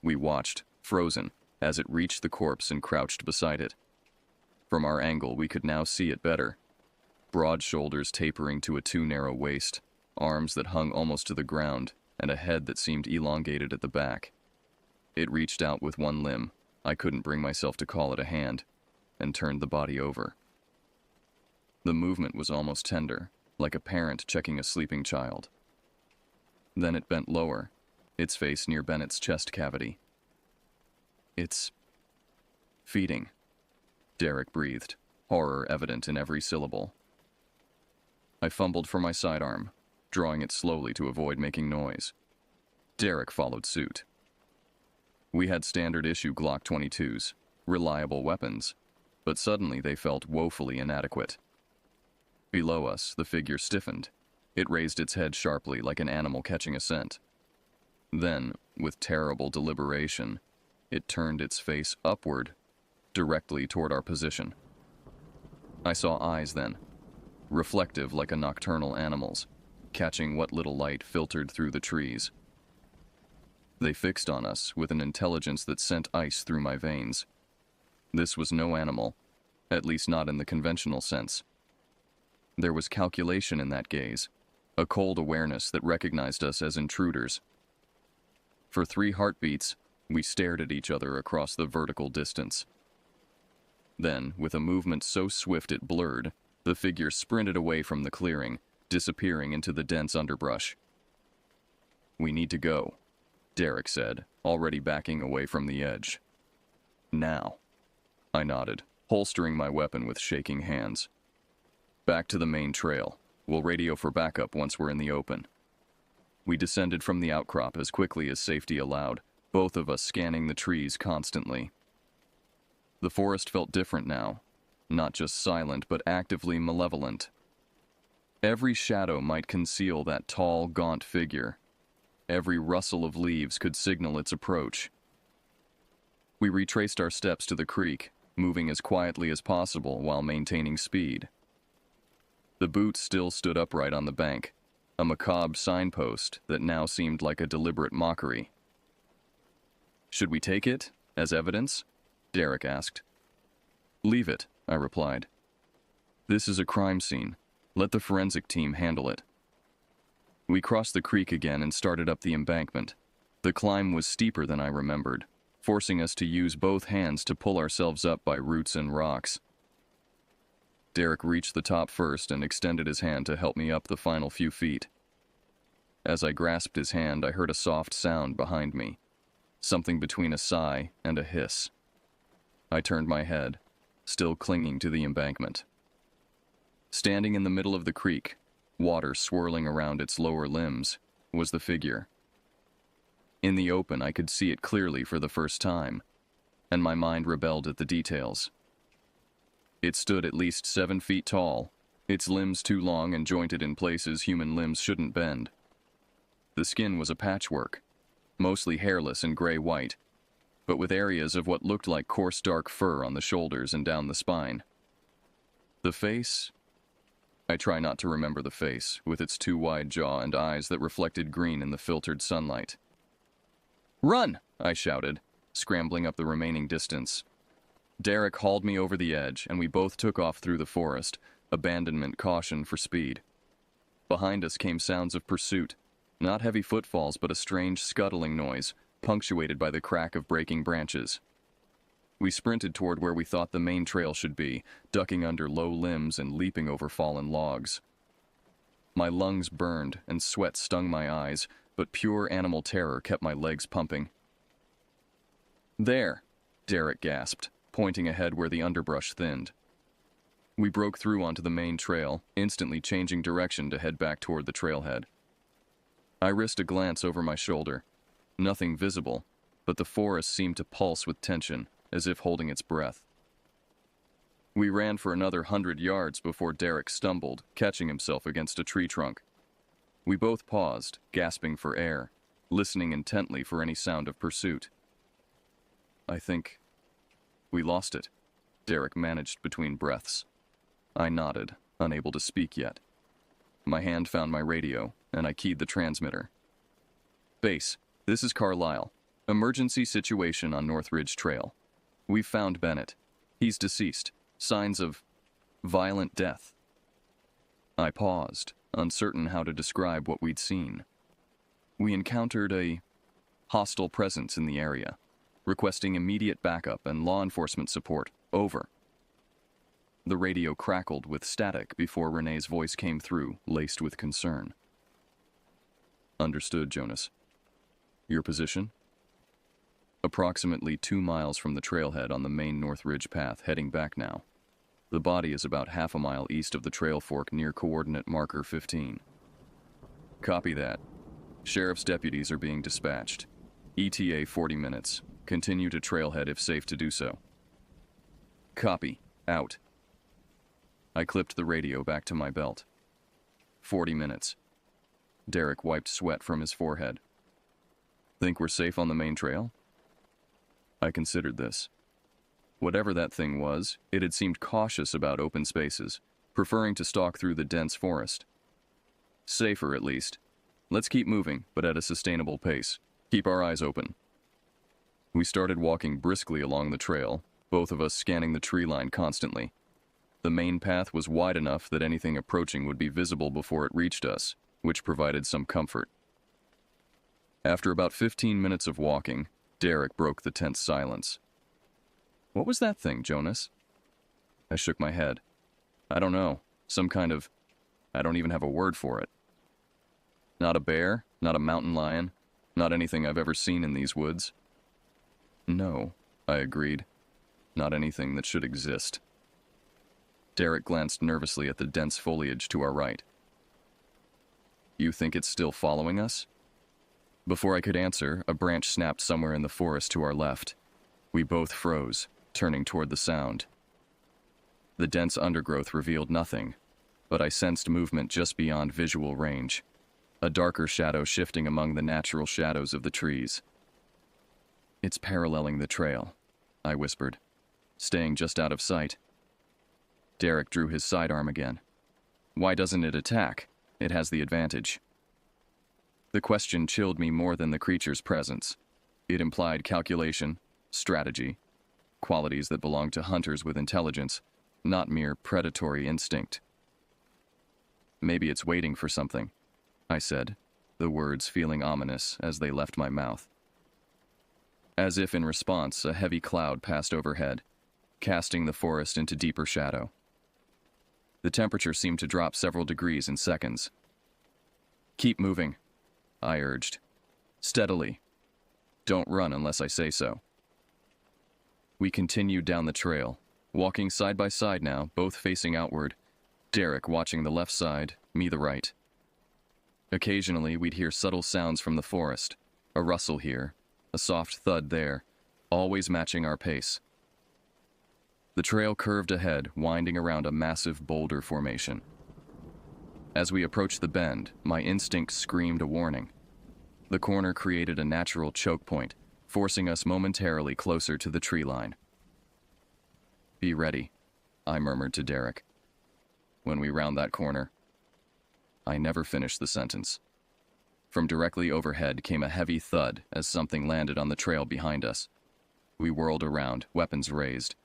We watched, frozen, as it reached the corpse and crouched beside it. From our angle, we could now see it better. Broad shoulders tapering to a too narrow waist, arms that hung almost to the ground, and a head that seemed elongated at the back. It reached out with one limb, I couldn't bring myself to call it a hand, and turned the body over. The movement was almost tender, like a parent checking a sleeping child. Then it bent lower, its face near Bennett's chest cavity. "It's feeding," Derek breathed, horror evident in every syllable. I fumbled for my sidearm, drawing it slowly to avoid making noise. Derek followed suit. We had standard-issue Glock 22s, reliable weapons, but suddenly they felt woefully inadequate. Below us, the figure stiffened. It raised its head sharply like an animal catching a scent. Then, with terrible deliberation, it turned its face upward, directly toward our position. I saw eyes then, reflective like a nocturnal animal's, catching what little light filtered through the trees. They fixed on us with an intelligence that sent ice through my veins. This was no animal, at least not in the conventional sense. There was calculation in that gaze, a cold awareness that recognized us as intruders. For 3 heartbeats, we stared at each other across the vertical distance. Then, with a movement so swift it blurred, the figure sprinted away from the clearing, disappearing into the dense underbrush. "We need to go," Derek said, already backing away from the edge. "Now." I nodded, holstering my weapon with shaking hands. "Back to the main trail. We'll radio for backup once we're in the open." We descended from the outcrop as quickly as safety allowed, both of us scanning the trees constantly. The forest felt different now, not just silent but actively malevolent. Every shadow might conceal that tall, gaunt figure. Every rustle of leaves could signal its approach. We retraced our steps to the creek, moving as quietly as possible while maintaining speed. The boot still stood upright on the bank, a macabre signpost that now seemed like a deliberate mockery. "Should we take it, as evidence?" Derek asked. "Leave it," I replied. "This is a crime scene. Let the forensic team handle it." We crossed the creek again and started up the embankment. The climb was steeper than I remembered, forcing us to use both hands to pull ourselves up by roots and rocks. Derek reached the top first and extended his hand to help me up the final few feet. As I grasped his hand, I heard a soft sound behind me, something between a sigh and a hiss. I turned my head, still clinging to the embankment. Standing in the middle of the creek, water swirling around its lower limbs, was the figure. In the open, I could see it clearly for the first time, and my mind rebelled at the details. It stood at least 7 feet tall, its limbs too long and jointed in places human limbs shouldn't bend. The skin was a patchwork, mostly hairless and gray-white, but with areas of what looked like coarse dark fur on the shoulders and down the spine. The face? I try not to remember the face, with its too wide jaw and eyes that reflected green in the filtered sunlight. "Run!" I shouted, scrambling up the remaining distance. Derek hauled me over the edge, and we both took off through the forest, abandonment caution for speed. Behind us came sounds of pursuit, not heavy footfalls but a strange scuttling noise, punctuated by the crack of breaking branches. We sprinted toward where we thought the main trail should be, ducking under low limbs and leaping over fallen logs. My lungs burned and sweat stung my eyes, but pure animal terror kept my legs pumping. "There," Derek gasped, pointing ahead where the underbrush thinned. We broke through onto the main trail, instantly changing direction to head back toward the trailhead. I risked a glance over my shoulder. Nothing visible, but the forest seemed to pulse with tension, as if holding its breath. We ran for another 100 yards before Derek stumbled, catching himself against a tree trunk. We both paused, gasping for air, listening intently for any sound of pursuit. "I think we lost it," Derek managed between breaths. I nodded, unable to speak yet. My hand found my radio, and I keyed the transmitter. "Base, this is Carlisle. Emergency situation on North Ridge Trail. We've found Bennett. He's deceased. Signs of violent death." I paused, uncertain how to describe what we'd seen. "We encountered a hostile presence in the area, requesting immediate backup and law enforcement support. Over." The radio crackled with static before Renee's voice came through, laced with concern. "Understood, Jonas. Your position?" "Approximately 2 miles from the trailhead on the main North Ridge path, heading back now. The body is about half a mile east of the trail fork near coordinate marker 15. "Copy that. Sheriff's deputies are being dispatched. ETA 40 minutes. Continue to trailhead if safe to do so." "Copy. Out." I clipped the radio back to my belt. 40 minutes. Derek wiped sweat from his forehead. "Think we're safe on the main trail?" I considered this. Whatever that thing was, it had seemed cautious about open spaces, preferring to stalk through the dense forest. Safer, at least. Let's keep moving, but at a sustainable pace. Keep our eyes open. We started walking briskly along the trail, both of us scanning the tree line constantly. The main path was wide enough that anything approaching would be visible before it reached us, which provided some comfort. After about 15 minutes of walking, Derek broke the tense silence. "What was that thing, Jonas?" I shook my head. "I don't know. Some kind of... I don't even have a word for it. Not a bear, not a mountain lion, not anything I've ever seen in these woods." "No," I agreed. "Not anything that should exist." Derek glanced nervously at the dense foliage to our right. "You think it's still following us?" Before I could answer, a branch snapped somewhere in the forest to our left. We both froze, turning toward the sound. The dense undergrowth revealed nothing, but I sensed movement just beyond visual range, a darker shadow shifting among the natural shadows of the trees. "It's paralleling the trail," I whispered, "staying just out of sight." Derek drew his sidearm again. "Why doesn't it attack? It has the advantage." The question chilled me more than the creature's presence. It implied calculation, strategy, qualities that belong to hunters with intelligence, not mere predatory instinct. "Maybe it's waiting for something," I said, the words feeling ominous as they left my mouth. As if in response, a heavy cloud passed overhead, casting the forest into deeper shadow. The temperature seemed to drop several degrees in seconds. "Keep moving," I urged. "Steadily. Don't run unless I say so." We continued down the trail, walking side by side now, both facing outward, Derek watching the left side, me the right. Occasionally, we'd hear subtle sounds from the forest, a rustle here, a soft thud there, always matching our pace. The trail curved ahead, winding around a massive boulder formation. As we approached the bend, my instinct screamed a warning. The corner created a natural choke point, forcing us momentarily closer to the tree line. "Be ready," I murmured to Derek. "When we round that corner." I never finished the sentence. From directly overhead came a heavy thud as something landed on the trail behind us. We whirled around, weapons raised.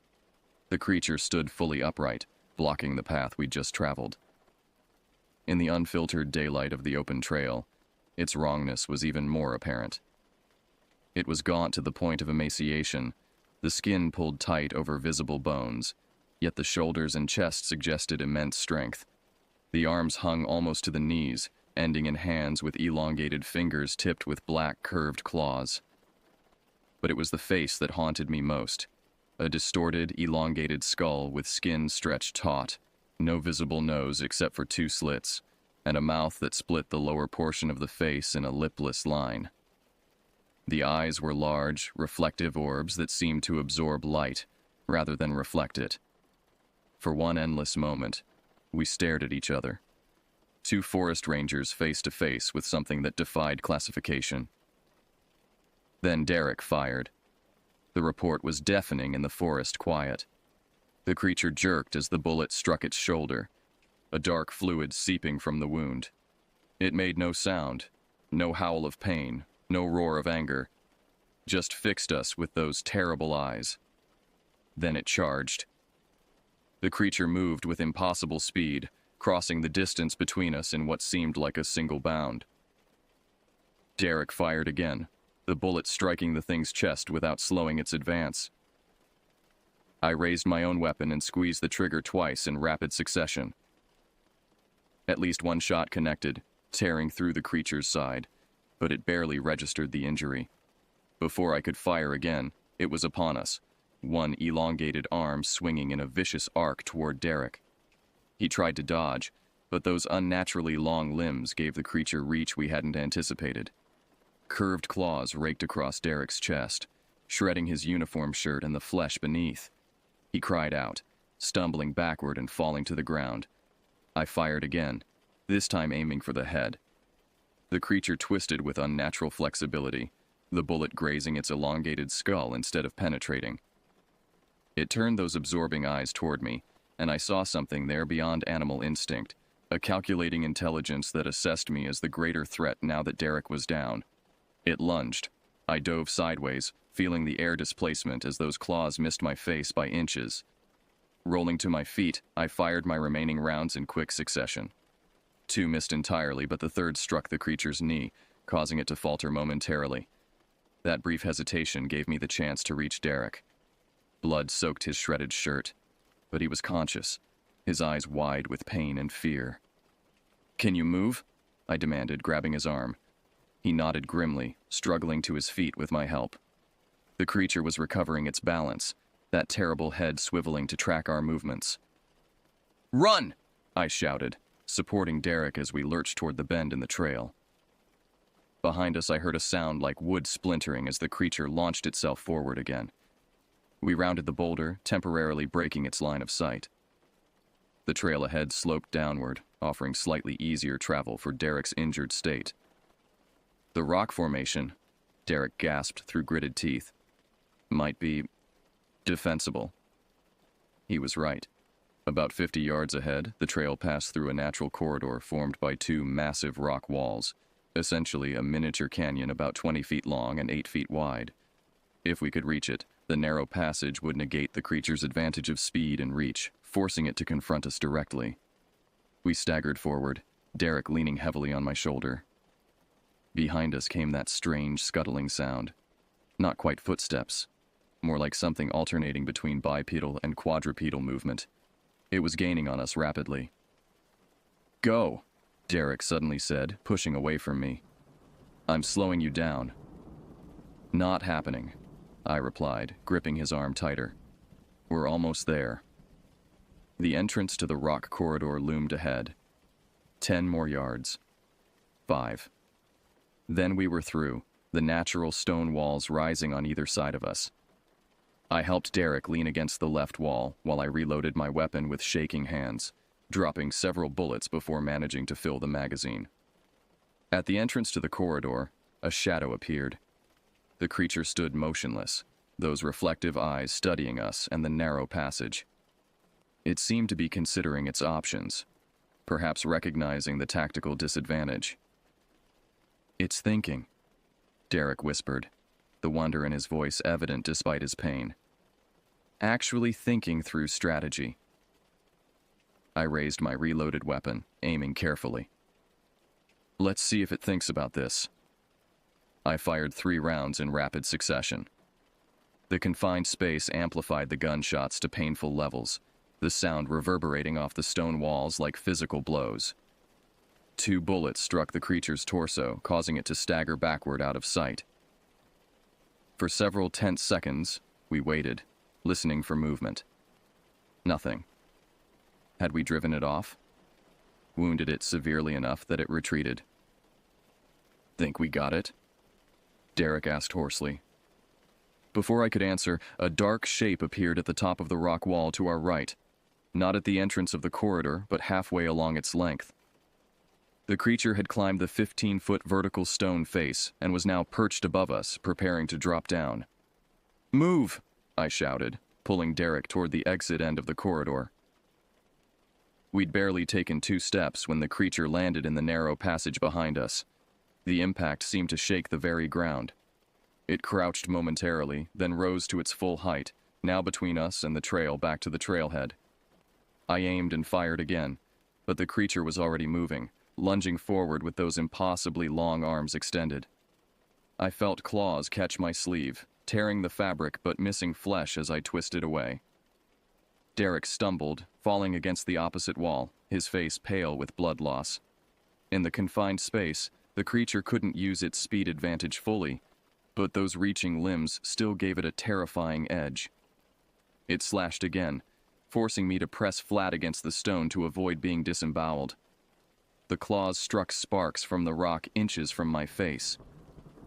The creature stood fully upright, blocking the path we'd just traveled. In the unfiltered daylight of the open trail, its wrongness was even more apparent. It was gaunt to the point of emaciation, the skin pulled tight over visible bones, yet the shoulders and chest suggested immense strength. The arms hung almost to the knees, ending in hands with elongated fingers tipped with black, curved claws. But it was the face that haunted me most, a distorted, elongated skull with skin stretched taut, no visible nose except for 2 slits, and a mouth that split the lower portion of the face in a lipless line. The eyes were large, reflective orbs that seemed to absorb light, rather than reflect it. For one endless moment, we stared at each other. 2 forest rangers face to face with something that defied classification. Then Derek fired. The report was deafening in the forest quiet. The creature jerked as the bullet struck its shoulder, a dark fluid seeping from the wound. It made no sound, no howl of pain, no roar of anger, just fixed us with those terrible eyes. Then it charged. The creature moved with impossible speed, crossing the distance between us in what seemed like a single bound. Derek fired again, the bullet striking the thing's chest without slowing its advance. I raised my own weapon and squeezed the trigger twice in rapid succession. At least one shot connected, tearing through the creature's side, but it barely registered the injury. Before I could fire again, it was upon us, one elongated arm swinging in a vicious arc toward Derek. He tried to dodge, but those unnaturally long limbs gave the creature reach we hadn't anticipated. Curved claws raked across Derek's chest, shredding his uniform shirt and the flesh beneath. He cried out, stumbling backward and falling to the ground. I fired again, this time aiming for the head. The creature twisted with unnatural flexibility, the bullet grazing its elongated skull instead of penetrating. It turned those absorbing eyes toward me, and I saw something there beyond animal instinct, a calculating intelligence that assessed me as the greater threat now that Derek was down. It lunged. I dove sideways, feeling the air displacement as those claws missed my face by inches. Rolling to my feet, I fired my remaining rounds in quick succession. 2 missed entirely, but the third struck the creature's knee, causing it to falter momentarily. That brief hesitation gave me the chance to reach Derek. Blood soaked his shredded shirt, but he was conscious, his eyes wide with pain and fear. "Can you move?" I demanded, grabbing his arm. He nodded grimly, struggling to his feet with my help. The creature was recovering its balance, that terrible head swiveling to track our movements. "Run!" I shouted, supporting Derek as we lurched toward the bend in the trail. Behind us, I heard a sound like wood splintering as the creature launched itself forward again. We rounded the boulder, temporarily breaking its line of sight. The trail ahead sloped downward, offering slightly easier travel for Derek's injured state. The rock formation, Derek gasped through gritted teeth, might be defensible. He was right. About 50 yards ahead, the trail passed through a natural corridor formed by 2 massive rock walls, essentially a miniature canyon about 20 feet long and 8 feet wide. If we could reach it, the narrow passage would negate the creature's advantage of speed and reach, forcing it to confront us directly. We staggered forward, Derek leaning heavily on my shoulder. Behind us came that strange, scuttling sound. Not quite footsteps, more like something alternating between bipedal and quadrupedal movement. It was gaining on us rapidly. "Go," Derek suddenly said, pushing away from me. "I'm slowing you down." "Not happening," I replied, gripping his arm tighter. "We're almost there." The entrance to the rock corridor loomed ahead. 10 more yards. 5. Then we were through, the natural stone walls rising on either side of us. I helped Derek lean against the left wall while I reloaded my weapon with shaking hands, dropping several bullets before managing to fill the magazine. At the entrance to the corridor, a shadow appeared. The creature stood motionless, those reflective eyes studying us and the narrow passage. It seemed to be considering its options, perhaps recognizing the tactical disadvantage. "It's thinking," Derek whispered, the wonder in his voice evident despite his pain. "Actually thinking through strategy." I raised my reloaded weapon, aiming carefully. "Let's see if it thinks about this." I fired 3 rounds in rapid succession. The confined space amplified the gunshots to painful levels, the sound reverberating off the stone walls like physical blows. 2 bullets struck the creature's torso, causing it to stagger backward out of sight. For several tense seconds, we waited, listening for movement. Nothing. Had we driven it off? Wounded it severely enough that it retreated? "Think we got it?" Derek asked hoarsely. Before I could answer, a dark shape appeared at the top of the rock wall to our right, not at the entrance of the corridor, but halfway along its length. The creature had climbed the 15-foot vertical stone face and was now perched above us, preparing to drop down. "Move!" I shouted, pulling Derek toward the exit end of the corridor. We'd barely taken 2 steps when the creature landed in the narrow passage behind us. The impact seemed to shake the very ground. It crouched momentarily, then rose to its full height, now between us and the trail back to the trailhead. I aimed and fired again, but the creature was already moving, lunging forward with those impossibly long arms extended. I felt claws catch my sleeve, tearing the fabric but missing flesh as I twisted away. Derek stumbled, falling against the opposite wall, his face pale with blood loss. In the confined space, the creature couldn't use its speed advantage fully, but those reaching limbs still gave it a terrifying edge. It slashed again, forcing me to press flat against the stone to avoid being disemboweled. The claws struck sparks from the rock inches from my face.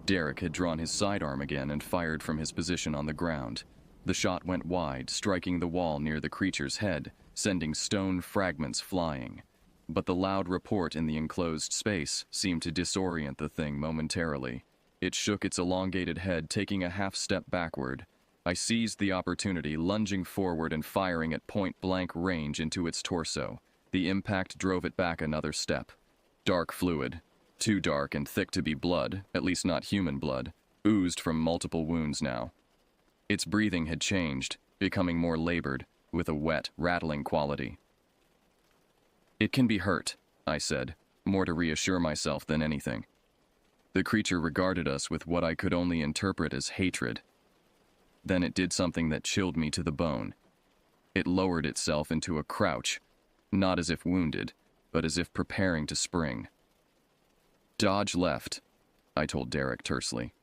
Derek had drawn his sidearm again and fired from his position on the ground. The shot went wide, striking the wall near the creature's head, sending stone fragments flying. But the loud report in the enclosed space seemed to disorient the thing momentarily. It shook its elongated head, taking a half step backward. I seized the opportunity, lunging forward and firing at point-blank range into its torso. The impact drove it back another step. Dark fluid, too dark and thick to be blood, at least not human blood, oozed from multiple wounds now. Its breathing had changed, becoming more labored, with a wet, rattling quality. "It can be hurt," I said, more to reassure myself than anything. The creature regarded us with what I could only interpret as hatred. Then it did something that chilled me to the bone. It lowered itself into a crouch, not as if wounded, but as if preparing to spring. "Dodge left," I told Derek tersely.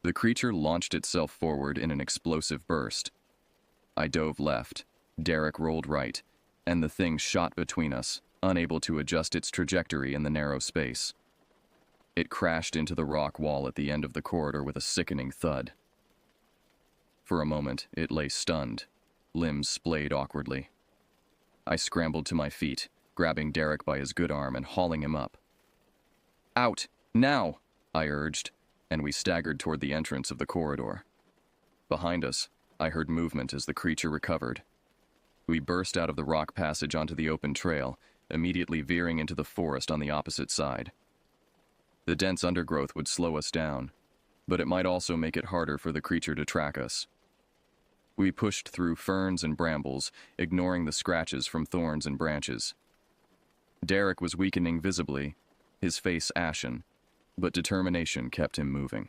The creature launched itself forward in an explosive burst. I dove left, Derek rolled right, and the thing shot between us, unable to adjust its trajectory in the narrow space. It crashed into the rock wall at the end of the corridor with a sickening thud. For a moment, it lay stunned, limbs splayed awkwardly. I scrambled to my feet, grabbing Derek by his good arm and hauling him up. "Out! Now!" I urged, and we staggered toward the entrance of the corridor. Behind us, I heard movement as the creature recovered. We burst out of the rock passage onto the open trail, immediately veering into the forest on the opposite side. The dense undergrowth would slow us down, but it might also make it harder for the creature to track us. We pushed through ferns and brambles, ignoring the scratches from thorns and branches. Derek was weakening visibly, his face ashen, but determination kept him moving.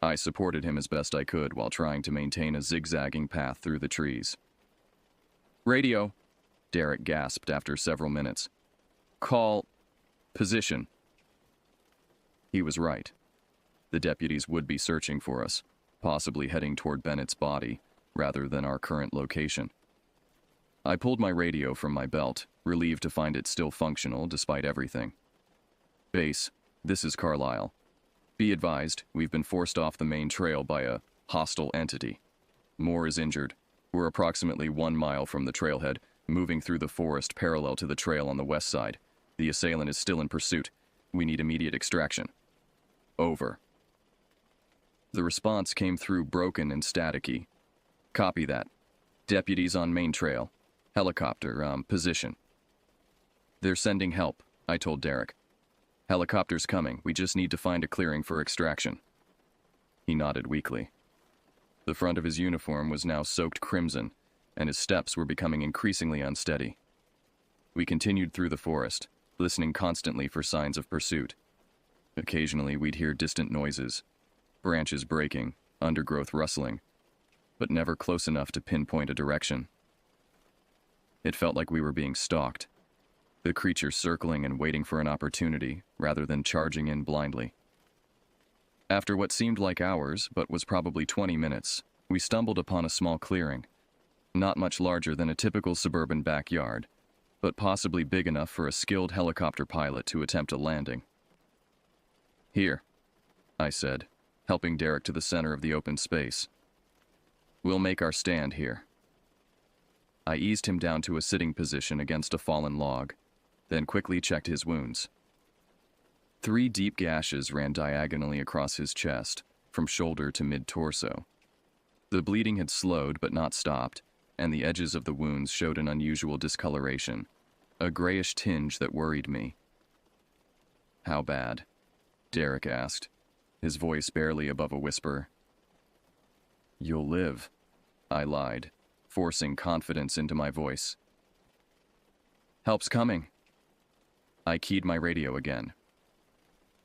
I supported him as best I could while trying to maintain a zigzagging path through the trees. "Radio," Derek gasped after several minutes. "Call position." He was right. The deputies would be searching for us, possibly heading toward Bennett's body, rather than our current location. I pulled my radio from my belt, relieved to find it still functional despite everything. "Base, this is Carlisle. Be advised, we've been forced off the main trail by a hostile entity. Moore is injured. We're approximately 1 mile from the trailhead, moving through the forest parallel to the trail on the west side. The assailant is still in pursuit. We need immediate extraction. Over." The response came through broken and staticky. "Copy that. Deputies on main trail. Helicopter, position." "They're sending help," I told Derek. "Helicopter's coming. We just need to find a clearing for extraction." He nodded weakly. The front of his uniform was now soaked crimson, and his steps were becoming increasingly unsteady. We continued through the forest, listening constantly for signs of pursuit. Occasionally, we'd hear distant noises, branches breaking, undergrowth rustling, but never close enough to pinpoint a direction. It felt like we were being stalked, the creature circling and waiting for an opportunity rather than charging in blindly. After what seemed like hours, but was probably 20 minutes, we stumbled upon a small clearing, not much larger than a typical suburban backyard, but possibly big enough for a skilled helicopter pilot to attempt a landing. "Here," I said, helping Derek to the center of the open space. "We'll make our stand here." I eased him down to a sitting position against a fallen log, then quickly checked his wounds. 3 deep gashes ran diagonally across his chest, from shoulder to mid-torso. The bleeding had slowed but not stopped, and the edges of the wounds showed an unusual discoloration, a grayish tinge that worried me. "How bad?" Derek asked, his voice barely above a whisper. "You'll live," I lied, forcing confidence into my voice. "Help's coming." I keyed my radio again.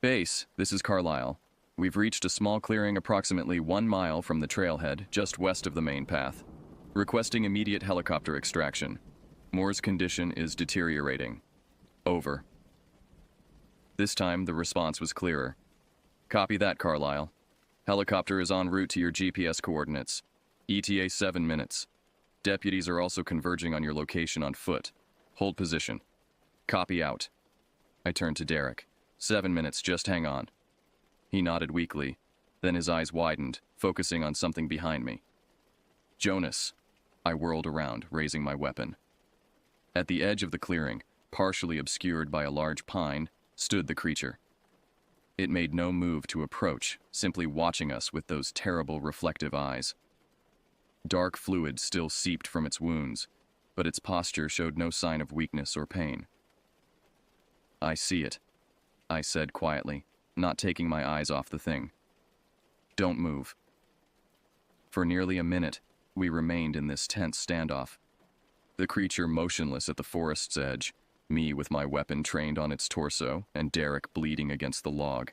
"Base, this is Carlisle. We've reached a small clearing approximately 1 mile from the trailhead, just west of the main path. Requesting immediate helicopter extraction. Moore's condition is deteriorating. Over." This time, the response was clearer. "Copy that, Carlisle. Helicopter is en route to your GPS coordinates. ETA 7 minutes. Deputies are also converging on your location on foot. Hold position. Copy out." I turned to Derek. 7 minutes, just hang on." He nodded weakly, then his eyes widened, focusing on something behind me. "Jonas." I whirled around, raising my weapon. At the edge of the clearing, partially obscured by a large pine, stood the creature. It made no move to approach, simply watching us with those terrible reflective eyes. Dark fluid still seeped from its wounds, but its posture showed no sign of weakness or pain. "I see it," I said quietly, not taking my eyes off the thing. "Don't move." For nearly a minute, we remained in this tense standoff. The creature motionless at the forest's edge, me with my weapon trained on its torso, and Derek bleeding against the log.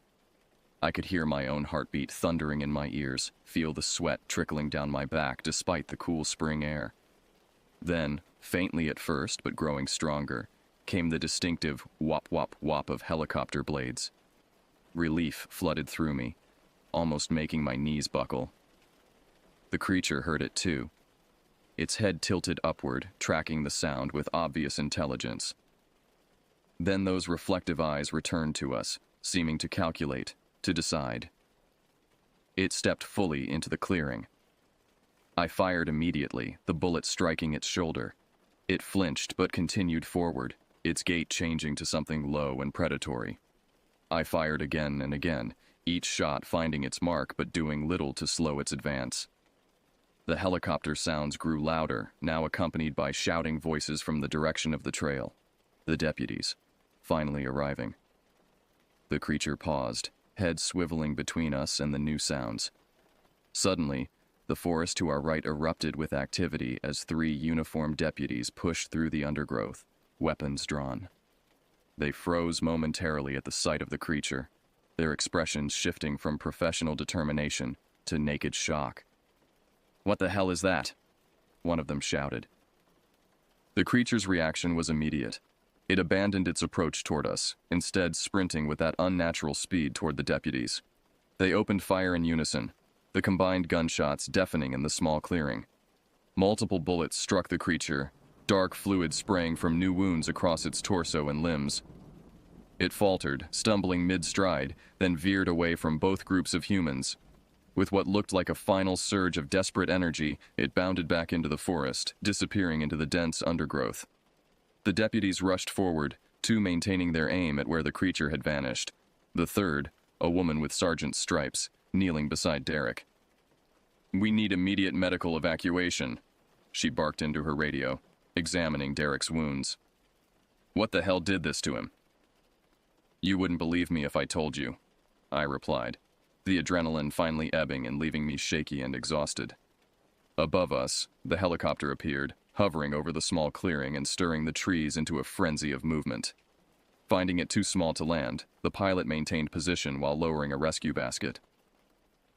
I could hear my own heartbeat thundering in my ears, feel the sweat trickling down my back despite the cool spring air. Then, faintly at first but growing stronger, came the distinctive whop-whop-whop of helicopter blades. Relief flooded through me, almost making my knees buckle. The creature heard it too. Its head tilted upward, tracking the sound with obvious intelligence. Then those reflective eyes returned to us, seeming to calculate, to decide. It stepped fully into the clearing. I fired immediately, the bullet striking its shoulder. It flinched but continued forward, its gait changing to something low and predatory. I fired again and again, each shot finding its mark but doing little to slow its advance. The helicopter sounds grew louder, now accompanied by shouting voices from the direction of the trail. The deputies, finally arriving. The creature paused, head swiveling between us and the new sounds. Suddenly, the forest to our right erupted with activity as 3 uniformed deputies pushed through the undergrowth, weapons drawn. They froze momentarily at the sight of the creature, their expressions shifting from professional determination to naked shock. "What the hell is that?" one of them shouted. The creature's reaction was immediate. It abandoned its approach toward us, instead sprinting with that unnatural speed toward the deputies. They opened fire in unison, the combined gunshots deafening in the small clearing. Multiple bullets struck the creature, dark fluid spraying from new wounds across its torso and limbs. It faltered, stumbling mid-stride, then veered away from both groups of humans. With what looked like a final surge of desperate energy, it bounded back into the forest, disappearing into the dense undergrowth. The deputies rushed forward, 2 maintaining their aim at where the creature had vanished. The third, a woman with sergeant's stripes, kneeling beside Derek. "We need immediate medical evacuation," she barked into her radio, examining Derek's wounds. "What the hell did this to him?" "You wouldn't believe me if I told you," I replied, the adrenaline finally ebbing and leaving me shaky and exhausted. Above us, the helicopter appeared, hovering over the small clearing and stirring the trees into a frenzy of movement. Finding it too small to land, the pilot maintained position while lowering a rescue basket.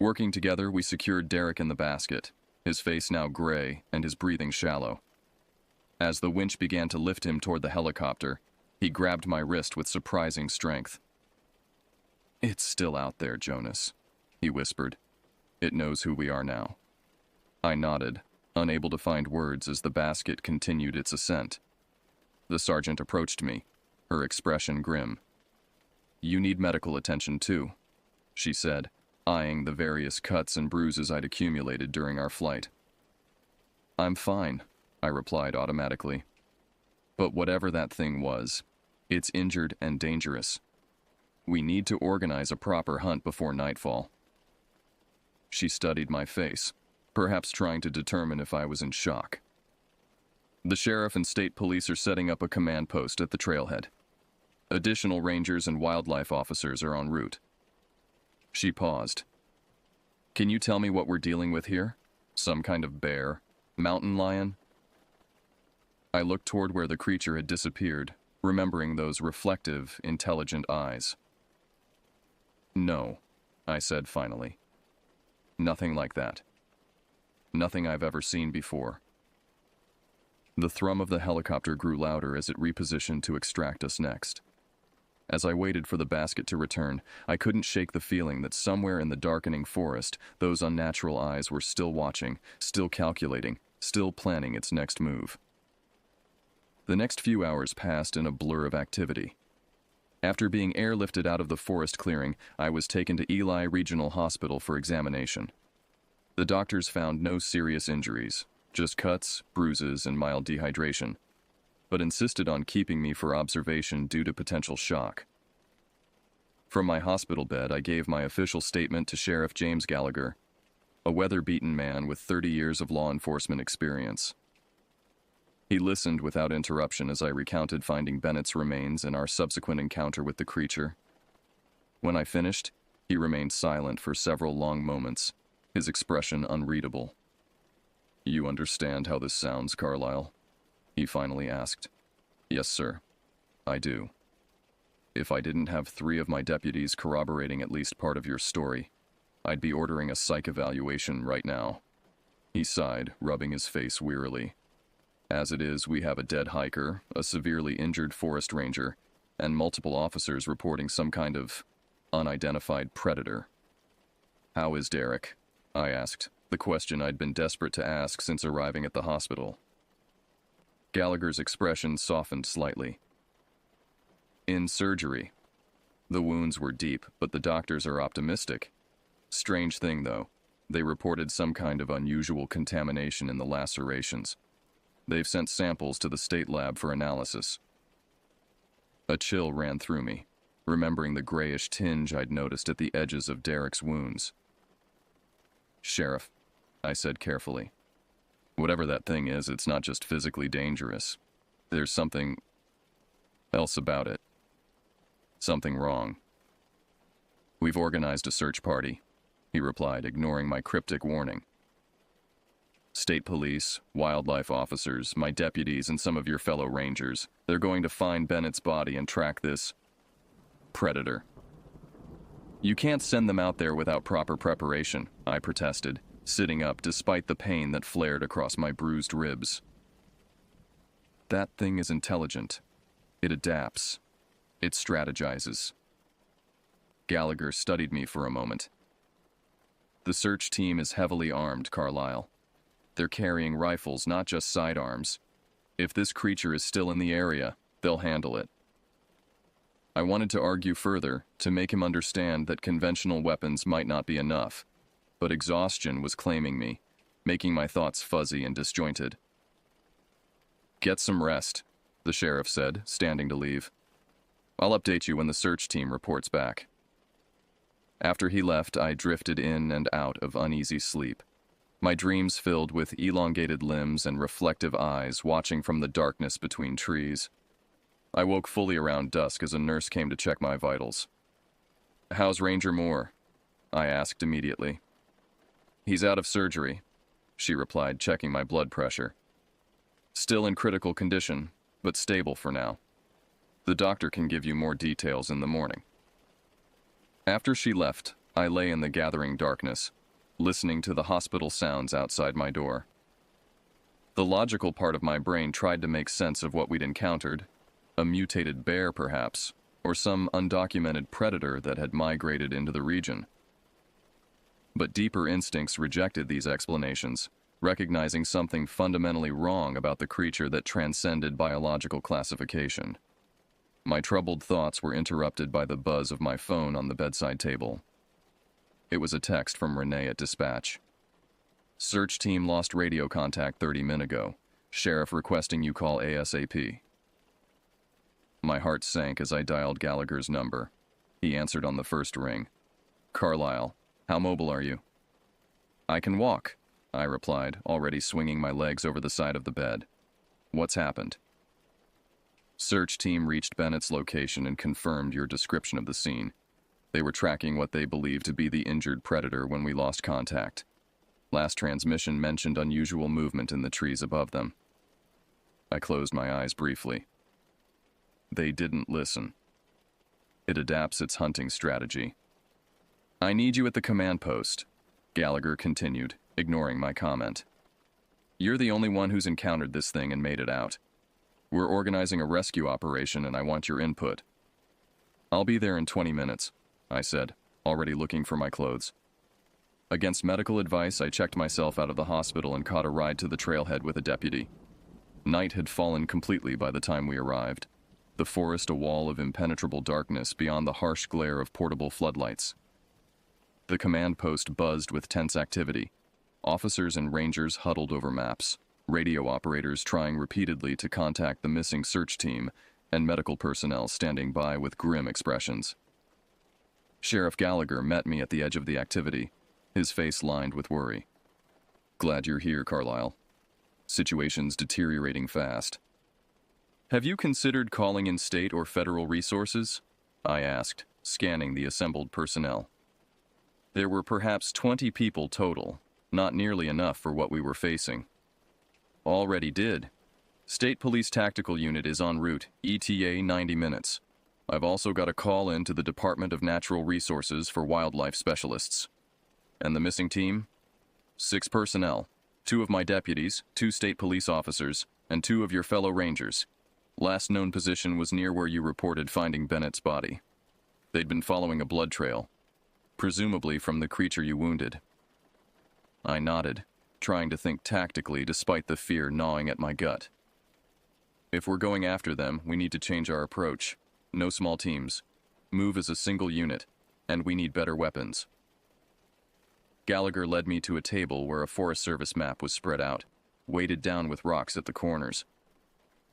Working together, we secured Derek in the basket, his face now gray and his breathing shallow. As the winch began to lift him toward the helicopter, he grabbed my wrist with surprising strength. "It's still out there, Jonas," he whispered. "It knows who we are now." I nodded, unable to find words as the basket continued its ascent. The sergeant approached me, her expression grim. "You need medical attention too," she said, eyeing the various cuts and bruises I'd accumulated during our flight. "I'm fine," I replied automatically. "But whatever that thing was, it's injured and dangerous. We need to organize a proper hunt before nightfall." She studied my face, perhaps trying to determine if I was in shock. "The sheriff and state police are setting up a command post at the trailhead. Additional rangers and wildlife officers are en route." She paused. "Can you tell me what we're dealing with here? Some kind of bear? Mountain lion?" I looked toward where the creature had disappeared, remembering those reflective, intelligent eyes. "No," I said finally. "Nothing like that. Nothing I've ever seen before." The thrum of the helicopter grew louder as it repositioned to extract us next. As I waited for the basket to return, I couldn't shake the feeling that somewhere in the darkening forest, those unnatural eyes were still watching, still calculating, still planning its next move. The next few hours passed in a blur of activity. After being airlifted out of the forest clearing, I was taken to Eli Regional Hospital for examination. The doctors found no serious injuries, just cuts, bruises, and mild dehydration, but insisted on keeping me for observation due to potential shock. From my hospital bed, I gave my official statement to Sheriff James Gallagher, a weather-beaten man with 30 years of law enforcement experience. He listened without interruption as I recounted finding Bennett's remains and our subsequent encounter with the creature. When I finished, he remained silent for several long moments, his expression unreadable. "You understand how this sounds, Carlyle?" he finally asked. "Yes, sir. I do. If I didn't have 3 of my deputies corroborating at least part of your story, I'd be ordering a psych evaluation right now." He sighed, rubbing his face wearily. "As it is, we have a dead hiker, a severely injured forest ranger, and multiple officers reporting some kind of unidentified predator." "How is Derek?" I asked, the question I'd been desperate to ask since arriving at the hospital. Gallagher's expression softened slightly. "In surgery. The wounds were deep, but the doctors are optimistic. Strange thing, though. They reported some kind of unusual contamination in the lacerations. They've sent samples to the state lab for analysis." A chill ran through me, remembering the grayish tinge I'd noticed at the edges of Derek's wounds. "Sheriff," I said carefully, "whatever that thing is, it's not just physically dangerous. There's something else about it. Something wrong." "We've organized a search party," he replied, ignoring my cryptic warning. "State police, wildlife officers, my deputies, and some of your fellow rangers. They're going to find Bennett's body and track this predator." "You can't send them out there without proper preparation," I protested, sitting up despite the pain that flared across my bruised ribs. "That thing is intelligent. It adapts. It strategizes." Gallagher studied me for a moment. "The search team is heavily armed, Carlyle. They're carrying rifles, not just sidearms. If this creature is still in the area, they'll handle it." I wanted to argue further, to make him understand that conventional weapons might not be enough, but exhaustion was claiming me, making my thoughts fuzzy and disjointed. "Get some rest," the sheriff said, standing to leave. "I'll update you when the search team reports back." After he left, I drifted in and out of uneasy sleep, my dreams filled with elongated limbs and reflective eyes watching from the darkness between trees. I woke fully around dusk as a nurse came to check my vitals. "How's Ranger Moore?" I asked immediately. "He's out of surgery," she replied, checking my blood pressure. "Still in critical condition, but stable for now. The doctor can give you more details in the morning." After she left, I lay in the gathering darkness, listening to the hospital sounds outside my door. The logical part of my brain tried to make sense of what we'd encountered, a mutated bear perhaps, or some undocumented predator that had migrated into the region. But deeper instincts rejected these explanations, recognizing something fundamentally wrong about the creature that transcended biological classification. My troubled thoughts were interrupted by the buzz of my phone on the bedside table. It was a text from Renee at dispatch. "Search team lost radio contact 30 minutes ago. Sheriff requesting you call ASAP." My heart sank as I dialed Gallagher's number. He answered on the first ring. "Carlyle, how mobile are you?" "I can walk," I replied, already swinging my legs over the side of the bed. "What's happened?" "Search team reached Bennett's location and confirmed your description of the scene. They were tracking what they believed to be the injured predator when we lost contact. Last transmission mentioned unusual movement in the trees above them." I closed my eyes briefly. They didn't listen. It adapts its hunting strategy. "I need you at the command post," Gallagher continued, ignoring my comment. "You're the only one who's encountered this thing and made it out. We're organizing a rescue operation and I want your input." "I'll be there in 20 minutes, I said, already looking for my clothes. Against medical advice, I checked myself out of the hospital and caught a ride to the trailhead with a deputy. Night had fallen completely by the time we arrived, the forest a wall of impenetrable darkness beyond the harsh glare of portable floodlights. The command post buzzed with tense activity. Officers and rangers huddled over maps, radio operators trying repeatedly to contact the missing search team, and medical personnel standing by with grim expressions. Sheriff Gallagher met me at the edge of the activity, his face lined with worry. "Glad you're here, Carlisle. Situation's deteriorating fast." "Have you considered calling in state or federal resources?" I asked, scanning the assembled personnel. There were perhaps 20 people total, not nearly enough for what we were facing. "Already did. State Police Tactical Unit is en route, ETA 90 minutes. I've also got a call in to the Department of Natural Resources for wildlife specialists." "And the missing team?" 6 personnel. 2 of my deputies, 2 state police officers, and 2 of your fellow rangers. Last known position was near where you reported finding Bennett's body. They'd been following a blood trail, presumably from the creature you wounded." I nodded, trying to think tactically despite the fear gnawing at my gut. "If we're going after them, we need to change our approach. No small teams. Move as a single unit, and we need better weapons." Gallagher led me to a table where a Forest Service map was spread out, weighted down with rocks at the corners.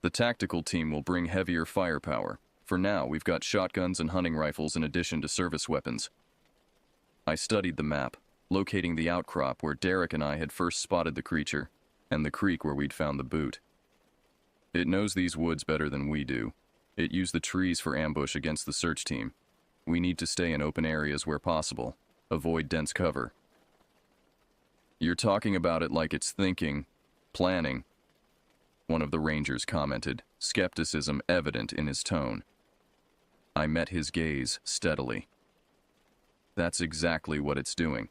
"The tactical team will bring heavier firepower. For now, we've got shotguns and hunting rifles in addition to service weapons." I studied the map, locating the outcrop where Derek and I had first spotted the creature, and the creek where we'd found the boot. "It knows these woods better than we do. It used the trees for ambush against the search team. We need to stay in open areas where possible. Avoid dense cover." "You're talking about it like it's thinking, planning," one of the rangers commented, skepticism evident in his tone. I met his gaze steadily. "That's exactly what it's doing.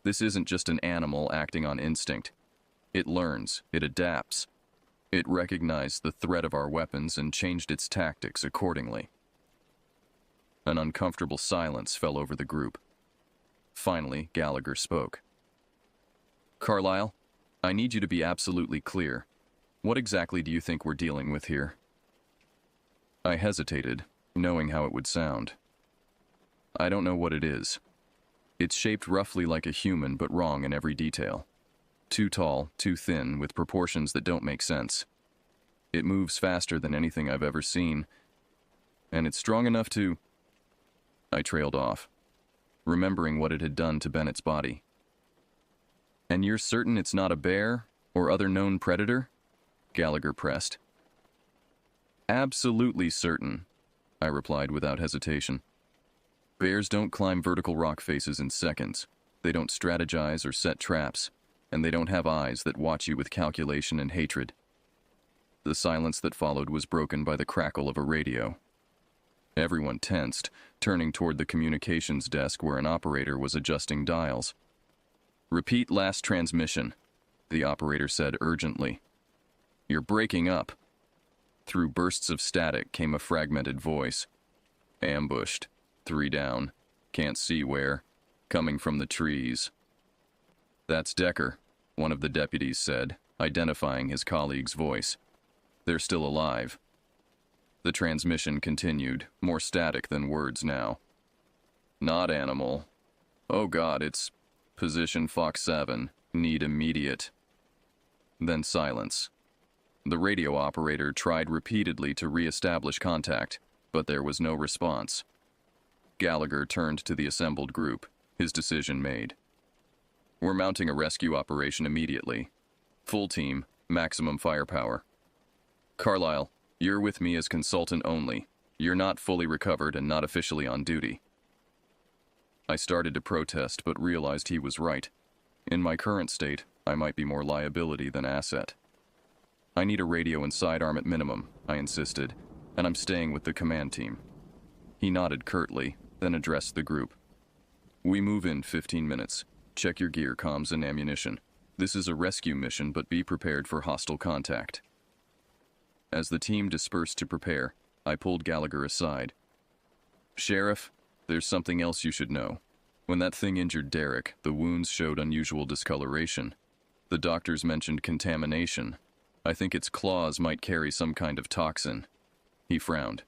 This isn't just an animal acting on instinct. It learns, it adapts. It recognized the threat of our weapons and changed its tactics accordingly." An uncomfortable silence fell over the group. Finally, Gallagher spoke. "Carlisle, I need you to be absolutely clear. What exactly do you think we're dealing with here?" I hesitated, knowing how it would sound. "I don't know what it is. It's shaped roughly like a human, but wrong in every detail. Too tall, too thin, with proportions that don't make sense. It moves faster than anything I've ever seen, and it's strong enough to—" I trailed off, remembering what it had done to Bennett's body. "And you're certain it's not a bear or other known predator?" Gallagher pressed. "Absolutely certain," I replied without hesitation. "Bears don't climb vertical rock faces in seconds. They don't strategize or set traps, and they don't have eyes that watch you with calculation and hatred." The silence that followed was broken by the crackle of a radio. Everyone tensed, turning toward the communications desk where an operator was adjusting dials. "Repeat last transmission," the operator said urgently. "You're breaking up." Through bursts of static came a fragmented voice. "Ambushed. 3 down. Can't see where. Coming from the trees." "That's Decker," one of the deputies said, identifying his colleague's voice. "They're still alive." The transmission continued, more static than words now. "Not animal. Oh God, it's position Fox 7. Need immediate." Then silence. The radio operator tried repeatedly to re-establish contact, but there was no response. Gallagher turned to the assembled group, his decision made. "We're mounting a rescue operation immediately. Full team, maximum firepower. Carlisle, you're with me as consultant only. You're not fully recovered and not officially on duty." I started to protest, but realized he was right. In my current state, I might be more liability than asset. "I need a radio and sidearm at minimum," I insisted, "and I'm staying with the command team." He nodded curtly, then addressed the group. "We move in 15 minutes. Check your gear, comms, and ammunition. This is a rescue mission, but be prepared for hostile contact." As the team dispersed to prepare, I pulled Gallagher aside. "Sheriff, there's something else you should know. When that thing injured Derek, the wounds showed unusual discoloration. The doctors mentioned contamination. I think its claws might carry some kind of toxin." He frowned.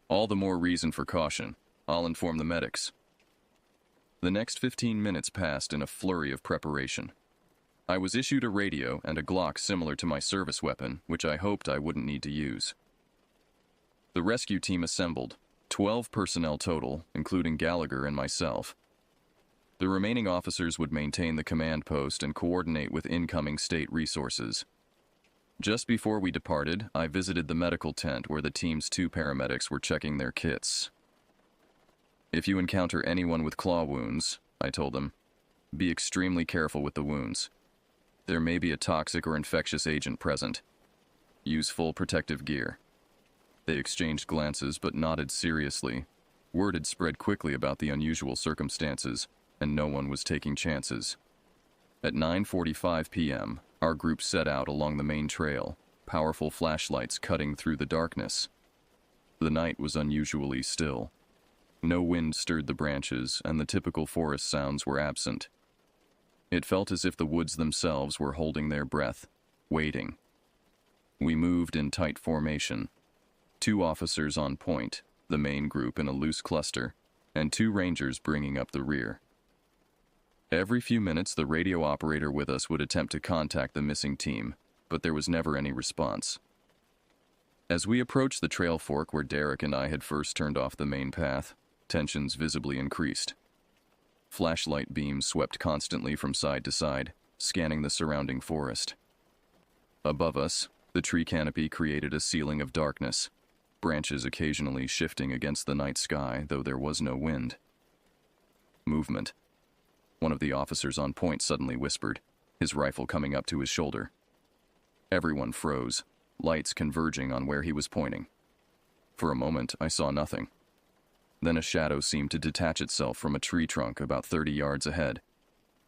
"All the more reason for caution. I'll inform the medics." The next 15 minutes passed in a flurry of preparation. I was issued a radio and a Glock similar to my service weapon, which I hoped I wouldn't need to use. The rescue team assembled, 12 personnel total, including Gallagher and myself. The remaining officers would maintain the command post and coordinate with incoming state resources. Just before we departed, I visited the medical tent where the team's 2 paramedics were checking their kits. "If you encounter anyone with claw wounds," I told them, "be extremely careful with the wounds. There may be a toxic or infectious agent present. Use full protective gear." They exchanged glances but nodded seriously. Word had spread quickly about the unusual circumstances, and no one was taking chances. At 9:45 p.m., our group set out along the main trail, powerful flashlights cutting through the darkness. The night was unusually still. No wind stirred the branches, and the typical forest sounds were absent. It felt as if the woods themselves were holding their breath, waiting. We moved in tight formation. 2 officers on point, the main group in a loose cluster, and 2 rangers bringing up the rear. Every few minutes, the radio operator with us would attempt to contact the missing team, but there was never any response. As we approached the trail fork where Derek and I had first turned off the main path, tensions visibly increased. Flashlight beams swept constantly from side to side, scanning the surrounding forest. Above us, the tree canopy created a ceiling of darkness, branches occasionally shifting against the night sky, though there was no wind. Movement. One of the officers on point suddenly whispered, his rifle coming up to his shoulder. Everyone froze, lights converging on where he was pointing. For a moment, I saw nothing. Then a shadow seemed to detach itself from a tree trunk about 30 yards ahead,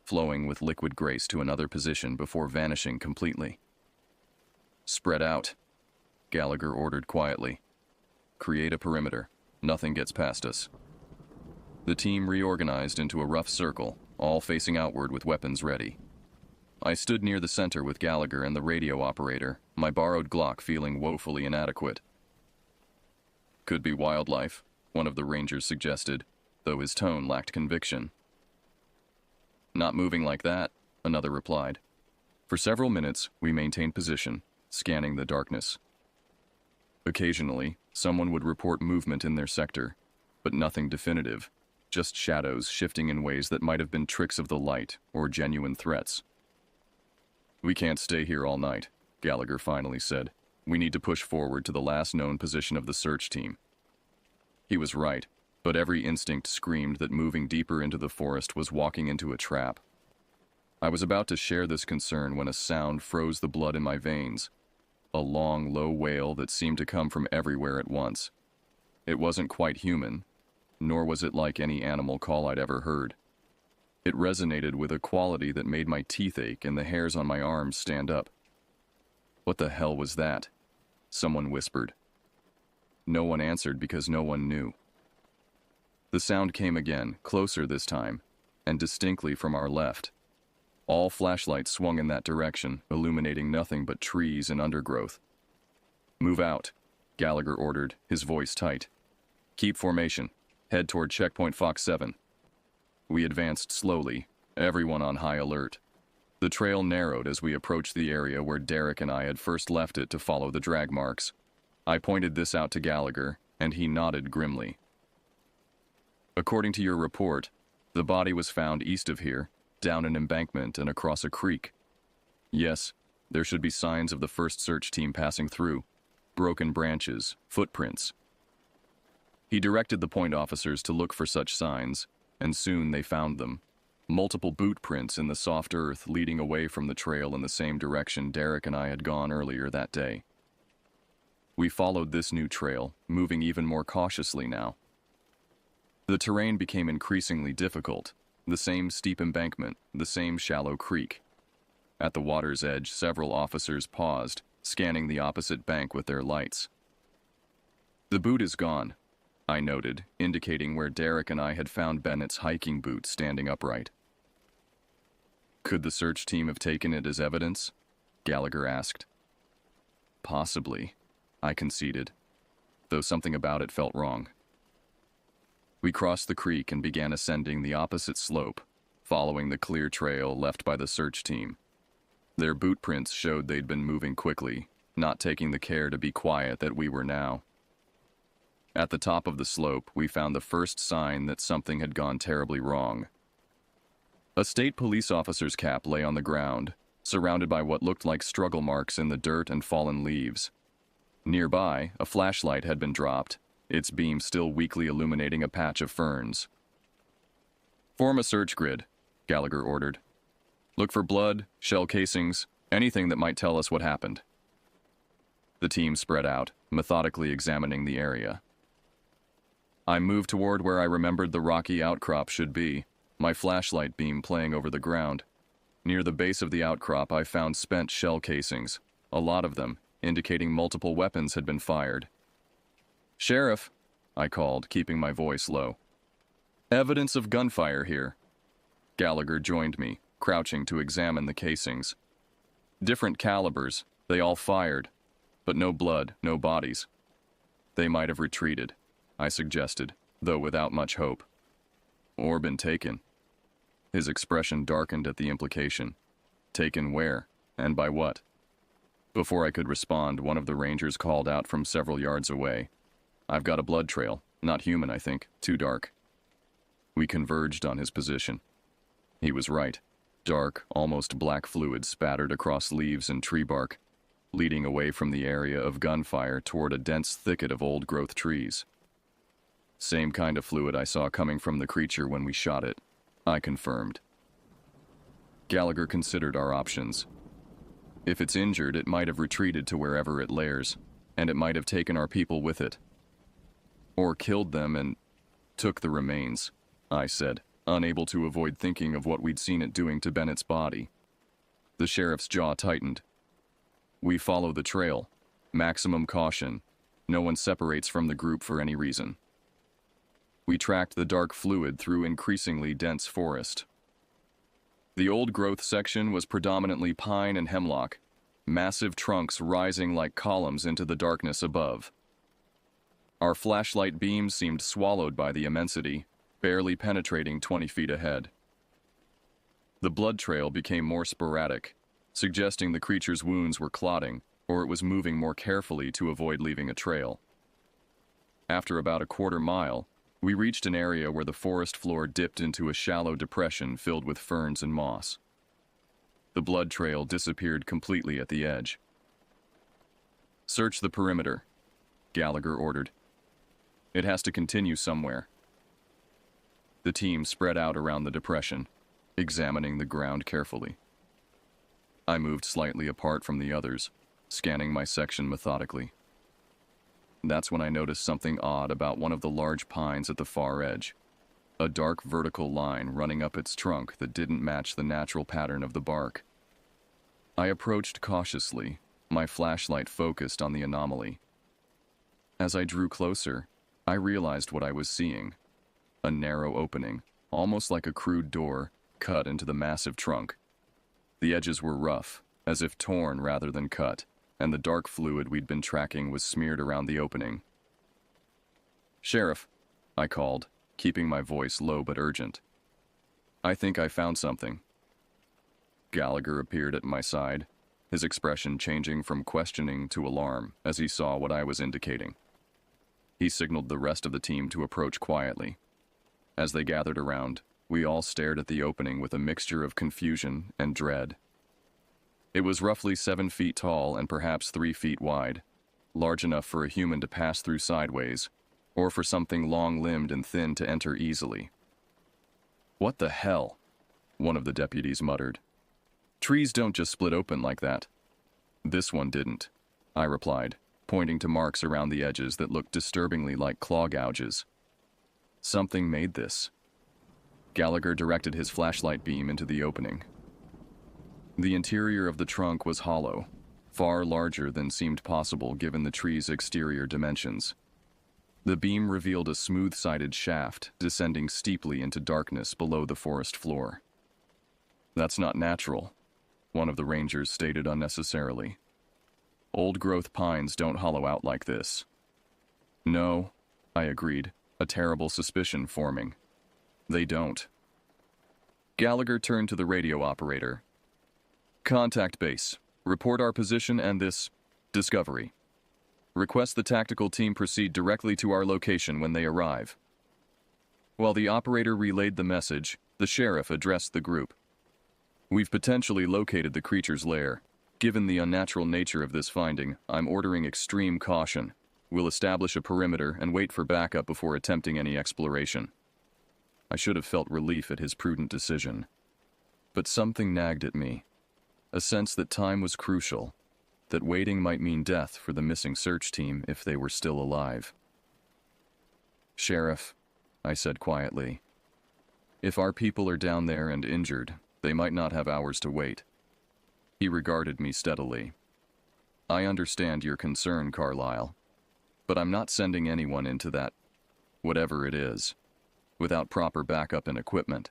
flowing with liquid grace to another position before vanishing completely. "Spread out," Gallagher ordered quietly. "Create a perimeter. Nothing gets past us." The team reorganized into a rough circle, all facing outward with weapons ready. I stood near the center with Gallagher and the radio operator, my borrowed Glock feeling woefully inadequate. "Could be wildlife," one of the rangers suggested, though his tone lacked conviction. "Not moving like that," another replied. For several minutes, we maintained position, scanning the darkness. Occasionally, someone would report movement in their sector, but nothing definitive, just shadows shifting in ways that might have been tricks of the light or genuine threats. "We can't stay here all night," Gallagher finally said. "We need to push forward to the last known position of the search team." He was right, but every instinct screamed that moving deeper into the forest was walking into a trap. I was about to share this concern when a sound froze the blood in my veins. A long, low wail that seemed to come from everywhere at once. It wasn't quite human, nor was it like any animal call I'd ever heard. It resonated with a quality that made my teeth ache and the hairs on my arms stand up. "What the hell was that?" someone whispered. No one answered because no one knew. The sound came again, closer this time, and distinctly from our left. All flashlights swung in that direction, illuminating nothing but trees and undergrowth. "Move out," Gallagher ordered, his voice tight. "Keep formation. Head toward checkpoint Fox 7. We advanced slowly, everyone on high alert. The trail narrowed as we approached the area where Derek and I had first left it to follow the drag marks. I pointed this out to Gallagher, and he nodded grimly. "According to your report, the body was found east of here, down an embankment and across a creek. Yes, there should be signs of the first search team passing through. Broken branches, footprints." He directed the point officers to look for such signs, and soon they found them. Multiple boot prints in the soft earth leading away from the trail in the same direction Derek and I had gone earlier that day. We followed this new trail, moving even more cautiously now. The terrain became increasingly difficult. The same steep embankment, the same shallow creek. At the water's edge, several officers paused, scanning the opposite bank with their lights. "The boot is gone," I noted, indicating where Derek and I had found Bennett's hiking boot standing upright. "Could the search team have taken it as evidence?" Gallagher asked. "Possibly," I conceded, though something about it felt wrong. We crossed the creek and began ascending the opposite slope, following the clear trail left by the search team. Their boot prints showed they'd been moving quickly, not taking the care to be quiet that we were now. At the top of the slope, we found the first sign that something had gone terribly wrong. A state police officer's cap lay on the ground, surrounded by what looked like struggle marks in the dirt and fallen leaves. Nearby, a flashlight had been dropped, its beam still weakly illuminating a patch of ferns. "Form a search grid," Gallagher ordered. "Look for blood, shell casings, anything that might tell us what happened." The team spread out, methodically examining the area. I moved toward where I remembered the rocky outcrop should be, my flashlight beam playing over the ground. Near the base of the outcrop, I found spent shell casings, a lot of them, indicating multiple weapons had been fired. "Sheriff," I called, keeping my voice low. "Evidence of gunfire here." Gallagher joined me, crouching to examine the casings. Different calibers, they all fired, but no blood, no bodies. "They might have retreated," I suggested, though without much hope. "Or been taken." His expression darkened at the implication. Taken where, and by what? Before I could respond, one of the rangers called out from several yards away. "I've got a blood trail. Not human, I think. Too dark." We converged on his position. He was right. Dark, almost black fluid spattered across leaves and tree bark, leading away from the area of gunfire toward a dense thicket of old-growth trees. "Same kind of fluid I saw coming from the creature when we shot it," I confirmed. Gallagher considered our options. "If it's injured, it might have retreated to wherever it lairs, and it might have taken our people with it. Or killed them and took the remains," I said, unable to avoid thinking of what we'd seen it doing to Bennett's body. The sheriff's jaw tightened. "We follow the trail. Maximum caution. No one separates from the group for any reason." We tracked the dark fluid through increasingly dense forest. The old-growth section was predominantly pine and hemlock, massive trunks rising like columns into the darkness above. Our flashlight beams seemed swallowed by the immensity, barely penetrating 20 feet ahead. The blood trail became more sporadic, suggesting the creature's wounds were clotting, or it was moving more carefully to avoid leaving a trail. After about a quarter mile, we reached an area where the forest floor dipped into a shallow depression filled with ferns and moss. The blood trail disappeared completely at the edge. "Search the perimeter," Gallagher ordered. "It has to continue somewhere." The team spread out around the depression, examining the ground carefully. I moved slightly apart from the others, scanning my section methodically. That's when I noticed something odd about one of the large pines at the far edge. A dark vertical line running up its trunk that didn't match the natural pattern of the bark. I approached cautiously, my flashlight focused on the anomaly. As I drew closer, I realized what I was seeing. A narrow opening, almost like a crude door, cut into the massive trunk. The edges were rough, as if torn rather than cut, and the dark fluid we'd been tracking was smeared around the opening. "Sheriff," I called, keeping my voice low but urgent. "I think I found something." Gallagher appeared at my side, his expression changing from questioning to alarm as he saw what I was indicating. He signaled the rest of the team to approach quietly. As they gathered around, we all stared at the opening with a mixture of confusion and dread. It was roughly 7 feet tall and perhaps 3 feet wide, large enough for a human to pass through sideways, or for something long-limbed and thin to enter easily. "What the hell?" one of the deputies muttered. "Trees don't just split open like that." "This one didn't," I replied, pointing to marks around the edges that looked disturbingly like claw gouges. "Something made this." Gallagher directed his flashlight beam into the opening. The interior of the trunk was hollow, far larger than seemed possible given the tree's exterior dimensions. The beam revealed a smooth-sided shaft descending steeply into darkness below the forest floor. "That's not natural," one of the rangers stated unnecessarily. "Old-growth pines don't hollow out like this." "No," I agreed, a terrible suspicion forming. "They don't." Gallagher turned to the radio operator. "Contact base. Report our position and this discovery." Request the tactical team proceed directly to our location when they arrive." While the operator relayed the message, the sheriff addressed the group. "We've potentially located the creature's lair. Given the unnatural nature of this finding, I'm ordering extreme caution. We'll establish a perimeter and wait for backup before attempting any exploration." I should have felt relief at his prudent decision. But something nagged at me. A sense that time was crucial, that waiting might mean death for the missing search team if they were still alive. "Sheriff," I said quietly, "if our people are down there and injured, they might not have hours to wait." He regarded me steadily. "I understand your concern, Carlyle, but I'm not sending anyone into that, whatever it is, without proper backup and equipment.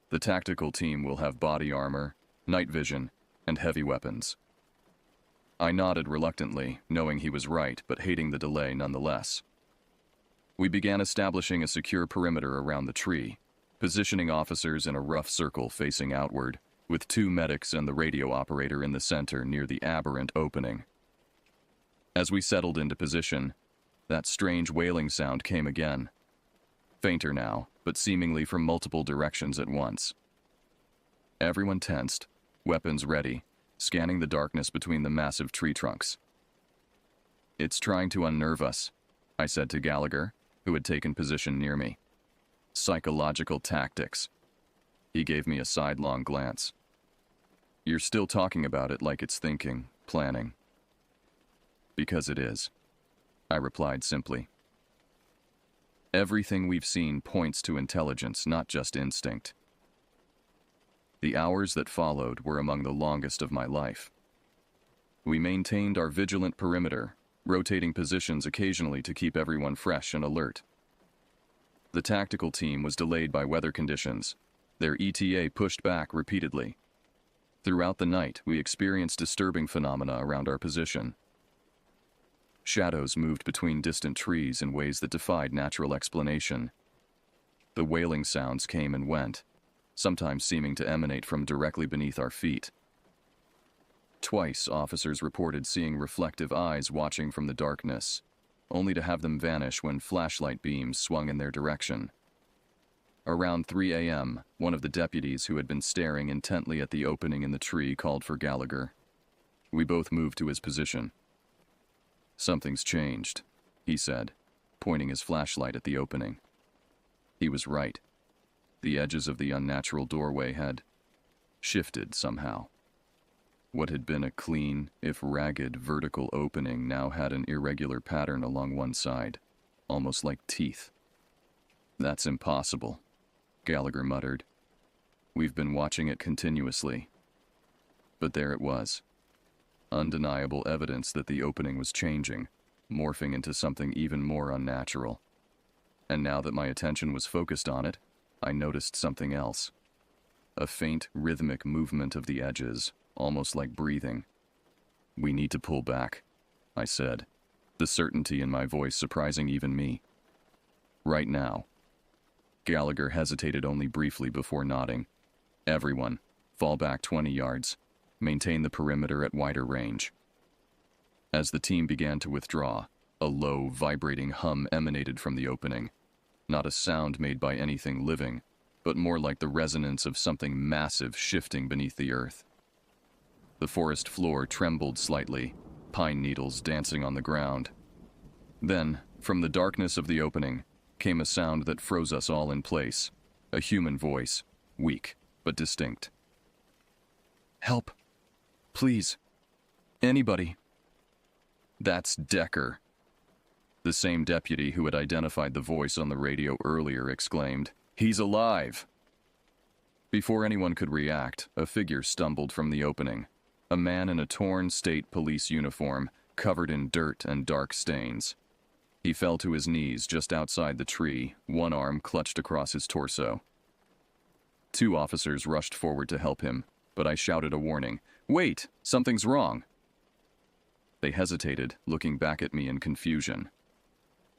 The tactical team will have body armor, night vision, and heavy weapons." I nodded reluctantly, knowing he was right, but hating the delay nonetheless. We began establishing a secure perimeter around the tree, positioning officers in a rough circle facing outward, with 2 medics and the radio operator in the center near the aberrant opening. As we settled into position, that strange wailing sound came again. Fainter now, but seemingly from multiple directions at once. Everyone tensed, weapons ready, scanning the darkness between the massive tree trunks. "It's trying to unnerve us," I said to Gallagher, who had taken position near me. "Psychological tactics." He gave me a sidelong glance. "You're still talking about it like it's thinking, planning." "Because it is," I replied simply. "Everything we've seen points to intelligence, not just instinct." The hours that followed were among the longest of my life. We maintained our vigilant perimeter, rotating positions occasionally to keep everyone fresh and alert. The tactical team was delayed by weather conditions, their ETA pushed back repeatedly. Throughout the night, we experienced disturbing phenomena around our position. Shadows moved between distant trees in ways that defied natural explanation. The wailing sounds came and went, sometimes seeming to emanate from directly beneath our feet. Twice, officers reported seeing reflective eyes watching from the darkness, only to have them vanish when flashlight beams swung in their direction. Around 3 a.m., one of the deputies who had been staring intently at the opening in the tree called for Gallagher. We both moved to his position. "Something's changed," he said, pointing his flashlight at the opening. He was right. The edges of the unnatural doorway had shifted somehow. What had been a clean, if ragged, vertical opening now had an irregular pattern along one side, almost like teeth. "That's impossible," Gallagher muttered. "We've been watching it continuously." But there it was. Undeniable evidence that the opening was changing, morphing into something even more unnatural. And now that my attention was focused on it, I noticed something else. A faint, rhythmic movement of the edges, almost like breathing. "We need to pull back," I said, the certainty in my voice surprising even me. "Right now." Gallagher hesitated only briefly before nodding. "Everyone, fall back 20 yards. Maintain the perimeter at wider range." As the team began to withdraw, a low, vibrating hum emanated from the opening. Not a sound made by anything living, but more like the resonance of something massive shifting beneath the earth. The forest floor trembled slightly, pine needles dancing on the ground. Then, from the darkness of the opening, came a sound that froze us all in place. A human voice, weak but distinct. "Help! Please! Anybody!" "That's Decker." The same deputy who had identified the voice on the radio earlier exclaimed, "He's alive!" Before anyone could react, a figure stumbled from the opening. A man in a torn state police uniform, covered in dirt and dark stains. He fell to his knees just outside the tree, one arm clutched across his torso. 2 officers rushed forward to help him, but I shouted a warning. "Wait! Something's wrong!" They hesitated, looking back at me in confusion.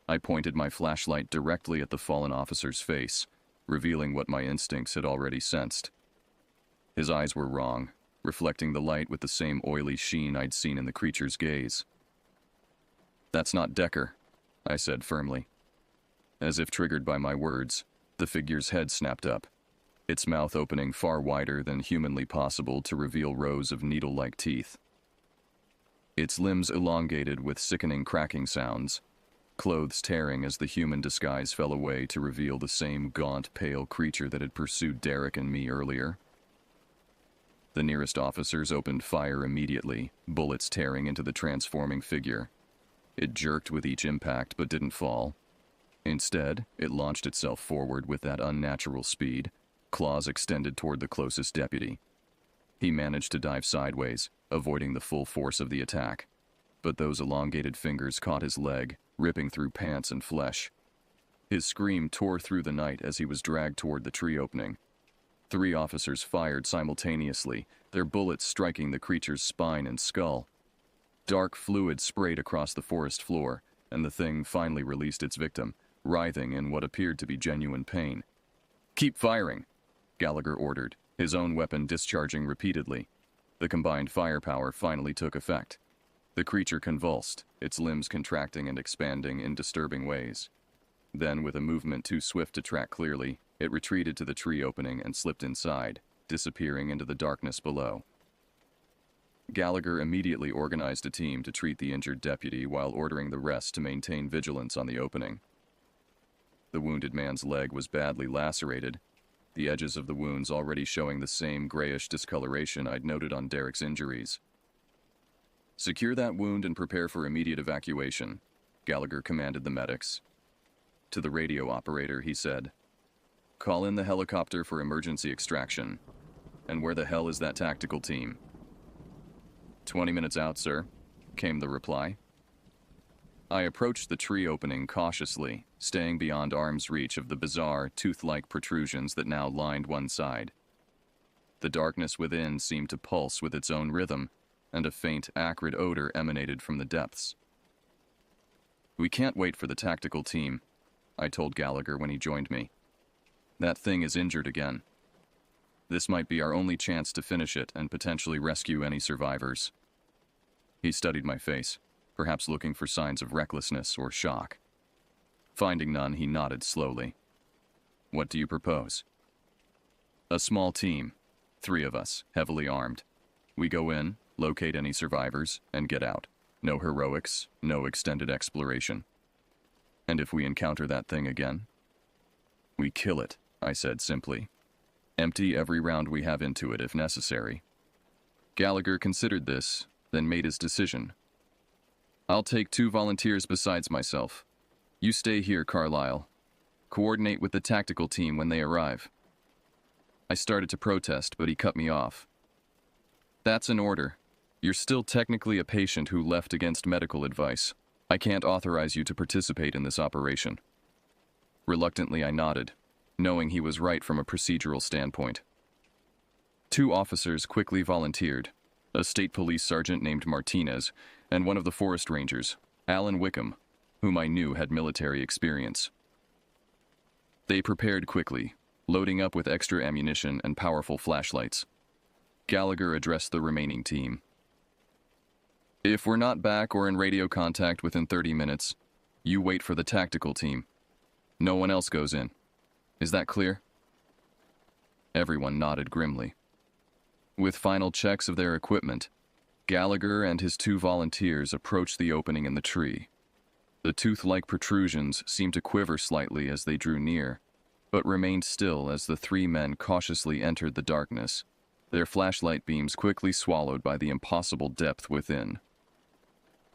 I pointed my flashlight directly at the fallen officer's face, revealing what my instincts had already sensed. His eyes were wrong, reflecting the light with the same oily sheen I'd seen in the creature's gaze. "That's not Decker," I said firmly. As if triggered by my words, the figure's head snapped up, its mouth opening far wider than humanly possible to reveal rows of needle-like teeth. Its limbs elongated with sickening cracking sounds, clothes tearing as the human disguise fell away to reveal the same gaunt, pale creature that had pursued Derek and me earlier. The nearest officers opened fire immediately, bullets tearing into the transforming figure. It jerked with each impact but didn't fall. Instead, it launched itself forward with that unnatural speed, claws extended toward the closest deputy. He managed to dive sideways, avoiding the full force of the attack. But those elongated fingers caught his leg, ripping through pants and flesh. His scream tore through the night as he was dragged toward the tree opening. 3 officers fired simultaneously, their bullets striking the creature's spine and skull. Dark fluid sprayed across the forest floor, and the thing finally released its victim, writhing in what appeared to be genuine pain. "Keep firing," Gallagher ordered, his own weapon discharging repeatedly. The combined firepower finally took effect. The creature convulsed, its limbs contracting and expanding in disturbing ways. Then, with a movement too swift to track clearly, it retreated to the tree opening and slipped inside, disappearing into the darkness below. Gallagher immediately organized a team to treat the injured deputy while ordering the rest to maintain vigilance on the opening. The wounded man's leg was badly lacerated, the edges of the wounds already showing the same grayish discoloration I'd noted on Derek's injuries. "Secure that wound and prepare for immediate evacuation," Gallagher commanded the medics. To the radio operator, he said, "Call in the helicopter for emergency extraction. And where the hell is that tactical team?" 20 minutes out, sir," came the reply. I approached the tree opening cautiously, staying beyond arm's reach of the bizarre, tooth-like protrusions that now lined one side. The darkness within seemed to pulse with its own rhythm, and a faint, acrid odor emanated from the depths. "We can't wait for the tactical team," I told Gallagher when he joined me. "That thing is injured again. This might be our only chance to finish it and potentially rescue any survivors." He studied my face, perhaps looking for signs of recklessness or shock. Finding none, he nodded slowly. "What do you propose?" "A small team, 3 of us, heavily armed. We go in, locate any survivors, and get out. No heroics, no extended exploration. And if we encounter that thing again?" "We kill it," I said simply. "Empty every round we have into it if necessary." Gallagher considered this, then made his decision. "I'll take 2 volunteers besides myself. You stay here, Carlisle. Coordinate with the tactical team when they arrive." I started to protest, but he cut me off. "That's an order. You're still technically a patient who left against medical advice. I can't authorize you to participate in this operation." Reluctantly, I nodded, knowing he was right from a procedural standpoint. 2 officers quickly volunteered, a state police sergeant named Martinez, and one of the forest rangers, Alan Wickham, whom I knew had military experience. They prepared quickly, loading up with extra ammunition and powerful flashlights. Gallagher addressed the remaining team. "If we're not back or in radio contact within 30 minutes, you wait for the tactical team. No one else goes in. Is that clear?" Everyone nodded grimly. With final checks of their equipment, Gallagher and his 2 volunteers approached the opening in the tree. The tooth-like protrusions seemed to quiver slightly as they drew near, but remained still as the 3 men cautiously entered the darkness, their flashlight beams quickly swallowed by the impossible depth within.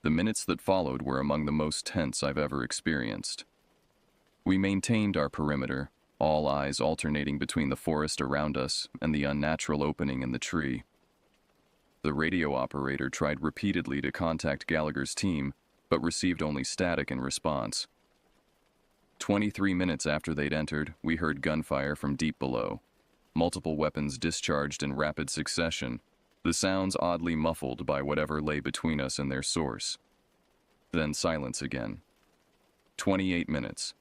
The minutes that followed were among the most tense I've ever experienced. We maintained our perimeter, all eyes alternating between the forest around us and the unnatural opening in the tree. The radio operator tried repeatedly to contact Gallagher's team, but received only static in response. 23 minutes after they'd entered, we heard gunfire from deep below. Multiple weapons discharged in rapid succession, the sounds oddly muffled by whatever lay between us and their source. Then silence again. 28 minutes.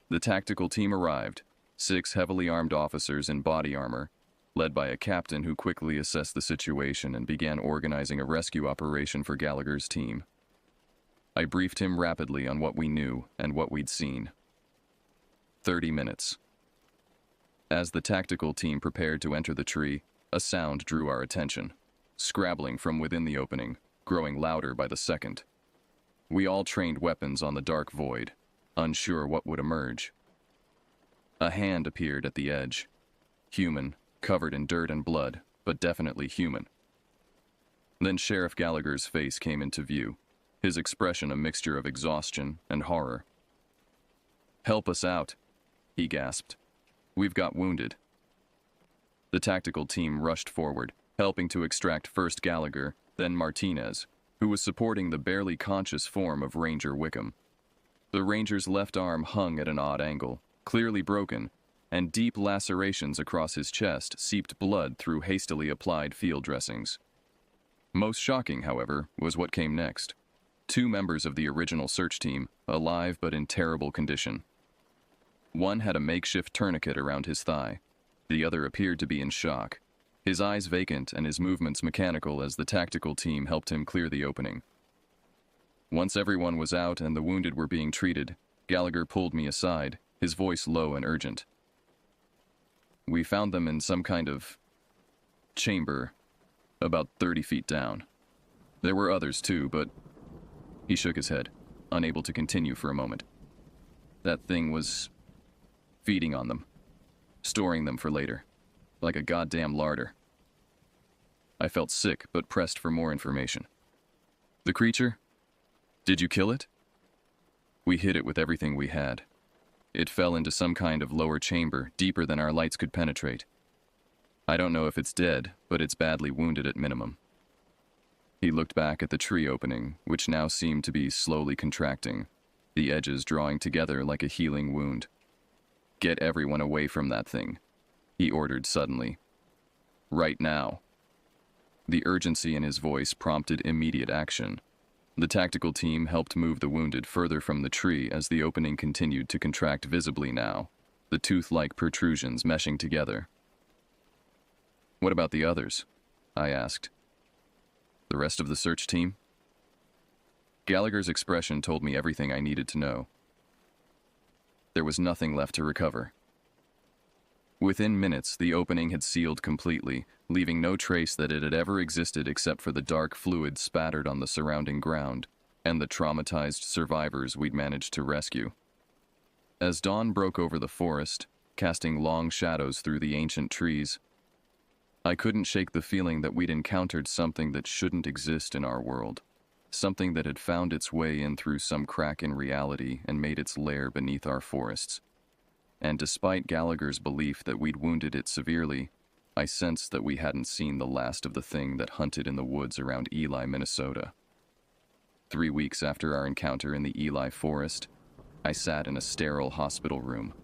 The tactical team arrived, 6 heavily armed officers in body armor, led by a captain who quickly assessed the situation and began organizing a rescue operation for Gallagher's team. I briefed him rapidly on what we knew and what we'd seen. 30 minutes. As the tactical team prepared to enter the tree, a sound drew our attention, scrabbling from within the opening, growing louder by the second. We all trained weapons on the dark void, unsure what would emerge. A hand appeared at the edge. Human, covered in dirt and blood, but definitely human. Then Sheriff Gallagher's face came into view, his expression a mixture of exhaustion and horror. "Help us out," he gasped. "We've got wounded." The tactical team rushed forward, helping to extract first Gallagher, then Martinez, who was supporting the barely conscious form of Ranger Wickham. The Ranger's left arm hung at an odd angle, clearly broken, and deep lacerations across his chest seeped blood through hastily applied field dressings. Most shocking, however, was what came next. 2 members of the original search team, alive but in terrible condition. One had a makeshift tourniquet around his thigh. The other appeared to be in shock, his eyes vacant and his movements mechanical as the tactical team helped him clear the opening. Once everyone was out and the wounded were being treated, Gallagher pulled me aside, his voice low and urgent. "We found them in some kind of chamber, about 30 feet down. There were others too, but..." He shook his head, unable to continue for a moment. "That thing was feeding on them, storing them for later, like a goddamn larder." I felt sick, but pressed for more information. "The creature? Did you kill it?" "We hit it with everything we had. It fell into some kind of lower chamber, deeper than our lights could penetrate. I don't know if it's dead, but it's badly wounded at minimum." He looked back at the tree opening, which now seemed to be slowly contracting, the edges drawing together like a healing wound. "Get everyone away from that thing," he ordered suddenly. "Right now." The urgency in his voice prompted immediate action. The tactical team helped move the wounded further from the tree as the opening continued to contract visibly now, the tooth-like protrusions meshing together. "What about the others?" I asked. "The rest of the search team?" Gallagher's expression told me everything I needed to know. There was nothing left to recover. Within minutes, the opening had sealed completely, leaving no trace that it had ever existed except for the dark fluid spattered on the surrounding ground and the traumatized survivors we'd managed to rescue. As dawn broke over the forest, casting long shadows through the ancient trees, I couldn't shake the feeling that we'd encountered something that shouldn't exist in our world, something that had found its way in through some crack in reality and made its lair beneath our forests. And despite Gallagher's belief that we'd wounded it severely, I sensed that we hadn't seen the last of the thing that hunted in the woods around Ely, Minnesota. 3 weeks after our encounter in the Ely forest, I sat in a sterile hospital room,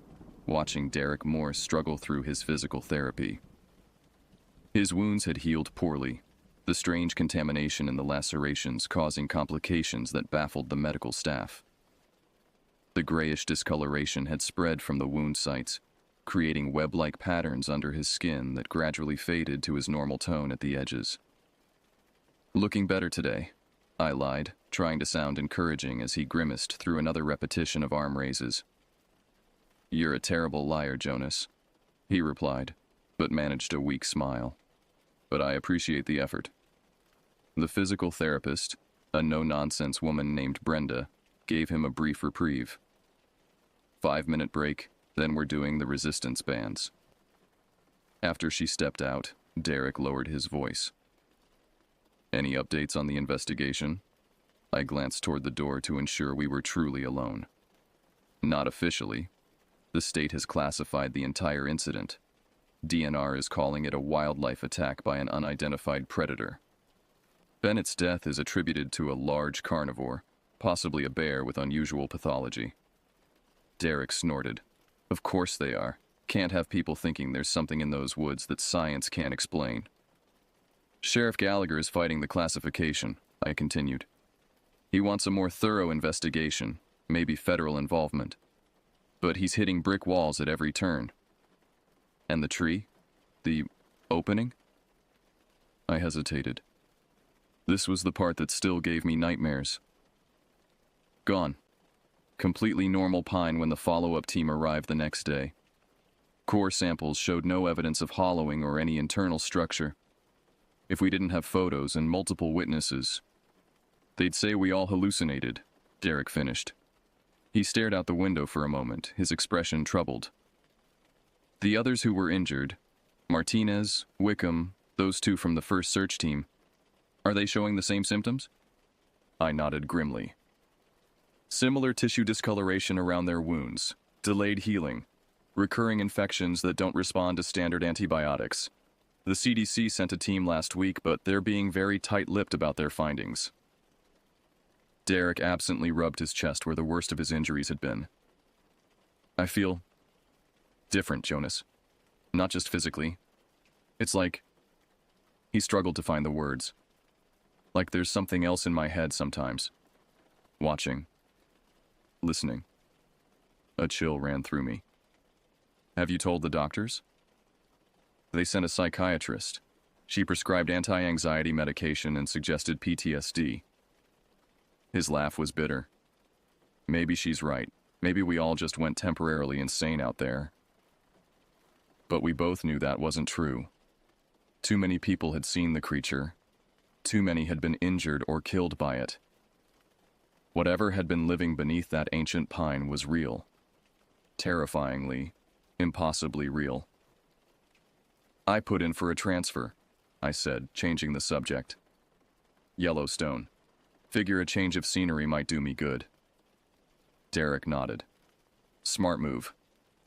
watching Derek Moore struggle through his physical therapy. His wounds had healed poorly, the strange contamination in the lacerations causing complications that baffled the medical staff. The grayish discoloration had spread from the wound sites, creating web-like patterns under his skin that gradually faded to his normal tone at the edges. "Looking better today," I lied, trying to sound encouraging as he grimaced through another repetition of arm raises. "You're a terrible liar, Jonas," he replied, but managed a weak smile. "But I appreciate the effort." The physical therapist, a no-nonsense woman named Brenda, gave him a brief reprieve. 5-minute break, then we're doing the resistance bands. After she stepped out, Derek lowered his voice. "Any updates on the investigation?" I glanced toward the door to ensure we were truly alone. "Not officially. The state has classified the entire incident. DNR is calling it a wildlife attack by an unidentified predator. Bennett's death is attributed to a large carnivore, possibly a bear with unusual pathology." Derek snorted. "Of course they are. Can't have people thinking there's something in those woods that science can't explain." "Sheriff Gallagher is fighting the classification," I continued. "He wants a more thorough investigation, maybe federal involvement. But he's hitting brick walls at every turn." "And the tree? The opening?" I hesitated. This was the part that still gave me nightmares. Gone. Completely normal pine when the follow-up team arrived the next day. Core samples showed no evidence of hollowing or any internal structure. If we didn't have photos and multiple witnesses, they'd say we all hallucinated, Derek finished. He stared out the window for a moment, his expression troubled. The others who were injured, Martinez, Wickham, those two from the first search team, are they showing the same symptoms? I nodded grimly. Similar tissue discoloration around their wounds, delayed healing, recurring infections that don't respond to standard antibiotics. The CDC sent a team last week, but they're being very tight-lipped about their findings. Derek absently rubbed his chest where the worst of his injuries had been. I feel different, Jonas. Not just physically. It's like... He struggled to find the words. Like there's something else in my head sometimes. Watching. Listening. A chill ran through me. Have you told the doctors? They sent a psychiatrist. She prescribed anti-anxiety medication and suggested PTSD. His laugh was bitter. Maybe she's right. Maybe we all just went temporarily insane out there. But we both knew that wasn't true. Too many people had seen the creature. Too many had been injured or killed by it. Whatever had been living beneath that ancient pine was real. Terrifyingly, impossibly real. I put in for a transfer, I said, changing the subject. Yellowstone. Figure a change of scenery might do me good. Derek nodded. Smart move.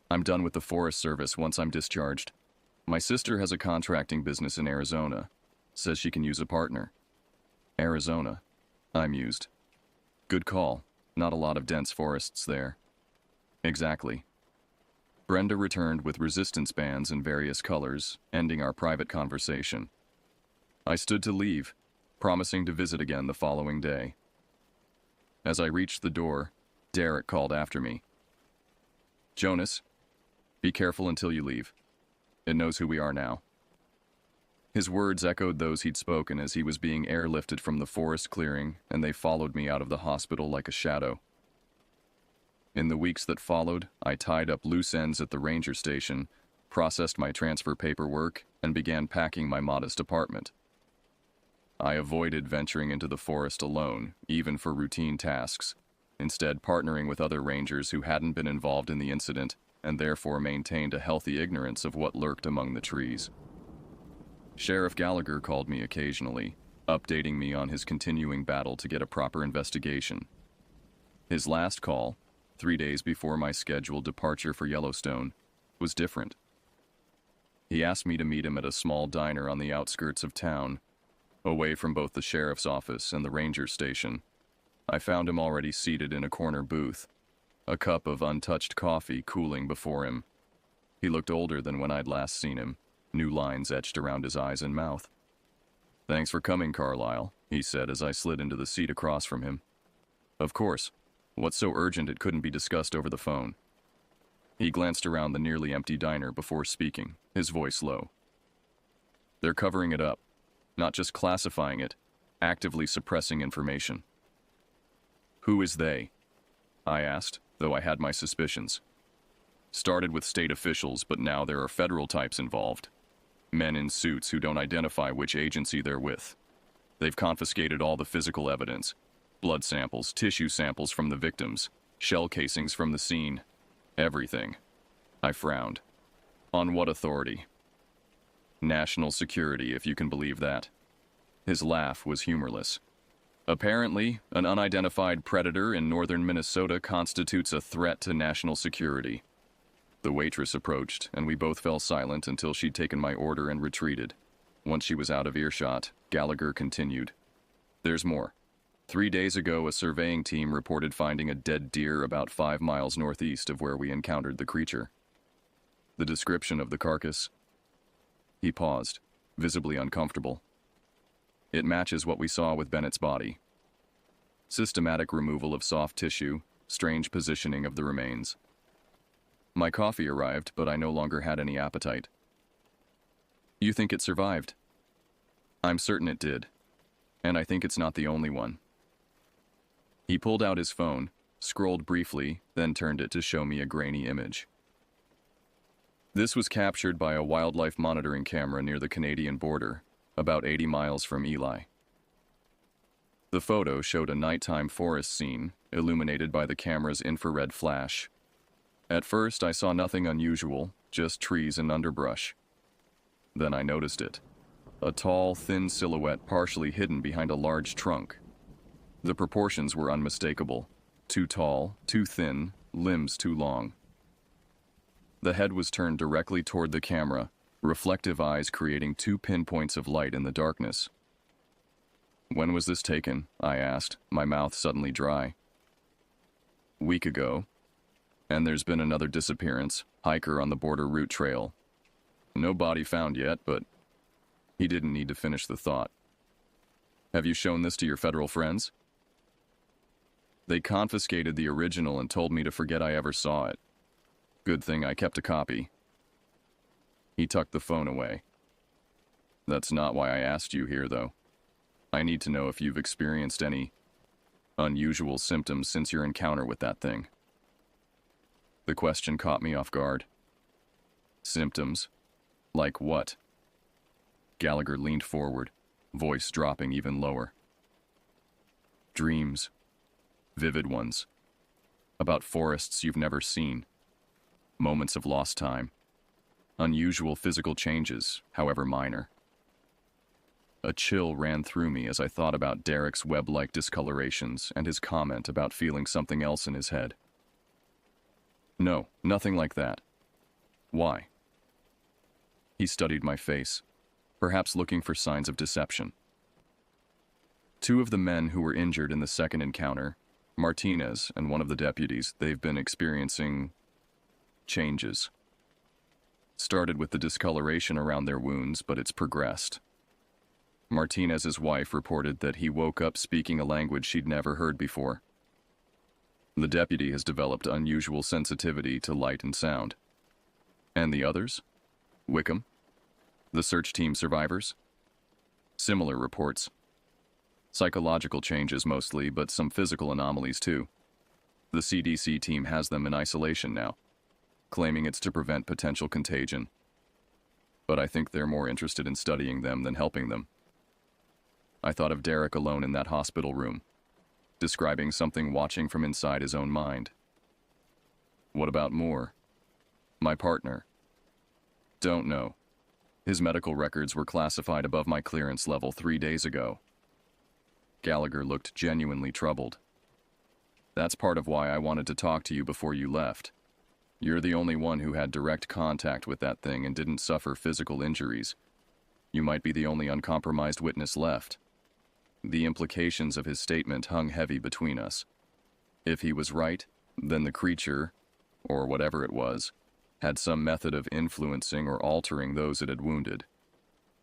I'm done with the Forest Service once I'm discharged. My sister has a contracting business in Arizona. Says she can use a partner. Arizona. I mused. Good call. Not a lot of dense forests there. Exactly. Brenda returned with resistance bands in various colors, ending our private conversation. I stood to leave, promising to visit again the following day. As I reached the door, Derek called after me. Jonas, be careful until you leave. It knows who we are now. His words echoed those he'd spoken as he was being airlifted from the forest clearing, and they followed me out of the hospital like a shadow. In the weeks that followed, I tied up loose ends at the ranger station, processed my transfer paperwork, and began packing my modest apartment. I avoided venturing into the forest alone, even for routine tasks, instead partnering with other rangers who hadn't been involved in the incident and therefore maintained a healthy ignorance of what lurked among the trees. Sheriff Gallagher called me occasionally, updating me on his continuing battle to get a proper investigation. His last call, 3 days before my scheduled departure for Yellowstone, was different. He asked me to meet him at a small diner on the outskirts of town, away from both the sheriff's office and the ranger station. I found him already seated in a corner booth, a cup of untouched coffee cooling before him. He looked older than when I'd last seen him, new lines etched around his eyes and mouth. Thanks for coming, Carlisle, he said as I slid into the seat across from him. Of course. What's so urgent it couldn't be discussed over the phone? He glanced around the nearly empty diner before speaking, his voice low. They're covering it up, not just classifying it, actively suppressing information. Who is they? I asked, though I had my suspicions. Started with state officials, but now there are federal types involved. Men in suits who don't identify which agency they're with. They've confiscated all the physical evidence. Blood samples, tissue samples from the victims, shell casings from the scene. Everything. I frowned. On what authority? National security, if you can believe that. His laugh was humorless. Apparently, an unidentified predator in northern Minnesota constitutes a threat to national security. The waitress approached, and we both fell silent until she'd taken my order and retreated. Once she was out of earshot, Gallagher continued. There's more. 3 days ago, a surveying team reported finding a dead deer about 5 miles northeast of where we encountered the creature. The description of the carcass... He paused, visibly uncomfortable. It matches what we saw with Bennett's body. Systematic removal of soft tissue, strange positioning of the remains. My coffee arrived, but I no longer had any appetite. You think it survived? I'm certain it did, and I think it's not the only one. He pulled out his phone, scrolled briefly, then turned it to show me a grainy image. This was captured by a wildlife monitoring camera near the Canadian border, about 80 miles from Ely. The photo showed a nighttime forest scene, illuminated by the camera's infrared flash. At first, I saw nothing unusual, just trees and underbrush. Then I noticed it. A tall, thin silhouette partially hidden behind a large trunk. The proportions were unmistakable. Too tall, too thin, limbs too long. The head was turned directly toward the camera, reflective eyes creating 2 pinpoints of light in the darkness. "When was this taken?" I asked, my mouth suddenly dry. "Week ago. And there's been another disappearance, hiker on the border route trail. No body found yet, but..." He didn't need to finish the thought. "Have you shown this to your federal friends?" "They confiscated the original and told me to forget I ever saw it. Good thing I kept a copy." He tucked the phone away. "That's not why I asked you here, though. I need to know if you've experienced any unusual symptoms since your encounter with that thing." The question caught me off guard. "Symptoms? Like what?" Gallagher leaned forward, voice dropping even lower. "Dreams. Vivid ones. About forests you've never seen. Moments of lost time. Unusual physical changes, however minor." A chill ran through me as I thought about Derek's web-like discolorations and his comment about feeling something else in his head. "No, nothing like that. Why?" He studied my face, perhaps looking for signs of deception. "Two of the men who were injured in the second encounter, Martinez and one of the deputies, they've been experiencing changes. Started with the discoloration around their wounds, but it's progressed. Martinez's wife reported that he woke up speaking a language she'd never heard before. The deputy has developed unusual sensitivity to light and sound. And the others? Wickham? The search team survivors? Similar reports. Psychological changes mostly, but some physical anomalies too. The CDC team has them in isolation now, claiming it's to prevent potential contagion. But I think they're more interested in studying them than helping them." I thought of Derek alone in that hospital room, describing something watching from inside his own mind. "What about Moore? My partner?" "Don't know. His medical records were classified above my clearance level 3 days ago." Gallagher looked genuinely troubled. "That's part of why I wanted to talk to you before you left. You're the only one who had direct contact with that thing and didn't suffer physical injuries. You might be the only uncompromised witness left." The implications of his statement hung heavy between us. If he was right, then the creature, or whatever it was, had some method of influencing or altering those it had wounded.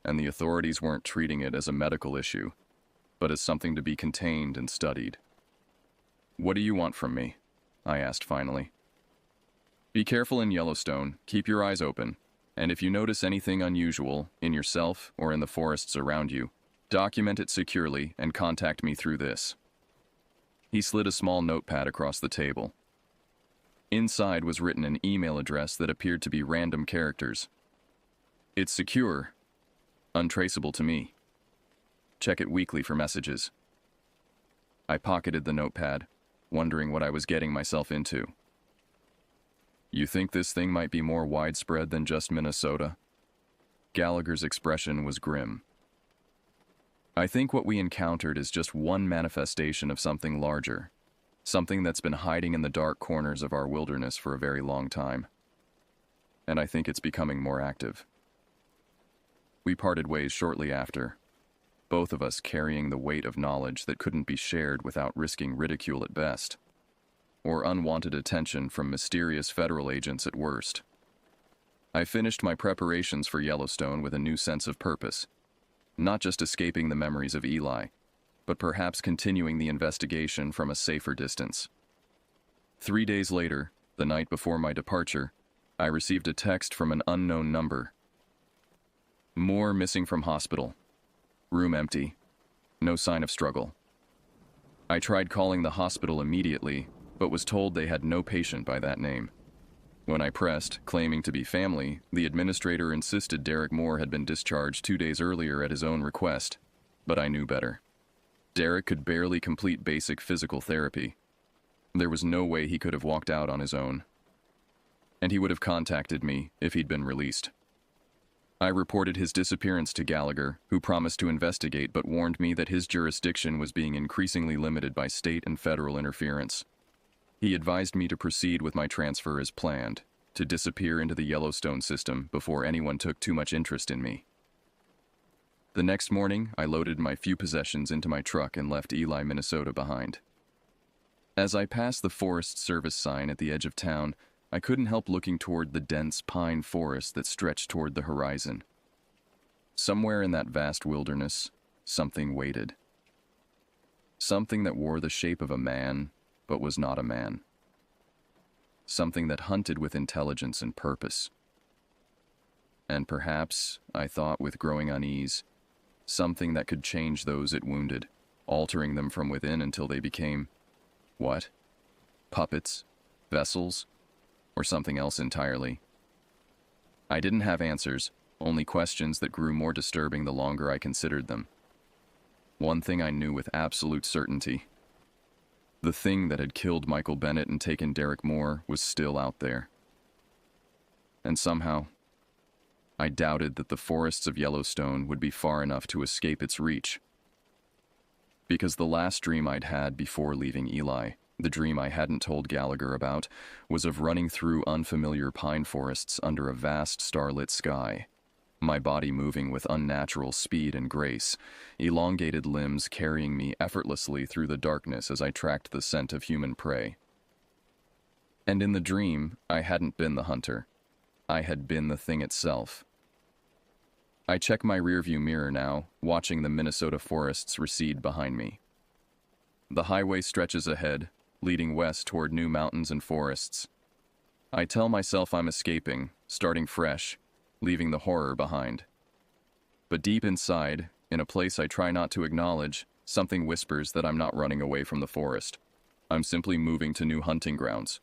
And the authorities weren't treating it as a medical issue, but as something to be contained and studied. "What do you want from me?" I asked finally. "Be careful in Yellowstone, keep your eyes open, and if you notice anything unusual, in yourself or in the forests around you, document it securely and contact me through this." He slid a small notepad across the table. Inside was written an email address that appeared to be random characters. "It's secure, untraceable to me. Check it weekly for messages." I pocketed the notepad, wondering what I was getting myself into. "You think this thing might be more widespread than just Minnesota?" Gallagher's expression was grim. "I think what we encountered is just one manifestation of something larger, something that's been hiding in the dark corners of our wilderness for a very long time. And I think it's becoming more active." We parted ways shortly after, both of us carrying the weight of knowledge that couldn't be shared without risking ridicule at best, or unwanted attention from mysterious federal agents at worst. I finished my preparations for Yellowstone with a new sense of purpose. Not just escaping the memories of Ely, but perhaps continuing the investigation from a safer distance. 3 days later, the night before my departure, I received a text from an unknown number. "Moore missing from hospital. Room empty. No sign of struggle." I tried calling the hospital immediately, but was told they had no patient by that name. When I pressed, claiming to be family, the administrator insisted Derek Moore had been discharged 2 days earlier at his own request, but I knew better. Derek could barely complete basic physical therapy. There was no way he could have walked out on his own. And he would have contacted me if he'd been released. I reported his disappearance to Gallagher, who promised to investigate but warned me that his jurisdiction was being increasingly limited by state and federal interference. He advised me to proceed with my transfer as planned, to disappear into the Yellowstone system before anyone took too much interest in me. The next morning, I loaded my few possessions into my truck and left Ely, Minnesota behind. As I passed the Forest Service sign at the edge of town, I couldn't help looking toward the dense pine forest that stretched toward the horizon. Somewhere in that vast wilderness, something waited. Something that wore the shape of a man, but was not a man. Something that hunted with intelligence and purpose. And perhaps, I thought with growing unease, something that could change those it wounded, altering them from within until they became, what? Puppets? Vessels? Or something else entirely? I didn't have answers, only questions that grew more disturbing the longer I considered them. One thing I knew with absolute certainty. The thing that had killed Michael Bennett and taken Derek Moore was still out there. And somehow, I doubted that the forests of Yellowstone would be far enough to escape its reach. Because the last dream I'd had before leaving Ely, the dream I hadn't told Gallagher about, was of running through unfamiliar pine forests under a vast starlit sky. My body moving with unnatural speed and grace, elongated limbs carrying me effortlessly through the darkness as I tracked the scent of human prey. And in the dream, I hadn't been the hunter. I had been the thing itself. I check my rearview mirror now, watching the Minnesota forests recede behind me. The highway stretches ahead, leading west toward new mountains and forests. I tell myself I'm escaping, starting fresh, leaving the horror behind. But deep inside, in a place I try not to acknowledge, something whispers that I'm not running away from the forest. I'm simply moving to new hunting grounds,